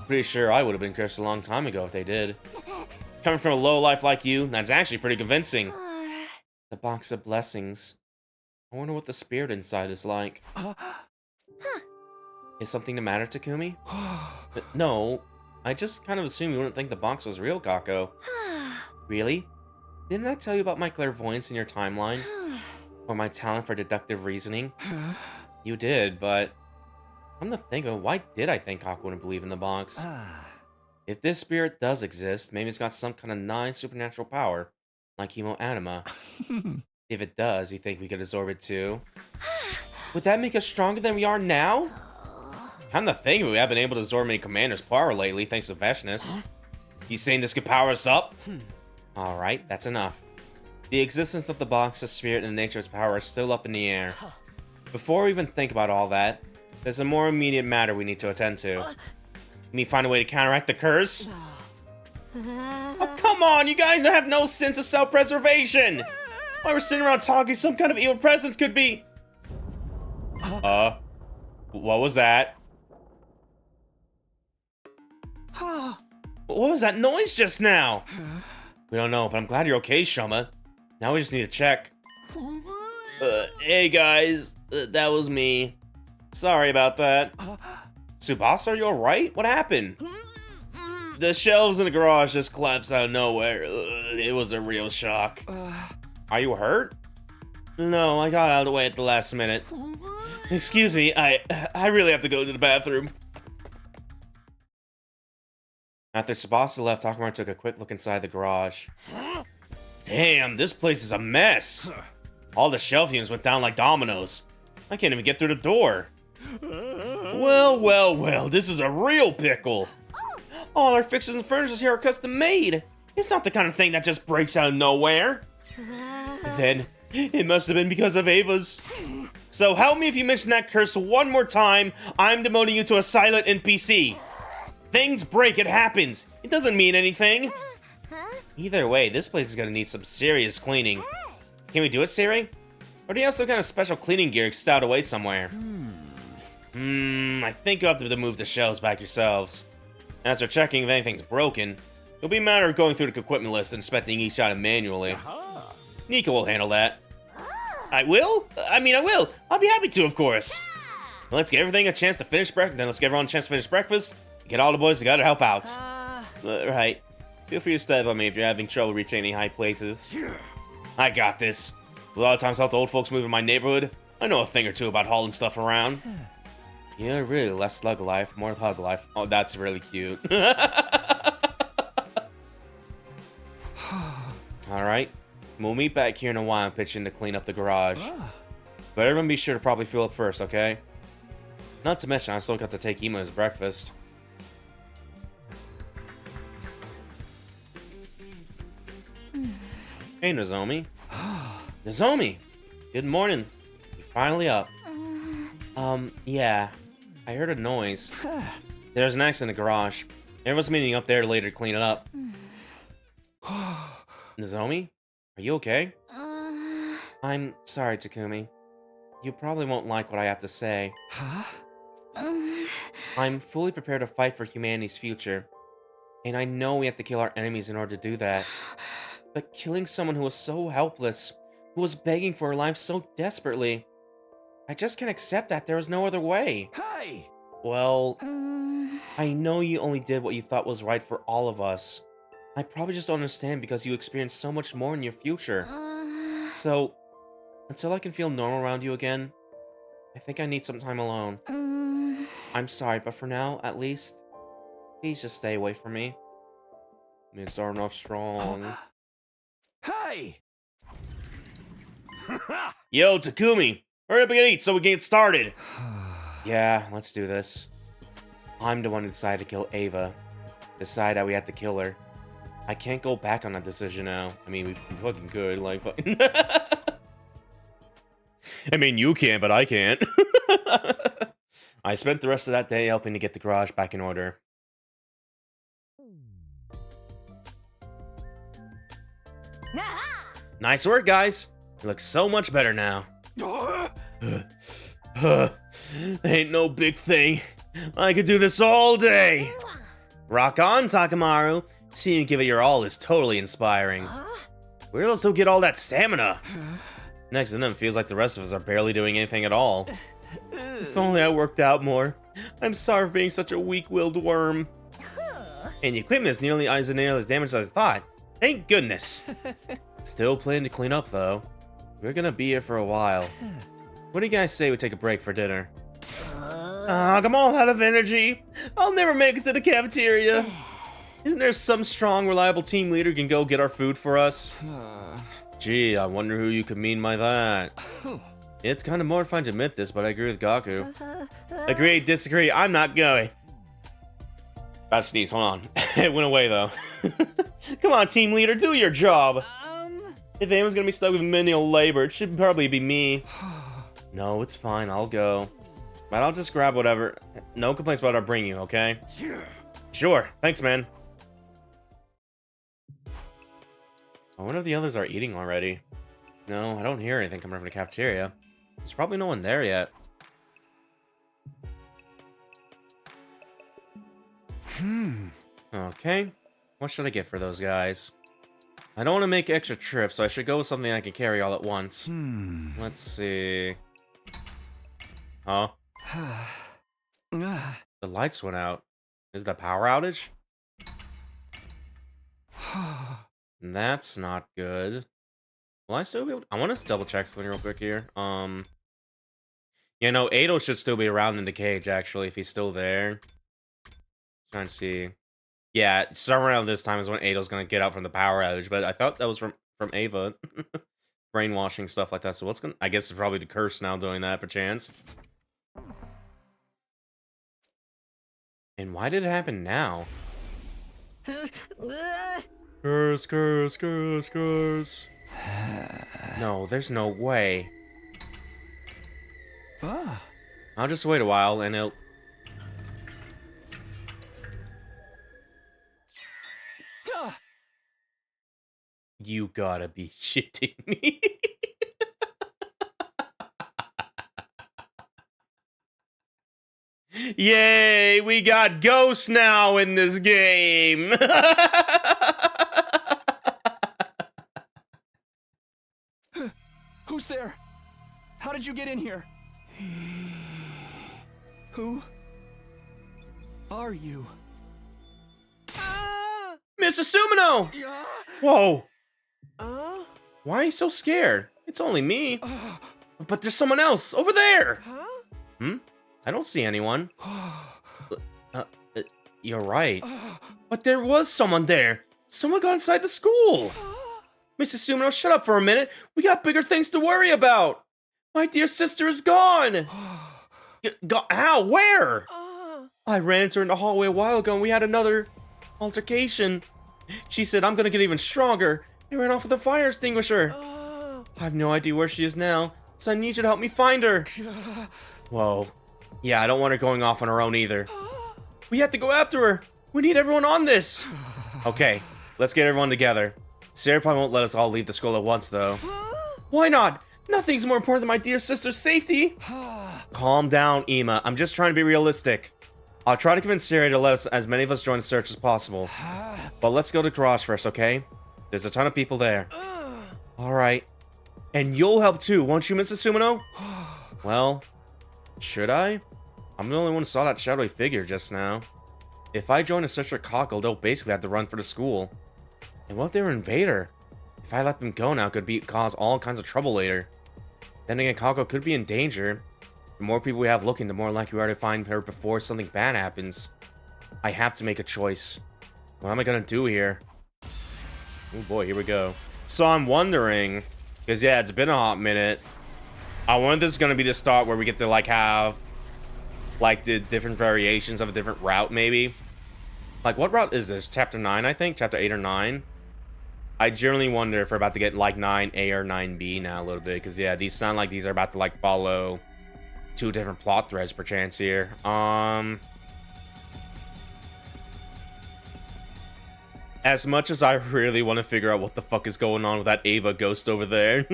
Pretty sure I would have been cursed a long time ago if they did. Coming from a low life like you, that's actually pretty convincing. The box of blessings. I wonder what the spirit inside is like. Is something the matter, Takumi? No, I just kind of assumed you wouldn't think the box was real, Kako. Really? Didn't I tell you about my clairvoyance in your timeline? Or my talent for deductive reasoning? You did, but come to think of it, why did I think Kako wouldn't believe in the box? If this spirit does exist, maybe it's got some kind of non-supernatural power, like hemoanima. If it does, you think we could absorb it too? Would that make us stronger than we are now? Come to think of it, we haven't been able to absorb any commander's power lately, thanks to Veshness. You saying this could power us up? Alright, that's enough. The existence of the box, the spirit, and the nature of its power are still up in the air. Before we even think about all that, there's a more immediate matter we need to attend to. Can we find a way to counteract the curse? Oh, come on, you guys have no sense of self-preservation! While we're sitting around talking, some kind of evil presence could be... What was that? What was that noise just now? We don't know, but I'm glad you're okay, Shoma. Now we just need to check. Hey guys, that was me. Sorry about that. Tsubasa, are you alright? What happened? The shelves in the garage just collapsed out of nowhere. It was a real shock. Are you hurt? No, I got out of the way at the last minute. Excuse me, I really have to go to the bathroom. After Sabasa left, Takamaru took a quick look inside the garage. Damn, this place is a mess. All the shelf units went down like dominoes. I can't even get through the door. Well, well, well, this is a real pickle. All our fixtures and furnitures here are custom made. It's not the kind of thing that just breaks out of nowhere. Then, it must have been because of Ava's. So help me if you mention that curse one more time, I'm demoting you to a silent NPC. Things break, it happens. It doesn't mean anything. Either way, this place is gonna need some serious cleaning. Can we do it, Siri? Or do you have some kind of special cleaning gear stowed away somewhere? I think you'll have to move the shelves back yourselves. As for checking if anything's broken, it'll be a matter of going through the equipment list and inspecting each item manually. Nika will handle that. I will? I will. I'll be happy to, of course. Let's give everything a chance to finish breakfast. Then let's give everyone a chance to finish breakfast. Get all the boys together to help out. Right. Feel free to step on me if you're having trouble reaching any high places. I got this. With all the times I helped old folks move in my neighborhood, I know a thing or two about hauling stuff around. Yeah, really, less slug life, more hug life. Oh, that's really cute. Alright. We'll meet back here in a while and pitch in to clean up the garage. But everyone be sure to probably fuel up first, okay? Not to mention, I still got to take Emo his breakfast. Hey, Nozomi. Nozomi! Good morning. You're finally up. Yeah. I heard a noise. There's an accident in the garage. Everyone's meeting up there later to clean it up. Nozomi? Are you okay? I'm sorry, Takumi. You probably won't like what I have to say. I'm fully prepared to fight for humanity's future. And I know we have to kill our enemies in order to do that. But killing someone who was so helpless, who was begging for her life so desperately, I just can't accept that there was no other way. Hey! Well, I know you only did what you thought was right for all of us. I probably just don't understand because you experienced so much more in your future. So, until I can feel normal around you again, I think I need some time alone. I'm sorry, but for now, at least, please just stay away from me. Miss Arnoff strong. Hey! Yo, Takumi! Hurry up and eat so we can get started! Yeah, let's do this. I'm the one who decided to kill Ava. Decide that we had to kill her. I can't go back on that decision now. I mean, we fucking could, like, fucking... I mean, you can, but I can't. I spent the rest of that day helping to get the garage back in order. Nice work, guys. You look so much better now. Ain't no big thing. I could do this all day. Rock on, Takamaru. Seeing you give it your all is totally inspiring. Where else do you get all that stamina? Next to them, feels like the rest of us are barely doing anything at all. If only I worked out more. I'm sorry for being such a weak-willed worm. And the equipment is nearly as damaged as I thought. Thank goodness. Still planning to clean up, though. We're gonna be here for a while. What do you guys say we take a break for dinner? I'm all out of energy. I'll never make it to the cafeteria. Isn't there some strong, reliable team leader who can go get our food for us? Gee, I wonder who you could mean by that. It's kind of mortifying to admit this, but I agree with Gaku. Agree, disagree, I'm not going. About to sneeze, hold on. It went away, though. Come on, team leader, do your job. If anyone's gonna be stuck with menial labor, it should probably be me. No, it's fine, I'll go. But I'll just grab whatever. No complaints about what I bring you, okay? Sure, thanks, man. I wonder if the others are eating already. No, I don't hear anything coming from the cafeteria. There's probably no one there yet. Okay. What should I get for those guys? I don't want to make extra trips, so I should go with something I can carry all at once. Let's see. Huh? The lights went out. Is it a power outage? That's not good. Will I still be able to... I want to double check something real quick here. Yeah, no, Ado should still be around in the cage, actually, if he's still there. Trying to see. Yeah, somewhere around this time is when Ado's gonna get out from the power outage, but I thought that was from Ava. Brainwashing, stuff like that. So what's gonna... I guess it's probably the curse now doing that, perchance. And why did it happen now? Curse, curse, curse, curse. No, there's no way. I'll just wait a while and it'll... You gotta be shitting me. Yay, we got ghosts now in this game. Who's there? How did you get in here? Who are you? Mr. Sumino! Whoa. Why are you so scared? It's only me. But there's someone else over there. Hmm? I don't see anyone. You're right. But there was someone there. Someone got inside the school. Mrs. Sumino, shut up for a minute. We got bigger things to worry about. My dear sister is gone. How? Where? I ran into her in the hallway a while ago and we had another altercation. She said, I'm gonna get even stronger. And ran off with a fire extinguisher. I have no idea where she is now, so I need you to help me find her. Whoa. Yeah, I don't want her going off on her own either. We have to go after her. We need everyone on this. Okay, let's get everyone together. Sarah probably won't let us all leave the school at once, though. Why not? Nothing's more important than my dear sister's safety. Calm down, Ema. I'm just trying to be realistic. I'll try to convince Sarah to let us as many of us join the search as possible. But let's go to the garage first, okay? There's a ton of people there. Alright. And you'll help too, won't you, Mrs. Sumino? Well, should I? I'm the only one who saw that shadowy figure just now. If I join a search for Cockle, they'll basically have to run for the school. And what if they were Invader? If I let them go now, it could cause all kinds of trouble later. Then again, Cockle could be in danger. The more people we have looking, the more likely we are to find her before something bad happens. I have to make a choice. What am I gonna do here? Oh boy, here we go. So I'm wondering, because yeah, it's been a hot minute. I wonder if this is gonna be the start where we get to like have like the different variations of a different route, maybe. Like, what route is this? Chapter 9, I think? Chapter 8 or 9? I generally wonder if we're about to get like 9A or 9B now a little bit, because yeah, these sound like these are about to like follow two different plot threads perchance here. As much as I really want to figure out what the fuck is going on with that Ava ghost over there.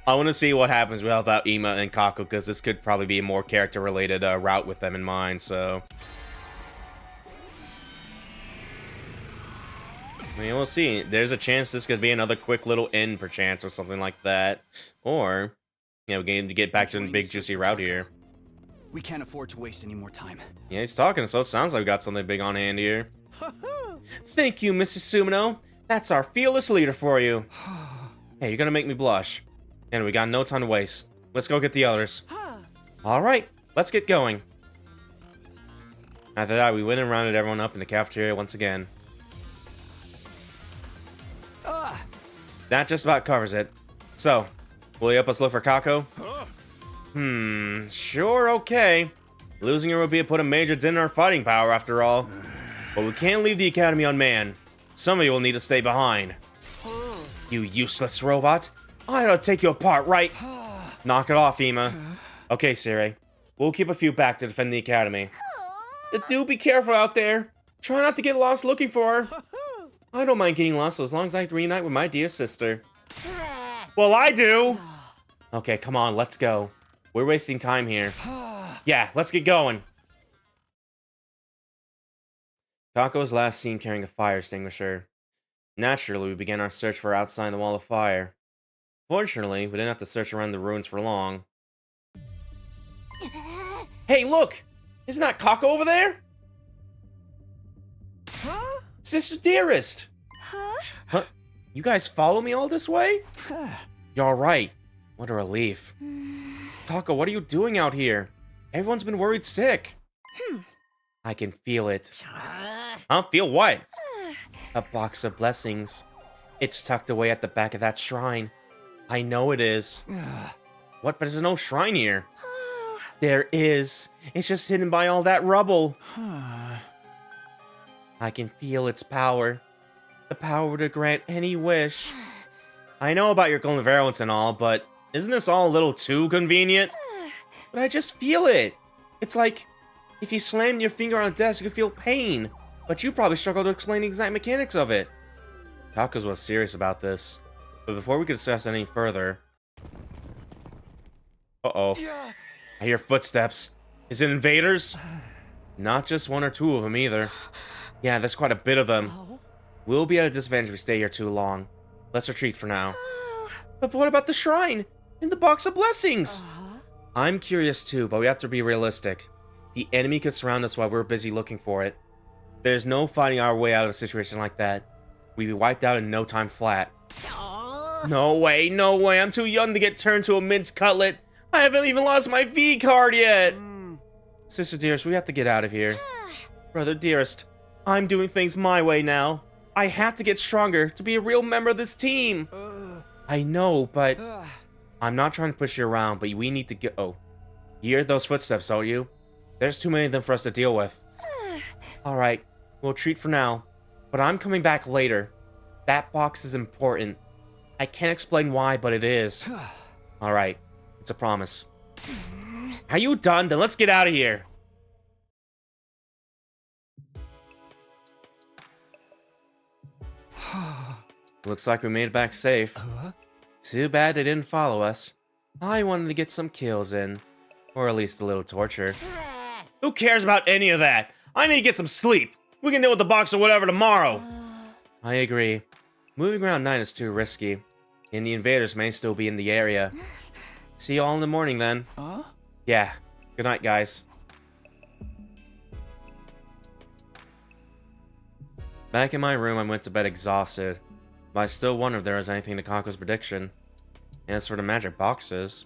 I want to see what happens without Ema and Kako, because this could probably be a more character-related route with them in mind, so... I mean, we'll see. There's a chance this could be another quick little end, perchance, or something like that. Or, yeah, we need to get back to the big, juicy route here. We can't afford to waste any more time. Yeah, he's talking, so it sounds like we got something big on hand here. Thank you, Mr. Sumino. That's our fearless leader for you. Hey, you're gonna make me blush. And we got no time to waste. Let's go get the others. Alright, let's get going. After that, we went and rounded everyone up in the cafeteria once again. That just about covers it. So, will you help us look for Kako? Sure, okay. Losing her would be to put a major dent in our fighting power, after all. But we can't leave the academy unmanned. Some of you will need to stay behind. You useless robot. I ought to take you apart, right? Knock it off, Ema. Okay, Siri. We'll keep a few back to defend the academy. Do be careful out there. Try not to get lost looking for her. I don't mind getting lost as long as I have to reunite with my dear sister. Well, I do! Okay, come on, let's go. We're wasting time here. Yeah, let's get going. Kako was last seen carrying a fire extinguisher. Naturally, we began our search for outside the wall of fire. Fortunately, we didn't have to search around the ruins for long. Hey, look! Isn't that Kako over there? Huh? Sister Dearest! Huh? You guys follow me all this way? You're alright. What a relief. Kako, what are you doing out here? Everyone's been worried sick. I can feel it. Huh? Feel what? A box of blessings. It's tucked away at the back of that shrine. I know it is. What? But there's no shrine here. There is. It's just hidden by all that rubble. I can feel its power. The power to grant any wish. I know about your clairvoyance and all, but isn't this all a little too convenient? But I just feel it. It's like, if you slammed your finger on a desk, you could feel pain. But you probably struggle to explain the exact mechanics of it. Kalkos was serious about this. But before we could discuss any further... Uh-oh. I hear footsteps. Is it invaders? Not just one or two of them either. Yeah, there's quite a bit of them. We'll be at a disadvantage if we stay here too long. Let's retreat for now. But what about the shrine? And the box of blessings? I'm curious too, but we have to be realistic. The enemy could surround us while we're busy looking for it. There's no finding our way out of a situation like that. We'd be wiped out in no time flat. No way, no way. I'm too young to get turned to a minced cutlet. I haven't even lost my V card yet. Sister dearest, we have to get out of here. Brother dearest, I'm doing things my way now. I have to get stronger to be a real member of this team. I know, but I'm not trying to push you around, but we need to go. Oh, you hear those footsteps, don't you? There's too many of them for us to deal with. Alright, we'll retreat for now, but I'm coming back later. That box is important. I can't explain why, but it is. Alright, it's a promise. Are you done? Then let's get out of here. Looks like we made it back safe. Too bad they didn't follow us. I wanted to get some kills in. Or at least a little torture. Who cares about any of that? I need to get some sleep. We can deal with the box or whatever tomorrow. I agree. Moving around night is too risky. And the invaders may still be in the area. See you all in the morning then. Yeah. Good night, guys. Back in my room, I went to bed exhausted. But I still wonder if there was anything to Kako's prediction. As for the magic boxes,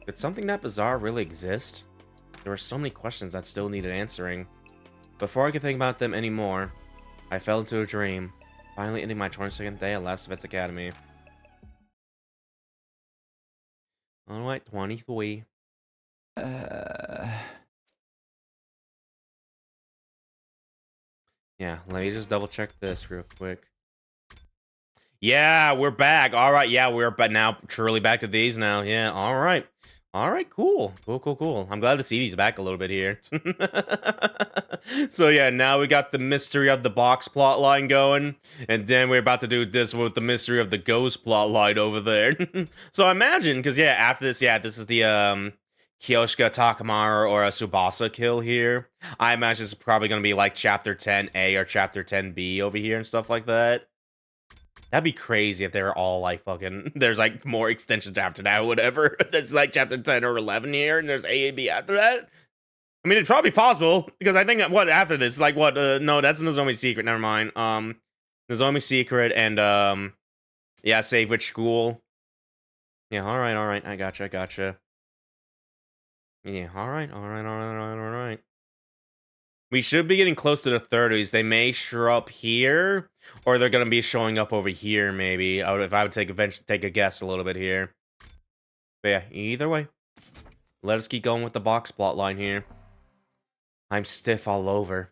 could something that bizarre really exist? There were so many questions that still needed answering. Before I could think about them anymore, I fell into a dream, finally ending my 22nd day at Last Vets Academy. Alright, 23. Yeah, let me just double check this real quick. Yeah, we're back. Alright, yeah, we're now truly back to these now. Yeah, alright. Alright, cool. Cool. I'm glad to see these back a little bit here. So yeah, now we got the mystery of the box plotline going. And then we're about to do this with the mystery of the ghost plotline over there. So I imagine, because yeah, after this, yeah, this is the Kyoshika Takamaru or a Tsubasa kill here. I imagine it's probably going to be like Chapter 10A or Chapter 10B over here and stuff like that. That'd be crazy if they were all like fucking, there's like more extensions after that or whatever. There's like chapter 10 or 11 here and there's A and B after that. I mean, it's probably possible because I think what after this, like what, no, that's Nozomi's Secret, never mind. Nozomi's Secret and yeah, Save Which School. Yeah, alright, I gotcha. Yeah, alright. We should be getting close to the 30s. They may show up here, or they're gonna be showing up over here. Maybe if I would take a guess a little bit here. But yeah, either way, let us keep going with the box plot line here. I'm stiff all over.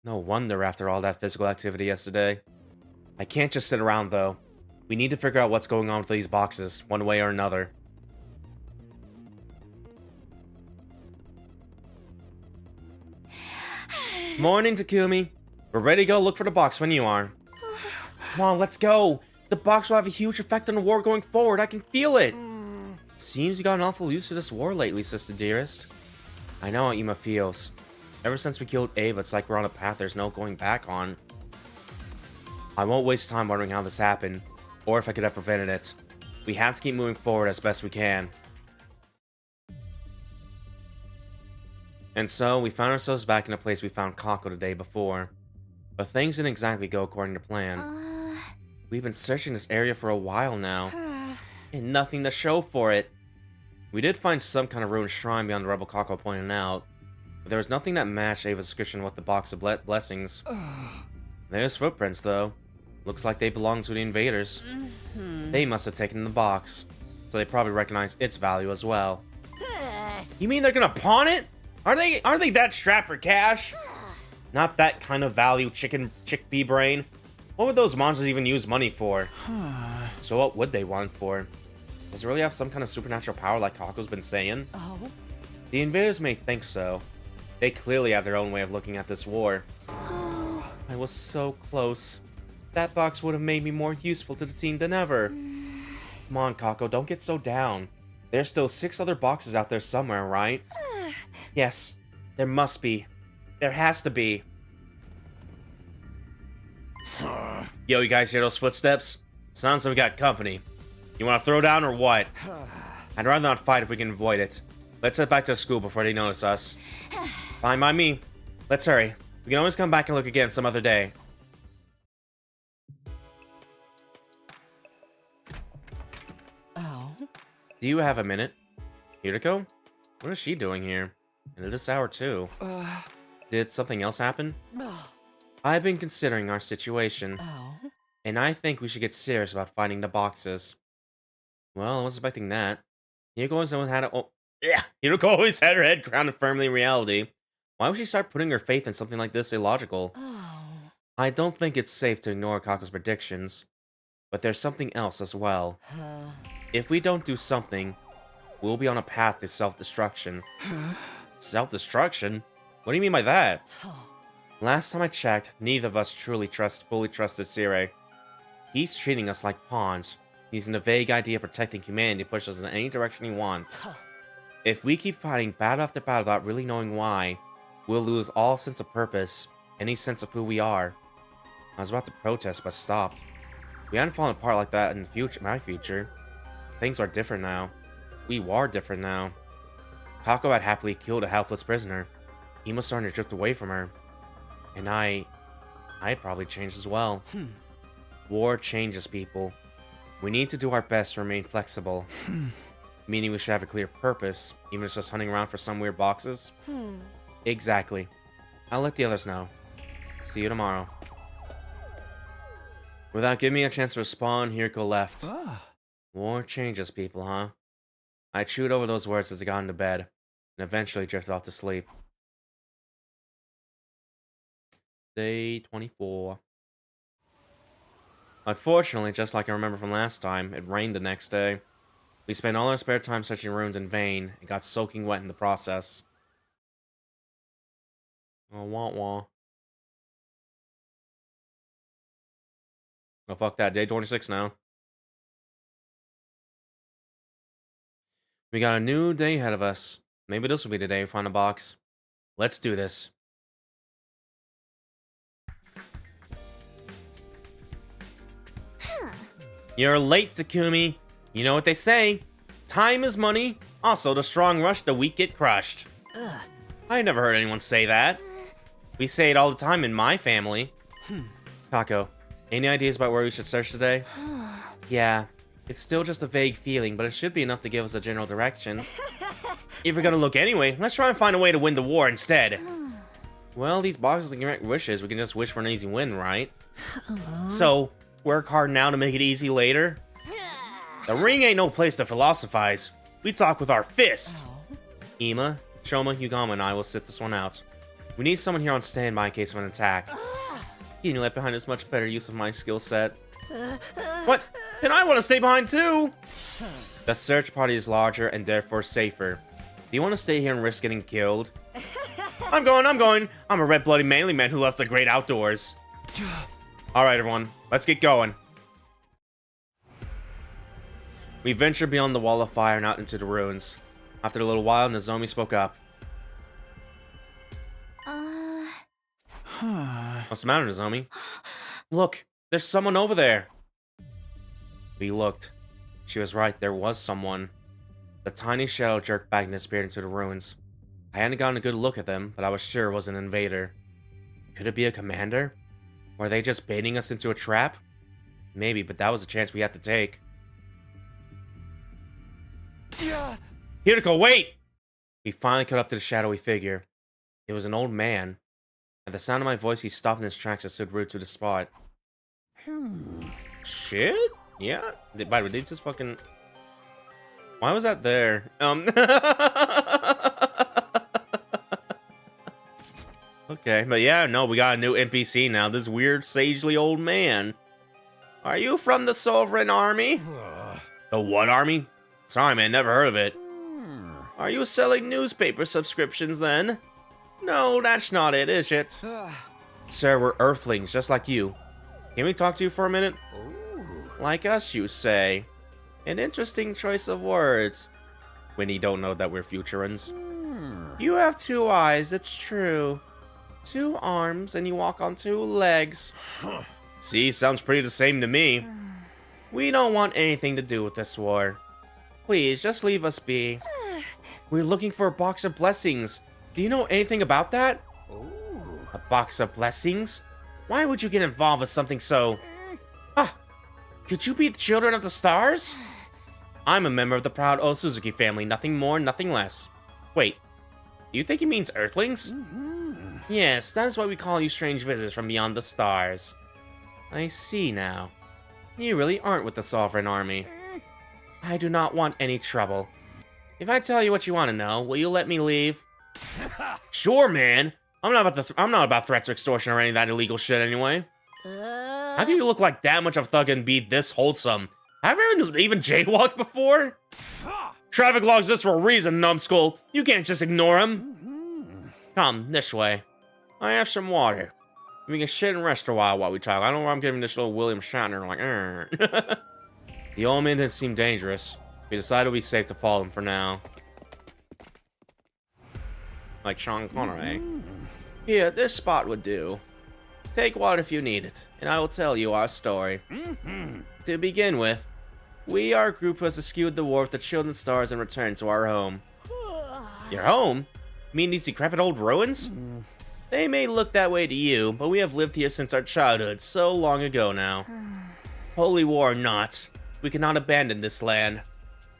No wonder after all that physical activity yesterday. I can't just sit around though. We need to figure out what's going on with these boxes, one way or another. Morning, Takumi. We're ready to go look for the box when you are. Come on, let's go. The box will have a huge effect on the war going forward. I can feel it. Seems you got an awful use of this war lately, sister dearest. I know how Ima feels. Ever since we killed Ava, it's like we're on a path there's no going back on. I won't waste time wondering how this happened, or if I could have prevented it. We have to keep moving forward as best we can. And so, we found ourselves back in a place we found Kako the day before. But things didn't exactly go according to plan. We've been searching this area for a while now, and nothing to show for it. We did find some kind of ruined shrine beyond the rebel Kako pointed out, But there was nothing that matched Ava's description with the box of blessings. There's footprints, though. Looks like they belong to the invaders. They must have taken the box, so they probably recognize its value as well. You mean they're gonna pawn it? Are they that strapped for cash? Not that kind of value, chickpea brain. What would those monsters even use money for? So what would they want it for? Does it really have some kind of supernatural power like Kako's been saying? Oh? The invaders may think so. They clearly have their own way of looking at this war. I was so close. That box would have made me more useful to the team than ever. Come on, Kako, don't get so down. There's still 6 other boxes out there somewhere, right? Yes, there must be. There has to be. Yo, you guys hear those footsteps? Sounds like we got company. You want to throw down or what? I'd rather not fight if we can avoid it. Let's head back to school before they notice us. Fine by me. Let's hurry. We can always come back and look again some other day. Oh? Do you have a minute? Hiriko? What is she doing here? And at this hour too. Did something else happen? I've been considering our situation. And I think we should get serious about finding the boxes. Well, I wasn't expecting that. Hiriko always had her head grounded firmly in reality. Why would she start putting her faith in something like this illogical? I don't think it's safe to ignore Kako's predictions. But there's something else as well. If we don't do something, we'll be on a path to self-destruction. Self-destruction? What do you mean by that? Last time I checked, neither of us fully trusted Sire. He's treating us like pawns, using the vague idea of protecting humanity to push us in any direction he wants. If we keep fighting battle after battle without really knowing why, we'll lose all sense of purpose, any sense of who we are. I was about to protest, but stopped. We hadn't fallen apart like that in the future, my future. Things are different now. We are different now. Kako had happily killed a helpless prisoner. He must starting to drift away from her. And I'd probably changed as well. War changes people. We need to do our best to remain flexible. Meaning we should have a clear purpose, even if it's just hunting around for some weird boxes. Exactly. I'll let the others know. See you tomorrow. Without giving me a chance to respond, Hiriko left. War changes people, huh? I chewed over those words as I got into bed, and eventually drifted off to sleep. Day 24. Unfortunately, just like I remember from last time, it rained the next day. We spent all our spare time searching ruins in vain, and got soaking wet in the process. Oh, wah. Oh, fuck that. Day 26 now. We got a new day ahead of us. Maybe this will be the day we find a box. Let's do this. You're late, Takumi. You know what they say. Time is money. Also, the strong rush, the weak get crushed. I never heard anyone say that. We say it all the time in my family. Kako, any ideas about where we should search today? Yeah, it's still just a vague feeling, but it should be enough to give us a general direction. If we're gonna look anyway, let's try and find a way to win the war instead. Well, these boxes can grant wishes. We can just wish for an easy win, right? So, work hard now to make it easy later? The ring ain't no place to philosophize. We talk with our fists. Ima, Shoma, Yugama, and I will sit this one out. We need someone here on standby in case of an attack. Getting left behind is much better use of my skill set. What? Then I want to stay behind too! The search party is larger and therefore safer. Do you want to stay here and risk getting killed? I'm going! I'm a red-blooded manly man who loves the great outdoors. Alright everyone, let's get going. We ventured beyond the wall of fire and out into the ruins. After a little while, Nozomi spoke up. What's the matter, Nozomi? Look, there's someone over there. We looked. She was right, there was someone. The tiny shadow jerked back and disappeared into the ruins. I hadn't gotten a good look at them, but I was sure it was an invader. Could it be a commander? Were they just baiting us into a trap? Maybe, but that was a chance we had to take. Hiriko, wait! We finally caught up to the shadowy figure. It was an old man. At the sound of my voice, he stopped in his tracks and stood rooted to the spot. Shit? Yeah? By the way, they just fucking... Why was that there? Okay, but yeah, no, we got a new NPC now. This weird, sagely old man. Are you from the Sovereign Army? The what army? Sorry, man, never heard of it. Are you selling newspaper subscriptions, then? No, that's not it, is it? Sir, we're Earthlings, just like you. Can we talk to you for a minute? Like us, you say. An interesting choice of words. When you don't know that we're Futurans. You have 2 eyes, it's true. 2 arms, and you walk on 2 legs. See, sounds pretty the same to me. We don't want anything to do with this war. Please, just leave us be. We're looking for a box of blessings. Do you know anything about that? A box of blessings? Why would you get involved with something so... Could you be the children of the stars? I'm a member of the proud Osuzuki family, nothing more, nothing less. Wait, do you think he means Earthlings? Yes, that is why we call you strange visitors from beyond the stars. I see now. You really aren't with the Sovereign Army. I do not want any trouble. If I tell you what you want to know, will you let me leave? Sure, man. I'm not about threats or extortion or any of that illegal shit anyway. How can you look like that much of a thug and be this wholesome? Have you ever even jaywalked before? Traffic logs this for a reason, numbskull. You can't just ignore them. Come, this way. I have some water. We can shit and rest a while we talk. I don't know why I'm giving this little William Shatner like, The old man didn't seem dangerous. We decided it would be safe to follow him for now. Like Sean Connery. Here, this spot would do. Take water if you need it, and I will tell you our story. To begin with, we, our group, has eschewed the war with the children's stars and returned to our home. Your home? You mean these decrepit old ruins? They may look that way to you, but we have lived here since our childhood, so long ago now. Holy war or not, we cannot abandon this land.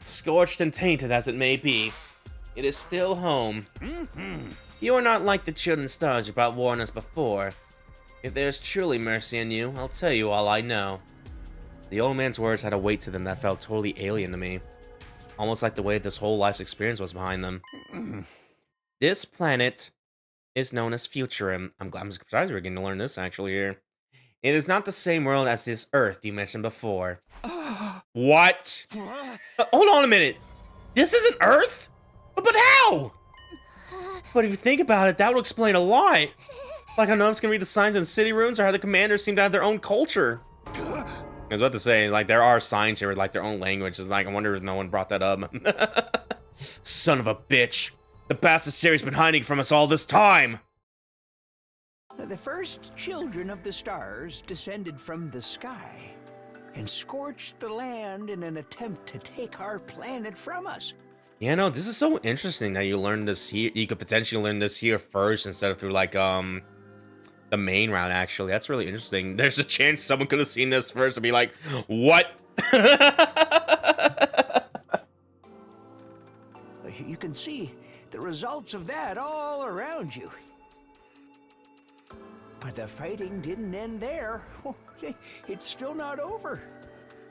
Scorched and tainted as it may be, it is still home. You are not like the children's stars who brought war on us before. If there is truly mercy in you, I'll tell you all I know. The old man's words had a weight to them that felt totally alien to me. Almost like the way this whole life's experience was behind them. This planet is known as Futurum. I'm surprised we're getting to learn this actually here. It is not the same world as this Earth you mentioned before. What? Hold on a minute. This isn't Earth? But how? But if you think about it, that would explain a lot. Like how no one's gonna read the signs in city rooms, or how the commanders seem to have their own culture. I was about to say, like, there are signs here with, like, their own language. It's like, I wonder if no one brought that up. Son of a bitch. The bastard series been hiding from us all this time. The first children of the stars descended from the sky and scorched the land in an attempt to take our planet from us. Yeah, no, this is so interesting that you learned this here. You could potentially learn this here first instead of through, like, the main route, actually. That's really interesting. There's a chance someone could have seen this first and be like, what? You can see the results of that all around you. But the fighting didn't end there. It's still not over.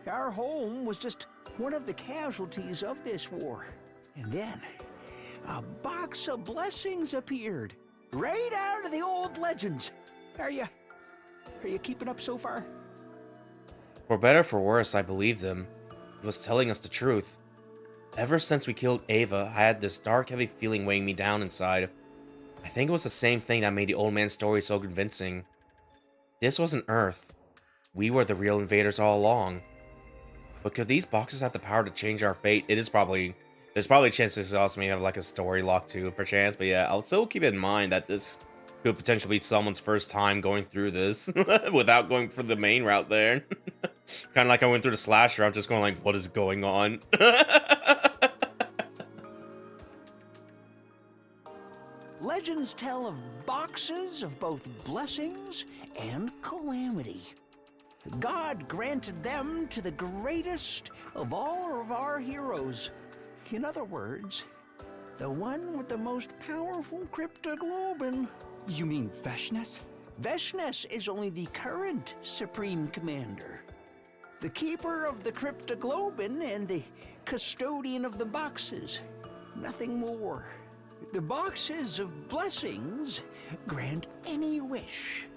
Our home was just one of the casualties of this war. And then, a box of blessings appeared, right out of the old legends. Are you keeping up so far? For better or for worse, I believed him. He was telling us the truth. Ever since we killed Ava, I had this dark, heavy feeling weighing me down inside. I think it was the same thing that made the old man's story so convincing. This wasn't Earth. We were the real invaders all along. But could these boxes have the power to change our fate? There's probably a chance this also may have like a story lock too, perchance. But yeah, I'll still keep in mind that this could potentially be someone's first time going through this without going for the main route there. Kind of like I went through the slasher. I'm just going like, what is going on? Legends tell of boxes of both blessings and calamity. God granted them to the greatest of all of our heroes. In other words, The one with the most powerful cryptoglobin. You mean Veshnes? Veshnes is only the current Supreme Commander. The keeper of the cryptoglobin and the custodian of the boxes. Nothing more. The boxes of blessings grant any wish,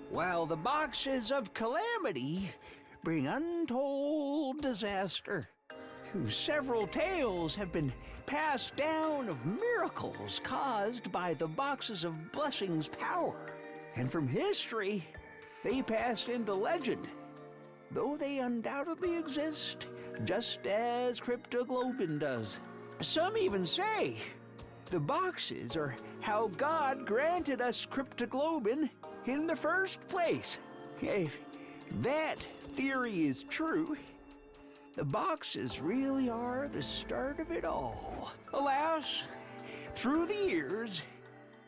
while the boxes of calamity bring untold disaster. Several tales have been passed down of miracles caused by the boxes of blessings' power. And from history, they passed into legend, though they undoubtedly exist just as cryptoglobin does. Some even say the boxes are how God granted us cryptoglobin in the first place. If that theory is true, the boxes really are the start of it all. Alas, through the years,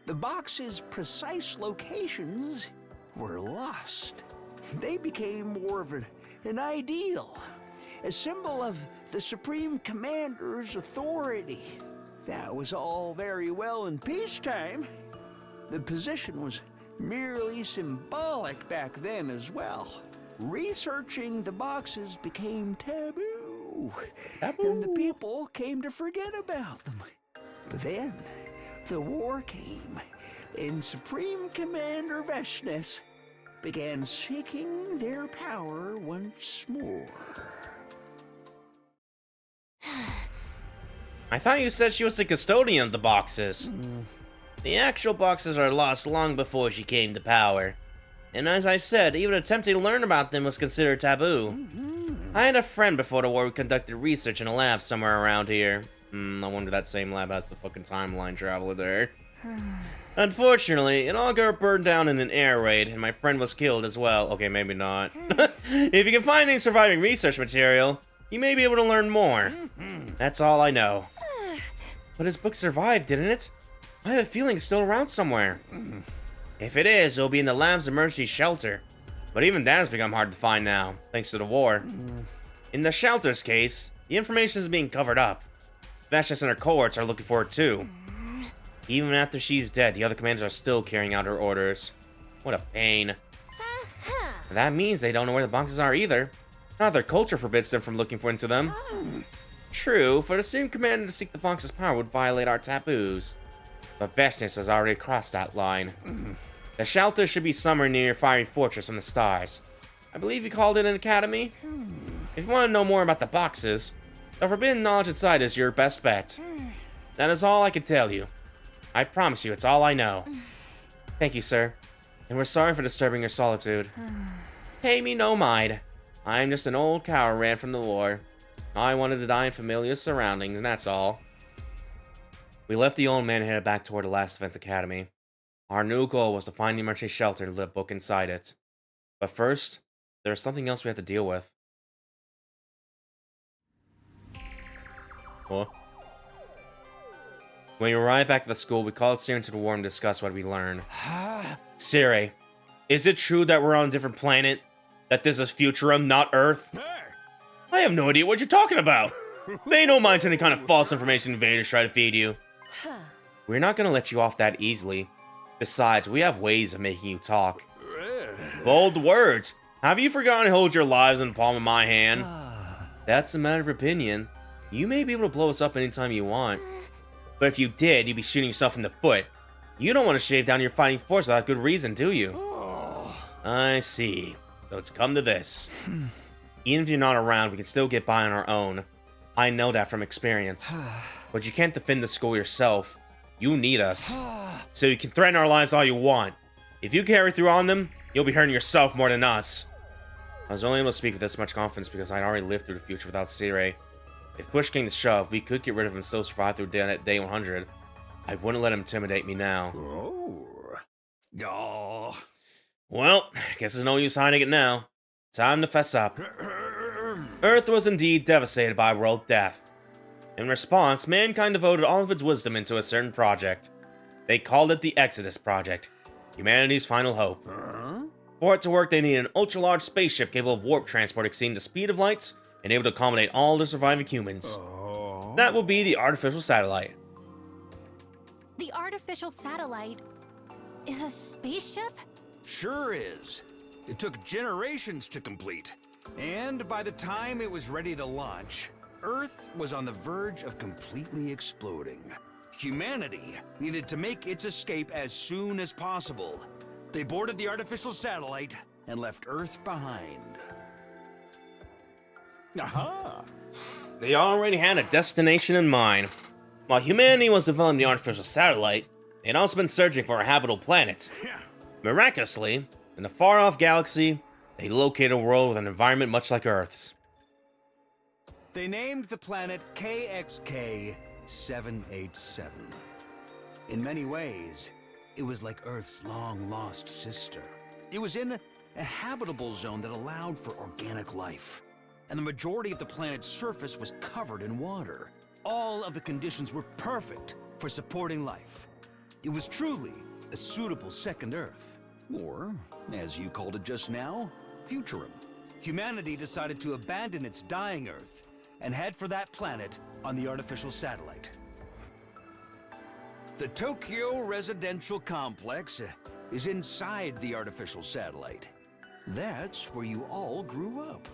the boxes' precise locations were lost. They became more of an ideal, a symbol of the Supreme Commander's authority. That was all very well in peacetime. The position was merely symbolic back then as well. Researching the boxes became taboo, and the people came to forget about them. But then, the war came, and Supreme Commander Veshnes began seeking their power once more. I thought you said she was the custodian of the boxes. The actual boxes are lost long before she came to power. And as I said, even attempting to learn about them was considered taboo. I had a friend before the war who conducted research in a lab somewhere around here. I wonder that same lab has the fucking timeline traveler there. Unfortunately, it all got burned down in an air raid, and my friend was killed as well. Okay, maybe not. If you can find any surviving research material, you may be able to learn more. That's all I know. But his book survived, didn't it? I have a feeling it's still around somewhere. If it is, it'll be in the lab's emergency shelter. But even that has become hard to find now, thanks to the war. In the shelter's case, the information is being covered up. Veshnes and her cohorts are looking for it too. Even after she's dead, the other commanders are still carrying out her orders. What a pain. That means they don't know where the boxes are either. Not their culture forbids them from looking into them. True, for the same commander to seek the box's power would violate our taboos. But Veshnes has already crossed that line. The shelter should be somewhere near your fiery fortress from the stars. I believe you called it an academy? If you want to know more about the boxes, the forbidden knowledge inside is your best bet. That is all I can tell you. I promise you, it's all I know. Thank you, sir. And we're sorry for disturbing your solitude. Pay me no mind. I am just an old coward ran from the war. I wanted to die in familiar surroundings, and that's all. We left the old man and headed back toward the Last Defense Academy. Our new goal was to find the emergency shelter and the book inside it. But first, there is something else we have to deal with. What? When we arrived back at the school, we called Siri into the war and discussed what we learned. Siri, is it true that we're on a different planet? That this is Futurum, not Earth? I have no idea what you're talking about. Pay no mind to any kind of false information invaders try to feed you. We're not gonna let you off that easily. Besides, we have ways of making you talk. Bold words. Have you forgotten to hold your lives in the palm of my hand? That's a matter of opinion. You may be able to blow us up anytime you want. But if you did, you'd be shooting yourself in the foot. You don't want to shave down your fighting force without good reason, do you? I see. So it's come to this. Even if you're not around, we can still get by on our own. I know that from experience. But you can't defend the school yourself. You need us. So you can threaten our lives all you want. If you carry through on them, you'll be hurting yourself more than us. I was only able to speak with this much confidence because I'd already lived through the future without Siri. If push came to shove, we could get rid of him and still survive through day 100. I wouldn't let him intimidate me now. Well, guess there's no use hiding it now. Time to fess up. Earth was indeed devastated by world death. In response, mankind devoted all of its wisdom into a certain project. They called it the Exodus Project, humanity's final hope. For it to work, they needed an ultra-large spaceship capable of warp transport exceeding the speed of lights and able to accommodate all the surviving humans. That would be the artificial satellite. The artificial satellite is a spaceship? Sure is. It took generations to complete. And by the time it was ready to launch, Earth was on the verge of completely exploding. Humanity needed to make its escape as soon as possible. They boarded the artificial satellite and left Earth behind. Aha! They already had a destination in mind. While humanity was developing the artificial satellite, they'd also been searching for a habitable planet. Miraculously, in a far-off galaxy, they located a world with an environment much like Earth's. They named the planet KXK 787. In many ways, it was like Earth's long-lost sister. It was in a habitable zone that allowed for organic life, and the majority of the planet's surface was covered in water. All of the conditions were perfect for supporting life. It was truly a suitable second Earth, or, as you called it just now, Futurum. Humanity decided to abandon its dying Earth and head for that planet on the artificial satellite. The Tokyo residential complex is inside the artificial satellite. That's where you all grew up.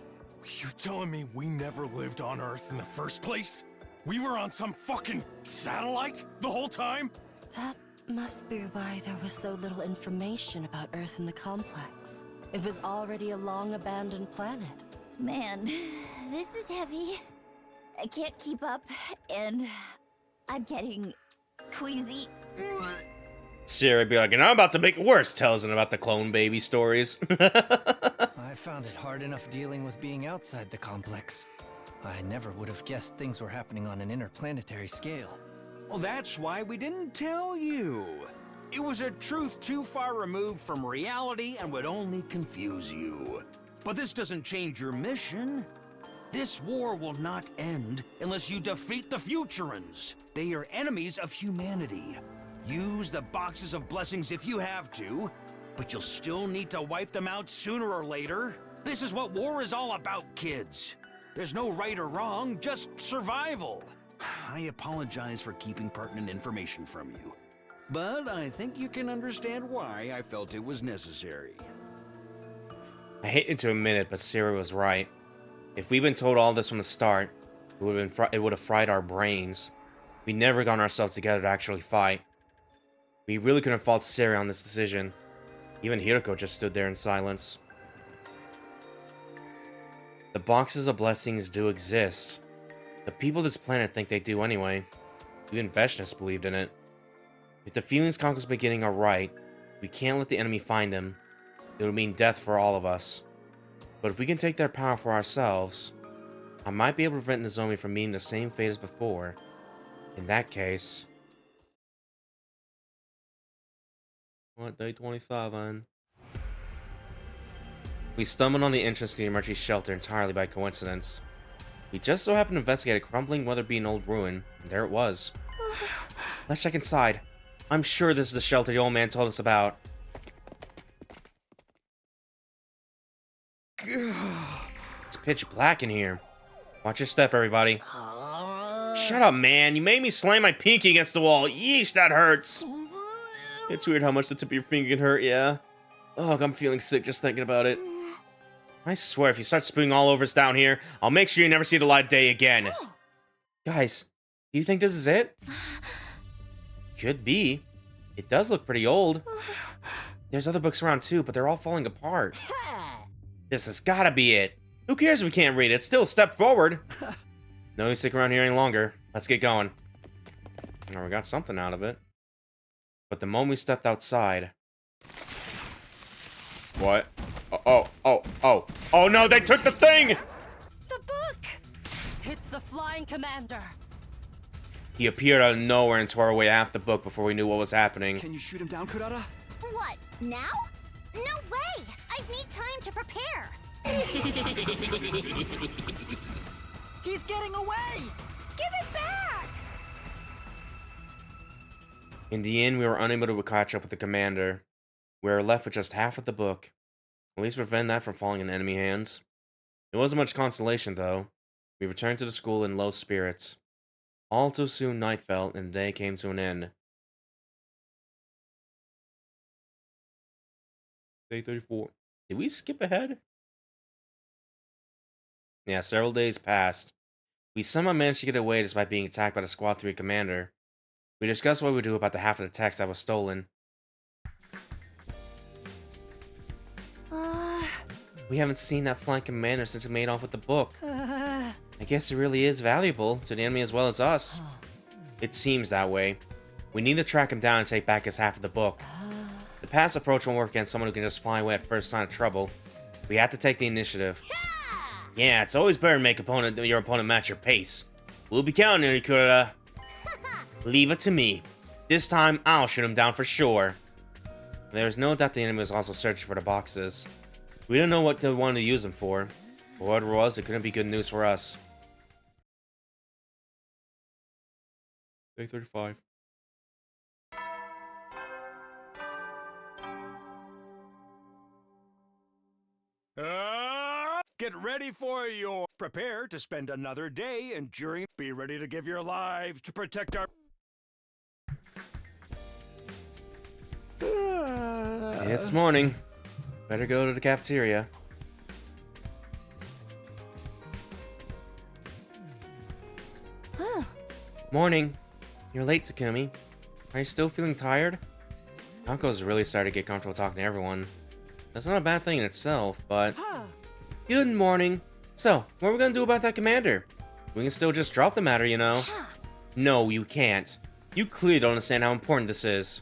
You're telling me we never lived on Earth in the first place? We were on some fucking satellite the whole time? That must be why there was so little information about Earth in the complex. It was already a long-abandoned planet. Man, this is heavy. I can't keep up, and I'm getting queasy. Siri be like, and I'm about to make it worse, tells him about the clone baby stories. I found it hard enough dealing with being outside the complex. I never would have guessed things were happening on an interplanetary scale. Well, that's why we didn't tell you. It was a truth too far removed from reality and would only confuse you. But this doesn't change your mission. This war will not end unless you defeat the Futurans. They are enemies of humanity. Use the boxes of blessings if you have to, but you'll still need to wipe them out sooner or later. This is what war is all about, kids. There's no right or wrong, just survival. I apologize for keeping pertinent information from you, but I think you can understand why I felt it was necessary. I hate to admit it, but Siri was right. If we'd been told all this from the start, it would have fried our brains. We'd never gotten ourselves together to actually fight. We really couldn't fault Siri on this decision. Even Hiroko just stood there in silence. The boxes of blessings do exist. The people of this planet think they do anyway. Even Veshnus believed in it. If the feelings Conquer's beginning are right, we can't let the enemy find him. It would mean death for all of us. But if we can take their power for ourselves, I might be able to prevent Nozomi from meeting the same fate as before. In that case... What, day 27? We stumbled on the entrance to the emergency shelter entirely by coincidence. We just so happened to investigate a crumbling, weather-beaten old ruin, and there it was. Let's check inside. I'm sure this is the shelter the old man told us about. It's pitch black in here. Watch your step, everybody. Shut up, man. You made me slam my pinky against the wall. Yeesh, that hurts. It's weird how much the tip of your finger can hurt, yeah? Ugh, I'm feeling sick just thinking about it. I swear, if you start spewing all over us down here, I'll make sure you never see the light of day again. Guys, do you think this is it? Could be. It does look pretty old. There's other books around too, but they're all falling apart. This has gotta be it. Who cares if we can't read it? It's still a step forward. No use sticking around here any longer. Let's get going. Now we got something out of it. But the moment we stepped outside... What? Oh no, they took the thing! The book! It's the Flying Commander. He appeared out of nowhere and tore away half the book before we knew what was happening. Can you shoot him down, Kurata? What, now? No way! I need time to prepare! He's getting away! Give it back! In the end, we were unable to catch up with the commander. We were left with just half of the book. At least prevent that from falling in enemy hands. It wasn't much consolation, though. We returned to the school in low spirits. All too soon night fell, and the day came to an end. Day 34. Did we skip ahead? Yeah, several days passed. We somehow managed to get away despite being attacked by the Squad 3 commander. We discussed what we would do about the half of the text that was stolen. We haven't seen that flying commander since he made off with the book. I guess it really is valuable to the enemy as well as us. It seems that way. We need to track him down and take back his half of the book. The past approach won't work against someone who can just fly away at first sign of trouble. We have to take the initiative. Yeah, it's always better to make your opponent match your pace. We'll be counting on you, Kurita. Leave it to me. This time, I'll shoot him down for sure. There's no doubt the enemy was also searching for the boxes. We didn't know what they wanted to use them for. But whatever it was, it couldn't be good news for us. Day 35. Get ready for your... Prepare to spend another day enduring... Be ready to give your lives to protect our... It's morning. Better go to the cafeteria. Morning. You're late, Takumi. Are you still feeling tired? Naoko's really started to get comfortable talking to everyone. That's not a bad thing in itself, but... Good morning. So, what are we gonna do about that commander? We can still just drop the matter, you know. No, you can't. You clearly don't understand how important this is.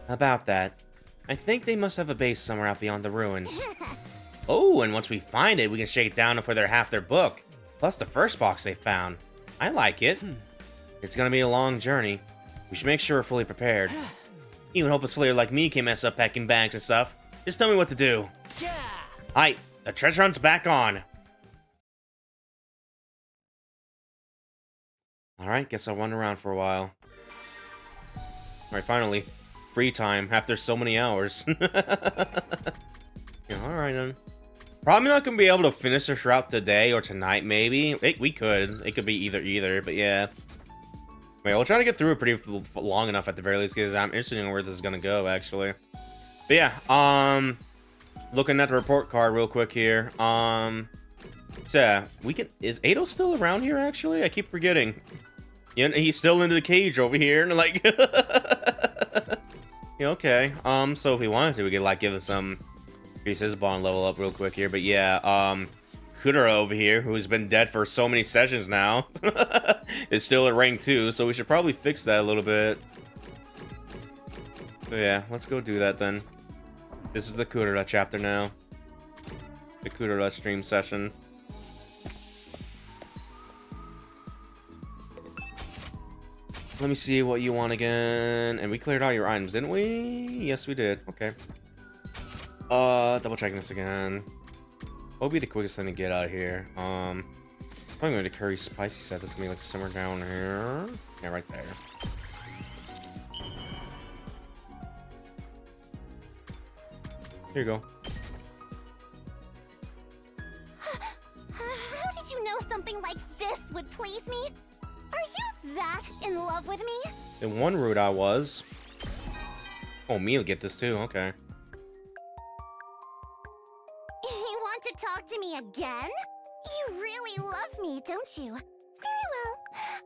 About that, I think they must have a base somewhere out beyond the ruins. Oh, and once we find it, we can shake it down for half their book. Plus the first box they found. I like it. It's gonna be a long journey. We should make sure we're fully prepared. Even hopeless player like me can mess up packing bags and stuff. Just tell me what to do. Aight, the treasure hunt's back on. Alright, guess I'll wander around for a while. Alright, finally. Free time after so many hours. Yeah, alright then. Probably not gonna be able to finish this route today or tonight, maybe. We could. It could be either, but yeah. Wait, we'll try to get through it pretty long enough at the very least, because I'm interested in where this is gonna go, actually. But yeah, looking at the report card real quick here. So yeah, we can... Is Ado still around here, actually? I keep forgetting. Yeah, he's still into the cage over here, and like... Yeah, okay. So if we wanted to, we could, like, give it some... Increase his bond level up real quick here, but yeah, Kudera over here, who's been dead for so many sessions now, is still at rank 2, so we should probably fix that a little bit. So yeah, let's go do that then. This is the Kudera chapter now. The Kudera stream session. Let me see what you want again. And we cleared all your items, didn't we? Yes, we did. Okay. Double checking this again. What would be the quickest thing to get out of here? I'm going to curry spicy set. That's gonna be like somewhere down here. Yeah, right there. Here you go. How did you know something like this would please me? Are you that in love with me? In one route I was. Oh, me'll get this too. Okay. You want to talk to me again? You really love me, don't you? Very well.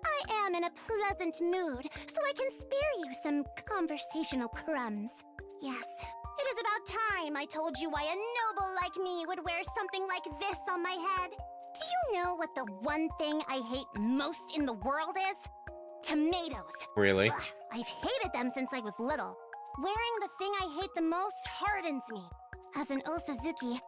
I am in a pleasant mood, so I can spare you some conversational crumbs. Yes, it is about time I told you why a noble like me would wear something like this on my head. Do you know what the one thing I hate most in the world is? Tomatoes. Really? Ugh, I've hated them since I was little. Wearing the thing I hate the most hardens me. As an Osazuki,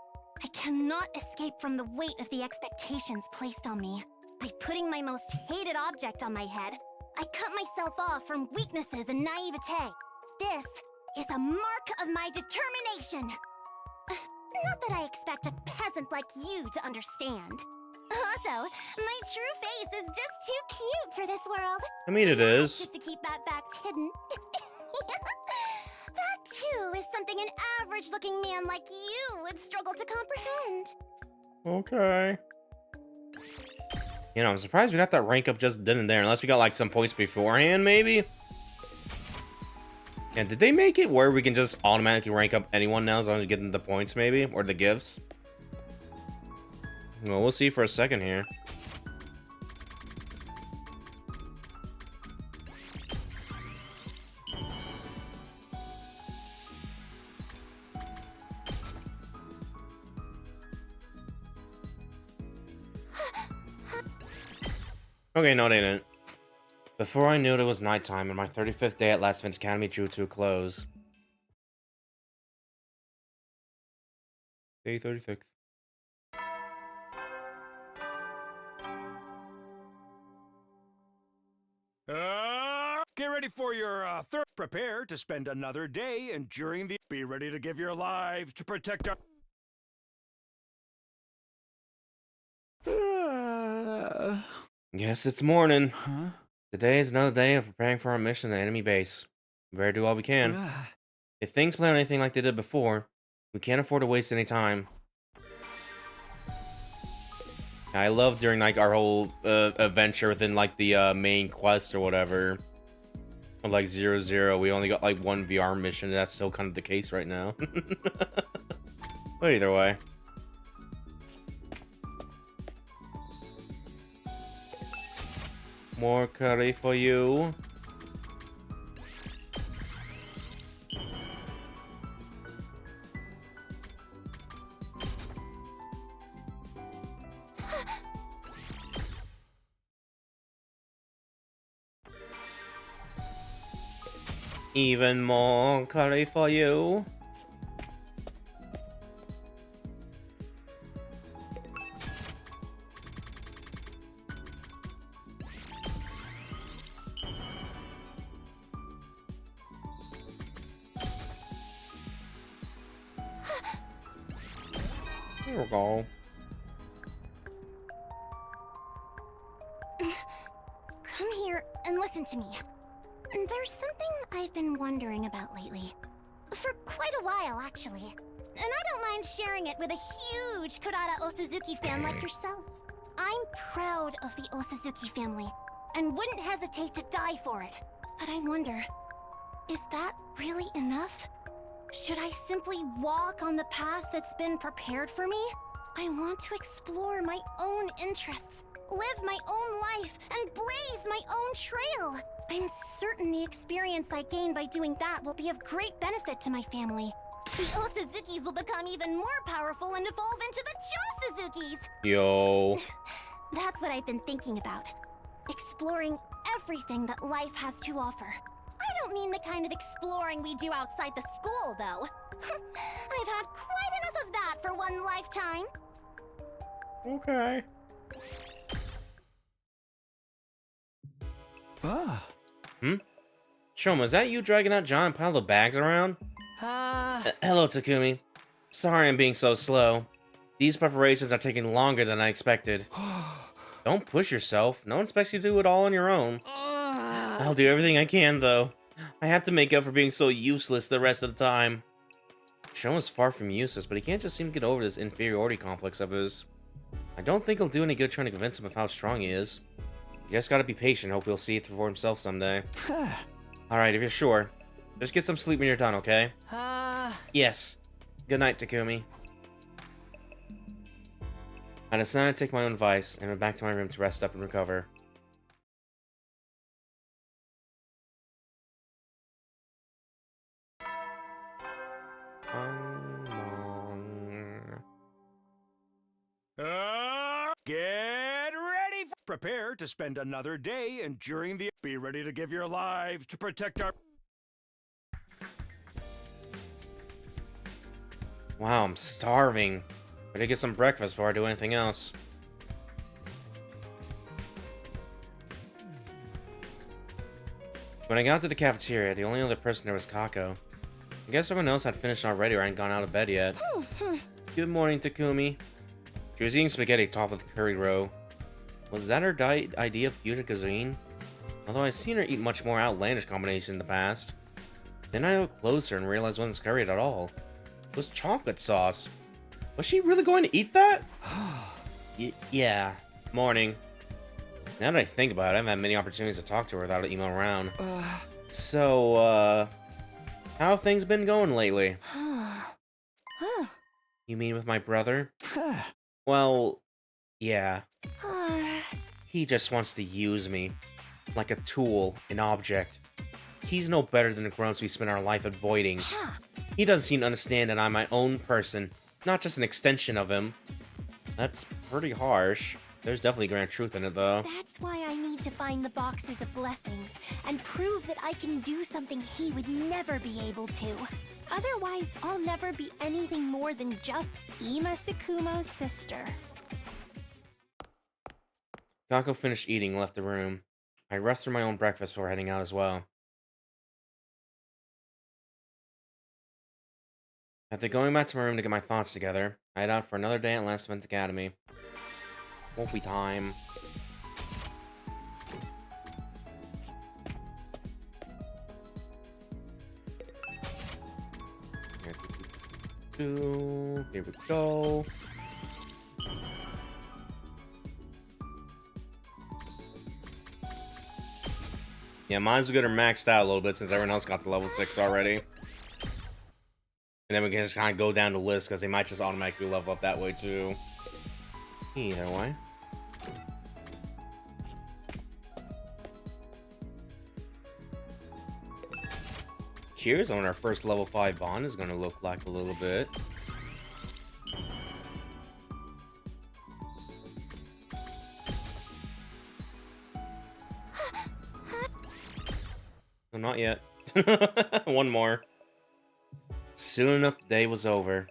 I cannot escape from the weight of the expectations placed on me. By putting my most hated object on my head, I cut myself off from weaknesses and naivete. This is a mark of my determination. Not that I expect a peasant like you to understand. Also, my true face is just too cute for this world. I mean, it is. Just to keep that fact hidden. That too is something an average-looking man like you would struggle to comprehend. Okay. You know, I'm surprised we got that rank up just then and there, unless we got like some points beforehand, maybe. And did they make it where we can just automatically rank up anyone now as long as we get them the points, maybe? Or the gifts? Well, we'll see for a second here. Okay, no, they didn't. Before I knew it, it was nighttime, and my 35th day at Last Vince Academy drew to a close. Day 36. Get ready for your third. Prepare to spend another day enduring the. Be ready to give your lives to protect our. Yes, it's morning. Huh? Today is another day of preparing for our mission at the enemy base. We better do all we can. If things play out anything like they did before, we can't afford to waste any time. I love during like our whole adventure within like the main quest or whatever. Of like 0-0, we only got like one VR mission. That's still kind of the case right now. But either way. More curry for you. Even more curry for you. Here we go. Come here and listen to me. There's something I've been wondering about lately. For quite a while, actually. And I don't mind sharing it with a huge Kurata Osuzuki fan like yourself. I'm proud of the Osuzuki family, and wouldn't hesitate to die for it. But I wonder, is that really enough? Should I simply walk on the path that's been prepared for me? I want to explore my own interests, live my own life, and blaze my own trail. I'm certain the experience I gain by doing that will be of great benefit to my family. The Osuzukis will become even more powerful and evolve into the Chosuzukis! Yo. That's what I've been thinking about. Exploring everything that life has to offer. I don't mean the kind of exploring we do outside the school, though. I've had quite enough of that for one lifetime. Okay. Shoma, is that you dragging that giant pile of bags around? Hello, Takumi. Sorry I'm being so slow. These preparations are taking longer than I expected. Don't push yourself. No one expects you to do it all on your own. I'll do everything I can, though. I have to make up for being so useless the rest of the time. Shoma's far from useless, but he can't just seem to get over this inferiority complex of his. I don't think he'll do any good trying to convince him of how strong he is. You just gotta be patient, hope he'll see it for himself someday. Alright, if you're sure, just get some sleep when you're done, okay? Yes. Good night, Takumi. I decided to take my own advice and went back to my room to rest up and recover. Get ready. Prepare to spend another day enduring the. Be ready to give your lives to protect our. Wow, I'm starving. Better get some breakfast before I do anything else. When I got to the cafeteria, the only other person there was Kako. I guess everyone else had finished already or hadn't gone out of bed yet. Good morning, Takumi. She was eating spaghetti topped with curry roe. Was that her idea of fusion cuisine? Although I've seen her eat much more outlandish combinations in the past. Then I looked closer and realized it wasn't curry at all. It was chocolate sauce. Was she really going to eat that? Yeah. Morning. Now that I think about it, I haven't had many opportunities to talk to her without an email around. So, How have things been going lately? Huh. You mean with my brother? Well, yeah. He just wants to use me. Like a tool, an object. He's no better than the grunts we spend our life avoiding. He doesn't seem to understand that I'm my own person, not just an extension of him. That's pretty harsh. There's definitely grand truth in it, though. That's why I need to find the boxes of blessings and prove that I can do something he would never be able to. Otherwise, I'll never be anything more than just Ima Tsukumo's sister. Kako finished eating and left the room. I rested my own breakfast before heading out as well. After going back to my room to get my thoughts together, I head out for another day at Last Events Academy. Won't be time. Here we go. Yeah, mine's good or maxed out a little bit since everyone else got to level 6 already. And then we can just kind of go down the list because they might just automatically level up that way too. Either way. Here's on our first level 5 bond is going to look like a little bit. No, not yet. One more. Soon enough, the day was over.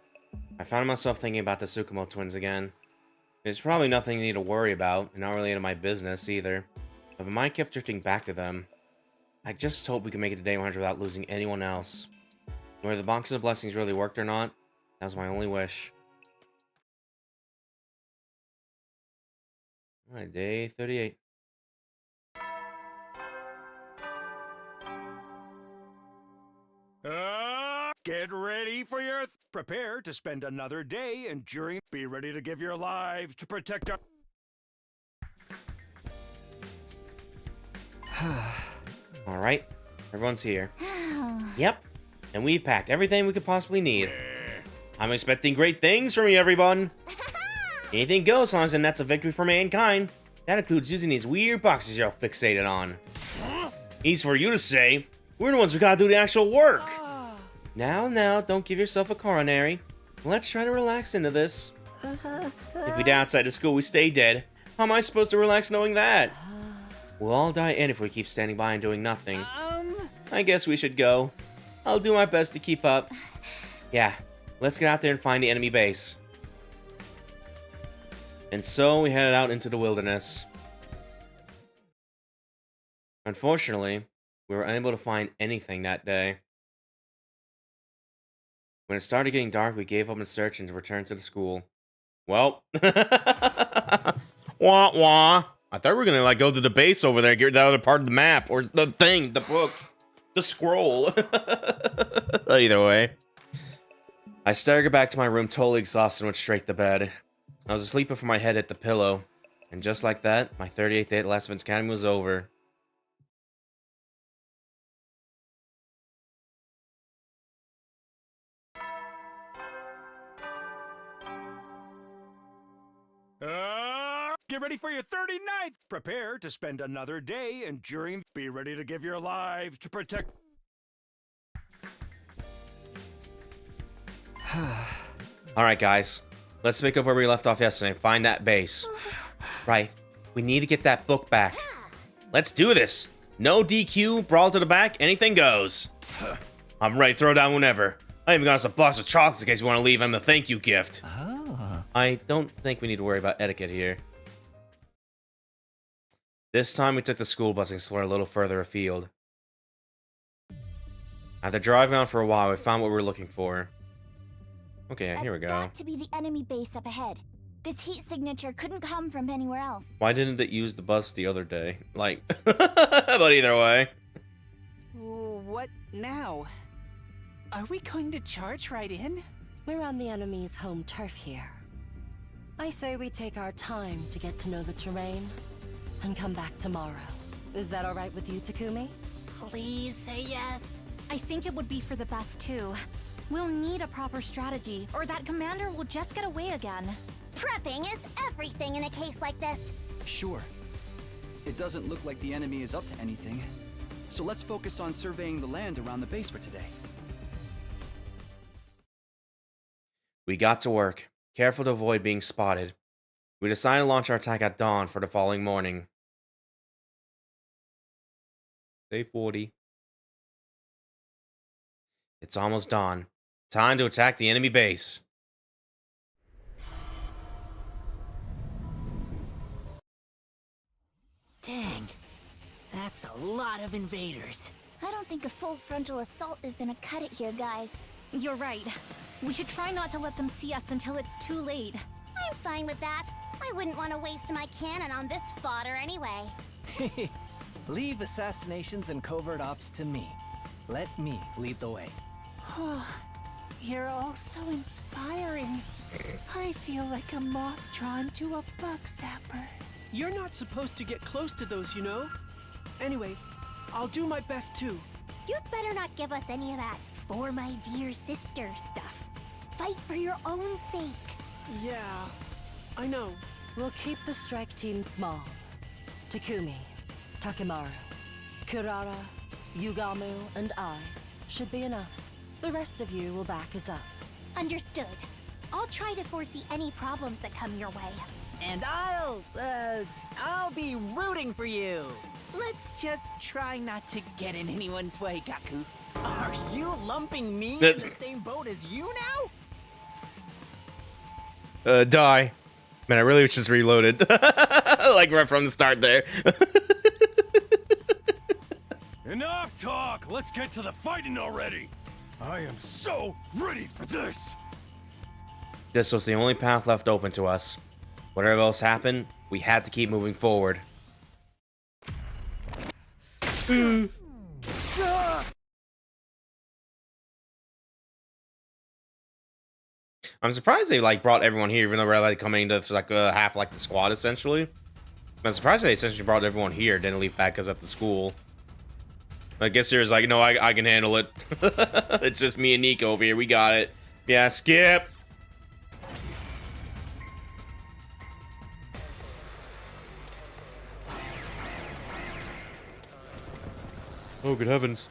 I found myself thinking about the Tsukumo twins again. There's probably nothing you need to worry about, and not really into my business either. But my mind kept drifting back to them. I just hope we can make it to day 100 without losing anyone else. Whether the boxes of blessings really worked or not, that was my only wish. Alright, day 38. Get ready for your... Prepare to spend another day enduring... Be ready to give your lives to protect our... Alright, everyone's here. Yep, and we've packed everything we could possibly need. I'm expecting great things from you, everyone. Anything goes as long as the net's a victory for mankind. That includes using these weird boxes you're all fixated on. Easy for you to say. We're the ones who gotta do the actual work. Now, don't give yourself a coronary. Let's try to relax into this. If we die outside the school, we stay dead. How am I supposed to relax knowing that? We'll all die in if we keep standing by and doing nothing. I guess we should go. I'll do my best to keep up. Yeah, let's get out there and find the enemy base. And so we headed out into the wilderness. Unfortunately, we were unable to find anything that day. When it started getting dark, we gave up in search and returned to the school. Well, wah wah. I thought we were gonna like go to the base over there, get the other part of the map, or the thing, the book, the scroll. Either way, I staggered back to my room, totally exhausted, and went straight to bed. I was asleep before my head hit the pillow, and just like that, my 38th day at Last Events Academy was over. Get ready for your 39th! Prepare to spend another day enduring... Be ready to give your lives to protect... Alright guys, let's pick up where we left off yesterday and find that base. Right, we need to get that book back. Let's do this! No DQ, brawl to the back, anything goes. I'm ready to throw down whenever. I even got us a box of chocolates in case you want to leave him a thank you gift. I don't think we need to worry about etiquette here. This time we took the school bus and explored a little further afield. After driving on for a while, we found what we were looking for. Okay, here we go. That's got to be the enemy base up ahead. This heat signature couldn't come from anywhere else. Why didn't it use the bus the other day? Like, but either way. What now? Are we going to charge right in? We're on the enemy's home turf here. I say we take our time to get to know the terrain and come back tomorrow. Is that all right with you, Takumi? Please say yes. I I think it would be for the best too. We'll need a proper strategy, or that commander will just get away again. Prepping is everything in a case like this. Sure. It doesn't look like the enemy is up to anything. So let's focus on surveying the land around the base for today. We got to work, careful to avoid being spotted. We decided to launch our attack at dawn for the following morning. Day 40. It's almost dawn. Time to attack the enemy base. Dang, that's a lot of invaders. I don't think a full frontal assault is gonna cut it here, guys. You're right. We should try not to let them see us until it's too late. I'm fine with that. I wouldn't want to waste my cannon on this fodder anyway. Leave assassinations and covert ops to me. Let me lead the way. You're all so inspiring. I feel like a moth drawn to a bug zapper. You're not supposed to get close to those, you know? Anyway, I'll do my best too. You'd better not give us any of that "for my dear sister" stuff. Fight for your own sake. Yeah, I know. We'll keep the strike team small. Takumi, Takemaru, Kurara, Yugamu, and I should be enough. The rest of you will back us up. Understood. I'll try to foresee any problems that come your way. And I'll be rooting for you. Let's just try not to get in anyone's way, Gaku. Are you lumping me in the same boat as you now? Die. Man, I really just reloaded. Like right from the start there. Enough talk! Let's get to the fighting already! I am so ready for this! This was the only path left open to us. Whatever else happened, we had to keep moving forward. I'm surprised they like brought everyone here, even though we're like coming to like half like the squad essentially. I'm surprised they essentially brought everyone here, didn't leave backups at the school. I guess there's like, no, I can handle it. It's just me and Nico over here. We got it. Yeah, skip. Oh, good heavens.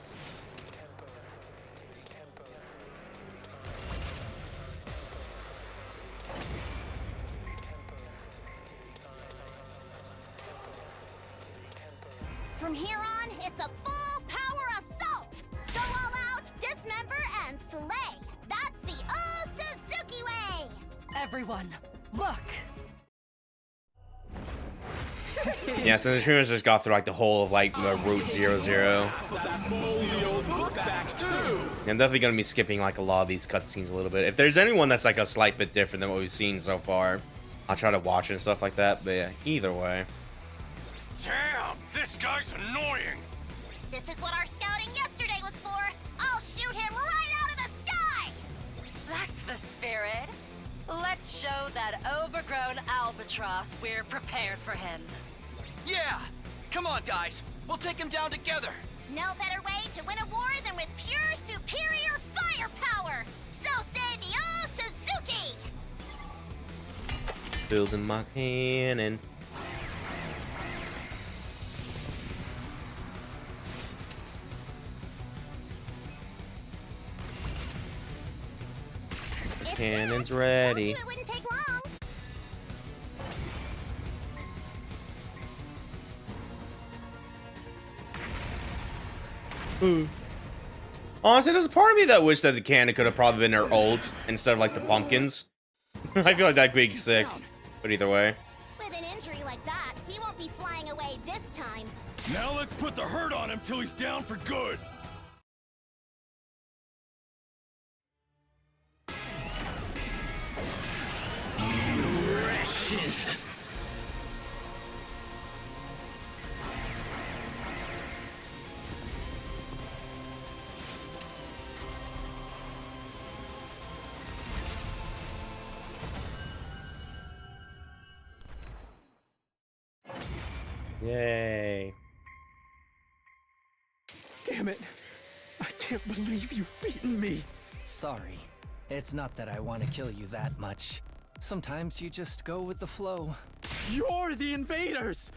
From here on, it's a full power assault! Go all out, dismember, and slay! That's the Suzuki way! Everyone, look! Yeah, so the streamers just got through like the whole of like Route 00. I'm definitely gonna be skipping like a lot of these cutscenes a little bit. If there's anyone that's like a slight bit different than what we've seen so far, I'll try to watch it and stuff like that. But yeah, either way. Damn, this guy's annoying! This is what our scouting yesterday was for! I'll shoot him right out of the sky! That's the spirit. Let's show that overgrown albatross we're prepared for him. Yeah! Come on, guys. We'll take him down together. No better way to win a war than with pure superior firepower! So say the Suzuki! Building my cannon. Cannon's ready. It wouldn't take long. Honestly, there's a part of me that wished that the cannon could have probably been their ult instead of like the pumpkins. I feel like that'd be sick. But either way. With an injury like that, he won't be flying away this time. Now let's put the hurt on him till he's down for good! Wretches! Yay. Damn it. I can't believe you've beaten me. Sorry. It's not that I want to kill you that much. Sometimes you just go with the flow. You're the invaders!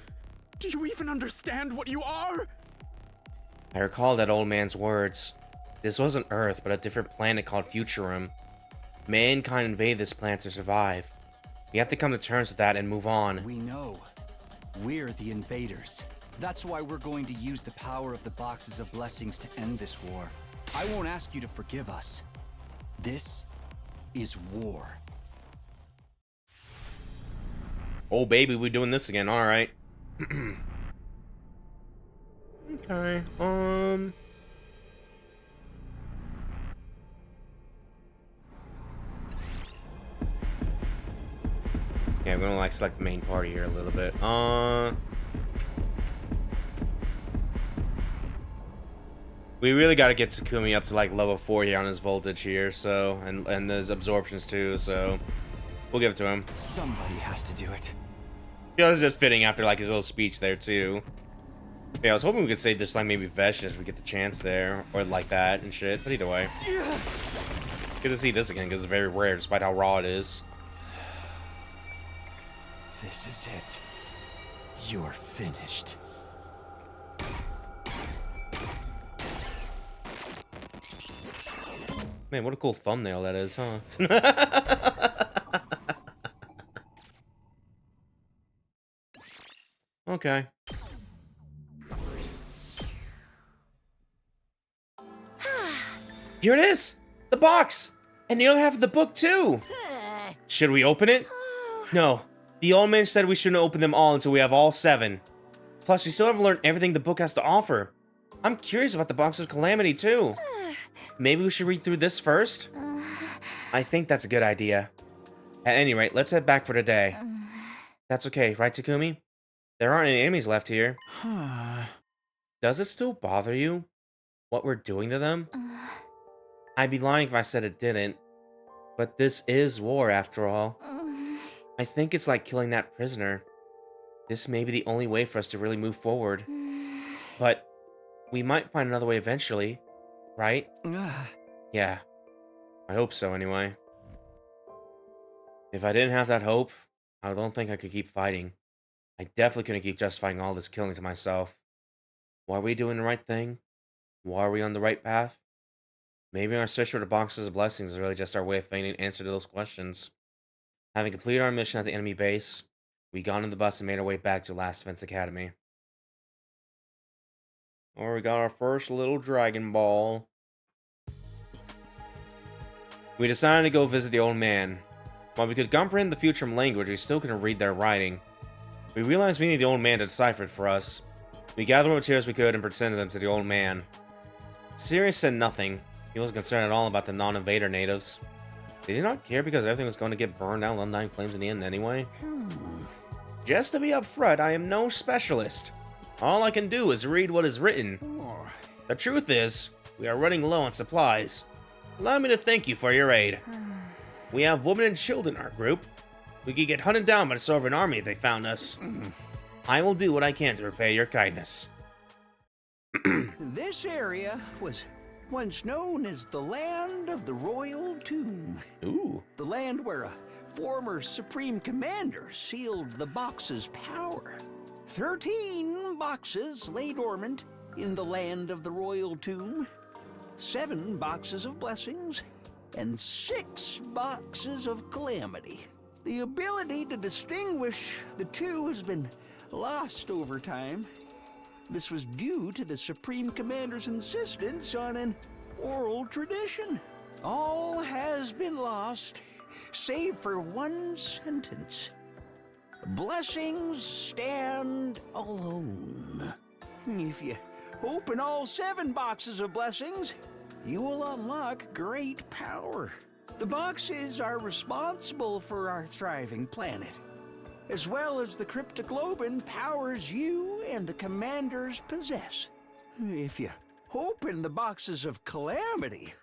Do you even understand what you are? I recall that old man's words. This wasn't Earth, but a different planet called Futurum. Mankind invaded this planet to survive. We have to come to terms with that and move on. We know. We're the invaders. That's why we're going to use the power of the boxes of blessings to end this war. I won't ask you to forgive us. This is war. Oh baby, we doing this again, alright. Okay, yeah, we're gonna like select the main party here a little bit. We really got to get Takumi up to like level 4 here on his voltage here, so and his absorptions too, so we'll give it to him. Somebody has to do it. Yeah, it's just fitting after like his little speech there too. Yeah, I was hoping we could save just like maybe Vesh if we get the chance there, or like that and shit. But either way, good to see this again because it's very rare, despite how raw it is. This is it. You're finished. Man, what a cool thumbnail that is, huh? Okay. Here it is! The box! And the other half of the book, too! Should we open it? No. The old man said we shouldn't open them all until we have all 7. Plus, we still haven't learned everything the book has to offer. I'm curious about the Box of Calamity, too. Maybe we should read through this first? I think that's a good idea. At any rate, let's head back for today. That's okay, right, Takumi? There aren't any enemies left here. Does it still bother you? What we're doing to them? I'd be lying if I said it didn't. But this is war, after all. I think it's like killing that prisoner. This may be the only way for us to really move forward. But we might find another way eventually, right? Yeah. I hope so, anyway. If I didn't have that hope, I don't think I could keep fighting. I definitely couldn't keep justifying all this killing to myself. Why are we doing the right thing? Why are we on the right path? Maybe our search for the boxes of blessings is really just our way of finding an answer to those questions. Having completed our mission at the enemy base, we got on the bus and made our way back to Last Defense Academy. Or we got our first little Dragon Ball. We decided to go visit the old man. While we could comprehend the Futurum language, we still couldn't read their writing. We realized we needed the old man to decipher it for us. We gathered what materials we could and presented them to the old man. Sirius said nothing. He wasn't concerned at all about the non-invader natives. Did he not care because everything was going to get burned down with undying flames in the end anyway? Just to be upfront, I am no specialist. All I can do is read what is written. The truth is, we are running low on supplies. Allow me to thank you for your aid. We have women and children in our group. We could get hunted down by the Sovereign Army if they found us. I will do what I can to repay your kindness. This area was once known as the Land of the Royal Tomb. Ooh. The land where a former Supreme Commander sealed the box's power. 13 boxes lay dormant in the Land of the Royal Tomb. 7 boxes of blessings and 6 boxes of calamity. The ability to distinguish the two has been lost over time. This was due to the Supreme Commander's insistence on an oral tradition. All has been lost, save for one sentence. Blessings stand alone. If you open all 7 boxes of blessings, you will unlock great power. The boxes are responsible for our thriving planet, as well as the cryptoglobin powers you and the commanders possess. If you open the boxes of calamity,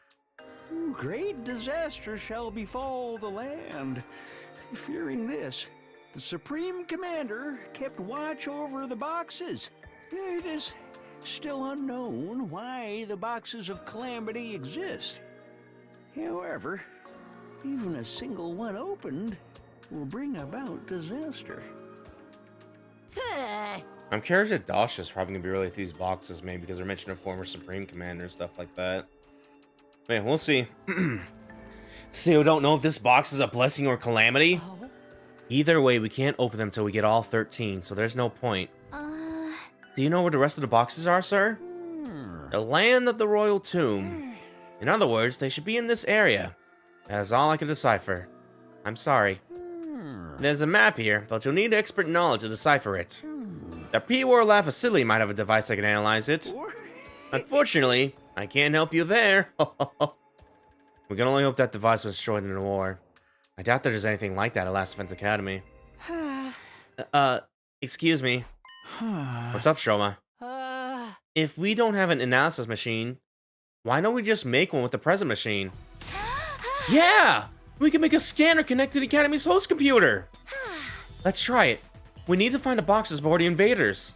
great disaster shall befall the land. Fearing this, the Supreme Commander kept watch over the boxes. It is still unknown why the boxes of calamity exist. However, even a single one opened will bring about disaster. I'm curious if Dasha's probably gonna be really with these boxes, maybe because they're mentioning a former Supreme Commander and stuff like that. Man, we'll see. Still don't know if this box is a blessing or calamity. Either way, we can't open them till we get all 13, so there's no point. Do you know where the rest of the boxes are, sir? The land of the royal tomb. In other words, they should be in this area. That is all I can decipher. I'm sorry. There's a map here, but you'll need expert knowledge to decipher it. The P-War Lab facility might have a device that can analyze it. Unfortunately, I can't help you there. We can only hope that device was destroyed in the war. I doubt that there's anything like that at Last Defense Academy. Excuse me. What's up, Shroma? If we don't have an analysis machine, why don't we just make one with the present machine? Yeah! We can make a scanner connect to the Academy's host computer! Let's try it. We need to find the boxes before the invaders.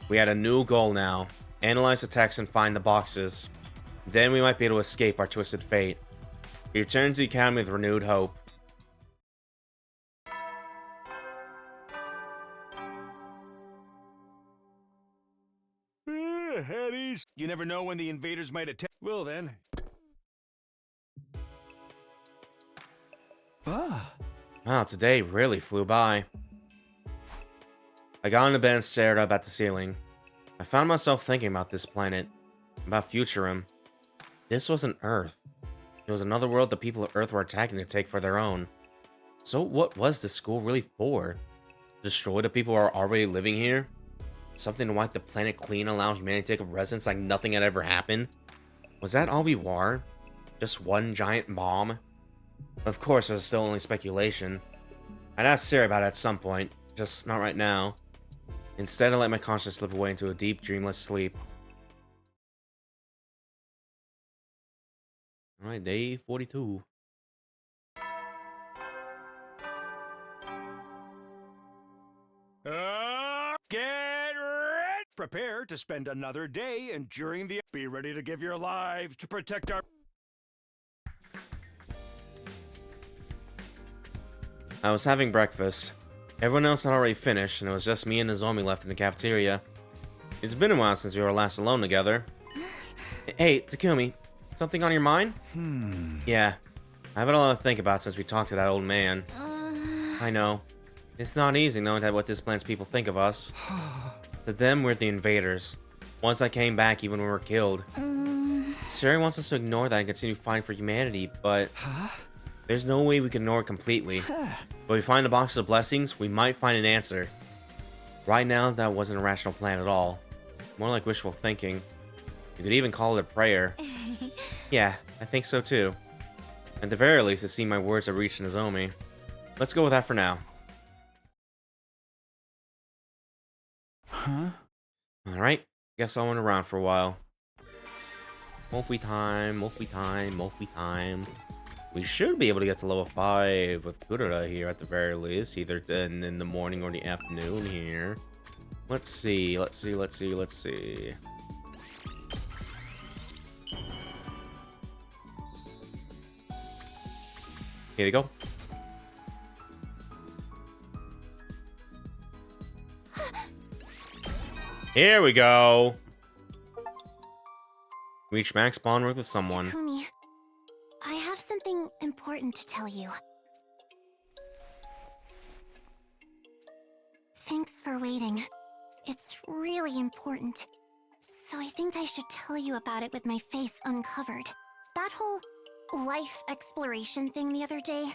We had a new goal now. Analyze the text and find the boxes. Then we might be able to escape our twisted fate. We return to the Academy with renewed hope. Headies. You never know when the invaders might attack. Well then. Wow, today really flew by. I got on the bed and stared up at the ceiling. I found myself thinking about this planet, about Futurum. This wasn't Earth. It was another world the people of Earth were attacking to take for their own. So what was this school really for? Destroy the people who are already living here? Something to wipe the planet clean and allow humanity to take up residence like nothing had ever happened? Was that all we were? Just one giant bomb? Of course, it was still only speculation. I'd ask Sarah about it at some point, just not right now. Instead, I let my conscience slip away into a deep, dreamless sleep. Alright, day 42. Get ready! Prepare to spend another day enduring the... Be ready to give your lives to protect our... I was having breakfast. Everyone else had already finished, and it was just me and Nozomi left in the cafeteria. It's been a while since we were last alone together. Hey, Takumi, something on your mind? Yeah, I've had a lot to think about since we talked to that old man. I know. It's not easy knowing that what this planet's people think of us. To them, we're the invaders. Once I came back, even when we were killed. Suri wants us to ignore that and continue fighting for humanity, but... There's no way we can ignore it completely. But we find a box of blessings, we might find an answer. Right now, that wasn't a rational plan at all. More like wishful thinking. You could even call it a prayer. Yeah, I think so too. At the very least, it seemed my words have reached Nozomi. Let's go with that for now. Alright, guess I went around for a while. Morphe time, Morphe time, Morphe time. We should be able to get to level 5 with Kurara here at the very least, either in the morning or the afternoon here. Let's see, let's see, let's see, let's see. Here we go. Here we go. Reach max bond work with someone. Takumi, I have something important to tell you. Thanks for waiting. It's really important. So I think I should tell you about it with my face uncovered. That whole life exploration thing the other day,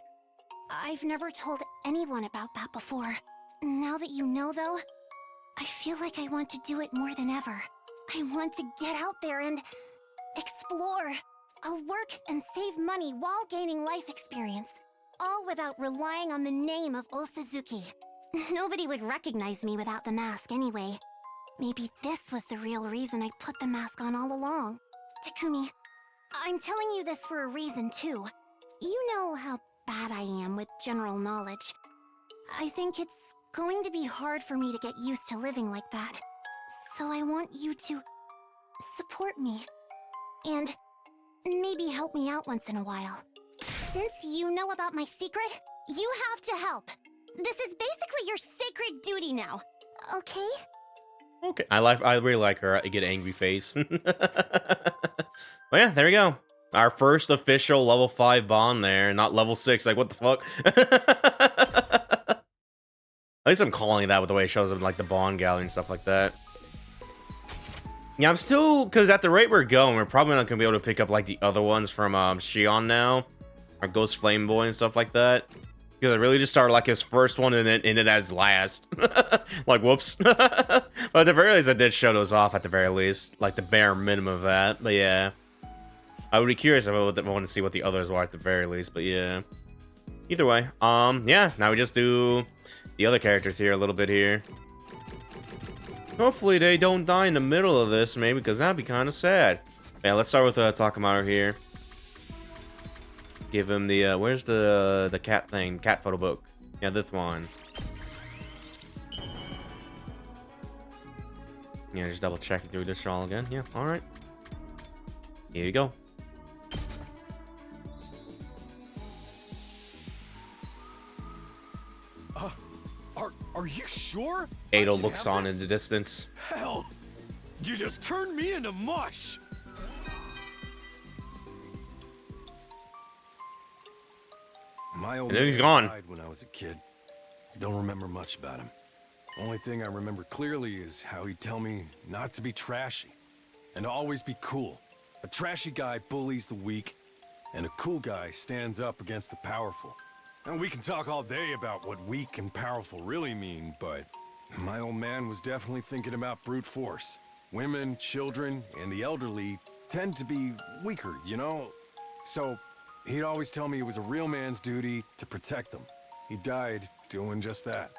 I've never told anyone about that before. Now that you know, though, I feel like I want to do it more than ever. I want to get out there and explore. I'll work and save money while gaining life experience, all without relying on the name of Osazuki. Nobody would recognize me without the mask anyway. Maybe this was the real reason I put the mask on all along. Takumi, I'm telling you this for a reason too. You know how bad I am with general knowledge. I think it's going to be hard for me to get used to living like that. So I want you to support me. And maybe help me out once in a while. Since you know about my secret, you have to help. This is basically your sacred duty now, okay? Okay. I really like her. I get angry face. Well, yeah, there we go. Our first official level 5 bond there, not level 6. Like, what the fuck? At least I'm calling it that with the way it shows up in, like, the bond gallery and stuff like that. Yeah, I'm still... Because at the rate we're going, we're probably not going to be able to pick up, like, the other ones from Shion now. Our Ghost Flame Boy and stuff like that. Because I really just started, like, his first one and then ended as last. Like, whoops. But at the very least, I did show those off at the very least. Like, the bare minimum of that. But, yeah. I would be curious if I would want to see what the others were at the very least. But, yeah. Either way. Yeah. Now we just do the other characters here a little bit here. Hopefully they don't die in the middle of this, maybe, because that'd be kind of sad. Yeah, let's start with Takamaru here. Give him the, where's the cat thing? Cat photo book. Yeah, this one. Yeah, just double checking through this all again. Yeah, alright. Here you go. Are you sure? Ado looks on in the distance. Hell, you just turned me into mush. My old And then he's man gone. died when I was a kid. Don't remember much about him. Only thing I remember clearly is how he'd tell me not to be trashy and to always be cool. A trashy guy bullies the weak, and a cool guy stands up against the powerful. And we can talk all day about what weak and powerful really mean, but my old man was definitely thinking about brute force. Women, children, and the elderly tend to be weaker, you know? So he'd always tell me it was a real man's duty to protect them. He died doing just that.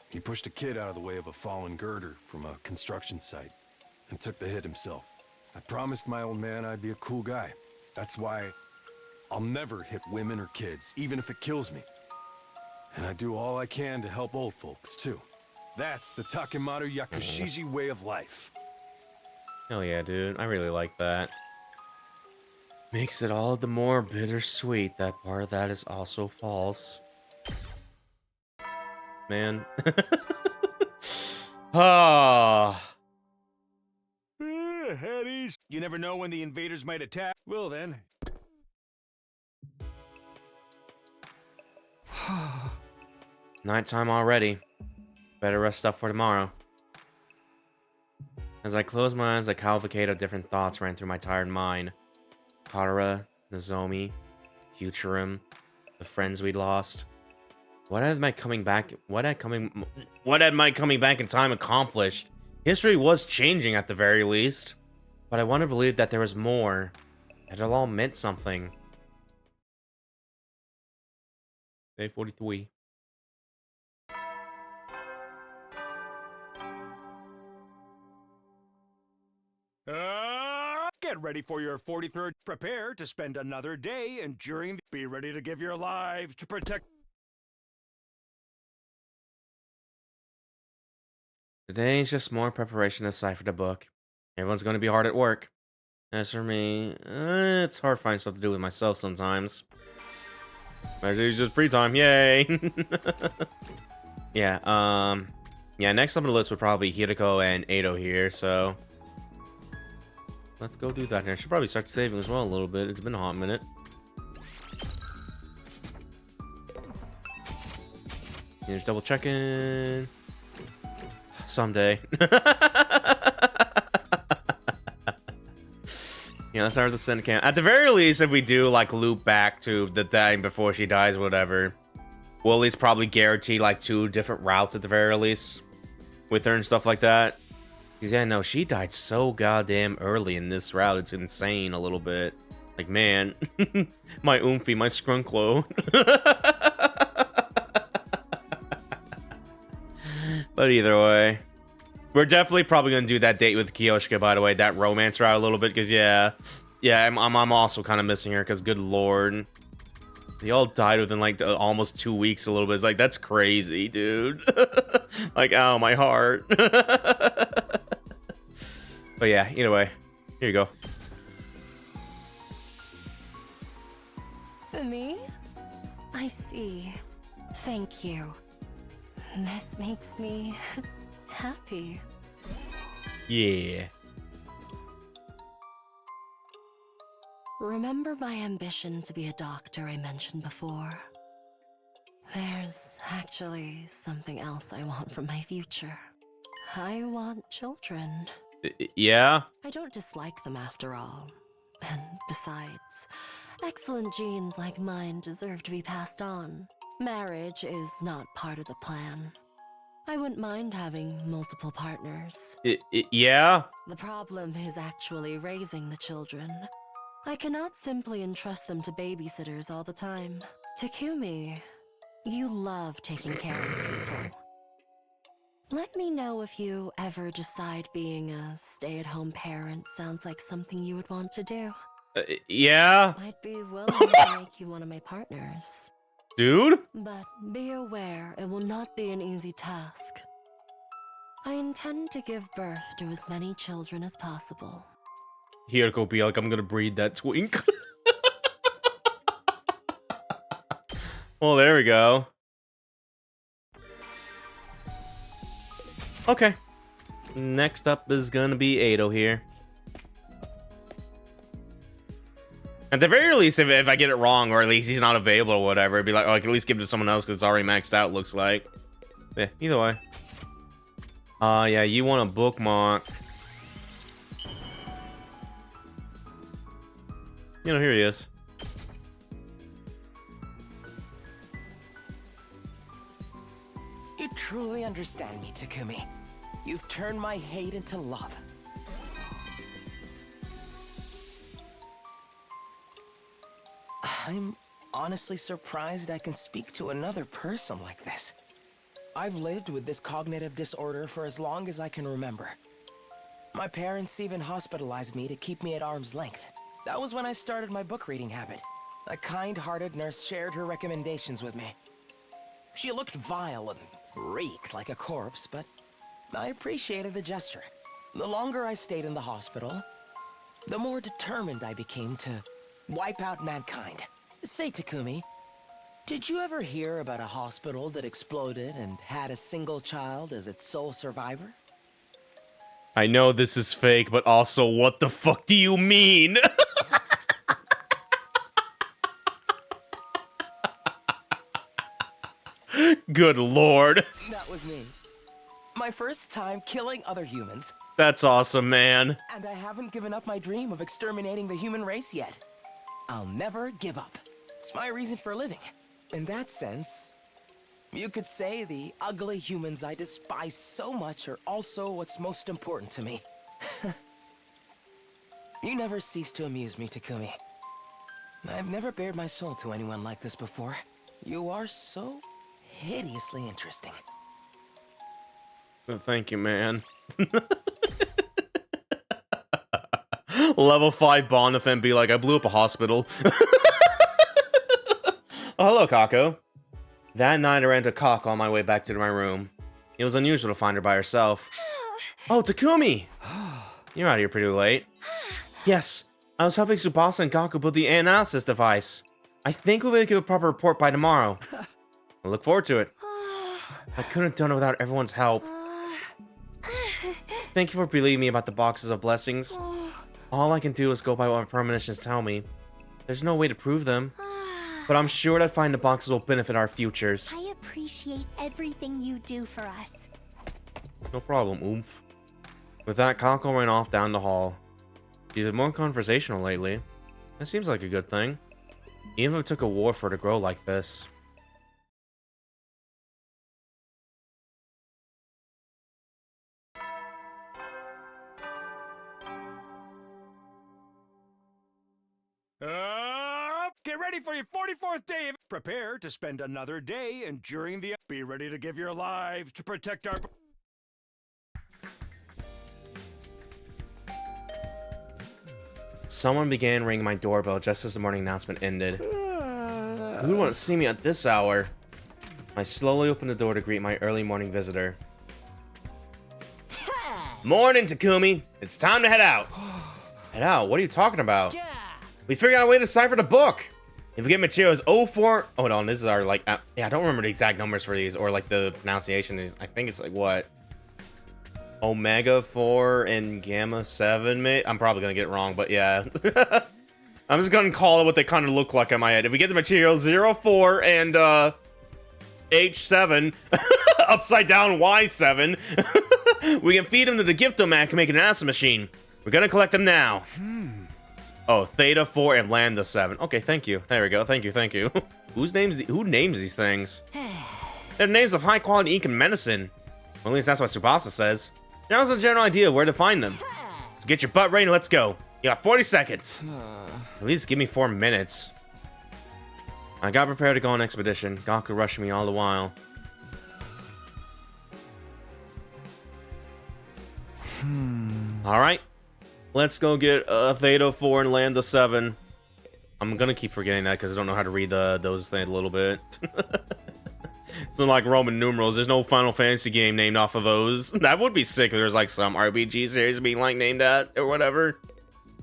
He pushed a kid out of the way of a fallen girder from a construction site and took the hit himself. I promised my old man I'd be a cool guy. That's why I'll never hit women or kids, even if it kills me. And I do all I can to help old folks, too. That's the Takemaru Yakushiji way of life. Hell yeah, dude. I really like that. Makes it all the more bittersweet that part of that is also false. Man. Ah. Head east. You never know when the invaders might attack. Well then. Nighttime already. Better rest up for tomorrow. As I close my eyes, a cavalcade of different thoughts ran through my tired mind. Katara, Nozomi, Futurum, the friends we'd lost. What had my coming back in time accomplished? History was changing at the very least. But I want to believe that there was more. That it all meant something. Day 43. Get ready for your 43rd. Prepare to spend another day enduring. Be ready to give your lives to protect. Today is just more preparation to cipher the book. Everyone's going to be hard at work. As for me, it's hard finding stuff to do with myself sometimes. It's just free time, yay! Yeah, yeah, next up on the list would probably be Hiriko and Ado here, so... Let's go do that here. I should probably start saving as well a little bit. It's been a hot minute. Yeah, just double checking. Someday. Yeah, let's start with the Syndicate. At the very least, if we do, like, loop back to the time before she dies or whatever, we'll at least probably guarantee, like, 2 different routes at the very least with her and stuff like that. Because, yeah, no, she died so goddamn early in this route. It's insane a little bit. Like, man, my oomphy, my skrunklo. But either way, we're definitely probably gonna do that date with Kiyoshika, by the way, that romance route a little bit, because yeah, I'm also kind of missing her, because good lord, they all died within like almost 2 weeks a little bit. It's like, that's crazy, dude. Like, ow, my heart. But yeah, either way, here you go. For me? I see. Thank you. This makes me happy. Yeah. Remember my ambition to be a doctor I mentioned before? There's actually something else I want from my future. I want children. Yeah? I don't dislike them after all. And besides, excellent genes like mine deserve to be passed on. Marriage is not part of the plan. I wouldn't mind having multiple partners. Yeah? The problem is actually raising the children. I cannot simply entrust them to babysitters all the time. Takumi, you love taking care of people. Let me know if you ever decide being a stay-at-home parent sounds like something you would want to do. Yeah? I'd be willing to make you one of my partners. Dude? But be aware, it will not be an easy task. I intend to give birth to as many children as possible. Here go be like, I'm gonna breed that twink. Well, there we go. Okay. Next up is gonna be Ado here. At the very least, if I get it wrong, or at least he's not available or whatever, it'd be like, oh, I can at least give it to someone else because it's already maxed out, looks like. Yeah, either way. Yeah, you want a bookmark. You know, here he is. You truly understand me, Takumi. You've turned my hate into love. I'm honestly surprised I can speak to another person like this. I've lived with this cognitive disorder for as long as I can remember. My parents even hospitalized me to keep me at arm's length. That was when I started my book reading habit. A kind-hearted nurse shared her recommendations with me. She looked vile and reeked like a corpse, but I appreciated the gesture. The longer I stayed in the hospital, the more determined I became to wipe out mankind. Say, Takumi, did you ever hear about a hospital that exploded and had a single child as its sole survivor? I know this is fake, but also, what the fuck do you mean? Good lord. That was me. My first time killing other humans. That's awesome, man. And I haven't given up my dream of exterminating the human race yet. I'll never give up. It's my reason for living. In that sense, you could say the ugly humans I despise so much are also what's most important to me. You never cease to amuse me, Takumi. I've never bared my soul to anyone like this before. You are so hideously interesting. Thank you, man. Level 5 bond with him, be like, I blew up a hospital. Oh, hello, Kako. That night I ran into Kako on my way back to my room. It was unusual to find her by herself. Oh, Takumi! You're out here pretty late. Yes, I was helping Tsubasa and Kako build the analysis device. I think we'll be able to give a proper report by tomorrow. I look forward to it. I couldn't have done it without everyone's help. Thank you for believing me about the boxes of blessings. All I can do is go by what my premonitions tell me. There's no way to prove them. But I'm sure that finding the boxes will benefit our futures. I appreciate everything you do for us. No problem, oomph. With that, Kako ran off down the hall. She's been more conversational lately. That seems like a good thing. Even if it took a war for her to grow like this. Get ready for your 44th day. Prepare to spend another day enduring the... Be ready to give your lives to protect our... Someone began ringing my doorbell just as the morning announcement ended. Who would want to see me at this hour? I slowly opened the door to greet my early morning visitor. Morning, Takumi! It's time to head out. Head out? What are you talking about? We figured out a way to decipher the book. If we get materials 04... Hold on, this is our, like... yeah, I don't remember the exact numbers for these, or, like, the pronunciation is... I think it's, like, what? Omega 4 and Gamma 7, mate? I'm probably gonna get it wrong, but yeah. I'm just gonna call it what they kind of look like in my head. If we get the material 04 and, H7, upside down Y7, we can feed them to the Giftomat and make an acid machine. We're gonna collect them now. Oh, Theta 4 and Lambda 7. Okay, thank you. There we go. Thank you. Who names these things? They're names of high quality ink and medicine. Well, at least that's what Tsubasa says. Now has a general idea of where to find them. So get your butt ready and let's go. You got 40 seconds. At least give me 4 minutes. I got prepared to go on an expedition. Gaku rushing me all the while. Alright. Let's go get Theta 4 and Lambda 7. I'm gonna keep forgetting that because I don't know how to read those things a little bit. It's not like Roman numerals. There's no Final Fantasy game named off of those. That would be sick if there's like some RPG series being like named that or whatever.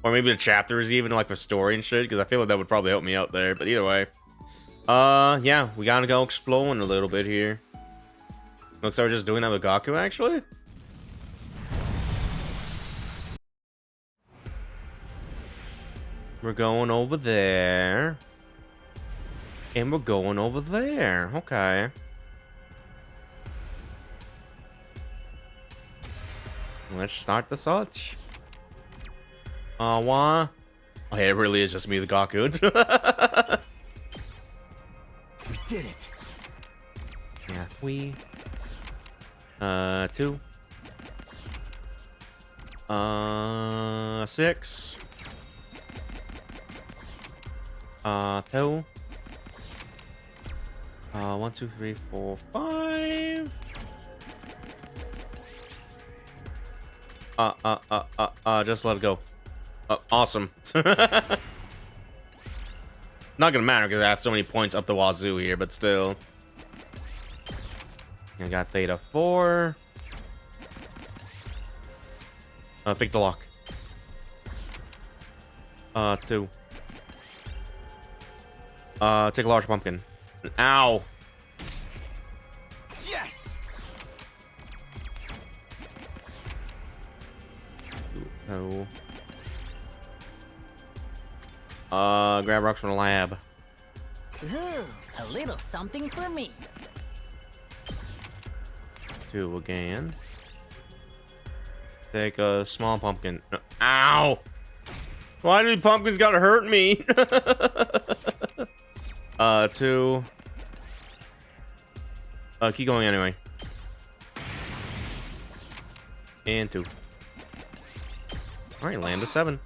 Or maybe the chapters even like for story and shit, because I feel like that would probably help me out there. But either way. Yeah, we gotta go exploring a little bit here. Looks like we're just doing that with Gaku, actually. We're going over there. And we're going over there. Okay. Let's start the search. Why? Oh, hey, it really is just me, the Gaku. We did it. Yeah, 3. 2. 6. 2. 1, 2, 3, 4, 5. Just let it go. Awesome. Not gonna matter because I have so many points up the wazoo here, but still. I got Theta 4. Pick the lock. 2. Take a large pumpkin. Ow. Yes. 2. Grab rocks from the lab. Ooh, a little something for me. 2 again. Take a small pumpkin. Ow! Why do pumpkins gotta hurt me? 2. Keep going anyway. And 2. Alright, Lambda 7.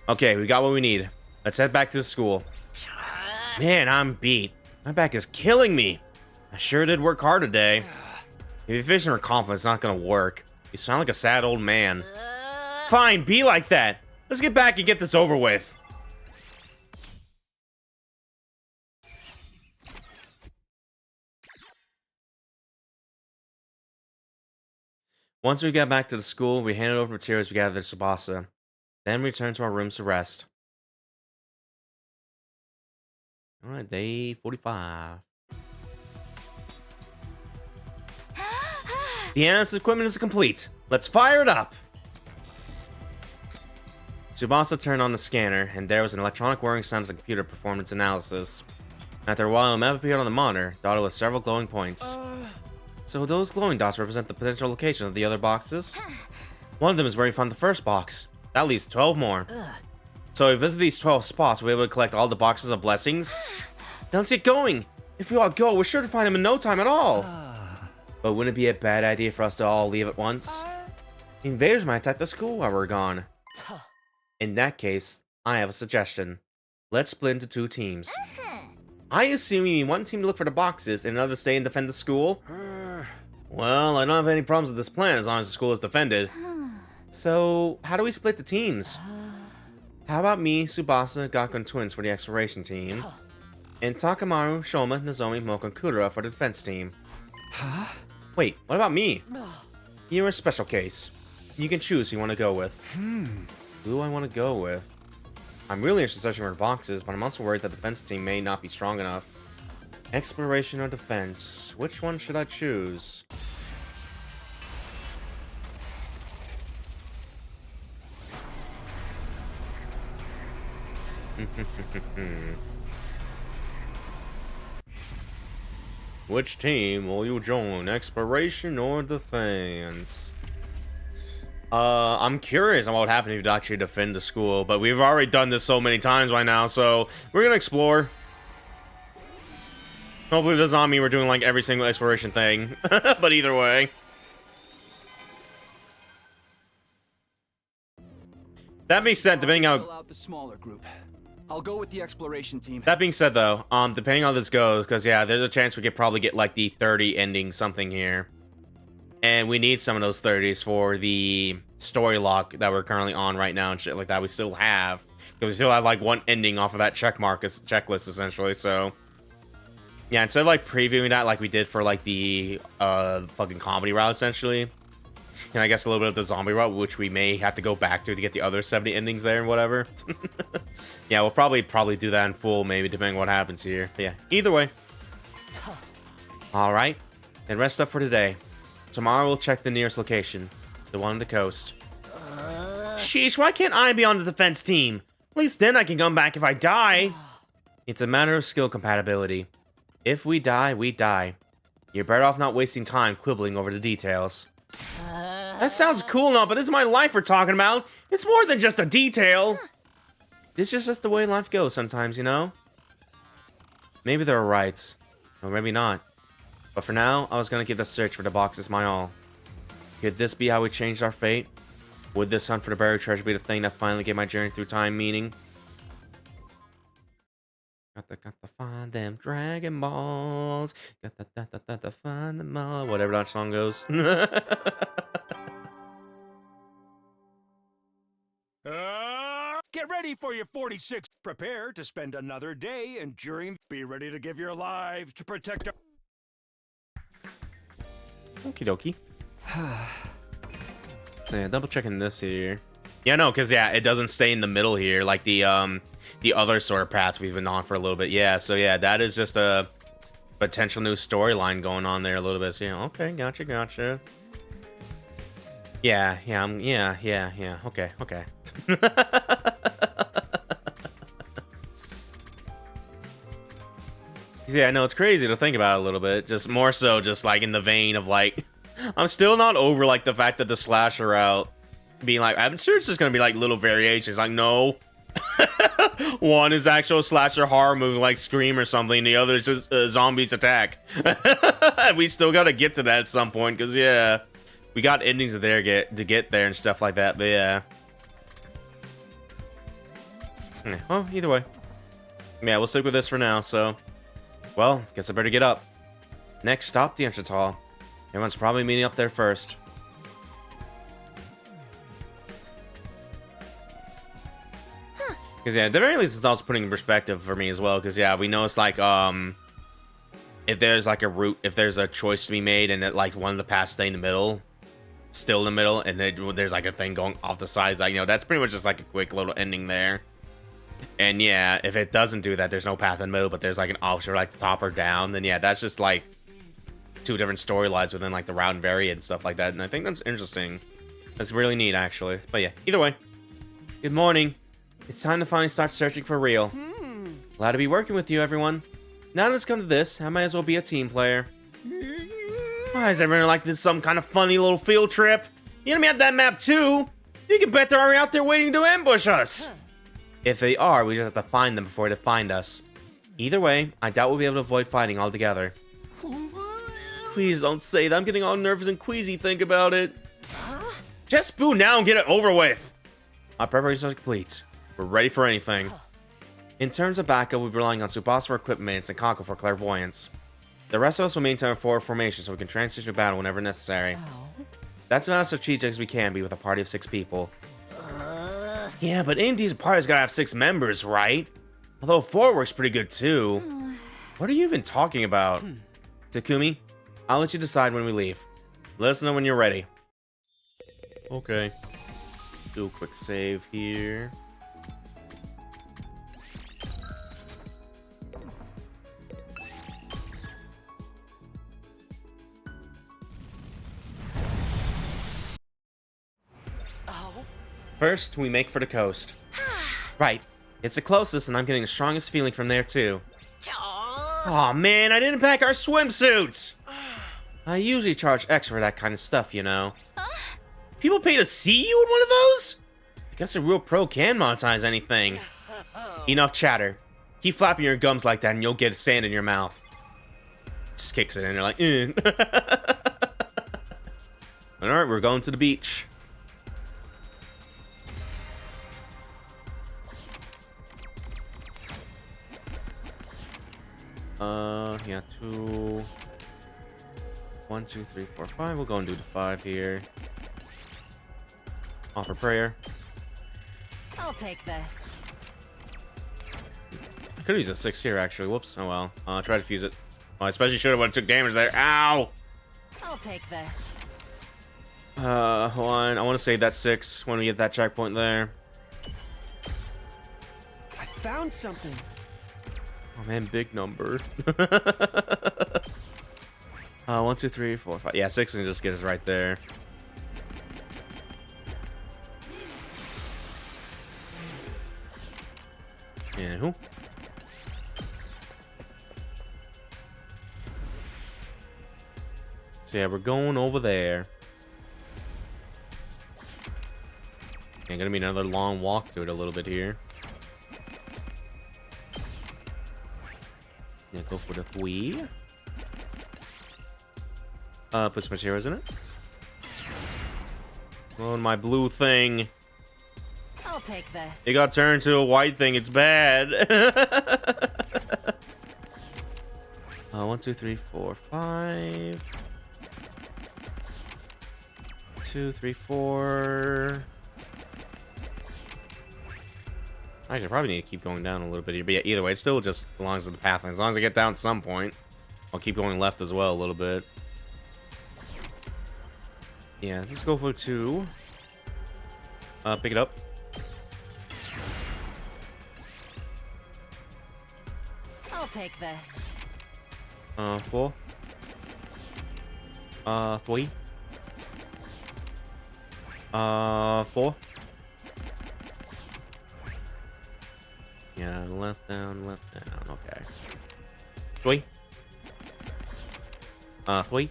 Okay, we got what we need. Let's head back to the school. Man, I'm beat. My back is killing me. I sure did work hard today. If you're fishing for confidence, it's not gonna work. You sound like a sad old man. Fine, be like that. Let's get back and get this over with. Once we got back to the school, we handed over materials we gathered at Tsubasa. Then we returned to our rooms to rest. Alright, day 45. The analysis equipment is complete. Let's fire it up! Tsubasa turned on the scanner, and there was an electronic whirring sound as the computer performed its analysis. After a while, a map appeared on the monitor, dotted with several glowing points. So those glowing dots represent the potential locations of the other boxes? One of them is where we found the first box. That leaves 12 more. So if we visit these 12 spots, we'll be able to collect all the boxes of blessings. Now let's get going! If we all go, we're sure to find them in no time at all! But wouldn't it be a bad idea for us to all leave at once? The invaders might attack the school while we're gone. In that case, I have a suggestion. Let's split into 2 teams. I assume you need one team to look for the boxes and another to stay and defend the school? Well, I don't have any problems with this plan as long as the school is defended. So, how do we split the teams? How about me, Tsubasa, Gaku, and Twins for the exploration team? And Takamaru, Shoma, Nozomi, Moka, and Kudera for the defense team. Huh? Wait, what about me? You're a special case. You can choose who you want to go with. Who do I want to go with? I'm really interested in searching for boxes, but I'm also worried that the defense team may not be strong enough. Exploration or defense? Which one should I choose? Which team will you join? Exploration or defense? I'm curious on what would happen if you actually defend the school, but we've already done this so many times by now, so we're gonna explore. Hopefully it does not mean we're doing like every single exploration thing, but either way. That being said, depending how the smaller group. I'll go with the exploration team. That being said, though, depending on how this goes, because yeah, there's a chance we could probably get like the 30 ending something here, and we need some of those 30s for the story lock that we're currently on right now and shit like that. We still have, because we still have like one ending off of that checklist essentially. So yeah, instead of like previewing that like we did for like the fucking comedy route essentially, and I guess a little bit of the zombie route, which we may have to go back to get the other 70 endings there and whatever. Yeah, we'll probably do that in full, maybe, depending on what happens here. But yeah, either way. Alright, then rest up for today. Tomorrow we'll check the nearest location, the one on the coast. Sheesh, why can't I be on the defense team? At least then I can come back if I die. It's a matter of skill compatibility. If we die, we die. You're better off not wasting time quibbling over the details. That sounds cool now, but this is my life we're talking about. It's more than just a detail. This is just the way life goes sometimes, you know? Maybe there are rights, or maybe not. But for now, I was gonna give the search for the boxes my all. Could this be how we changed our fate? Would this hunt for the buried treasure be the thing that finally gave my journey through time meaning? Got to find them Dragon Balls. Got to find them all. Whatever that song goes. Get ready for your 46. Prepare to spend another day enduring. Be ready to give your lives to protect our... Okie dokie. So yeah, double checking this here. Yeah, no, because yeah, it doesn't stay in the middle here like the other sort of paths we've been on for a little bit. Yeah, so yeah, that is just a potential new storyline going on there a little bit. So yeah, okay, gotcha. Yeah, okay. Yeah, I know it's crazy to think about it a little bit. Just more so, just like in the vein of like, I'm still not over like the fact that the slasher route being like, I'm sure it's just gonna be like little variations. Like, no, one is actual slasher horror movie like Scream or something. The other is just zombies attack. We still gotta get to that at some point because yeah, we got endings to get there and stuff like that. But yeah, well, either way, yeah, we'll stick with this for now. So. Well, guess I better get up. Next stop, the entrance hall. Everyone's probably meeting up there first. Because yeah, at the very least, it's also putting in perspective for me as well. Because yeah, we know it's like if there's like a route, if there's a choice to be made, and it like one of the paths stay in the middle, still in the middle, and there's like a thing going off the sides, like, you know, that's pretty much just like a quick little ending there. And yeah, if it doesn't do that, there's no path in the middle, but there's like an option like the top or down, then yeah, that's just like two different storylines within like the route and variant and stuff like that. And I think that's interesting. That's really neat, actually. But yeah, either way, good morning. It's time to finally start searching for real. Glad to be working with you, everyone. Now that it's come to this, I might as well be a team player. Why is everyone like this some kind of funny little field trip? The enemy had that map too. You can bet they're already out there waiting to ambush us. If they are, we just have to find them before they find us. Either way, I doubt we'll be able to avoid fighting altogether. Please don't say that. I'm getting all nervous and queasy think about it. Just spoon now and get it over with. Our preparations are complete. We're ready for anything. In terms of backup, we'll be relying on Tsubasa for equipment and Kako for clairvoyance. The rest of us will maintain our forward formation so we can transition to battle whenever necessary. That's about as strategic as we can be with a party of 6 people. Yeah, but Indy's party's gotta have 6 members, right? Although 4 works pretty good too. What are you even talking about? Takumi, I'll let you decide when we leave. Let us know when you're ready. Okay. Do a quick save here. First, we make for the coast. Right. It's the closest, and I'm getting the strongest feeling from there, too. Aw, man, I didn't pack our swimsuits! I usually charge extra for that kind of stuff, you know. People pay to see you in one of those? I guess a real pro can monetize anything. Enough chatter. Keep flapping your gums like that, and you'll get sand in your mouth. Just kicks it in, you're like, Alright, we're going to the beach. Yeah, 2, 1, 2, 3, 4, 5. We'll go and do the 5 here. Offer prayer. I'll take this. I could use a 6 here, actually. Whoops. Oh well. Try to fuse it. Oh, I especially should have when it took damage there. Ow! I'll take this. Hold on. I want to save that 6 when we get that checkpoint there. I found something. Oh man, big number. 1, 2, 3, 4, 5. Yeah, 6 can just get us right there. And who? So yeah, we're going over there. And gonna be another long walk to it a little bit here. Yeah, go for the 3. Put some materials in it. Oh, my blue thing. I'll take this. It got turned to a white thing. It's bad. 1, 2, 3, 4, 5. 2, 3, 4. Actually, I probably need to keep going down a little bit here. But yeah, either way, it still just belongs to the pathway. As long as I get down at some point, I'll keep going left as well a little bit. Yeah, let's go for 2. Pick it up. I'll take this. 4. 3. 4. Yeah, left down, okay. 3. 3.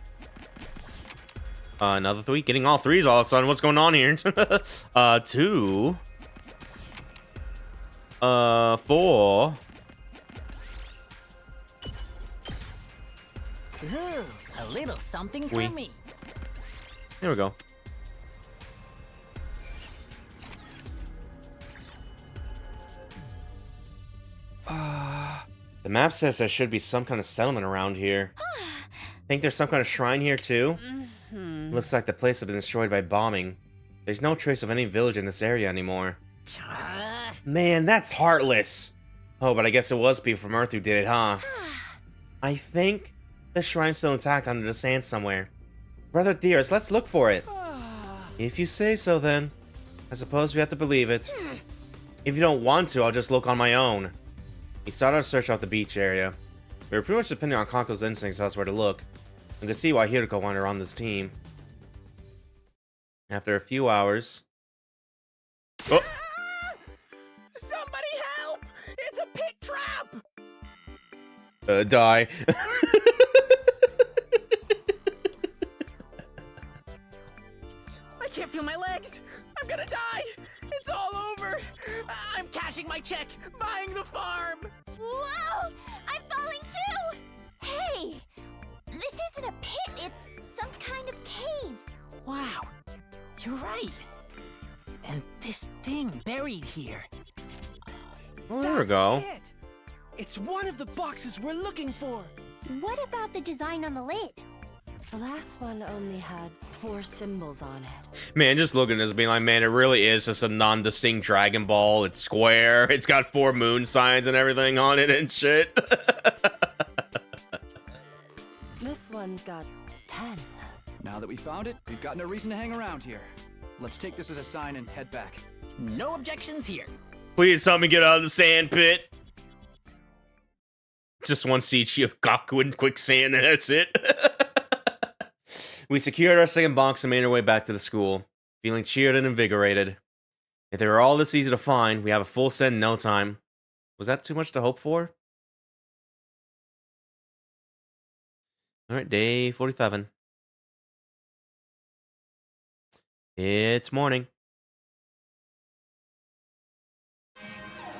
Another 3. Getting all 3s all of a sudden. What's going on here? 2. 4. Ooh, a little something for me. There we go. The map says there should be some kind of settlement around here. Think there's some kind of shrine here too? Looks like the place has been destroyed by bombing. There's no trace of any village in this area anymore. Man, that's heartless. Oh, but I guess it was people from Earth who did it, huh? I think the shrine's still intact under the sand somewhere. Brother dearest, let's look for it. If you say so, then. I suppose we have to believe it. If you don't want to, I'll just look on my own. We started our search off the beach area. We were pretty much depending on Konko's instincts as to where to look. You can see why Hiroko wanted her on this team. After a few hours... Oh! Somebody help! It's a pit trap! Die. I can't feel my legs! I'm gonna die! It's all over! I'm cashing my check, buying the farm! Whoa! I'm falling too! Hey! This isn't a pit, it's some kind of cave. Wow, you're right. And this thing buried here. Oh, there we go. It. It's one of the boxes we're looking for. What about the design on the lid? The last one only had 4 symbols on it. Man, just looking at this being like, man, it really is just a non-distinct Dragon Ball. It's square. It's got 4 moon signs and everything on it and shit. This one's got 10. Now that we found it, we've got no reason to hang around here. let's take this as a sign and head back. No objections here. Please help me get out of the sand pit. Just one CG of Gaku in quicksand, and that's it. We secured our second box and made our way back to the school, feeling cheered and invigorated. If they were all this easy to find, we have a full set in no time. Was that too much to hope for? Alright, day 47. It's morning.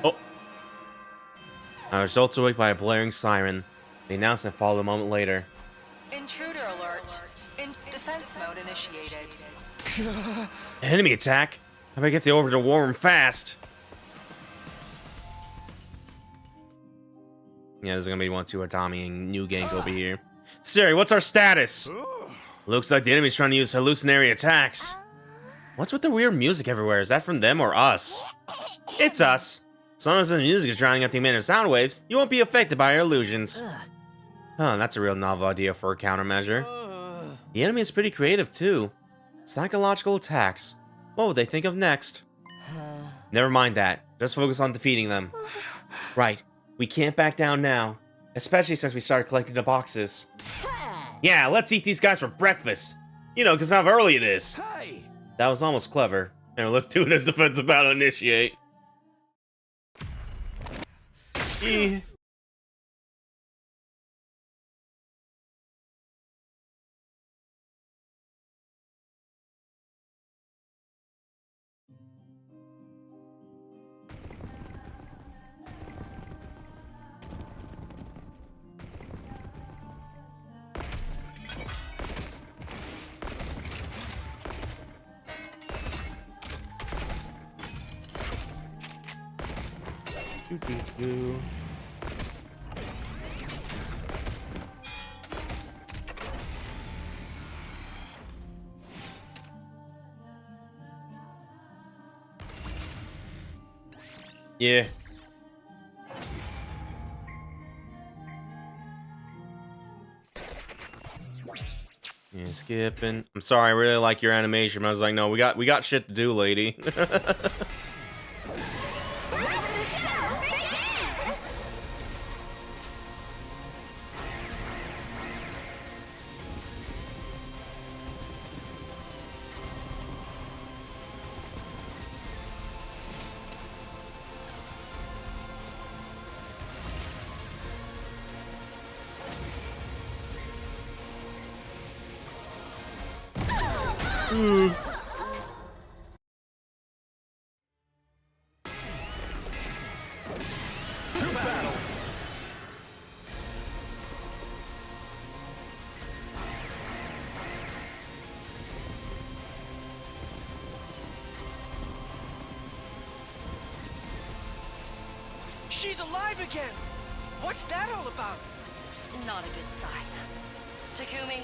Oh. I was jolted awake by a blaring siren. The announcement followed a moment later. Intruder alert. In defense mode initiated. Enemy attack? I better get the over to war room fast. Yeah, this is gonna be 1-2 Atami and New Gank over here. Siri, what's our status? Looks like the enemy's trying to use hallucinatory attacks. What's with the weird music everywhere? Is that from them or us? It's us. As long as the music is drowning out the emitted sound waves, you won't be affected by our illusions. Huh, that's a real novel idea for a countermeasure. The enemy is pretty creative too. Psychological attacks. What would they think of next? Never mind that. Just focus on defeating them. Right. We can't back down now. Especially since we started collecting the boxes. Yeah, let's eat these guys for breakfast. You know, because how early it is. That was almost clever. Anyway, let's do this defensive battle initiate. Yeah. Yeah, skipping. I'm sorry, I really like your animation, but I was like, no, we got shit to do, lady. She's alive again! What's that all about? Not a good sign. Takumi,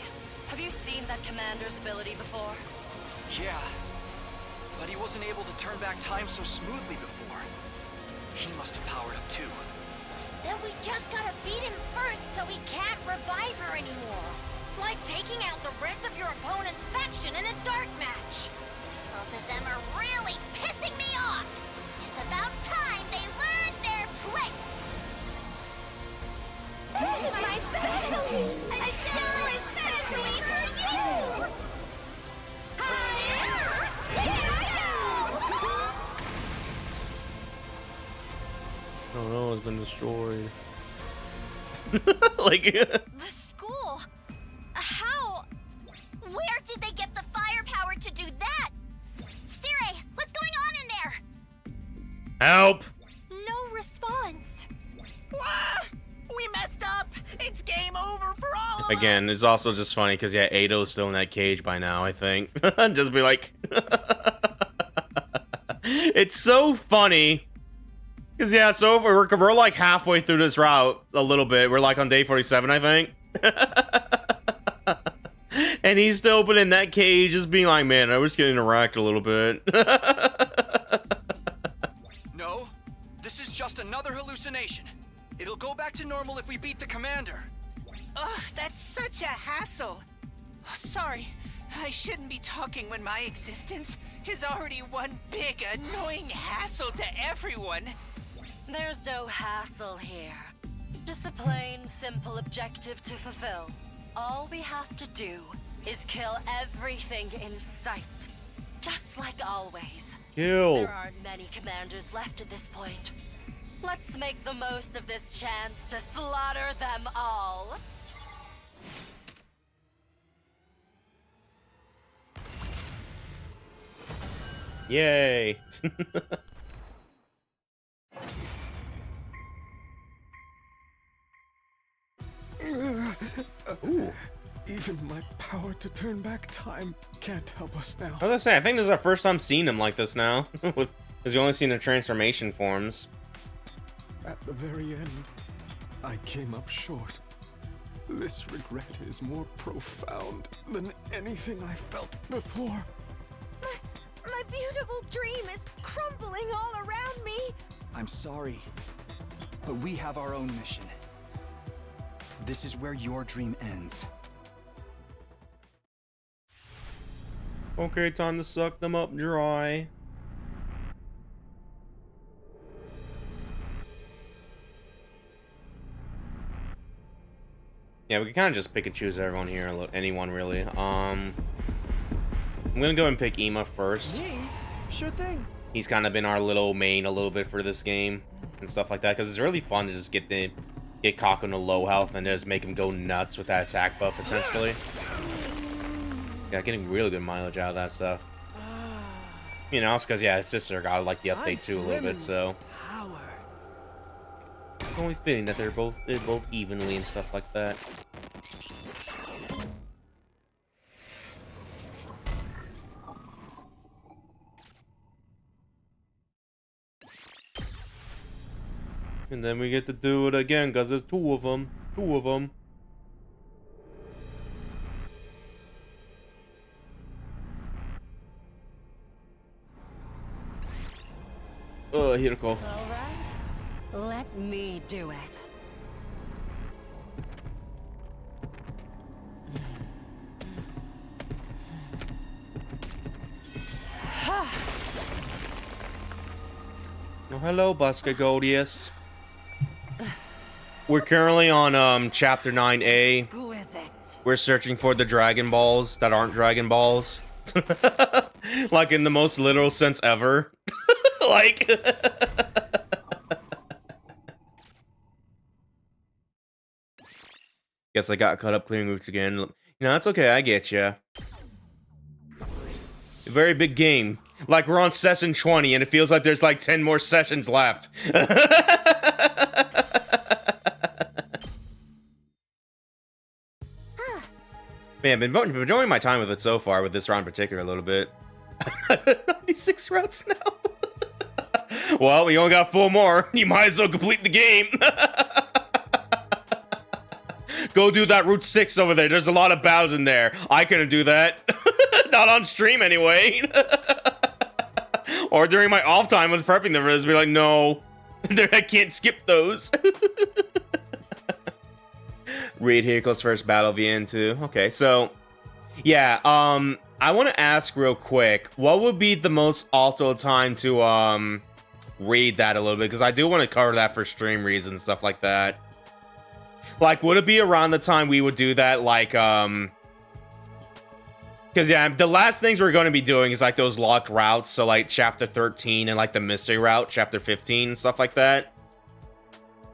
have you seen that commander's ability before? Yeah, but he wasn't able to turn back time so smoothly before. He must have powered up too. Then we just gotta beat him first so he can't revive her anymore. Like taking out the rest of your opponent's faction in a dark match. Both of them are really pissing me off. It's about time they learned their place. This is my specialty. A show especially for you. Here I go. Oh no, it's been destroyed. Like The school? How? Where did they get the firepower to do that? Siri, what's going on in there? help! No response. We messed up! It's game over for all of us! Again, it's also just funny because yeah, Ado's still in that cage by now, I think. Just be like it's so funny. Cause yeah, so we're like halfway through this route a little bit. We're like on day 47, I think. And he's still open in that cage, just being like, man, I was getting wrecked a little bit. No, this is just another hallucination. It'll go back to normal if we beat the commander. Ugh, that's such a hassle. Sorry, I shouldn't be talking when my existence is already one big, annoying hassle to everyone. There's no hassle here. Just a plain, simple objective to fulfill. All we have to do is kill everything in sight. Just like always. Kill. There aren't many commanders left at this point. Let's make the most of this chance to slaughter them all. Yay. Ooh. Even my power to turn back time can't help us now. I was gonna say, I think this is our first time seeing him like this now. Because we've only seen the transformation forms. At the very end, I came up short. This regret is more profound than anything I felt before. My beautiful dream is crumbling all around me. I'm sorry, but we have our own mission. This is where your dream ends. Okay, time to suck them up dry. Yeah, we can kind of just pick and choose everyone here, anyone really. I'm gonna go and pick Ema first. Me? Sure thing. He's kind of been our little main a little bit for this game and stuff like that, because it's really fun to just get Kaku to low health and just make him go nuts with that attack buff, essentially. Yeah, getting really good mileage out of that stuff. You know, it's because, yeah, his sister got, like, the update, too, a little bit, so... It's only fitting that they're both evenly and stuff like that. And then we get to do it again, because there's two of them. Two of them. Hiroko. All right. Let me do it. Oh, hello, Buscagodius. We're currently on chapter 9A. We're searching for the Dragon Balls that aren't Dragon Balls. Like in the most literal sense ever. Like guess I got caught up clearing routes again. You know, that's okay, I get ya. A very big game. Like we're on session 20 and it feels like there's like 10 more sessions left. Man, I've been enjoying my time with it so far, with this round in particular a little bit. 96 routes now. Well, we only got 4 more. You might as well complete the game. Go do that Route 6 over there. There's a lot of bows in there. I couldn't do that. Not on stream anyway. Or during my off time with prepping them for this, be like, no. I can't skip those. Read Hiriko's first battle VN too. Okay, so yeah, I want to ask real quick, what would be the most optimal time to read that a little bit, because I do want to cover that for stream reasons, stuff like that. Like, would it be around the time we would do that, like because yeah, the last things we're going to be doing is like those locked routes, so like chapter 13 and like the mystery route, chapter 15 and stuff like that.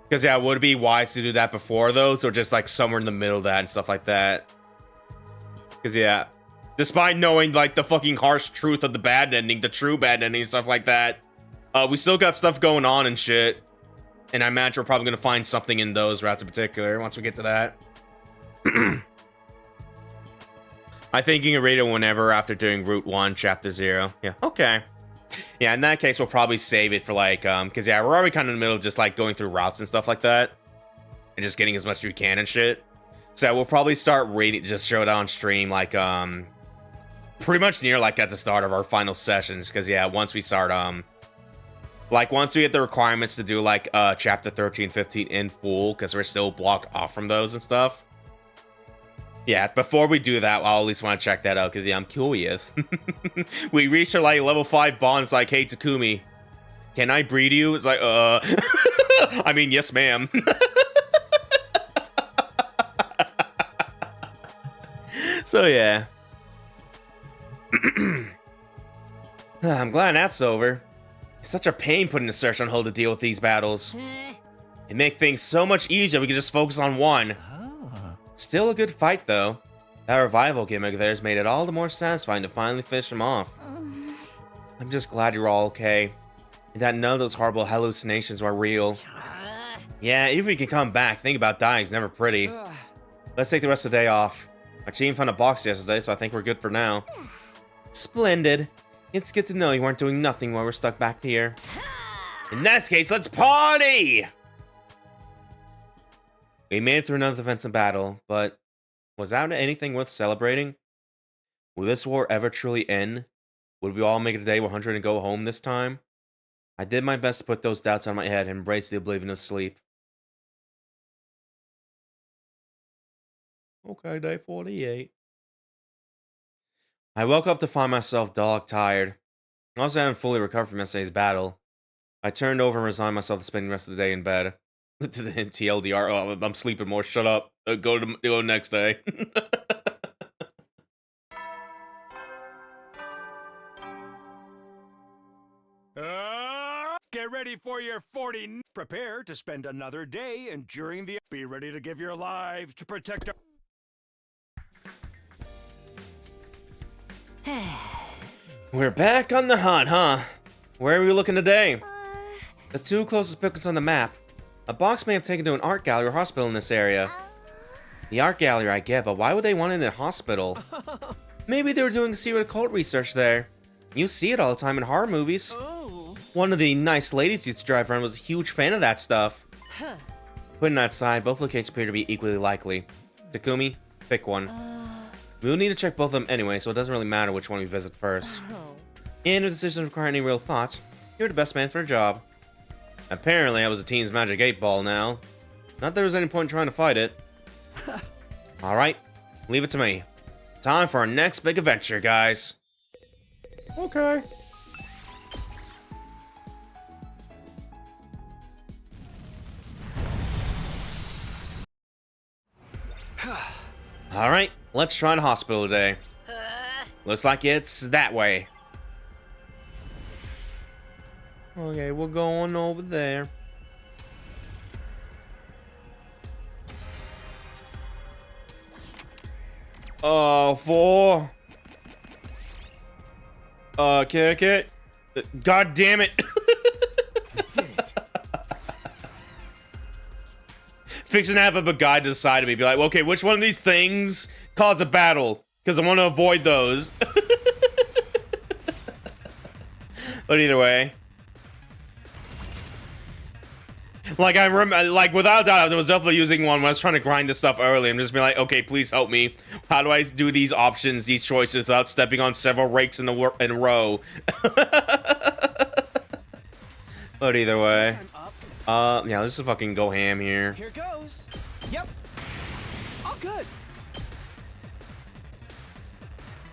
Because, yeah, would it be wise to do that before those, or just, like, somewhere in the middle of that and stuff like that? Because, yeah, despite knowing, like, the fucking harsh truth of the bad ending, the true bad ending and stuff like that, we still got stuff going on and shit. And I imagine we're probably going to find something in those routes in particular once we get to that. I think you can read it whenever after doing Route 1, Chapter 0. Yeah, okay. Yeah, in that case, we'll probably save it for, like, because, yeah, we're already kind of in the middle of just, like, going through routes and stuff like that. And just getting as much as we can and shit. So, we'll probably start reading, just show it on stream, like, pretty much near, like, at the start of our final sessions. Because, yeah, once we start, like, once we get the requirements to do, like, chapter 13, 15 in full, because we're still blocked off from those and stuff. Yeah, before we do that, I'll at least want to check that out, because, yeah, I'm curious. We reached our, like, level 5 bond. It's like, hey, Takumi, can I breed you? It's like, I mean, yes, ma'am. So, yeah. I'm glad that's over. It's such a pain putting the search on hold to deal with these battles. It makes things so much easier. We can just focus on one. Still a good fight, though. That revival gimmick of theirs made it all the more satisfying to finally finish him off. I'm just glad you're all okay, and that none of those horrible hallucinations were real. Yeah, even if we can come back, thinking about dying is never pretty. Let's take the rest of the day off. My team found a box yesterday, so I think we're good for now. Splendid. It's good to know you weren't doing nothing while we're stuck back here. In that case, let's party! We made it through another defensive battle, but was that anything worth celebrating? Will this war ever truly end? Would we all make it a day 100 and go home this time? I did my best to put those doubts out of my head and embrace the oblivion of sleep. Okay, day 48. I woke up to find myself dog-tired. I also hadn't fully recovered from yesterday's battle. I turned over and resigned myself to spending the rest of the day in bed. TLDR, oh, I'm sleeping more, shut up. Go next day. Get ready for your 40. Prepare to spend another day enduring the. Be ready to give your lives to protect our. We're back on the hunt, huh? Where are we looking today? The two closest buildings on the map. A box may have taken to an art gallery or hospital in this area. The art gallery I get, but why would they want it in a hospital? Maybe they were doing secret occult research there. You see it all the time in horror movies. One of the nice ladies used to drive around was a huge fan of that stuff. Putting that aside, both locations appear to be equally likely. Takumi, pick one. We'll need to check both of them anyway, so it doesn't really matter which one we visit first. And if decisions require any real thought, you're the best man for the job. Apparently, I was a team's magic 8-ball now. Not that there was any point in trying to fight it. Alright, leave it to me. Time for our next big adventure, guys. Okay. Alright, let's try the hospital today. Looks like it's that way. Okay, we're going over there. Kick it. God damn it. Did it. Fixing to have a guide to the side of me, be like, okay, which one of these things caused a battle? Because I want to avoid those. But either way. Like, I remember, like, without doubt, I was definitely using one when I was trying to grind this stuff early. I'm just being like, okay, please help me. How do I do these options, these choices, without stepping on several rakes in a row? But either way. Yeah, let's just fucking go ham here. Here goes. Yep. All good.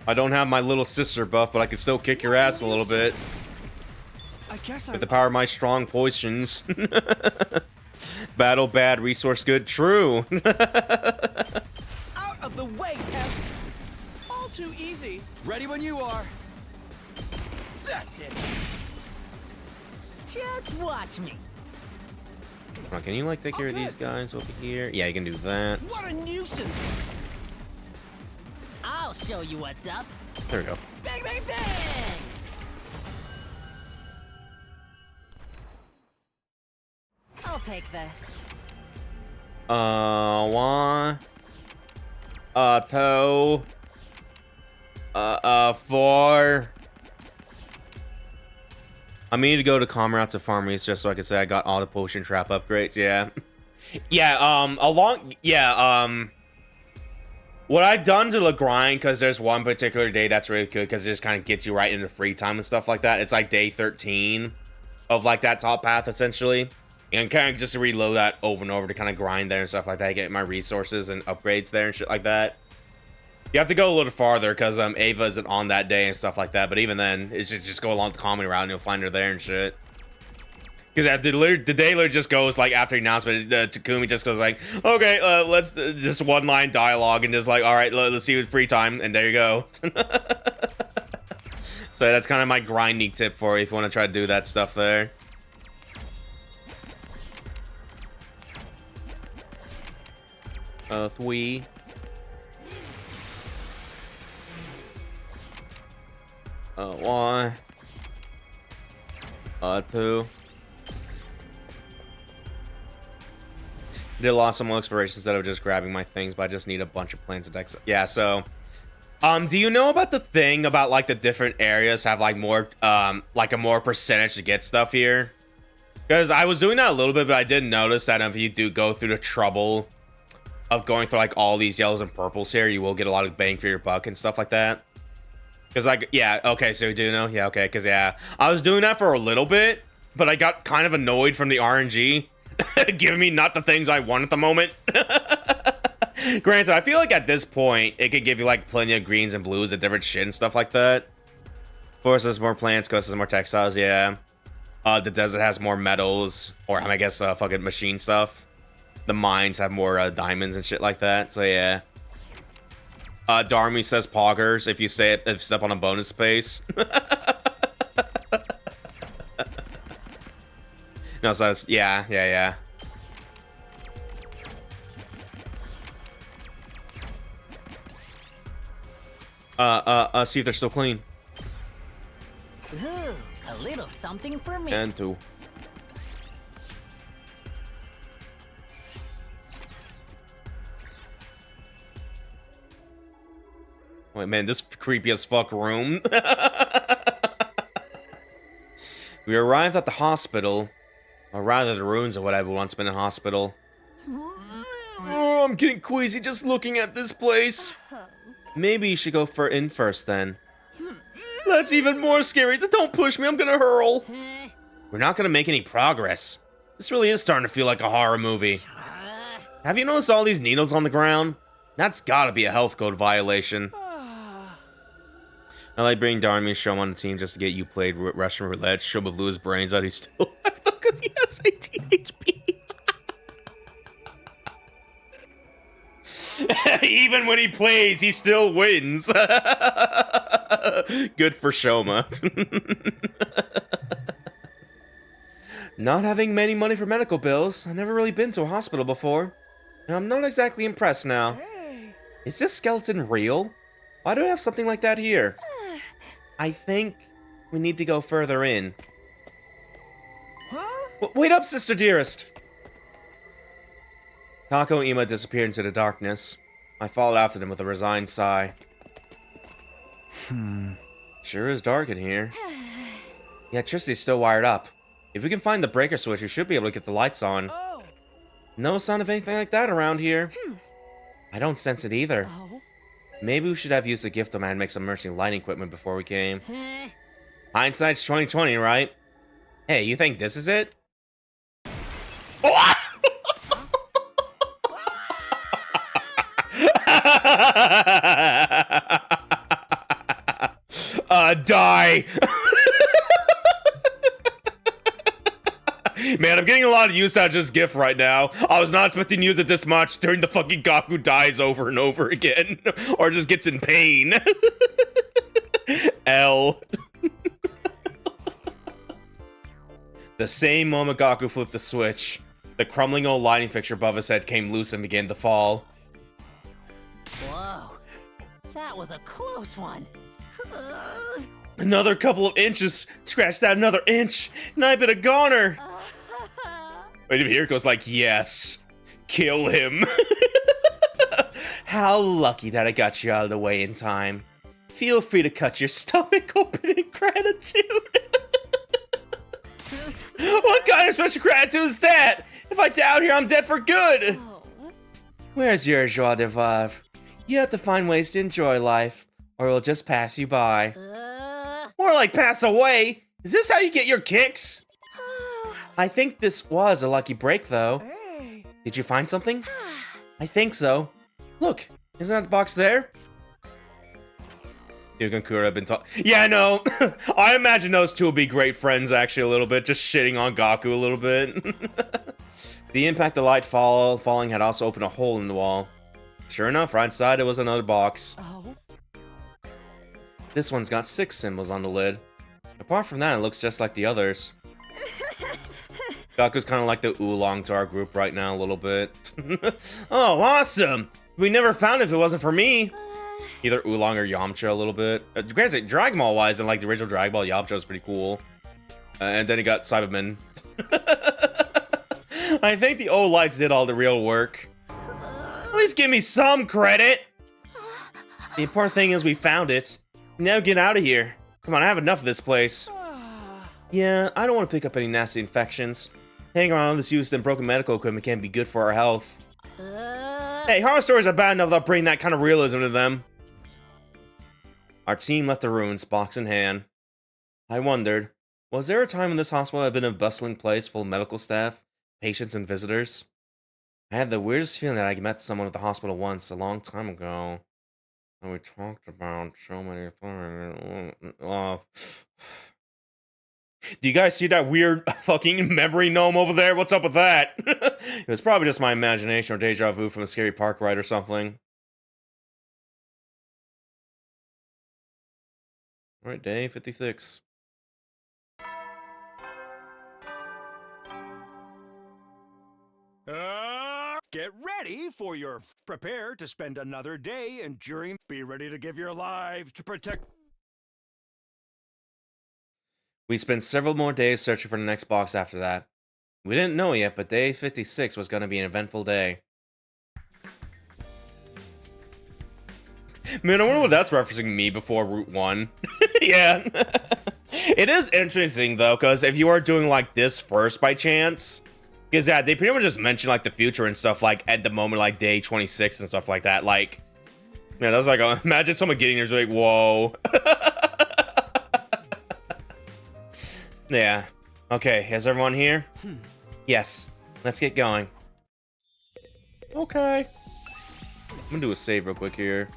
I don't have my little sister buff, but I can still kick your ass a little bit. I guess With the power of my strong potions. Battle bad, resource good. True. Out of the way, pest. All too easy. Ready when you are. That's it. Just watch me. Oh, can you like take care of these guys over here? Yeah, you can do that. What a nuisance. I'll show you what's up. There we go. Bang, bang, bang! I'll take this. 1, 2, 4. I need to go to Comrades to farm these just so I can say I got all the potion trap upgrades. Yeah. What I've done to the grind, because there's one particular day that's really good because it just kind of gets you right into free time and stuff like that. It's like day 13 of like that top path essentially. And kind of just reload that over and over to kind of grind there and stuff like that, get my resources and upgrades there and shit like that. You have to go a little farther because Ava isn't on that day and stuff like that. But even then, it's just go along the common route and you'll find her there and shit. Because the day literally just goes like after the announcement, Takumi just goes like, okay, let's just one line dialogue and just like, all right, let's see you with free time, and there you go. So that's kind of my grinding tip for you if you want to try to do that stuff there. Three. One. Two. Did lost some more exploration instead of just grabbing my things, but I just need a bunch of plants and decks. Yeah, so do you know about the thing about like the different areas have like more like a more percentage to get stuff here? Because I was doing that a little bit, but I did notice that if you do go through the trouble of going through like all these yellows and purples here, you will get a lot of bang for your buck and stuff like that. Because like, yeah, okay, so you do know? Yeah, okay, because yeah, I was doing that for a little bit, but I got kind of annoyed from the RNG giving me not the things I want at the moment. Granted, I feel like at this point, it could give you like plenty of greens and blues and different shit and stuff like that. Forces more plants, costs more textiles, yeah. The desert has more metals, or I guess fucking machine stuff. The mines have more diamonds and shit like that, so yeah. Darmy says poggers if you step on a bonus space. No, so it's, yeah. See if they're still clean. Ooh, a little something for me. And two. Wait, man, this creepy as fuck room. We arrived at the hospital, or rather the ruins of whatever once been a hospital. Oh, I'm getting queasy just looking at this place. Maybe you should go in first then. That's even more scary. Don't push me, I'm gonna hurl. We're not gonna make any progress. This really is starting to feel like a horror movie. Have you noticed all these needles on the ground? That's gotta be a health code violation. I like bringing Darmy and Shoma on the team just to get you played Russian roulette. Shoma blew his brains out. He's still alive though because he has 18 HP. Even when he plays, he still wins. Good for Shoma. Not having many money for medical bills. I've never really been to a hospital before. And I'm not exactly impressed now. Hey. Is this skeleton real? Why do I have something like that here? I think we need to go further in. Huh? Wait up, sister dearest! Kako and Ima disappeared into the darkness. I followed after them with a resigned sigh. Sure is dark in here. The electricity's still wired up. If we can find the breaker switch, we should be able to get the lights on. Oh. No sign of anything like that around here. I don't sense it either. Oh. Maybe we should have used the gift of man and make some emergency lighting equipment before we came. Hindsight's 2020, right? Hey, you think this is it? Die! Man, I'm getting a lot of use out of this GIF right now. I was not expecting to use it this much during the fucking Gaku dies over and over again. Or just gets in pain. L. The same moment Gaku flipped the switch, the crumbling old lighting fixture above his head came loose and began to fall. Whoa. That was a close one. Another couple of inches. Scratched out another inch, and I've been a goner. Wait, here it goes like, yes. Kill him. How lucky that I got you out of the way in time. Feel free to cut your stomach open in gratitude. What kind of special gratitude is that? If I die out here, I'm dead for good. Where's your joie de vivre? You have to find ways to enjoy life, or it'll just pass you by. More like pass away. Is this how you get your kicks? I think this was a lucky break, though. Did you find something? I think so. Look, isn't that the box there? You and Kura have been talking. Yeah, no. I imagine those two will be great friends, actually, a little bit. Just shitting on Gaku a little bit. The impact of light falling had also opened a hole in the wall. Sure enough, right inside it was another box. Oh. This one's got 6 symbols on the lid. Apart from that, it looks just like the others. Gaku's kind of like the oolong to our group right now, a little bit. Oh, awesome! We never found it if it wasn't for me. Either Oolong or Yamcha a little bit. Granted, Dragon Ball wise, and like the original Dragon Ball, Yamcha was pretty cool. And then he got Cyberman. I think the old lights did all the real work. At least give me some credit. The important thing is we found it. Now get out of here. Come on, I have enough of this place. Yeah, I don't want to pick up any nasty infections. Hanging around all this used and broken medical equipment can't be good for our health. Hey, horror stories are bad enough without bringing that kind of realism to them. Our team left the ruins, box in hand. I wondered, was there a time when this hospital had been a bustling place full of medical staff, patients, and visitors? I had the weirdest feeling that I met someone at the hospital once, a long time ago. And we talked about so many things. Do you guys see that weird fucking memory gnome over there? What's up with that? It was probably just my imagination or deja vu from a scary park ride or something. Alright, day 56. Get ready for your prepare to spend another day enduring. Be ready to give your lives to protect. We spent several more days searching for the next box after that. We didn't know yet, but day 56 was going to be an eventful day. Man, I wonder what that's referencing me before Route 1. Yeah. It is interesting, though, because if you are doing, like, this first by chance, because, yeah, they pretty much just mention, like, the future and stuff, like, at the moment, like, day 26 and stuff like that. Like, yeah, that's like, imagine someone getting here and like, whoa. Yeah. Okay, is everyone here? Yes. Let's get going. Okay. I'm gonna do a save real quick here.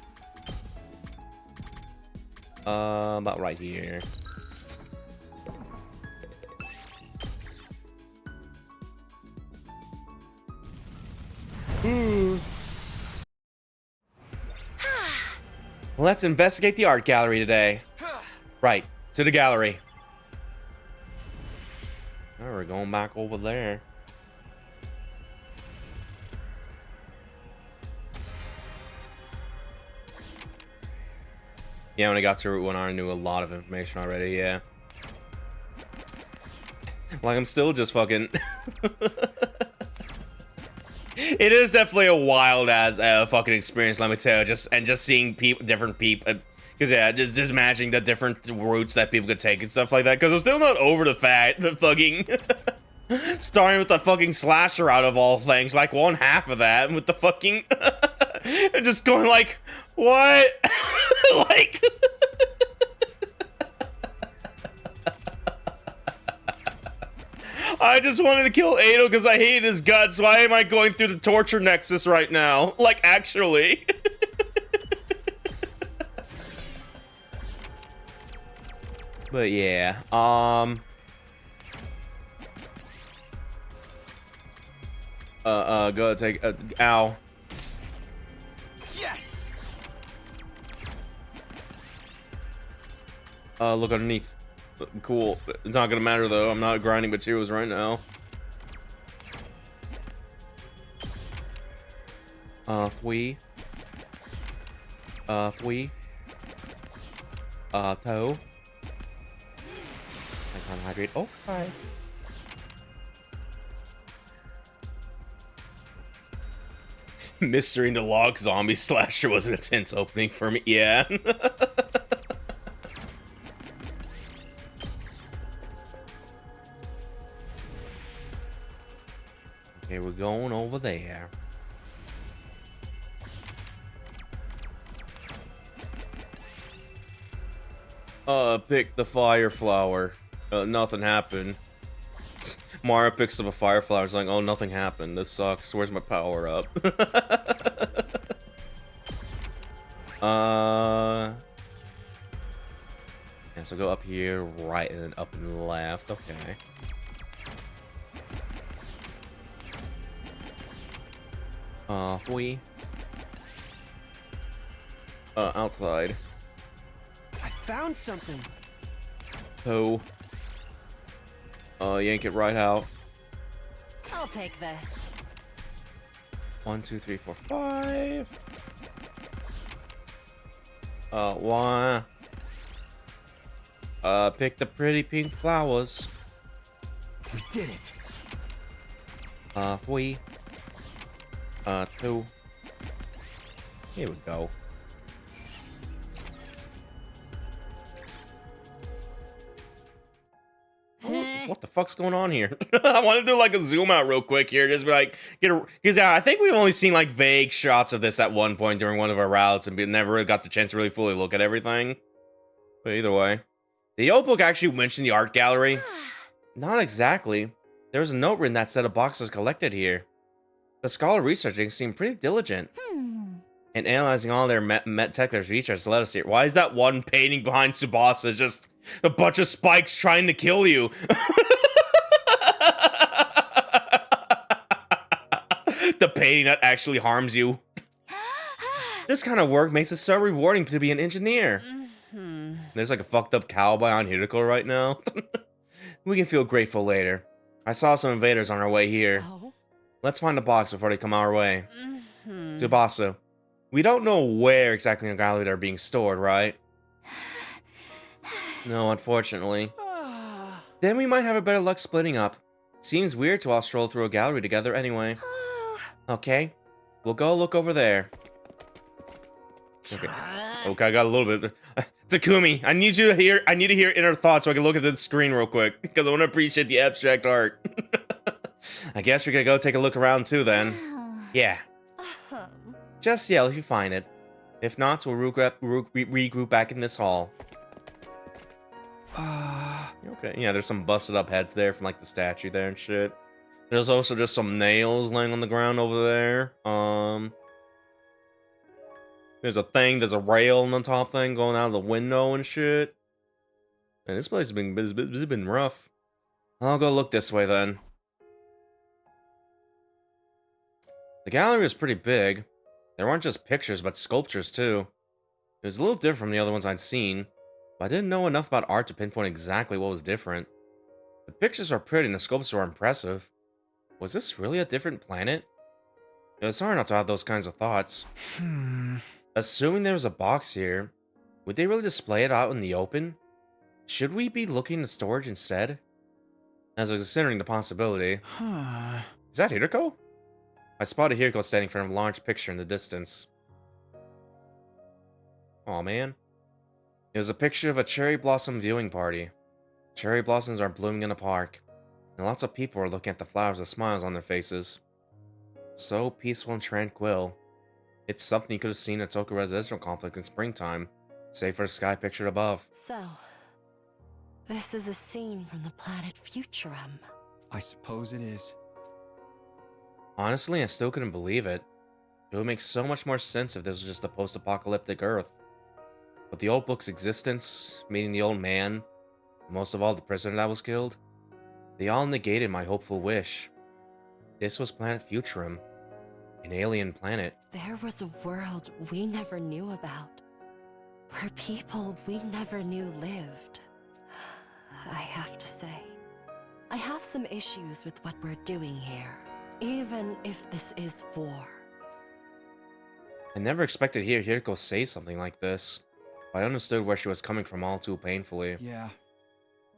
About right here. Let's investigate the art gallery today. Right, to the gallery. Oh, we're going back over there. Yeah, when I got to Route 1, I knew a lot of information already, yeah. Like, I'm still just fucking... It is definitely a wild-ass fucking experience, let me tell you. Just seeing different people... Because, yeah, just imagining the different routes that people could take and stuff like that. Because I'm still not over the fact that fucking... starting with the fucking slasher out of all things. Like, 1/2 of that. And with the fucking... and just going like, what? Like... I just wanted to kill Ado because I hated his guts. Why am I going through the torture nexus right now? Like, actually. But yeah, go take, ow. Yes. Look underneath. Cool. It's not gonna matter though. I'm not grinding materials right now. Three. Toe. Icon hydrate. Oh, hi. Mystery in the Log Zombie Slasher was an intense opening for me. Yeah. Okay, we're going over there. Pick the fire flower. Nothing happened. Mara picks up a fire flower. It's like, oh, nothing happened. This sucks. Where's my power up? So go up here, right, and then up and left. Okay. We. Outside. I found something. Oh. Yank it right out. I'll take this. 1, 2, 3, 4, 5. One. Pick the pretty pink flowers. We did it. 3. 2. Here we go. What the fuck's going on here? I want to do like a zoom out real quick here, just be like, because yeah, I think we've only seen like vague shots of this at one point during one of our routes, and we never really got the chance to really fully look at everything. But either way, the old book actually mentioned the art gallery. Not exactly. There was a note written that said a box was collected here. The scholar researching seemed pretty diligent. And analyzing all their technical research led us here. Why is that one painting behind Tsubasa just a bunch of spikes trying to kill you? The painting that actually harms you. This kind of work makes it so rewarding to be an engineer. There's like a fucked up cowboy on Hideko right now. We can feel grateful later. I saw some invaders on our way here. Let's find the box before they come our way. Tsubasa, we don't know where exactly in the gallery they're being stored, right? No, unfortunately. Then we might have a better luck splitting up. Seems weird to all stroll through a gallery together anyway. Okay, we'll go look over there. Okay, I got a little bit. Takumi, I need to hear inner thoughts so I can look at the screen real quick, because I want to appreciate the abstract art. I guess we're gonna go take a look around too then. Yeah. Just yell if you find it. If not, we'll regroup back in this hall. Okay, yeah, there's some busted up heads there from like the statue there and shit. There's also just some nails laying on the ground over there. There's a rail on the top thing going out of the window and shit. Man, this place has been rough. I'll go look this way then. The gallery was pretty big. There weren't just pictures, but sculptures too. It was a little different from the other ones I'd seen, but I didn't know enough about art to pinpoint exactly what was different. The pictures are pretty and the sculptures are impressive. Was this really a different planet? It was hard not to have those kinds of thoughts. Assuming there was a box here, would they really display it out in the open? Should we be looking at storage instead? As I was considering the possibility. Is that Hideko? I spotted Hideko standing in front of a large picture in the distance. Aw, man. It was a picture of a cherry blossom viewing party. Cherry blossoms are blooming in a park, and lots of people are looking at the flowers with smiles on their faces. So peaceful and tranquil. It's something you could have seen at Tokyo residential complex in springtime, save for the sky pictured above. So, this is a scene from the planet Futurum. I suppose it is. Honestly, I still couldn't believe it. It would make so much more sense if this was just a post-apocalyptic Earth. But the old book's existence, meeting the old man, and most of all the prisoner that was killed, they all negated my hopeful wish. This was planet Futurum, an alien planet. There was a world we never knew about, where people we never knew lived. I have to say, I have some issues with what we're doing here, even if this is war. I never expected to hear Hideko say something like this, but I understood where she was coming from all too painfully. Yeah,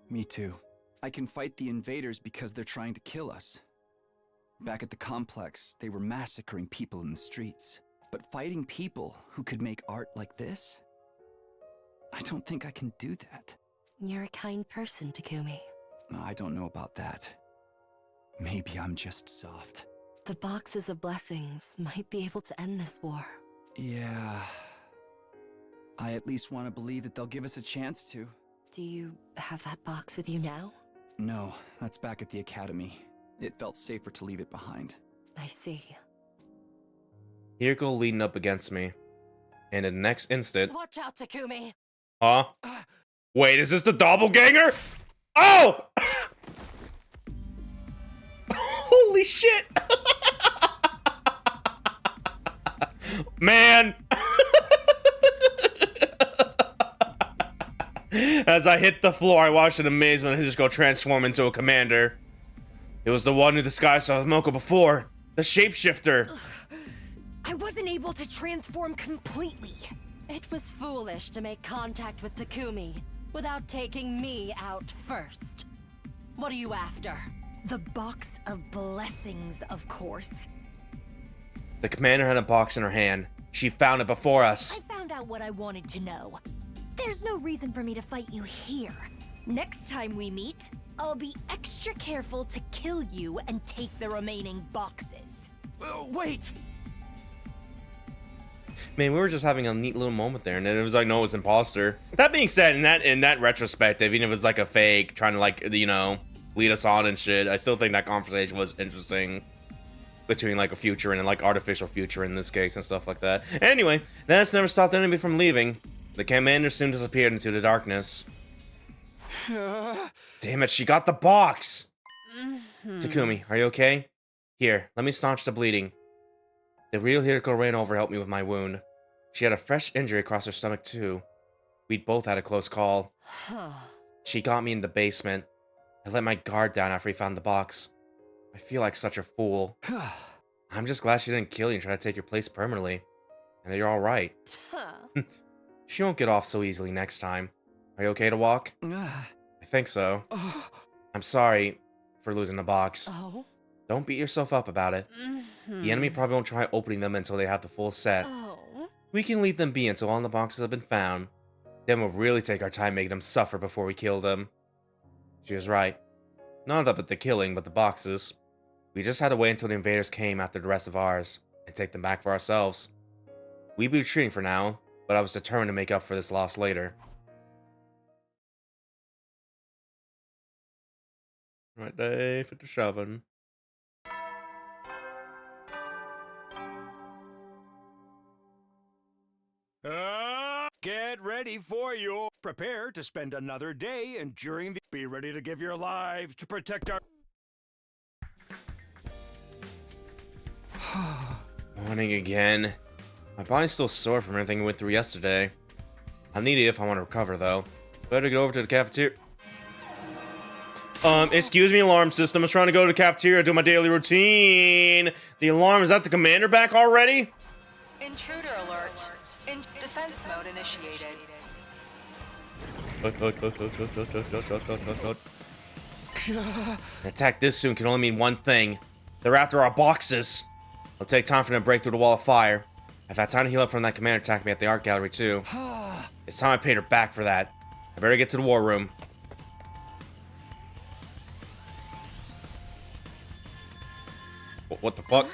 me too. I can fight the invaders because they're trying to kill us. Back at the complex, they were massacring people in the streets. But fighting people who could make art like this? I don't think I can do that. You're a kind person, Takumi. I don't know about that. Maybe I'm just soft. The boxes of blessings might be able to end this war. Yeah. I at least want to believe that they'll give us a chance to. Do you have that box with you now? No, that's back at the academy. It felt safer to leave it behind. I see. Hideko leaned up against me, and in the next instant... Watch out, Takumi! Huh? Wait, is this the doppelganger? Oh! Holy shit! Man! As I hit the floor, I watched in amazement as Hizuko transform into a commander. It was the one who disguised as Moko before. The shapeshifter. I wasn't able to transform completely. It was foolish to make contact with Takumi without taking me out first. What are you after? The box of blessings, of course. The commander had a box in her hand. She found it before us. I found out what I wanted to know. There's no reason for me to fight you here. Next time we meet, I'll be extra careful to kill you and take the remaining boxes. Wait! Man, we were just having a neat little moment there, and then it was like, no, it was imposter. That being said, in that retrospective, even if it's like a fake, trying to like, you know, lead us on and shit, I still think that conversation was interesting between like a future and like artificial future in this case and stuff like that. Anyway, that's never stopped anybody from leaving. The commander soon disappeared into the darkness. Damn it, she got the box! Takumi, are you okay? Here, let me staunch the bleeding. The real Hiriko ran over to help me with my wound. She had a fresh injury across her stomach too. We'd both had a close call. She got me in the basement. I let my guard down after we found the box. I feel like such a fool. I'm just glad she didn't kill you and try to take your place permanently. And that you're alright. She won't get off so easily next time. Are you okay to walk? I think so. I'm sorry for losing the box. Don't beat yourself up about it. The enemy probably won't try opening them until they have the full set. We can leave them be until all the boxes have been found. Then we'll really take our time making them suffer before we kill them. She was right. Not about the killing, but the boxes. We just had to wait until the invaders came after the rest of ours, and take them back for ourselves. We'd be retreating for now, but I was determined to make up for this loss later. Right, day 57. Get ready for your... Prepare to spend another day enduring the... Be ready to give your lives to protect our... Morning again. My body's still sore from everything we went through yesterday. I'll need it if I want to recover, though. Better get over to the cafeteria. Excuse me, alarm system. I was trying to go to the cafeteria, do my daily routine. The alarm, is that the commander back already? Intruder alert. In defense mode initiated. An attack this soon can only mean one thing. They're after our boxes. It'll take time for them to break through the wall of fire. I've had time to heal up from that commander attacking me at the art gallery, too. It's time I paid her back for that. I better get to the war room. What the fuck?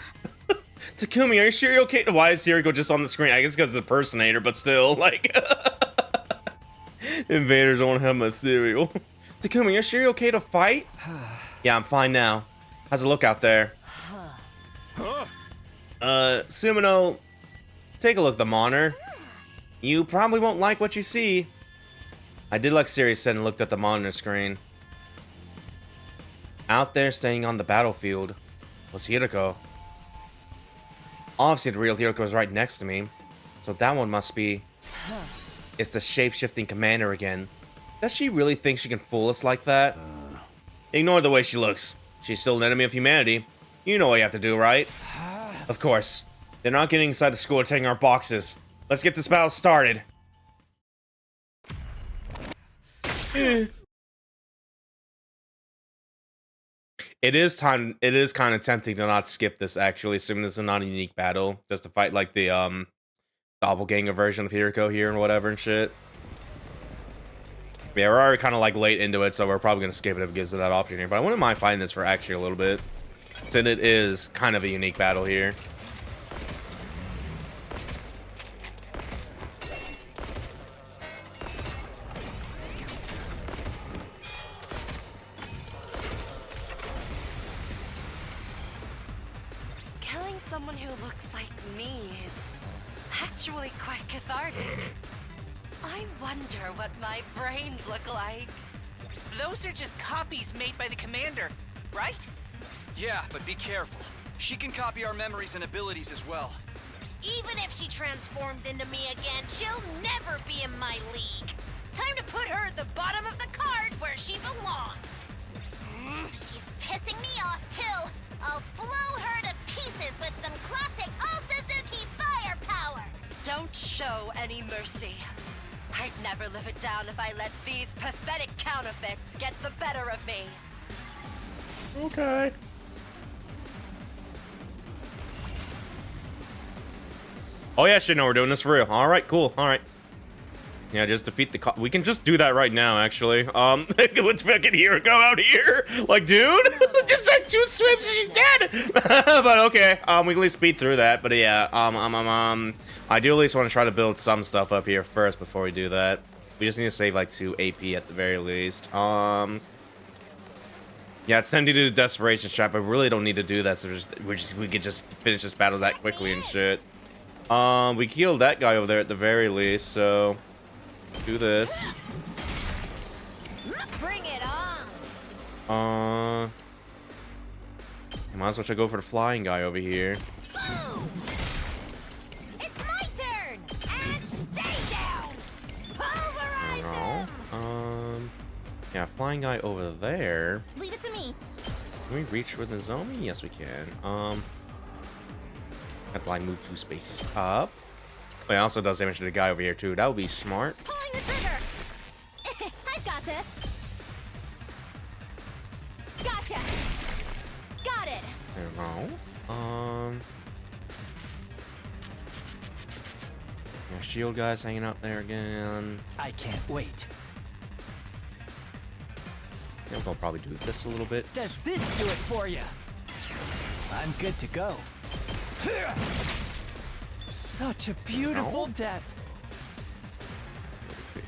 Takumi, are you sure you're okay? Why is Hiriko just on the screen? I guess because of the personator, but still, like... Invaders don't have my cereal. Takumi, you're sure you're okay to fight? Yeah, I'm fine now. How's it look out there? Sumino, take a look at the monitor. You probably won't like what you see. I did like Sirius said and looked at the monitor screen. Out there staying on the battlefield was Hiriko. Obviously the real Hiriko was right next to me, so that one must be... It's the shape-shifting commander again. Does she really think she can fool us like that? Ignore the way she looks. She's still an enemy of humanity. You know what you have to do, right? Of course. They're not getting inside the school or taking our boxes. Let's get this battle started. It is kind of tempting to not skip this, actually, assuming this is not a unique battle. Just to fight, like, the, doppelganger version of Hiriko here and whatever and shit. Yeah, we're already kind of, like, late into it, so we're probably going to skip it if it gives it that option here. But I wouldn't mind fighting this for actually a little bit. Since it is kind of a unique battle here. Killing someone who looks like me is actually quite cathartic. I wonder what my brains look like. Those are just copies made by the commander, right? Yeah, but be careful. She can copy our memories and abilities as well. Even if she transforms into me again, she'll never be in my league. Time to put her at the bottom of the card where she belongs. She's pissing me off, too. I'll blow her to pieces with some classic All-Suzuki firepower. Don't show any mercy. I'd never live it down if I let these pathetic counterfeits get the better of me. Okay. Oh yeah, shit, no, we're doing this for real. All right, cool. All right. Yeah, just defeat the we can just do that right now, actually. Let's fucking hear go out here. Like, dude, just like 2 swims and she's dead. But okay, we can at least speed through that. But yeah, I do at least want to try to build some stuff up here first before we do that. We just need to save like 2 AP at the very least. Yeah, it's time to do the desperation trap. I really don't need to do that, so we could just finish this battle that quickly and shit. We killed that guy over there at the very least, so do this. Bring it on. Might as well try to go for the flying guy over here. Boom. It's my turn. And stay down. Pulverize them. Yeah, flying guy over there. Leave it to me. Can we reach with the zombie? Yes, we can. Have to like move 2 spaces up. Oh, it also does damage to the guy over here too. That would be smart. Pulling the trigger. I've got this. Gotcha. Got it. There we go. Yeah, shield guys hanging out there again. I can't wait. Yeah, we'll probably do this a little bit. Does this do it for you? I'm good to go. Such a beautiful death.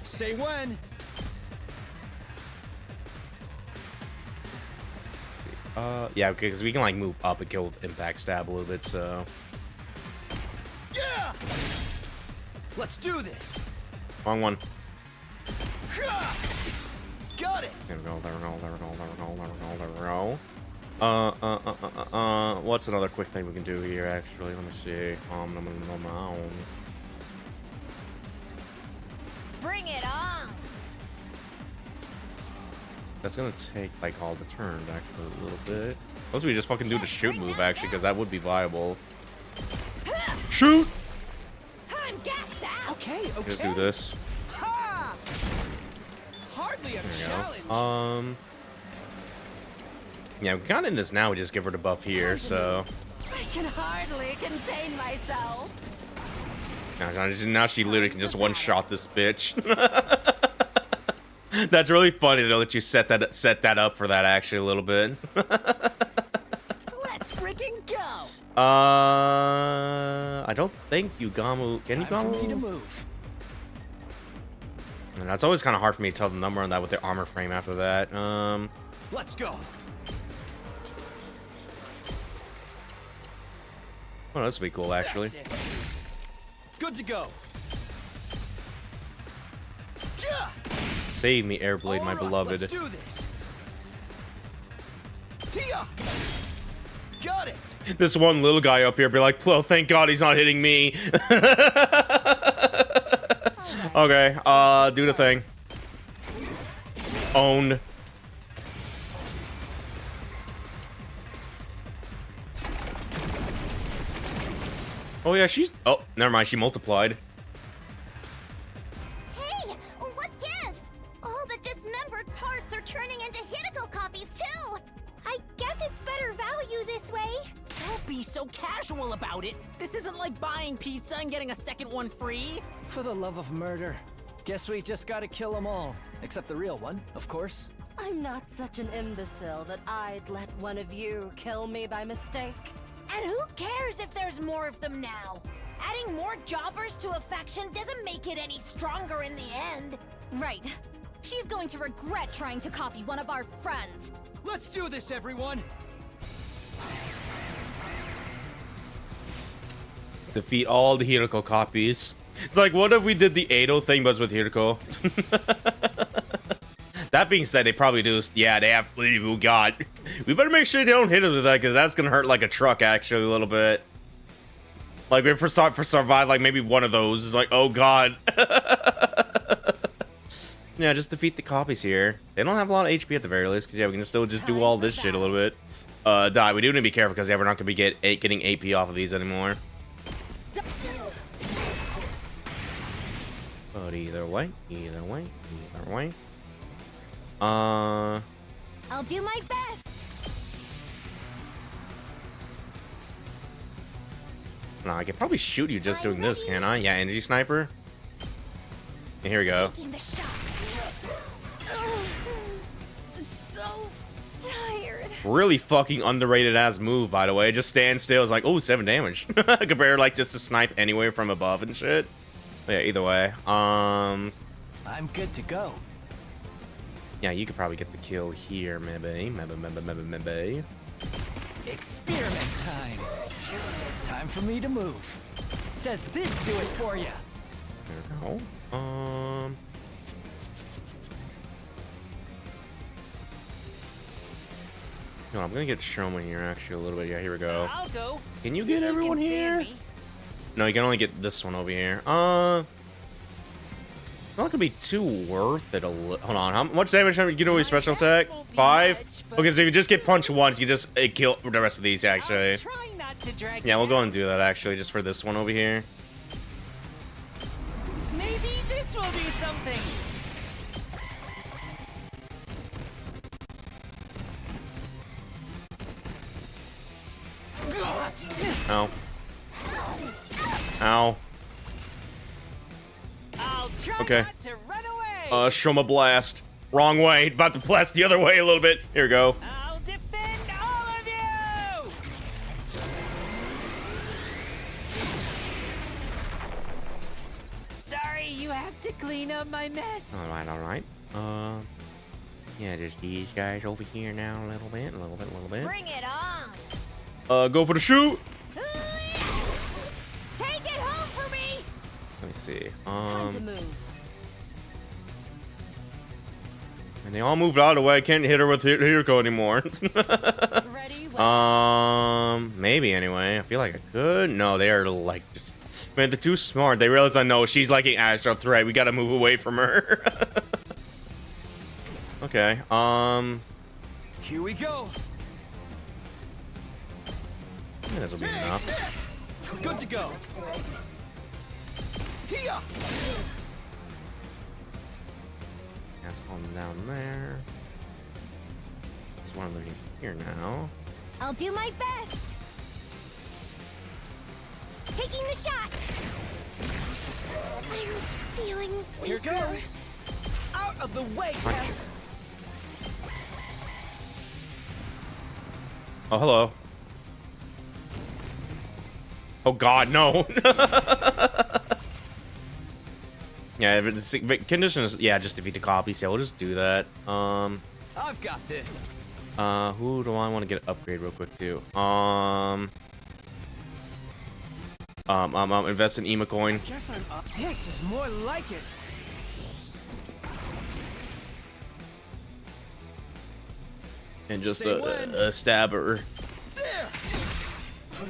Say when. Let's see. Yeah, because we can like move up and kill with impact stab a little bit, so. Yeah. Let's do this. Wrong one. Got it. There we go, there we go, there we go, there we go, there we go, there we go. What's another quick thing we can do here, actually? Let me see. Bring it on. That's gonna take, like, all the turns, actually, a little bit. Unless we just fucking do the shoot move, actually, because that would be viable. Shoot! I'm gassed out. Okay. Just do this. Ha! Hardly a There we challenge. go. Yeah, we got in this now. We just give her the buff here, so. I can hardly contain myself. Now she literally can just one-shot this bitch. That's really funny though that you set that up for that actually a little bit. Let's freaking go. I don't think Yugamu. Can Time for me to Yugamu? move. And that's always kind of hard for me to tell the number on that with the armor frame after that. Let's go. Oh, this would be cool actually. Good to go. Yeah. Save me, Airblade, my beloved. Let's do this. Here. Got it. This one little guy up here be like, "Well, thank God he's not hitting me." Okay, do the thing. Owned. Oh yeah, she's. Oh, never mind. She multiplied. Hey, what gives? All the dismembered parts are turning into Hideko copies too. I guess it's better value this way. Don't be so casual about it. This isn't like buying pizza and getting a second one free. For the love of murder. Guess we just gotta kill them all. Except the real one, of course. I'm not such an imbecile that I'd let one of you kill me by mistake. And who cares if there's more of them now? Adding more jobbers to a faction doesn't make it any stronger in the end. Right. She's going to regret trying to copy one of our friends. Let's do this, everyone. Defeat all the Hideko copies. It's like, what if we did the Ado thing, but it's with Hiriko? That being said, they probably do. Yeah, they have. Oh God, we better make sure they don't hit us with that, because that's gonna hurt like a truck, actually, a little bit. Like, if for survive, like maybe one of those is like, oh God. Yeah, just defeat the copies here. They don't have a lot of HP at the very least, because yeah, we can still just do all this shit a little bit. Die. We do need to be careful, because yeah, we're not gonna be getting AP off of these anymore. But either way. I'll do my best. No, I could probably shoot you just doing this, can't I? Yeah, energy sniper. And here we go. Taking the shot. So tired. Really fucking underrated ass move, by the way. Just stand still. It's like, oh, 7 damage. Compared like just to snipe anywhere from above and shit. But yeah, either way. I'm good to go. Yeah, you could probably get the kill here, maybe. Maybe. Experiment time. Time for me to move. Does this do it for you? There we go. No, I'm gonna get Strowman here actually a little bit. Yeah, here we go. I'll go. Can you get everyone here? No, you can only get this one over here. It's not gonna be too worth it. Hold on, how much damage have you get with special attack? 5? Okay, so if you just get punched once, you just kill the rest of these actually. Yeah, we'll go and do that actually, just for this one over here. Maybe this will be something. Ow. Ow. Okay. Shoma blast. Wrong way. About to blast the other way a little bit. Here we go. I'll defend all of you. Sorry, you have to clean up my mess. All right. Yeah, just these guys over here now a little bit. Bring it on. Go for the shoot. Take it home for me. Let me see. Time to move. And they all moved out of the way. I can't hit her with Hiriko anymore. Maybe anyway. I feel like I could. No, they are like just. Man, they're too smart. They realize I know she's like an astral threat. We gotta move away from her. Okay. Here we go. Yeah, this will be enough. Good to go. Here. That's on down there. There's one of them here now. I'll do my best. Taking the shot. I'm feeling weaker. Here goes. Out of the way, guest. Oh, hello. Oh God, no. Yeah, if the condition is just defeat the copies. Yeah, we'll just do that. I've got this. Who do I want to get an upgrade real quick to? Invest in Ema coin. Guess I'm up. This is more like it. And just a stabber. There.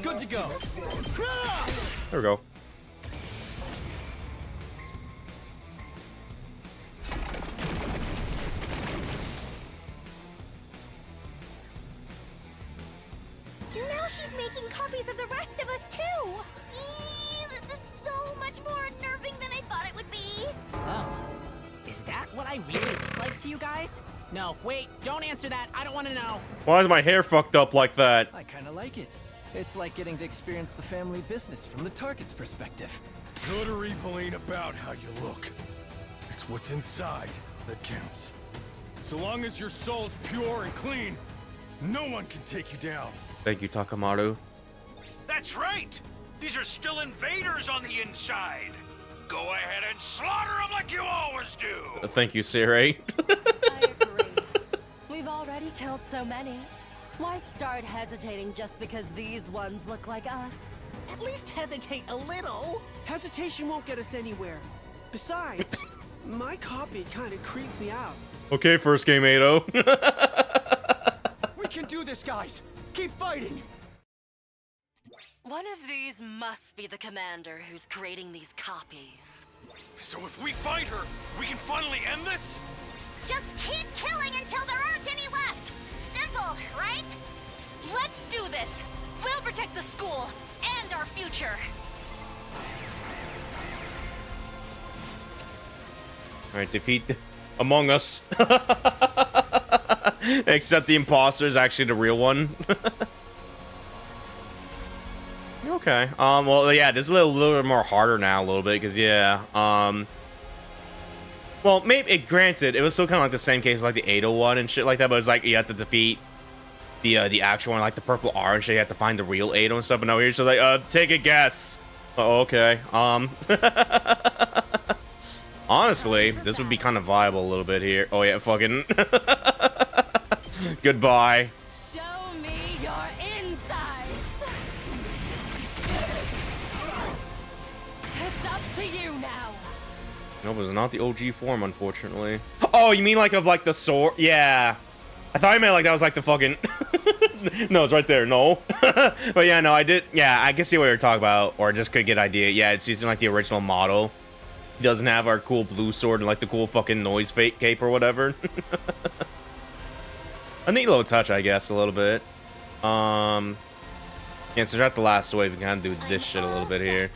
Good to go. There we go. Now she's making copies of the rest of us too. This is so much more unnerving than I thought it would be. Oh. Is that what I really look like to you guys? No, wait, don't answer that. I don't want to know. Why is my hair fucked up like that? I kind of like it. It's like getting to experience the family business from the target's perspective. Good or evil ain't about how you look. It's what's inside that counts. So long as your soul's pure and clean, no one can take you down. Thank you, Takamatsu. That's right! These are still invaders on the inside! Go ahead and slaughter them like you always do! Thank you, Siri. I agree. We've already killed so many. Why start hesitating just because these ones look like us? At least hesitate a little. Hesitation won't get us anywhere. Besides, my copy kind of creeps me out. Okay, first game 8-0. We can do this, guys. Keep fighting. One of these must be the commander who's creating these copies. So if we fight her, we can finally end this? Just keep killing until there aren't any left. Simple, right? Let's do this. We'll protect the school and our future. Alright, defeat Among Us. Except the imposter is actually the real one. Okay. Well, yeah, this is a little bit more harder now, a little bit, because, yeah, well, maybe, granted, it was still kind of like the same case as, like, the 801 and shit like that, but it's like, you have to defeat the actual one, like, the purple orange, so you have to find the real 80 and stuff, but no, here's just like, take a guess. Oh, okay. Honestly, this would be kind of viable a little bit here. Oh, yeah, fucking. Goodbye. Show me your insides. It's up to you now. No, but it's not the OG form, unfortunately. Oh, you mean like of like the sword? Yeah. I thought you meant like that was like the fucking... No, it's right there. No. But yeah, no, I did. Yeah, I can see what you're talking about. Or just could get idea. Yeah, it's using like the original model. He doesn't have our cool blue sword and like the cool fucking noise fake cape or whatever. A neat little touch, I guess, a little bit. Yeah, so throughout the last wave, we can kind of do this shit a little bit here.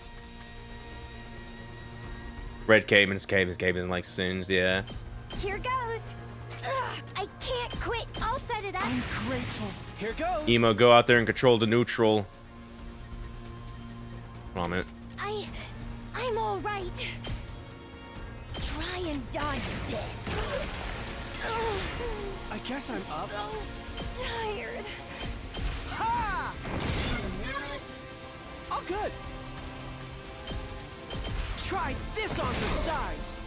Red cape and like singed, yeah. Here goes. Ugh, I can't quit. I'll set it up. I'm grateful. Here goes. Emo, go out there and control the neutral. Come on, man. I'm all right. Try and dodge this. Ugh. I guess I'm up. So tired. Ha! Oh, good. Try this on the sides.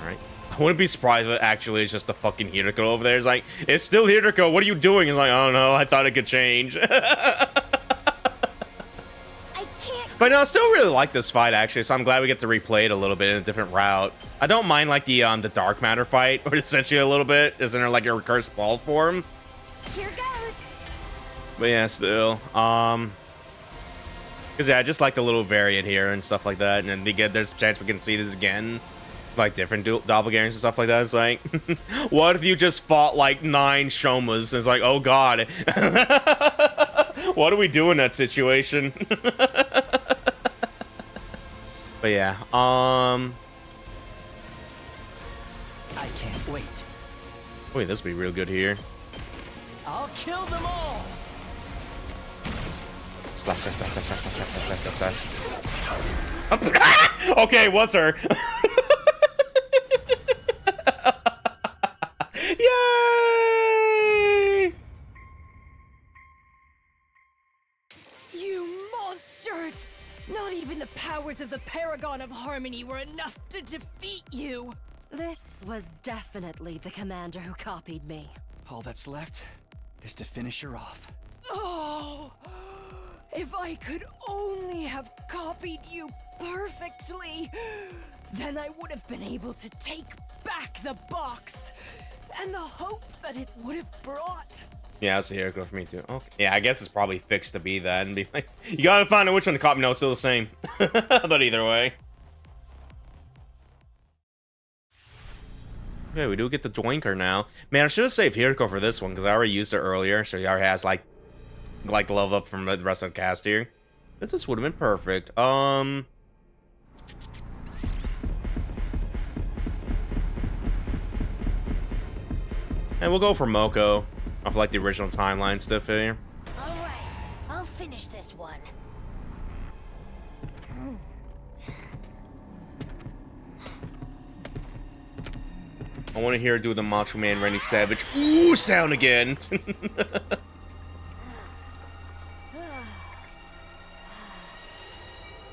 Alright. I wouldn't be surprised if it actually is just the fucking Hiriko over there. It's like, it's still Hiriko, what are you doing? It's like, I don't know, I thought it could change. But no, I still really like this fight, actually, so I'm glad we get to replay it a little bit in a different route. I don't mind, like, the dark matter fight, or essentially a little bit. Isn't there, like, a recursed ball form? Here goes. But yeah, still. Because, yeah, I just like the little variant here and stuff like that, and then there's a chance we can see this again. Like, different doppelgangers and stuff like that. It's like, what if you just fought, like, 9 Shomas? It's like, oh, God. What do we do in that situation? But yeah, I can't wait. Wait, this will be real good here. I'll kill them all. Slash, slash, slash, slash, slash, slash, slash, slash, slash. Okay, it was her. Yay! You monsters! Not even the powers of the Paragon of Harmony were enough to defeat you! This was definitely the commander who copied me. All that's left is to finish her off. Oh! If I could only have copied you perfectly, then I would have been able to take back the box and the hope that it would have brought. Yeah, that's a Hiriko for me too. Okay. Yeah, I guess it's probably fixed to be that and be like, you gotta find out which one to copy. No, it's still the same. But either way. Okay, we do get the Dwinker now. Man, I should have saved Hiriko for this one because I already used it earlier. So he already has like the level up from the rest of the cast here. This would have been perfect. And we'll go for Moko. Off like the original timeline stuff here. All right, I'll finish this one. I want to hear her do the Macho Man Randy Savage ooh sound again.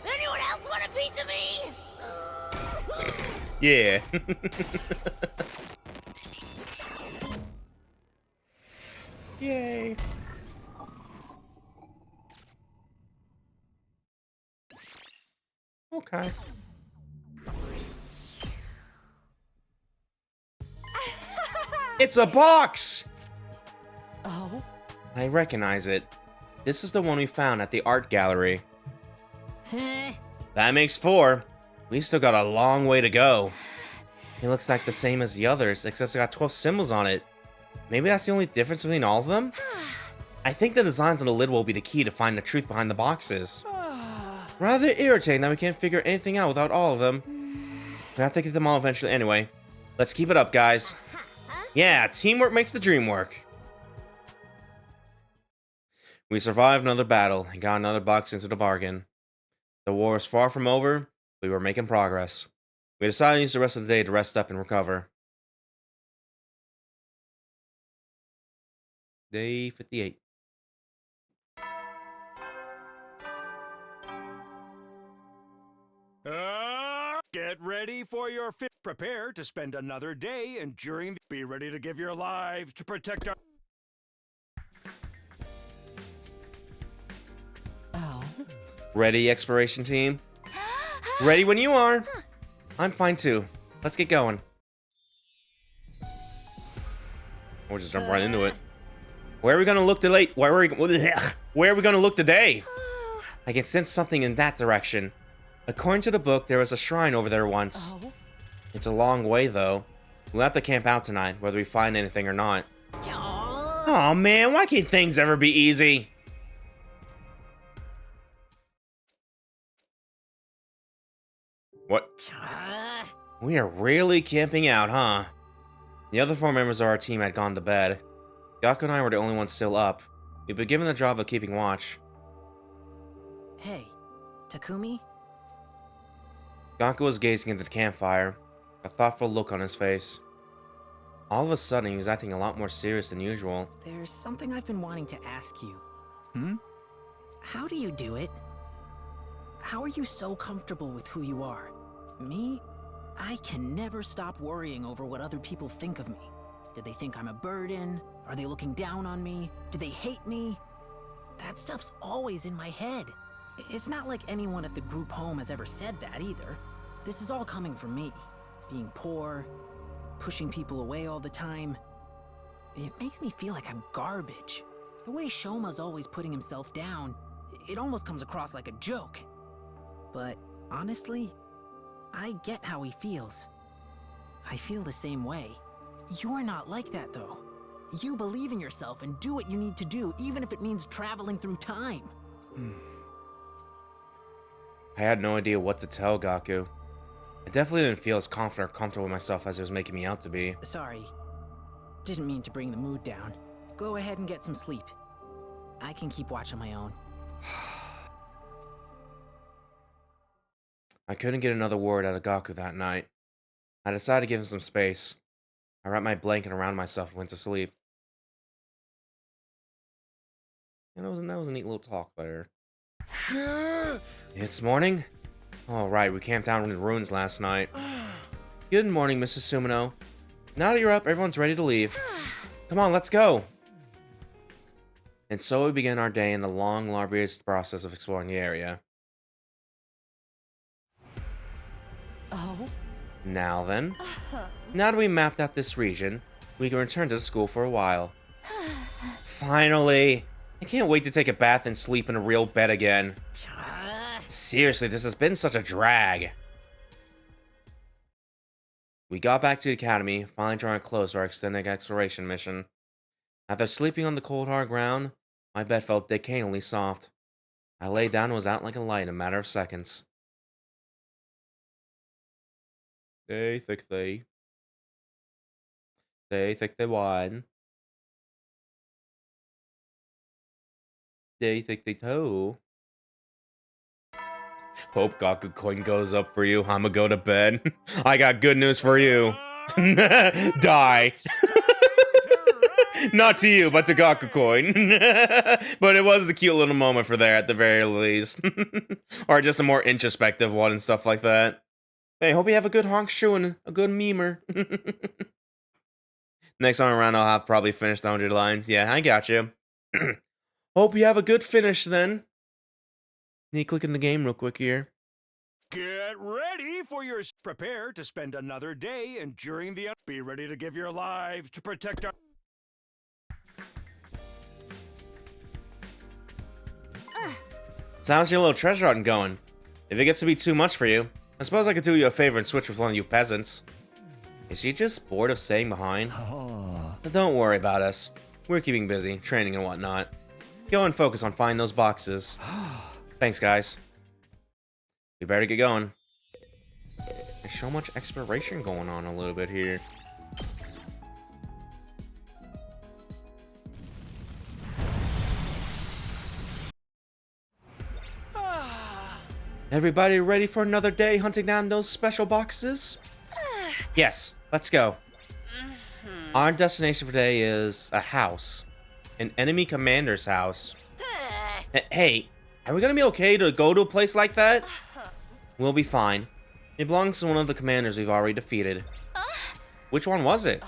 Anyone else want a piece of me? Yeah. Yay. Okay. It's a box! Oh? I recognize it. This is the one we found at the art gallery. That makes 4. We still got a long way to go. It looks like the same as the others, except it's got 12 symbols on it. Maybe that's the only difference between all of them? I think the designs on the lid will be the key to find the truth behind the boxes. Rather irritating that we can't figure anything out without all of them. We have to get them all eventually anyway. Let's keep it up, guys. Yeah, teamwork makes the dream work. We survived another battle and got another box into the bargain. The war was far from over. We were making progress. We decided to use the rest of the day to rest up and recover. Day 58. Get ready for your fit. Prepare to spend another day enduring. Be ready to give your lives to protect our. Oh. Ready, exploration team? Ready when you are. I'm fine too. Let's get going. We'll just jump right into it. Where are we gonna look today? Where are we gonna look today? I can sense something in that direction. According to the book, there was a shrine over there once. Oh. It's a long way though. We'll have to camp out tonight, whether we find anything or not. Oh man, why can't things ever be easy? What? We are really camping out, huh? The other 4 members of our team had gone to bed. Gaku and I were the only ones still up. We've been given the job of keeping watch. Hey, Takumi? Gaku was gazing into the campfire, a thoughtful look on his face. All of a sudden, he was acting a lot more serious than usual. There's something I've been wanting to ask you. Hmm? How do you do it? How are you so comfortable with who you are? Me? I can never stop worrying over what other people think of me. Did they think I'm a burden? Are they looking down on me? Do they hate me? That stuff's always in my head. It's not like anyone at the group home has ever said that either. This is all coming from me. Being poor, pushing people away all the time. It makes me feel like I'm garbage. The way Shoma's always putting himself down, it almost comes across like a joke. But honestly, I get how he feels. I feel the same way. You're not like that though. You believe in yourself and do what you need to do, even if it means traveling through time. I had no idea what to tell Gaku. I definitely didn't feel as confident or comfortable with myself as it was making me out to be. Sorry. Didn't mean to bring the mood down. Go ahead and get some sleep. I can keep watch on my own. I couldn't get another word out of Gaku that night. I decided to give him some space. I wrapped my blanket around myself and went to sleep. And that was a neat little talk there. It's morning? All right, we camped out in the ruins last night. Good morning, Mrs. Sumino. Now that you're up, everyone's ready to leave. Come on, let's go. And so we began our day in the long, laborious process of exploring the area. Oh? Now then, now that we mapped out this region, we can return to the school for a while. Finally! I can't wait to take a bath and sleep in a real bed again. Seriously, this has been such a drag. We got back to the academy, finally drawing close to our extended exploration mission. After sleeping on the cold hard ground, my bed felt decayingly soft. I lay down and was out like a light in a matter of seconds. Day 60. Day 61. Day 62. Hope Gaku coin goes up for you. I'ma go to bed. I got good news for you. Die. Not to you, but to Gaku coin. But it was the cute little moment for there at the very least. Or just a more introspective one and stuff like that. Hey, hope you have a good honk shoe and a good memer. Next time around, I'll have probably finished 100 lines. Yeah, I got you. Hope you have a good finish then. Need to click in the game real quick here. Get Get ready for your... Prepare to spend another day enduring the... Be ready to give your lives to protect our... Sounds like your little treasure hunting going. If it gets to be too much for you, I suppose I could do you a favor and switch with one of you peasants. Is she just bored of staying behind? But don't worry about us. We're keeping busy, training and whatnot. Go and focus on finding those boxes. Thanks, guys. We better get going. There's so much exploration going on a little bit here. Everybody ready for another day hunting down those special boxes? Yes, let's go. Our destination for today is a house. An enemy commander's house. Hey, are we gonna be okay to go to a place like that? We'll be fine. It belongs to one of the commanders we've already defeated. Which one was it?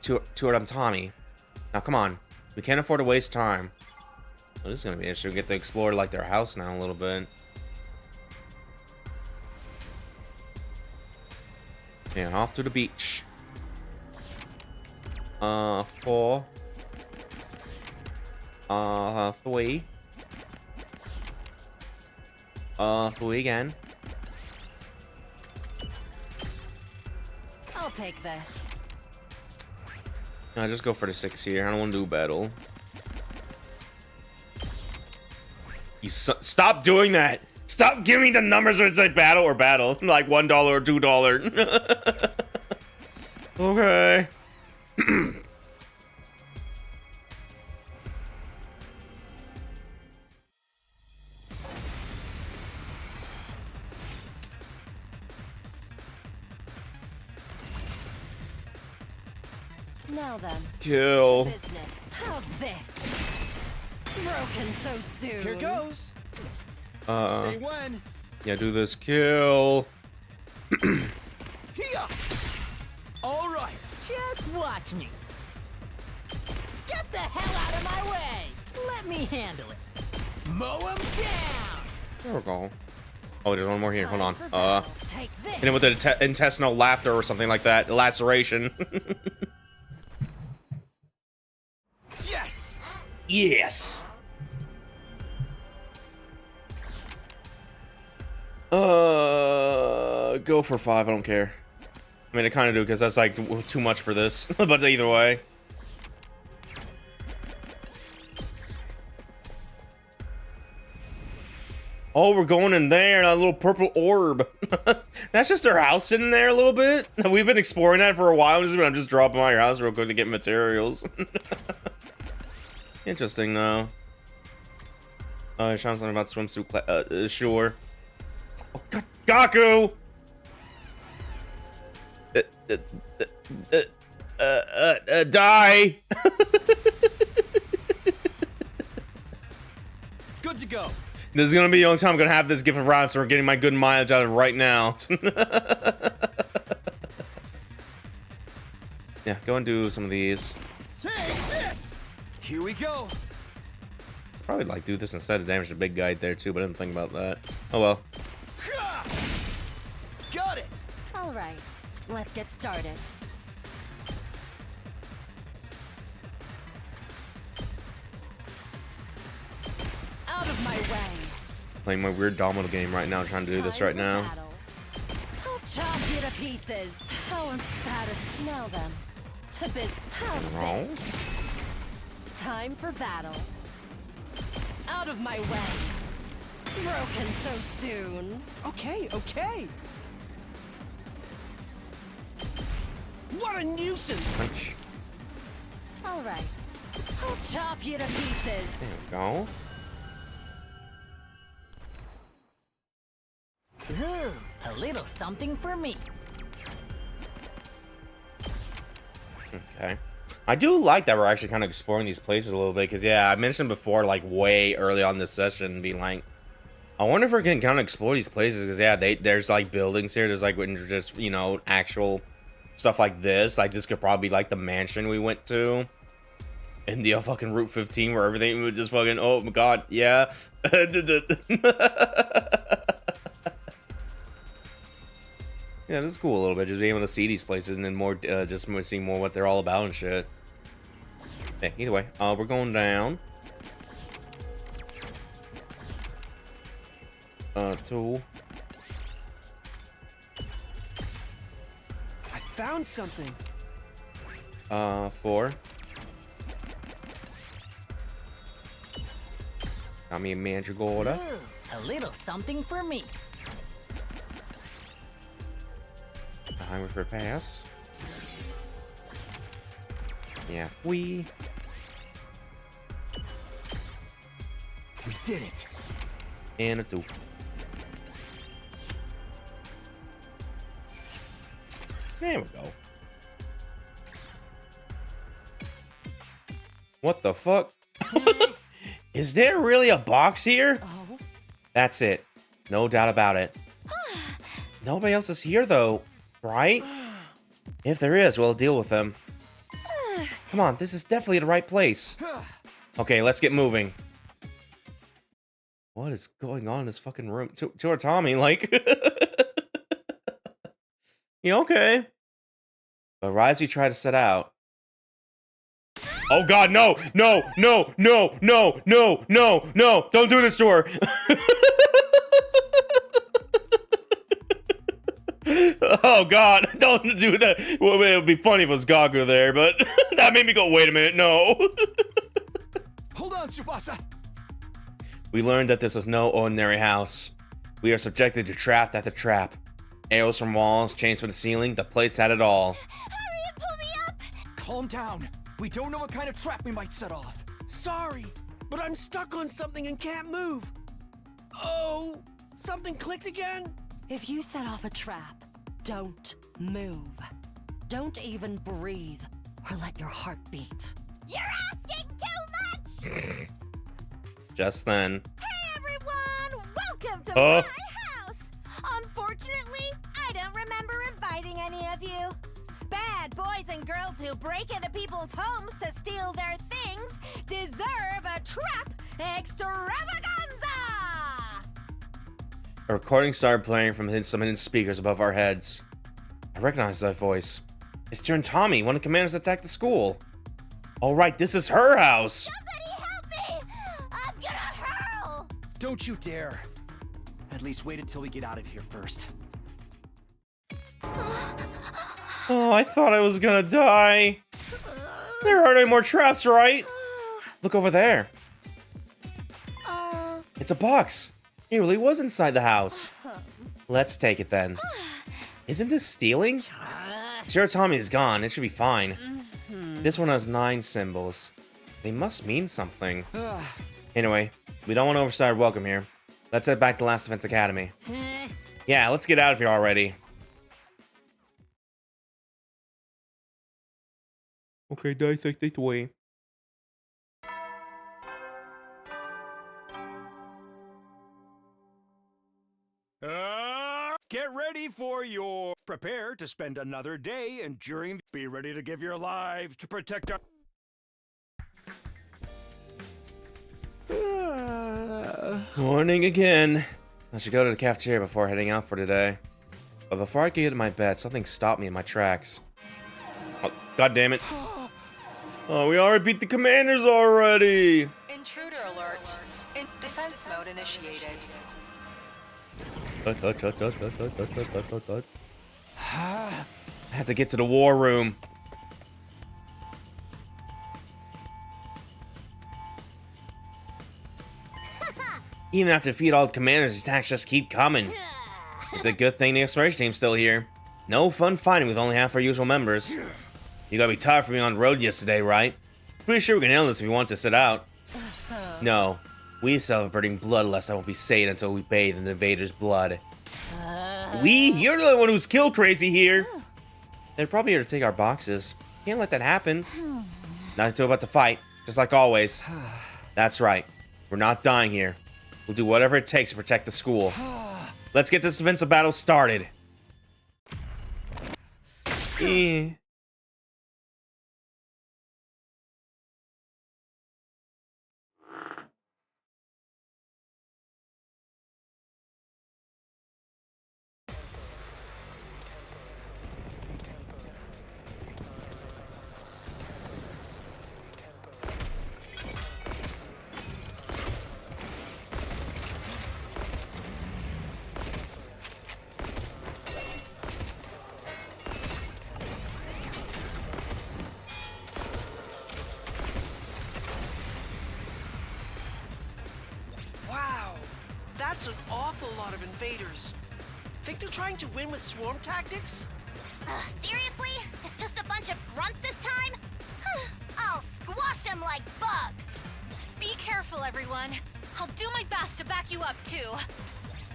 To Tommy. Now come on, we can't afford to waste time. Well, this is gonna be interesting. We get to explore like their house now a little bit. Yeah, off to the beach. 4. 3. 3 again. I'll take this. No, just go for the 6 here. I don't want to do battle. You stop doing that. Stop giving me the numbers where it's like battle or battle. Like $1 or $2. Okay. Now then. Kill. To business. How's this? Broken so soon. Here goes. Say when. Yeah, do this. Kill. All right, just watch me. Get the hell out of my way. Let me handle it. Mow him down. There we go. Oh, there's one more here. Hold on. Take this. Hit him with the intestinal laughter or something like that. Laceration. Yes. Yes. Go for 5. I don't care. I mean, I kind of do because that's like too much for this. But either way. Oh, we're going in there. That little purple orb. That's just our house sitting there a little bit. We've been exploring that for a while. I'm just dropping by your house real quick to get materials. Interesting, though. Oh, you're trying something about swimsuit. Sure. Oh, God, Gaku! Die! Good to go. This is gonna be the only time I'm gonna have this gift around, so we're getting my good mileage out of it right now. Yeah, go and do some of these. Take this. Here we go. Probably like do this instead of damage the big guy there too, but I didn't think about that. Oh well. Got it. All right, let's get started. Out of my way. Playing my weird domino game right now, trying to do this right now. I'll chop you to pieces. How unsatisfying. Now then, to biz. How's this? Time for battle. Out of my way. Broken so soon. Okay, okay. What a nuisance. Punch. All right, I'll chop you to pieces. There we go. Ooh, a little something for me. Okay. I do like that we're actually kind of exploring these places a little bit, because yeah, I mentioned before, like way early on this session, being like, I wonder if we can kind of explore these places, because yeah, there's like buildings here, there's like just, you know, actual stuff like this. Like this could probably be like the mansion we went to in the fucking Route 15, where everything was just fucking, oh my god, yeah. Yeah, this is cool a little bit, just being able to see these places and then more, just seeing more what they're all about and shit. Hey, either way, we're going down. Tool. I found something. 4. Got me a mandragora. A little something for me. A hunger for pass. Yeah, we did it. And a 2. There we go. What the fuck? Is there really a box here? Oh. That's it. No doubt about it. Nobody else is here though, right? If there is, we'll deal with them. Come on, this is definitely the right place. Okay, let's get moving. What is going on in this fucking room? To our Tommy, like... You okay? But right as we try to set out... Oh god, no! No! No! No! No! No! No! No! Don't do this to her! Oh god, don't do that. Well, it would be funny if it was Gagu there, but that made me go, wait a minute, no. Hold on, Tsubasa. We learned that this was no ordinary house. We are subjected to trap after trap. Arrows from walls, chains from the ceiling, the place had it all. Hurry and pull me up! Calm down. We don't know what kind of trap we might set off. Sorry, but I'm stuck on something and can't move. Oh, something clicked again? If you set off a trap, don't move. Don't even breathe or let your heart beat. You're asking too much! Just then. Hey everyone! Welcome to Oh. my house! Unfortunately, I don't remember inviting any of you. Bad boys and girls who break into people's homes to steal their things deserve a trap extravaganza! A recording started playing from some hidden speakers above our heads. I recognize that voice. It's Jern Tommy, one of the commanders that attacked the school. All right, this is her house. Somebody help me! I'm gonna hurl! Don't you dare. At least wait until we get out of here first. Oh, I thought I was gonna die. There aren't any more traps, right? Look over there. It's a box. It really was inside the house. Let's take it then. Isn't this stealing? Tommy is gone. It should be fine. This one has 9 symbols. They must mean something. Anyway, we don't want to overstay our welcome here. Let's head back to Last Defense Academy. Yeah, let's get out of here already. Okay, dice, take it away. Get ready for your... Prepare to spend another day enduring... Be ready to give your lives to protect our... Morning again. I should go to the cafeteria before heading out for today. But before I could get to my bed, something stopped me in my tracks. Oh, God damn it. Oh, we already beat the commanders already. Intruder alert. In defense mode initiated. I have to get to the war room. Even after defeat all the commanders, the attacks just keep coming. It's a good thing the exploration team's still here. No fun fighting with only half our usual members. You gotta be tired from being on the road yesterday, right? Pretty sure we can handle this if you want to sit out. No, we celebrating bloodlust that won't be sated until we bathe in the invader's blood. We? You're the one who's kill crazy here. They're probably here to take our boxes. Can't let that happen. Not until we're about to fight, just like always. That's right. We're not dying here. We'll do whatever it takes to protect the school. Let's get this defensive battle started. That's an awful lot of invaders. Think they're trying to win with swarm tactics? Seriously? It's just a bunch of grunts this time? I'll squash them like bugs. Be careful, everyone. I'll do my best to back you up, too.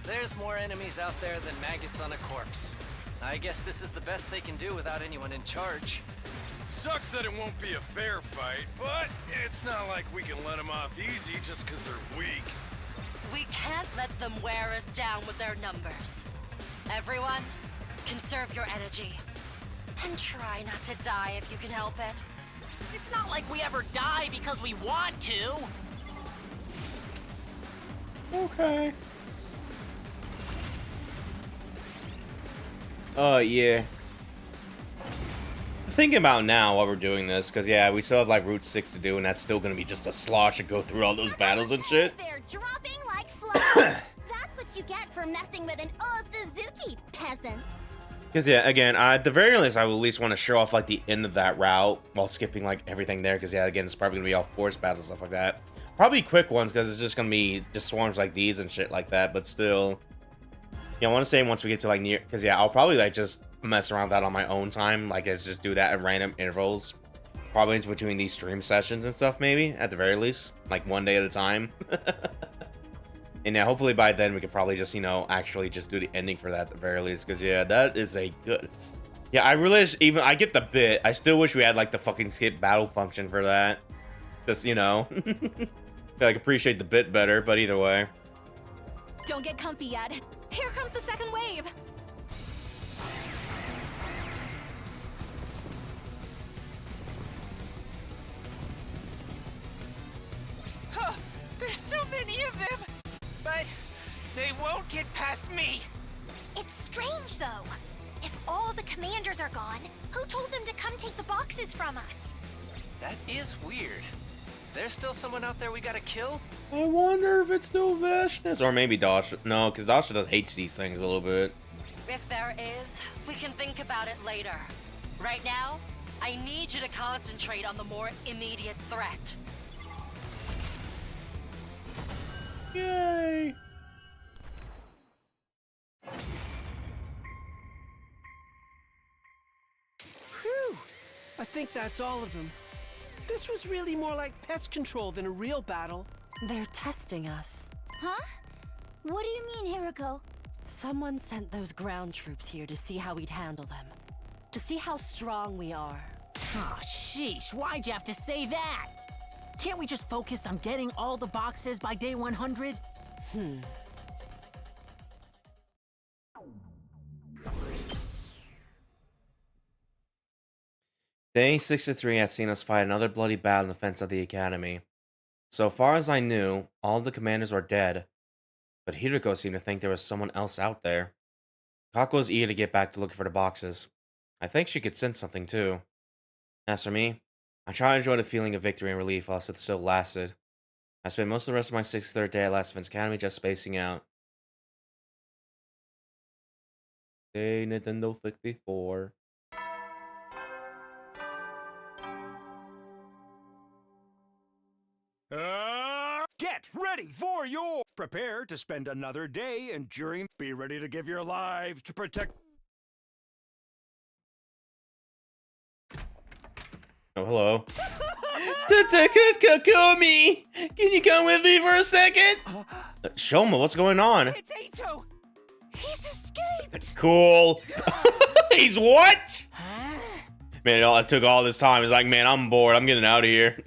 There's more enemies out there than maggots on a corpse. I guess this is the best they can do without anyone in charge. Sucks that it won't be a fair fight, but it's not like we can let them off easy just because they're weak. We can't let them wear us down with their numbers. Everyone, conserve your energy. And try not to die if you can help it. It's not like we ever die because we want to. Okay. Yeah. Thinking about now while we're doing this, because yeah, we still have like Route 6 to do, and that's still gonna be just a slog to go through all those battles and shit. They're dropping like flies. That's what you get for messing with an Suzuki, peasants. Because yeah, again, at the very least, I would at least want to show off like the end of that route while skipping like everything there. Because yeah, again, it's probably gonna be all force battles stuff like that. Probably quick ones because it's just gonna be just swarms like these and shit like that. But still, yeah, I want to say once we get to like near, because yeah, I'll probably like just mess around with that on my own time. Like, let's just do that at random intervals, probably in between these stream sessions and stuff. Maybe at the very least, like one day at a time. And yeah, hopefully by then we could probably just, you know, actually just do the ending for that at the very least. Because yeah, that is a good. Yeah, I really even I get the bit. I still wish we had like the fucking skip battle function for that. Just, you know, I appreciate the bit better. But either way, Don't get comfy yet. Here comes the second wave. Huh, there's so many of them. But they won't get past me. It's strange, though. If all the commanders are gone, who told them to come take the boxes from us? That is weird. There's still someone out there we gotta kill? I wonder if it's still Vashnis or maybe Dasha. No, because Dasha does hate these things a little bit. If there is, we can think about it later. Right now, I need you to concentrate on the more immediate threat. Yay! Whew! I think that's all of them. This was really more like pest control than a real battle. They're testing us. Huh? What do you mean, Hiroko? Someone sent those ground troops here to see how we'd handle them. To see how strong we are. Oh, sheesh, why'd you have to say that? Can't we just focus on getting all the boxes by day 100? Day 63 has seen us fight another bloody battle in the fence of the academy. So far as I knew, all the commanders are dead, but Hiroko seemed to think there was someone else out there. Kako was eager to get back to looking for the boxes. I think she could sense something too. As for me, I try to enjoy the feeling of victory and relief whilst it still lasted. I spent most of the rest of my 63rd day at Last Defense Academy just spacing out. Day Nintendo 64. Get ready for your... Prepare to spend another day enduring... Be ready to give your lives to protect... Oh, hello. Kakumi! Can you come with me for a second? Shoma, what's going on? It's Ito! He's escaped! Cool. He's what? Man, it took all this time. It's like, man, I'm bored. I'm getting out of here.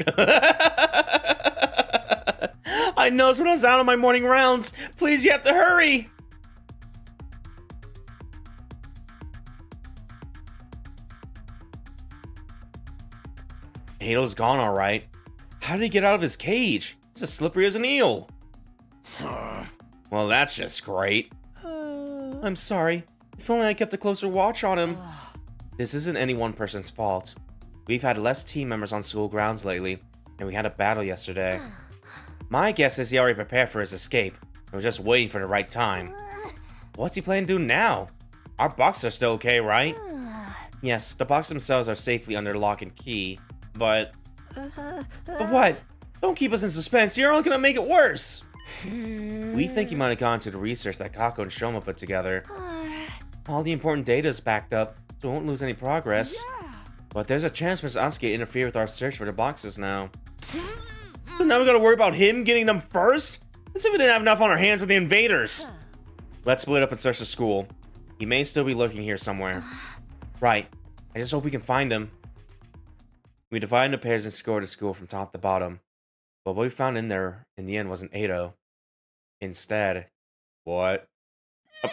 I noticed when I was out on my morning rounds. Please, you have to hurry. Ato's gone, all right. How did he get out of his cage? He's as slippery as an eel. Well, that's just great. I'm sorry. If only I kept a closer watch on him. This isn't any one person's fault. We've had less team members on school grounds lately, and we had a battle yesterday. My guess is he already prepared for his escape and was just waiting for the right time. What's he planning to do now? Our boxes are still okay, right? Yes, the boxes themselves are safely under lock and key, but... But what? Don't keep us in suspense, you're only gonna make it worse! We think he might have gone to the research that Kako and Shoma put together. All the important data is backed up, so we won't lose any progress. But there's a chance Miss Asuka interfered with our search for the boxes now. So now we gotta worry about him getting them first? As if we didn't have enough on our hands with the invaders. Let's split up and search the school. He may still be lurking here somewhere. Right. I just hope we can find him. We divided into pairs and scored the school from top to bottom. But what we found in there, in the end, wasn't Ado. Instead, what? The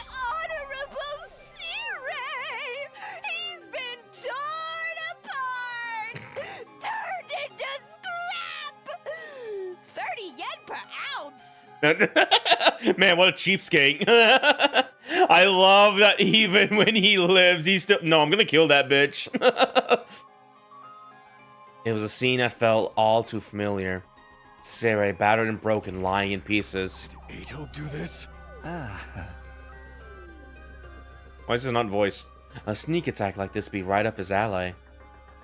Honorable Sirei! He's been torn apart! Turned into scrap! 30 yen per ounce! Man, what a cheapskate. I love that even when he lives, he's still... No, I'm gonna kill that bitch. It was a scene that felt all too familiar. Sirei, battered and broken, lying in pieces. Did Ado do this? Why is this not voiced? A sneak attack like this be right up his alley.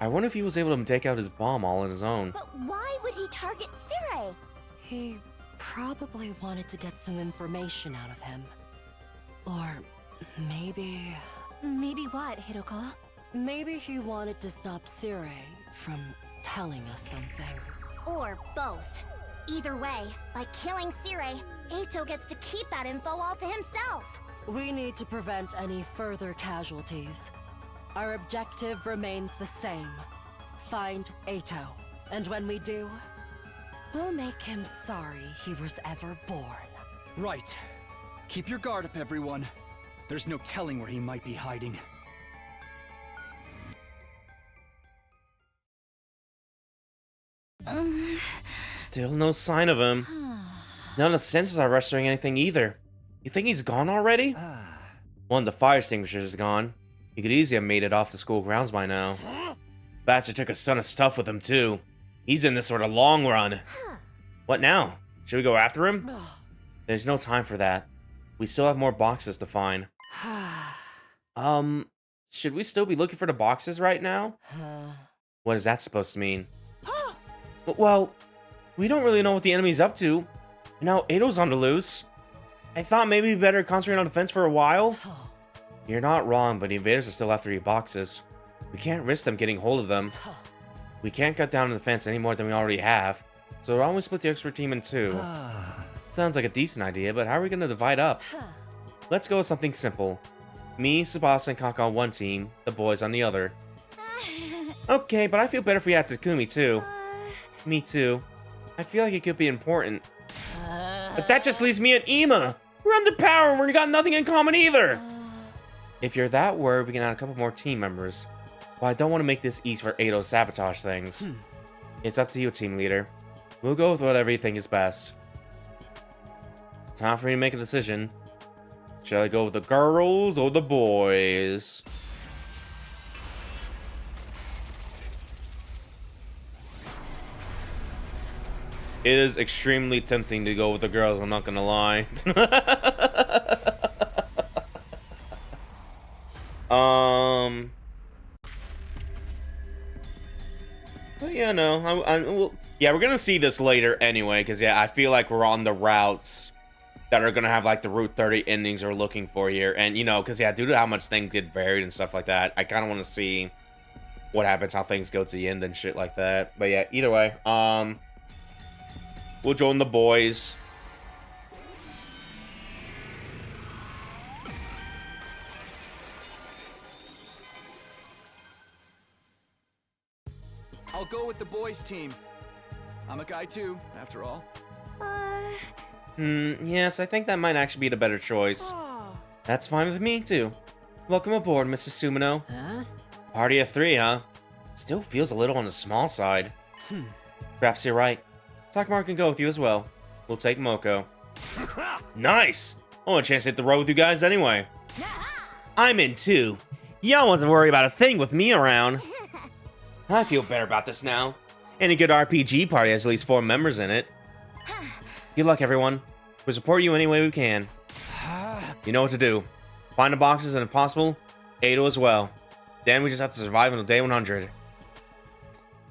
I wonder if he was able to take out his bomb all on his own. But why would he target Sirei? He probably wanted to get some information out of him. Or maybe... Maybe what, Hiroko? Maybe he wanted to stop Sirei from telling us something. Or both. Either way, by killing Sirei, Eito gets to keep that info all to himself. We need to prevent any further casualties. Our objective remains the same. Find Eito. And when we do, we'll make him sorry he was ever born. Right. Keep your guard up, everyone. There's no telling where he might be hiding. Still no sign of him. None of the sensors are registering anything either. You think he's gone already? One of the fire extinguishers is gone. He could easily have made it off the school grounds by now. Bastard took a ton of stuff with him too. He's in this for the long run. What now? Should we go after him? There's no time for that. We still have more boxes to find. Should we still be looking for the boxes right now? What is that supposed to mean? Well, we don't really know what the enemy's up to. And now Ado's on the loose. I thought maybe we better concentrate on defense for a while. You're not wrong, but the invaders are still after your boxes. We can't risk them getting hold of them. We can't cut down on the defense any more than we already have. So why don't we split the expert team in two? Sounds like a decent idea, but how are we going to divide up? Let's go with something simple. Me, Tsubasa, and Kaka on one team, the boys on the other. Okay, but I feel better if we had Takumi too. Me too. I feel like it could be important. But that just leaves me and Ima! We're underpowered and we got nothing in common either! If you're that worried, we can add a couple more team members. But I don't want to make this easy for Ado to sabotage things. It's up to you, team leader. We'll go with whatever you think is best. Time for me to make a decision. Shall I go with the girls or the boys? It is extremely tempting to go with the girls, I'm not gonna lie. But yeah, no, yeah, we're gonna see this later anyway, because yeah, I feel like we're on the routes that are gonna have like the Route 30 endings we're looking for here, and you know, because yeah, due to how much things get varied and stuff like that, I kind of want to see what happens, how things go to the end and shit like that. But yeah, either way, we'll join the boys. I'll go with the boys' team. I'm a guy too, after all. Yes, I think that might actually be the better choice. That's fine with me too. Welcome aboard, Mr. Sumino. Party of 3, huh? Still feels a little on the small side. Perhaps you're right. Takamaro can go with you as well. We'll take Moko. Nice! I want a chance to hit the road with you guys anyway. I'm in too. Y'all won't have to worry about a thing with me around. I feel better about this now. Any good RPG party has at least 4 members in it. Good luck, everyone. We'll support you any way we can. You know what to do. Find the boxes and if possible, Ado as well. Then we just have to survive until day 100.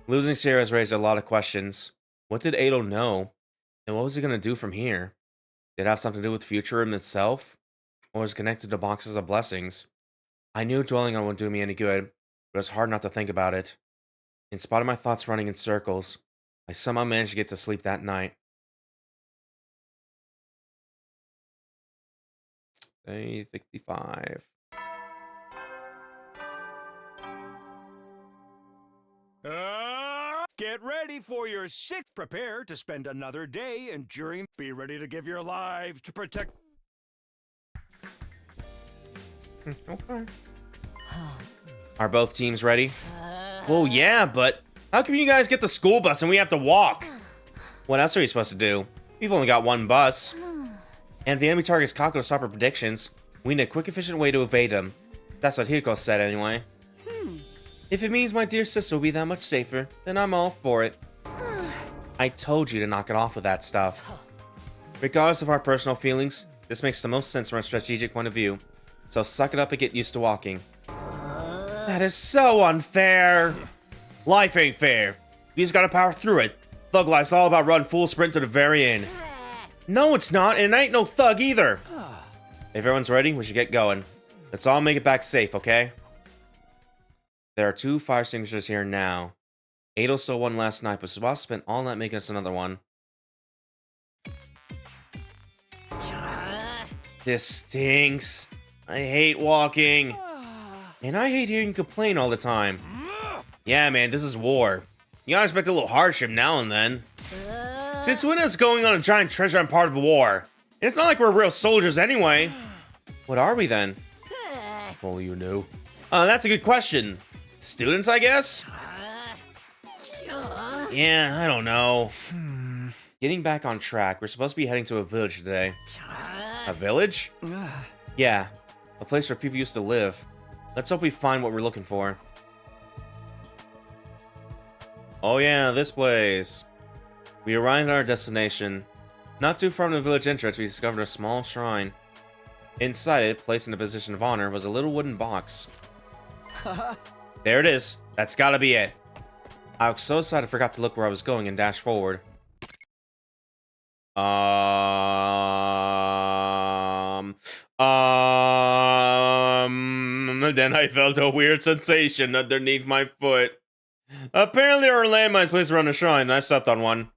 Losing Sierra has raised a lot of questions. What did Ado know? And what was he gonna do from here? Did it have something to do with future him itself? Or was it connected to boxes of blessings? I knew dwelling on it wouldn't do me any good, but it was hard not to think about it. In spite of my thoughts running in circles, I somehow managed to get to sleep that night. Day 65. Get ready for your sick. Prepare to spend another day enduring. Be ready to give your lives to protect. Okay. Are both teams ready? Well, yeah, but how come you guys get the school bus and we have to walk? What else are we supposed to do? We've only got one bus. And if the enemy target is Kako to stop our predictions, we need a quick, efficient way to evade him. That's what Hiko said anyway. If it means my dear sister will be that much safer, then I'm all for it. I told you to knock it off with that stuff. Regardless of our personal feelings, this makes the most sense from a strategic point of view. So suck it up and get used to walking. That is so unfair. Life ain't fair. You just gotta power through it. Thug life's all about run full sprint to the very end. No, it's not, and it ain't no thug either. If everyone's ready, we should get going. Let's all make it back safe, okay? There are 2 fire extinguishers here now. Ado stole one last night, but Subasa spent all night making us another one. This stinks. I hate walking. And I hate hearing you complain all the time. Yeah, man, this is war. You gotta expect a little hardship now and then. Since when is going on a giant treasure hunt part of a war? And it's not like we're real soldiers anyway. What are we then? If only you knew. That's a good question. Students, I guess? Yeah, I don't know. Getting back on track, we're supposed to be heading to a village today. A village? Yeah, a place where people used to live. Let's hope we find what we're looking for. Oh yeah, this place. We arrived at our destination. Not too far from the village entrance, we discovered a small shrine. Inside it, placed in a position of honor, was a little wooden box. There it is. That's gotta be it. I was so excited I forgot to look where I was going and dashed forward. Then I felt a weird sensation underneath my foot. Apparently there were landmines placed around the shrine, and I stepped on one.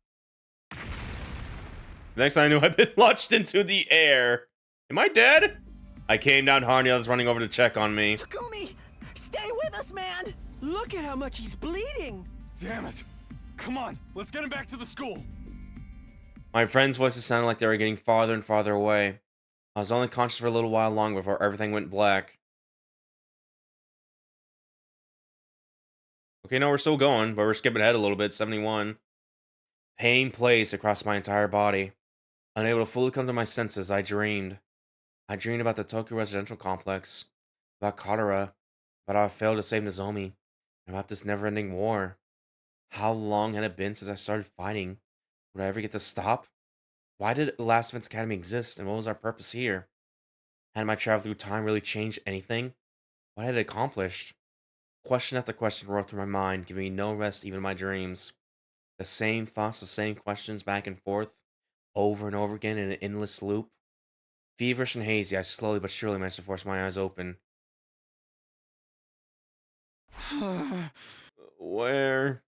Next thing I knew, I'd been launched into the air. Am I dead? I came down hard, and the others running over to check on me. Takumi, stay with us, man! Look at how much he's bleeding! Damn it! Come on, let's get him back to the school. My friends' voices sounded like they were getting farther and farther away. I was only conscious for a little while longer before everything went black. Okay, no, we're still going, but we're skipping ahead a little bit, 71. Pain plays across my entire body. Unable to fully come to my senses, I dreamed. I dreamed about the Tokyo residential complex, about Katara, about how I failed to save Nozomi, and about this never-ending war. How long had it been since I started fighting? Would I ever get to stop? Why did the Last Defense Academy exist, and what was our purpose here? Had my travel through time really changed anything? What had it accomplished? Question after question roared through my mind, giving me no rest even in my dreams. The same thoughts, the same questions back and forth, over and over again in an endless loop. Feverish and hazy, I slowly but surely managed to force my eyes open. Where?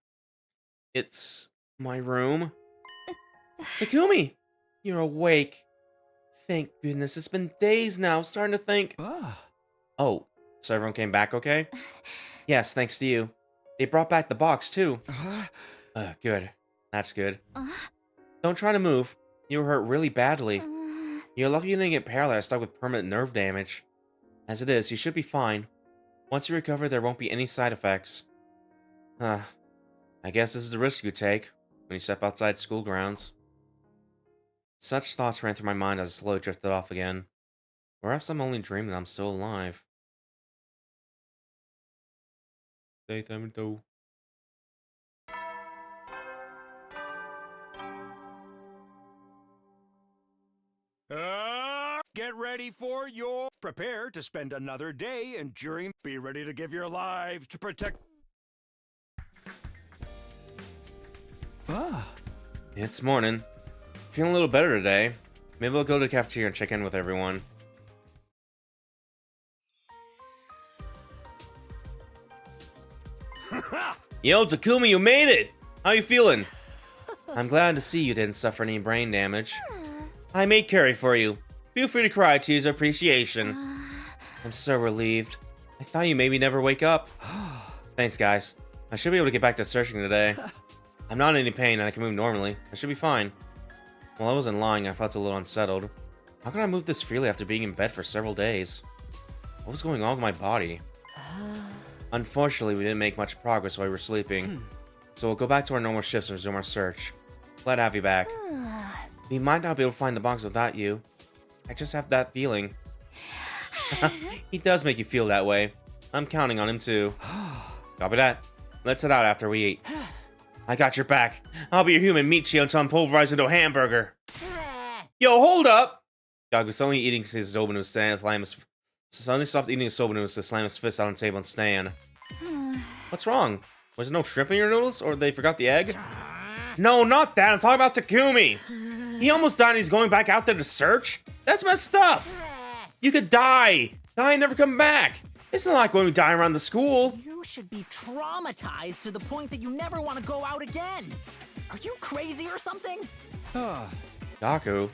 It's my room? Takumi! You're awake. Thank goodness, it's been days now. I'm starting to think. Oh, so everyone came back okay? Yes, thanks to you. They brought back the box, too. Good. That's good. Don't try to move. You were hurt really badly. You're lucky you didn't get paralyzed, stuck with permanent nerve damage. As it is, you should be fine. Once you recover, there won't be any side effects. I guess this is the risk you take when you step outside school grounds. Such thoughts ran through my mind as I slowly drifted off again. Perhaps I'm only dreaming that I'm still alive. Day 72. Get ready for your... Prepare to spend another day enduring... Be ready to give your lives to protect... It's morning. Feeling a little better today. Maybe I'll go to the cafeteria and check in with everyone. Yo, Takumi, you made it! How you feeling? I'm glad to see you didn't suffer any brain damage. I made curry for you. Feel free to cry to use appreciation. I'm so relieved. I thought you maybe never wake up. Thanks, guys. I should be able to get back to searching today. I'm not in any pain and I can move normally. I should be fine. While I wasn't lying, I felt a little unsettled. How could I move this freely after being in bed for several days? What was going on with my body? Unfortunately, we didn't make much progress while we were sleeping. So we'll go back to our normal shifts and resume our search. Glad to have you back. We might not be able to find the box without you. I just have that feeling. He does make you feel that way. I'm counting on him too. Copy that. Let's head out after we eat. I got your back. I'll be your human meat shield until I'm pulverized into a hamburger. Yo, hold up! Gagu's suddenly eating his soba noodles suddenly stopped eating his soba noodles to slam his fist out on the table and stand. What's wrong? Was there no shrimp in your noodles? Or they forgot the egg? No, not that. I'm talking about Takumi. He almost died and he's going back out there to search? That's messed up. You could die. Die and never come back. It's not like when we die around the school. You should be traumatized to the point that you never want to go out again. Are you crazy or something? Gaku,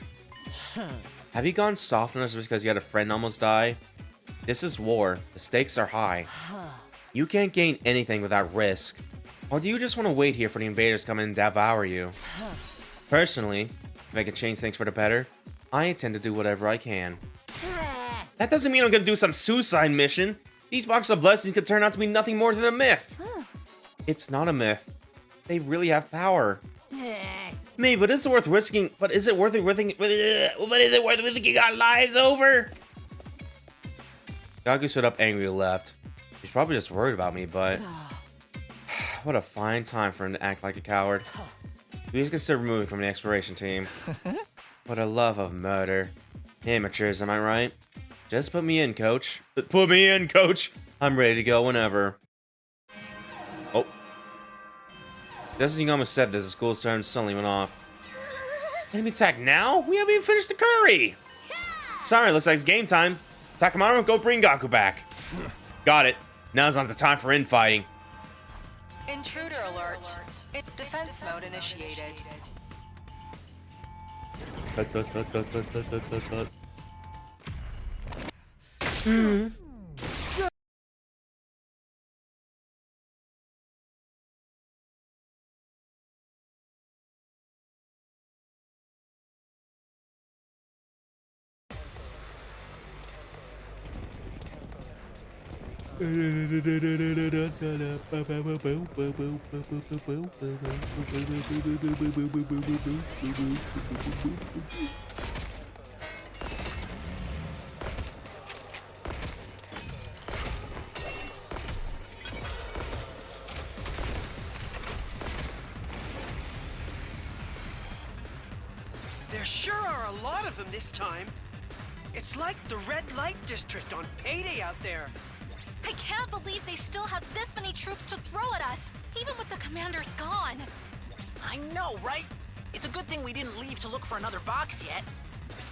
have you gone soft on us because you had a friend almost die? This is war. The stakes are high. You can't gain anything without risk. Or do you just want to wait here for the invaders to come in and devour you? Personally, if I can change things for the better, I intend to do whatever I can. That doesn't mean I'm gonna do some suicide mission. These boxes of blessings could turn out to be nothing more than a myth. It's not a myth. They really have power. Maybe, but is it worth risking? But is it worth risking our lives over? Gagu stood up angry and left. He's probably just worried about me, but what a fine time for him to act like a coward. We should consider moving from the exploration team. What a love of murder. Amateurs, am I right? Just put me in, coach. Put me in, coach. I'm ready to go whenever. Oh. Just as Yugama said this, the school siren suddenly went off. Enemy attack now? We haven't even finished the curry. Sorry, looks like it's game time. Takamaru, go bring Gaku back. Got it. Now's not the time for infighting. Intruder alert. Defense mode initiated. Cut. There sure are a lot of them this time. It's like the red light district on payday out there. I can't believe they still have this many troops to throw at us, even with the commanders gone. I know, right? It's a good thing we didn't leave to look for another box yet.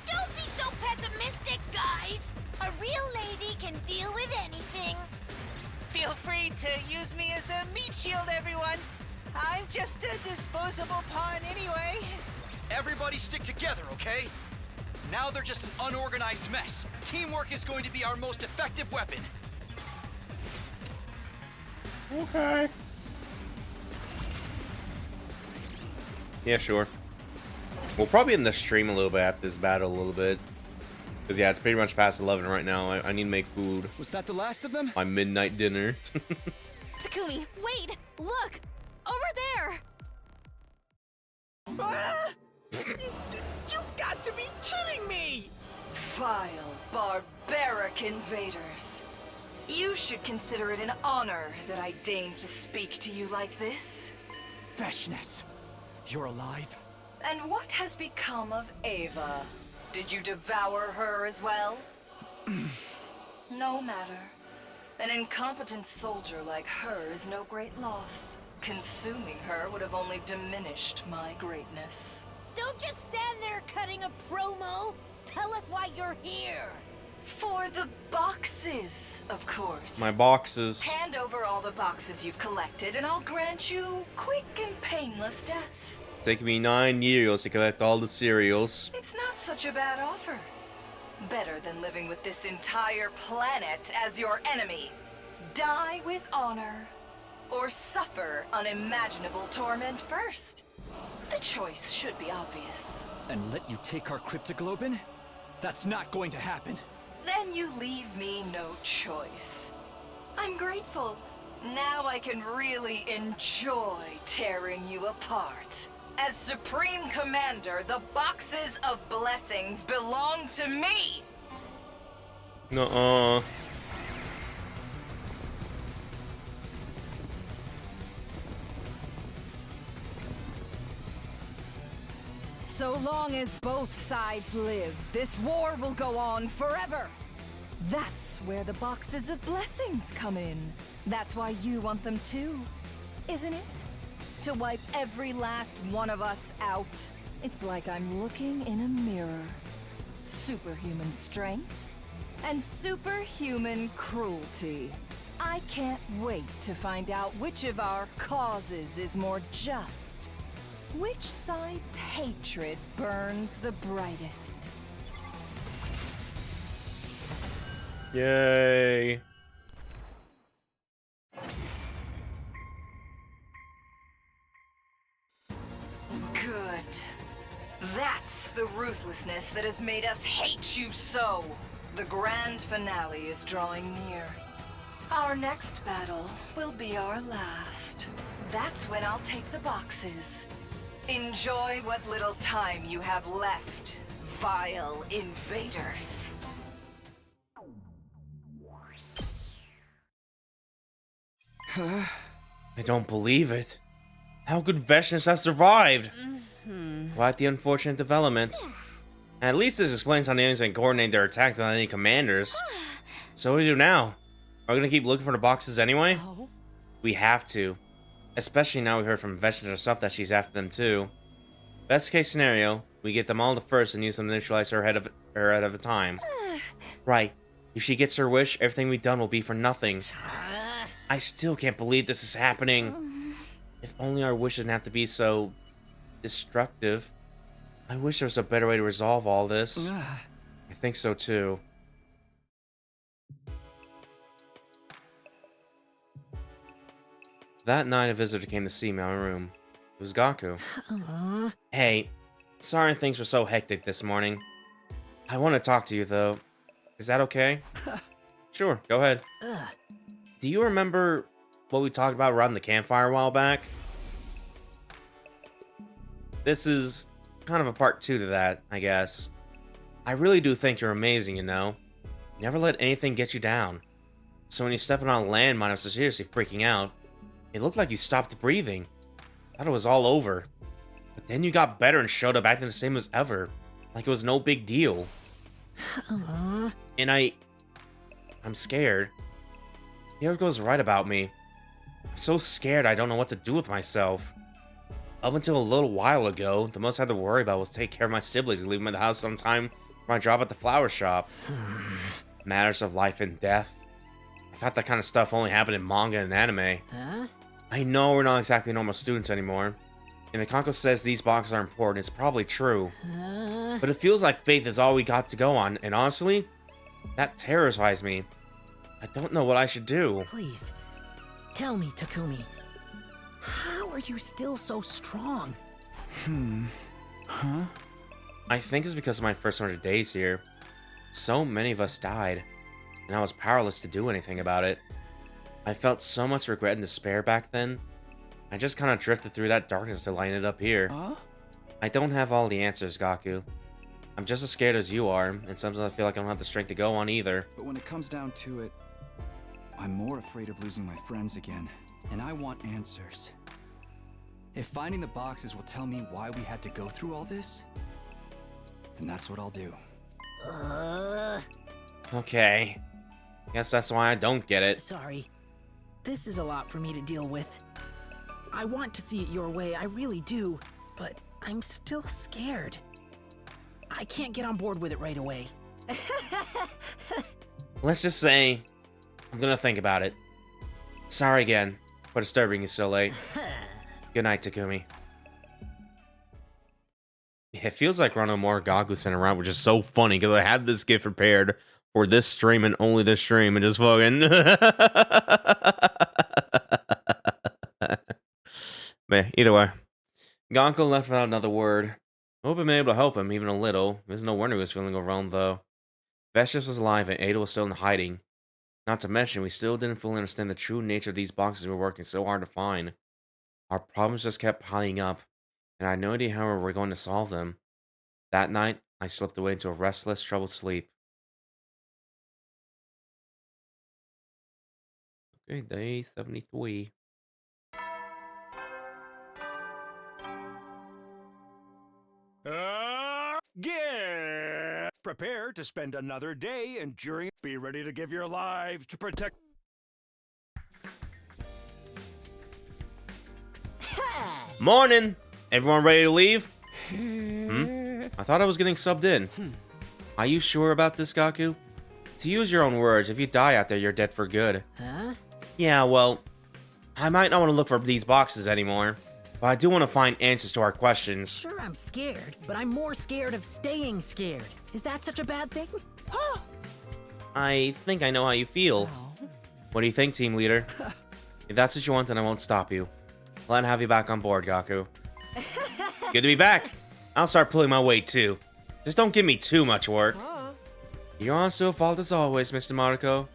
Don't be so pessimistic, guys. A real lady can deal with anything. Feel free to use me as a meat shield, everyone. I'm just a disposable pawn anyway. Everybody stick together, okay? Now they're just an unorganized mess. Teamwork is going to be our most effective weapon. Okay. Yeah, sure. We'll probably end the stream a little bit after this battle a little bit. Because, yeah, it's pretty much past 11 right now. I need to make food. Was that the last of them? My midnight dinner. Takumi, wait! Look! Over there! You've got to be kidding me! Vile, barbaric invaders. You should consider it an honor that I deign to speak to you like this. Veshness, you're alive? And what has become of Ava? Did you devour her as well? No matter. An incompetent soldier like her is no great loss. Consuming her would have only diminished my greatness. Don't just stand there cutting a promo. Tell us why you're here. For the boxes, of course. My boxes. Hand over all the boxes you've collected, and I'll grant you quick and painless deaths. It's taken me 9 years to collect all the cereals. It's not such a bad offer. Better than living with this entire planet as your enemy. Die with honor, or suffer unimaginable torment first. The choice should be obvious. And let you take our cryptoglobin? That's not going to happen. Then you leave me no choice. I'm grateful. Now I can really enjoy tearing you apart. As Supreme Commander, the boxes of blessings belong to me! Nuh-uh. So long as both sides live, this war will go on forever. That's where the boxes of blessings come in. That's why you want them too, isn't it? To wipe every last one of us out. It's like I'm looking in a mirror. Superhuman strength and superhuman cruelty. I can't wait to find out which of our causes is more just. Which side's hatred burns the brightest? Yay. Good. That's the ruthlessness that has made us hate you so. The grand finale is drawing near. Our next battle will be our last. That's when I'll take the boxes. Enjoy what little time you have left, vile invaders. I don't believe it. How could Veshness have survived? Quite the unfortunate developments. At least this explains how the enemies can coordinate their attacks without any commanders. So what do we do now? Are we gonna keep looking for the boxes anyway? We have to. Especially now we heard from Veshness herself that she's after them too. Best case scenario, we get them all to first and use them to neutralize her ahead of the time. Right. If she gets her wish, everything we've done will be for nothing. I still can't believe this is happening. If only our wishes didn't have to be so destructive. I wish there was a better way to resolve all this. I think so too. That night, a visitor came to see me in my room. It was Gaku. Hey, sorry things were so hectic this morning. I want to talk to you, though. Is that okay? Sure, go ahead. Do you remember what we talked about around the campfire a while back? This is kind of a part 2 to that, I guess. I really do think you're amazing, you know? You never let anything get you down. So when you stepped on a landmine, I was seriously freaking out. It looked like you stopped breathing. I thought it was all over. But then you got better and showed up acting the same as ever. Like it was no big deal. And I'm scared. Here goes right about me. I'm so scared I don't know what to do with myself. Up until a little while ago, the most I had to worry about was take care of my siblings and leave them at the house on time for my job at the flower shop. Matters of life and death. I thought that kind of stuff only happened in manga and anime. I know we're not exactly normal students anymore. And the Kanko says these boxes are important, it's probably true. But it feels like faith is all we got to go on, and honestly, that terrifies me. I don't know what I should do. Please, tell me, Takumi. How are you still so strong? I think it's because of my first 100 days here. So many of us died, and I was powerless to do anything about it. I felt so much regret and despair back then. I just kind of drifted through that darkness till I ended up here. I don't have all the answers, Gaku. I'm just as scared as you are, and sometimes I feel like I don't have the strength to go on either. But when it comes down to it, I'm more afraid of losing my friends again, and I want answers. If finding the boxes will tell me why we had to go through all this, then that's what I'll do. Okay. Guess that's why I don't get it. Sorry. This is a lot for me to deal with. I want to see it your way, I really do. But I'm still scared. I can't get on board with it right away. Let's just say, I'm gonna think about it. Sorry again for disturbing you so late. Good night, Takumi. Yeah, it feels like running more Gaku sent around, which is so funny because I had this gift prepared for this stream and only this stream, and just fucking. But either way, Gonko left without another word. I hope I'm able to help him, even a little. There's no wonder he was feeling overwhelmed, though. Vestius was alive and Ada was still in hiding. Not to mention, we still didn't fully understand the true nature of these boxes we were working so hard to find. Our problems just kept piling up, and I had no idea how we were going to solve them. That night, I slipped away into a restless, troubled sleep. Okay, day 73. Get prepare to spend another day enduring. Be ready to give your lives to protect. Morning! Everyone ready to leave? I thought I was getting subbed in. Are you sure about this, Gaku? To use your own words, if you die out there, you're dead for good. Huh? Yeah, well, I might not want to look for these boxes anymore, but I do want to find answers to our questions. Sure, I'm scared, but I'm more scared of staying scared. Is that such a bad thing? I think I know how you feel. What do you think, team leader? If that's what you want, then I won't stop you. Glad to have you back on board, Gaku. Good to be back. I'll start pulling my weight, too. Just don't give me too much work. You're on still fault as always, Mr. Mariko.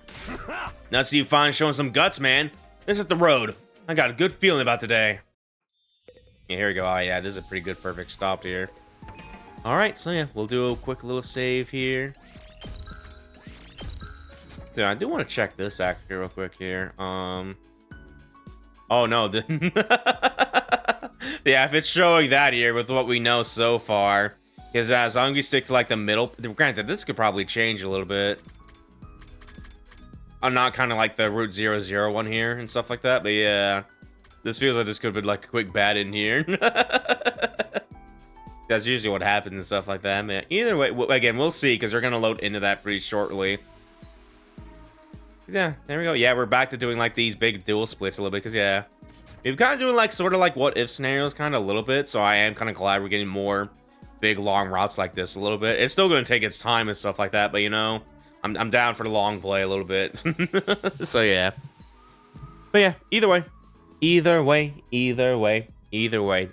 Now see you finally showing some guts, man. This is the road. I got a good feeling about today. Yeah, here we go. Oh, yeah, this is a pretty good perfect stop here. Alright, so yeah, we'll do a quick little save here. So I do want to check this actually real quick here. Oh no, yeah, if it's showing that here with what we know so far. Because as long as we stick to like the middle, granted, this could probably change a little bit. I'm not kind of like the Route 00 one here and stuff like that, but yeah. This feels like this could have been like a quick bat in here. That's usually what happens and stuff like that, man. Either way, again, we'll see because they're going to load into that pretty shortly. Yeah, there we go. Yeah, we're back to doing like these big dual splits a little bit because, yeah. We've kind of doing like sort of like what if scenarios kind of a little bit, so I am kind of glad we're getting more big long routes like this a little bit. It's still going to take its time and stuff like that, but you know, I'm down for the long play a little bit. So yeah. But yeah, either way,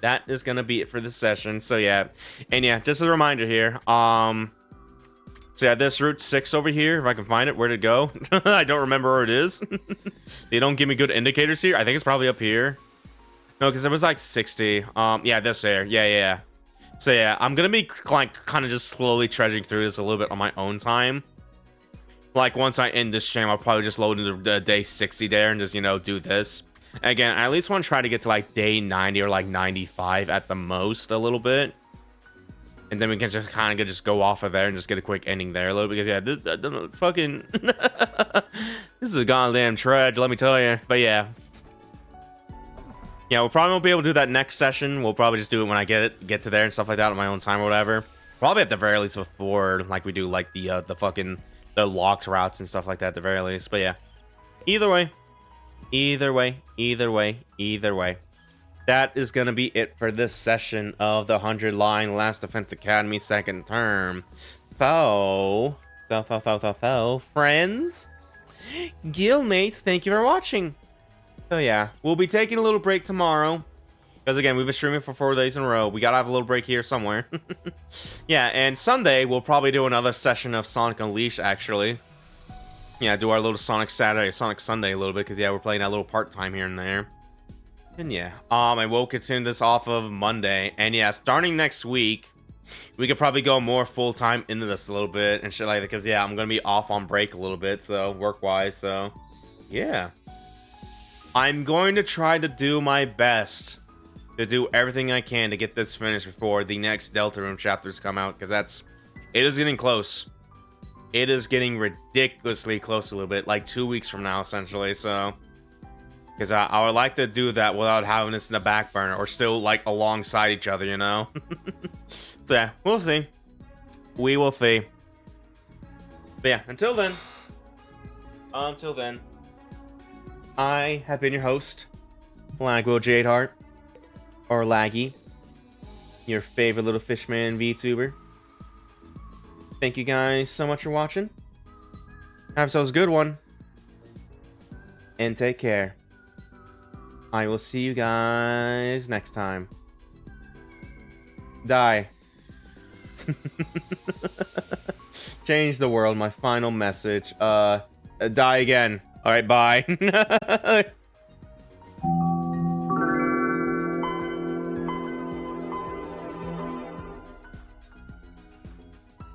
that is going to be it for this session. So yeah. And yeah, just a reminder here. So yeah, this Route 6 over here, if I can find it, where'd it go? I don't remember where it is. They don't give me good indicators here. I think it's probably up here. No, because it was like 60. Yeah, this there. Yeah. So yeah, I'm gonna be like kind of just slowly trudging through this a little bit on my own time. Like once I end this stream, I'll probably just load into the day 60 there and just, you know, do this. Again, I at least want to try to get to like day 90 or like 95 at the most a little bit. And then we can just kind of just go off of there and just get a quick ending there a little, because yeah, this fucking this is a goddamn trudge, let me tell you. But yeah, we'll probably won't be able to do that next session. We'll probably just do it when I get to there and stuff like that on my own time or whatever. Probably at the very least before like we do like the locked routes and stuff like that at the very least. But yeah, either way. That is going to be it for this session of the 100 Line Last Defense Academy second term. So, friends, guildmates, thank you for watching. So yeah, we'll be taking a little break tomorrow. Because again, we've been streaming for 4 days in a row. We got to have a little break here somewhere. Yeah, and Sunday, we'll probably do another session of Sonic Unleashed, actually. Yeah, do our little Sonic Saturday, Sonic Sunday a little bit. Because yeah, we're playing that little part-time here and there. And yeah, I will continue this off of Monday. And yeah, starting next week, we could probably go more full-time into this a little bit and shit like that. Because yeah, I'm going to be off on break a little bit, so work-wise, so yeah. I'm going to try to do my best to do everything I can to get this finished before the next Deltarune chapters come out. Because it is getting close. It is getting ridiculously close a little bit. Like 2 weeks from now, essentially, so... Because I would like to do that without having this in the back burner, or still, like, alongside each other, you know? So, yeah, we'll see. We will see. But yeah, until then, I have been your host, Laguo Jadeheart, or Laggy, your favorite little fishman VTuber. Thank you guys so much for watching. Have yourselves a good one. And take care. I will see you guys next time. Die. Change the world, my final message. Die again. Alright, bye.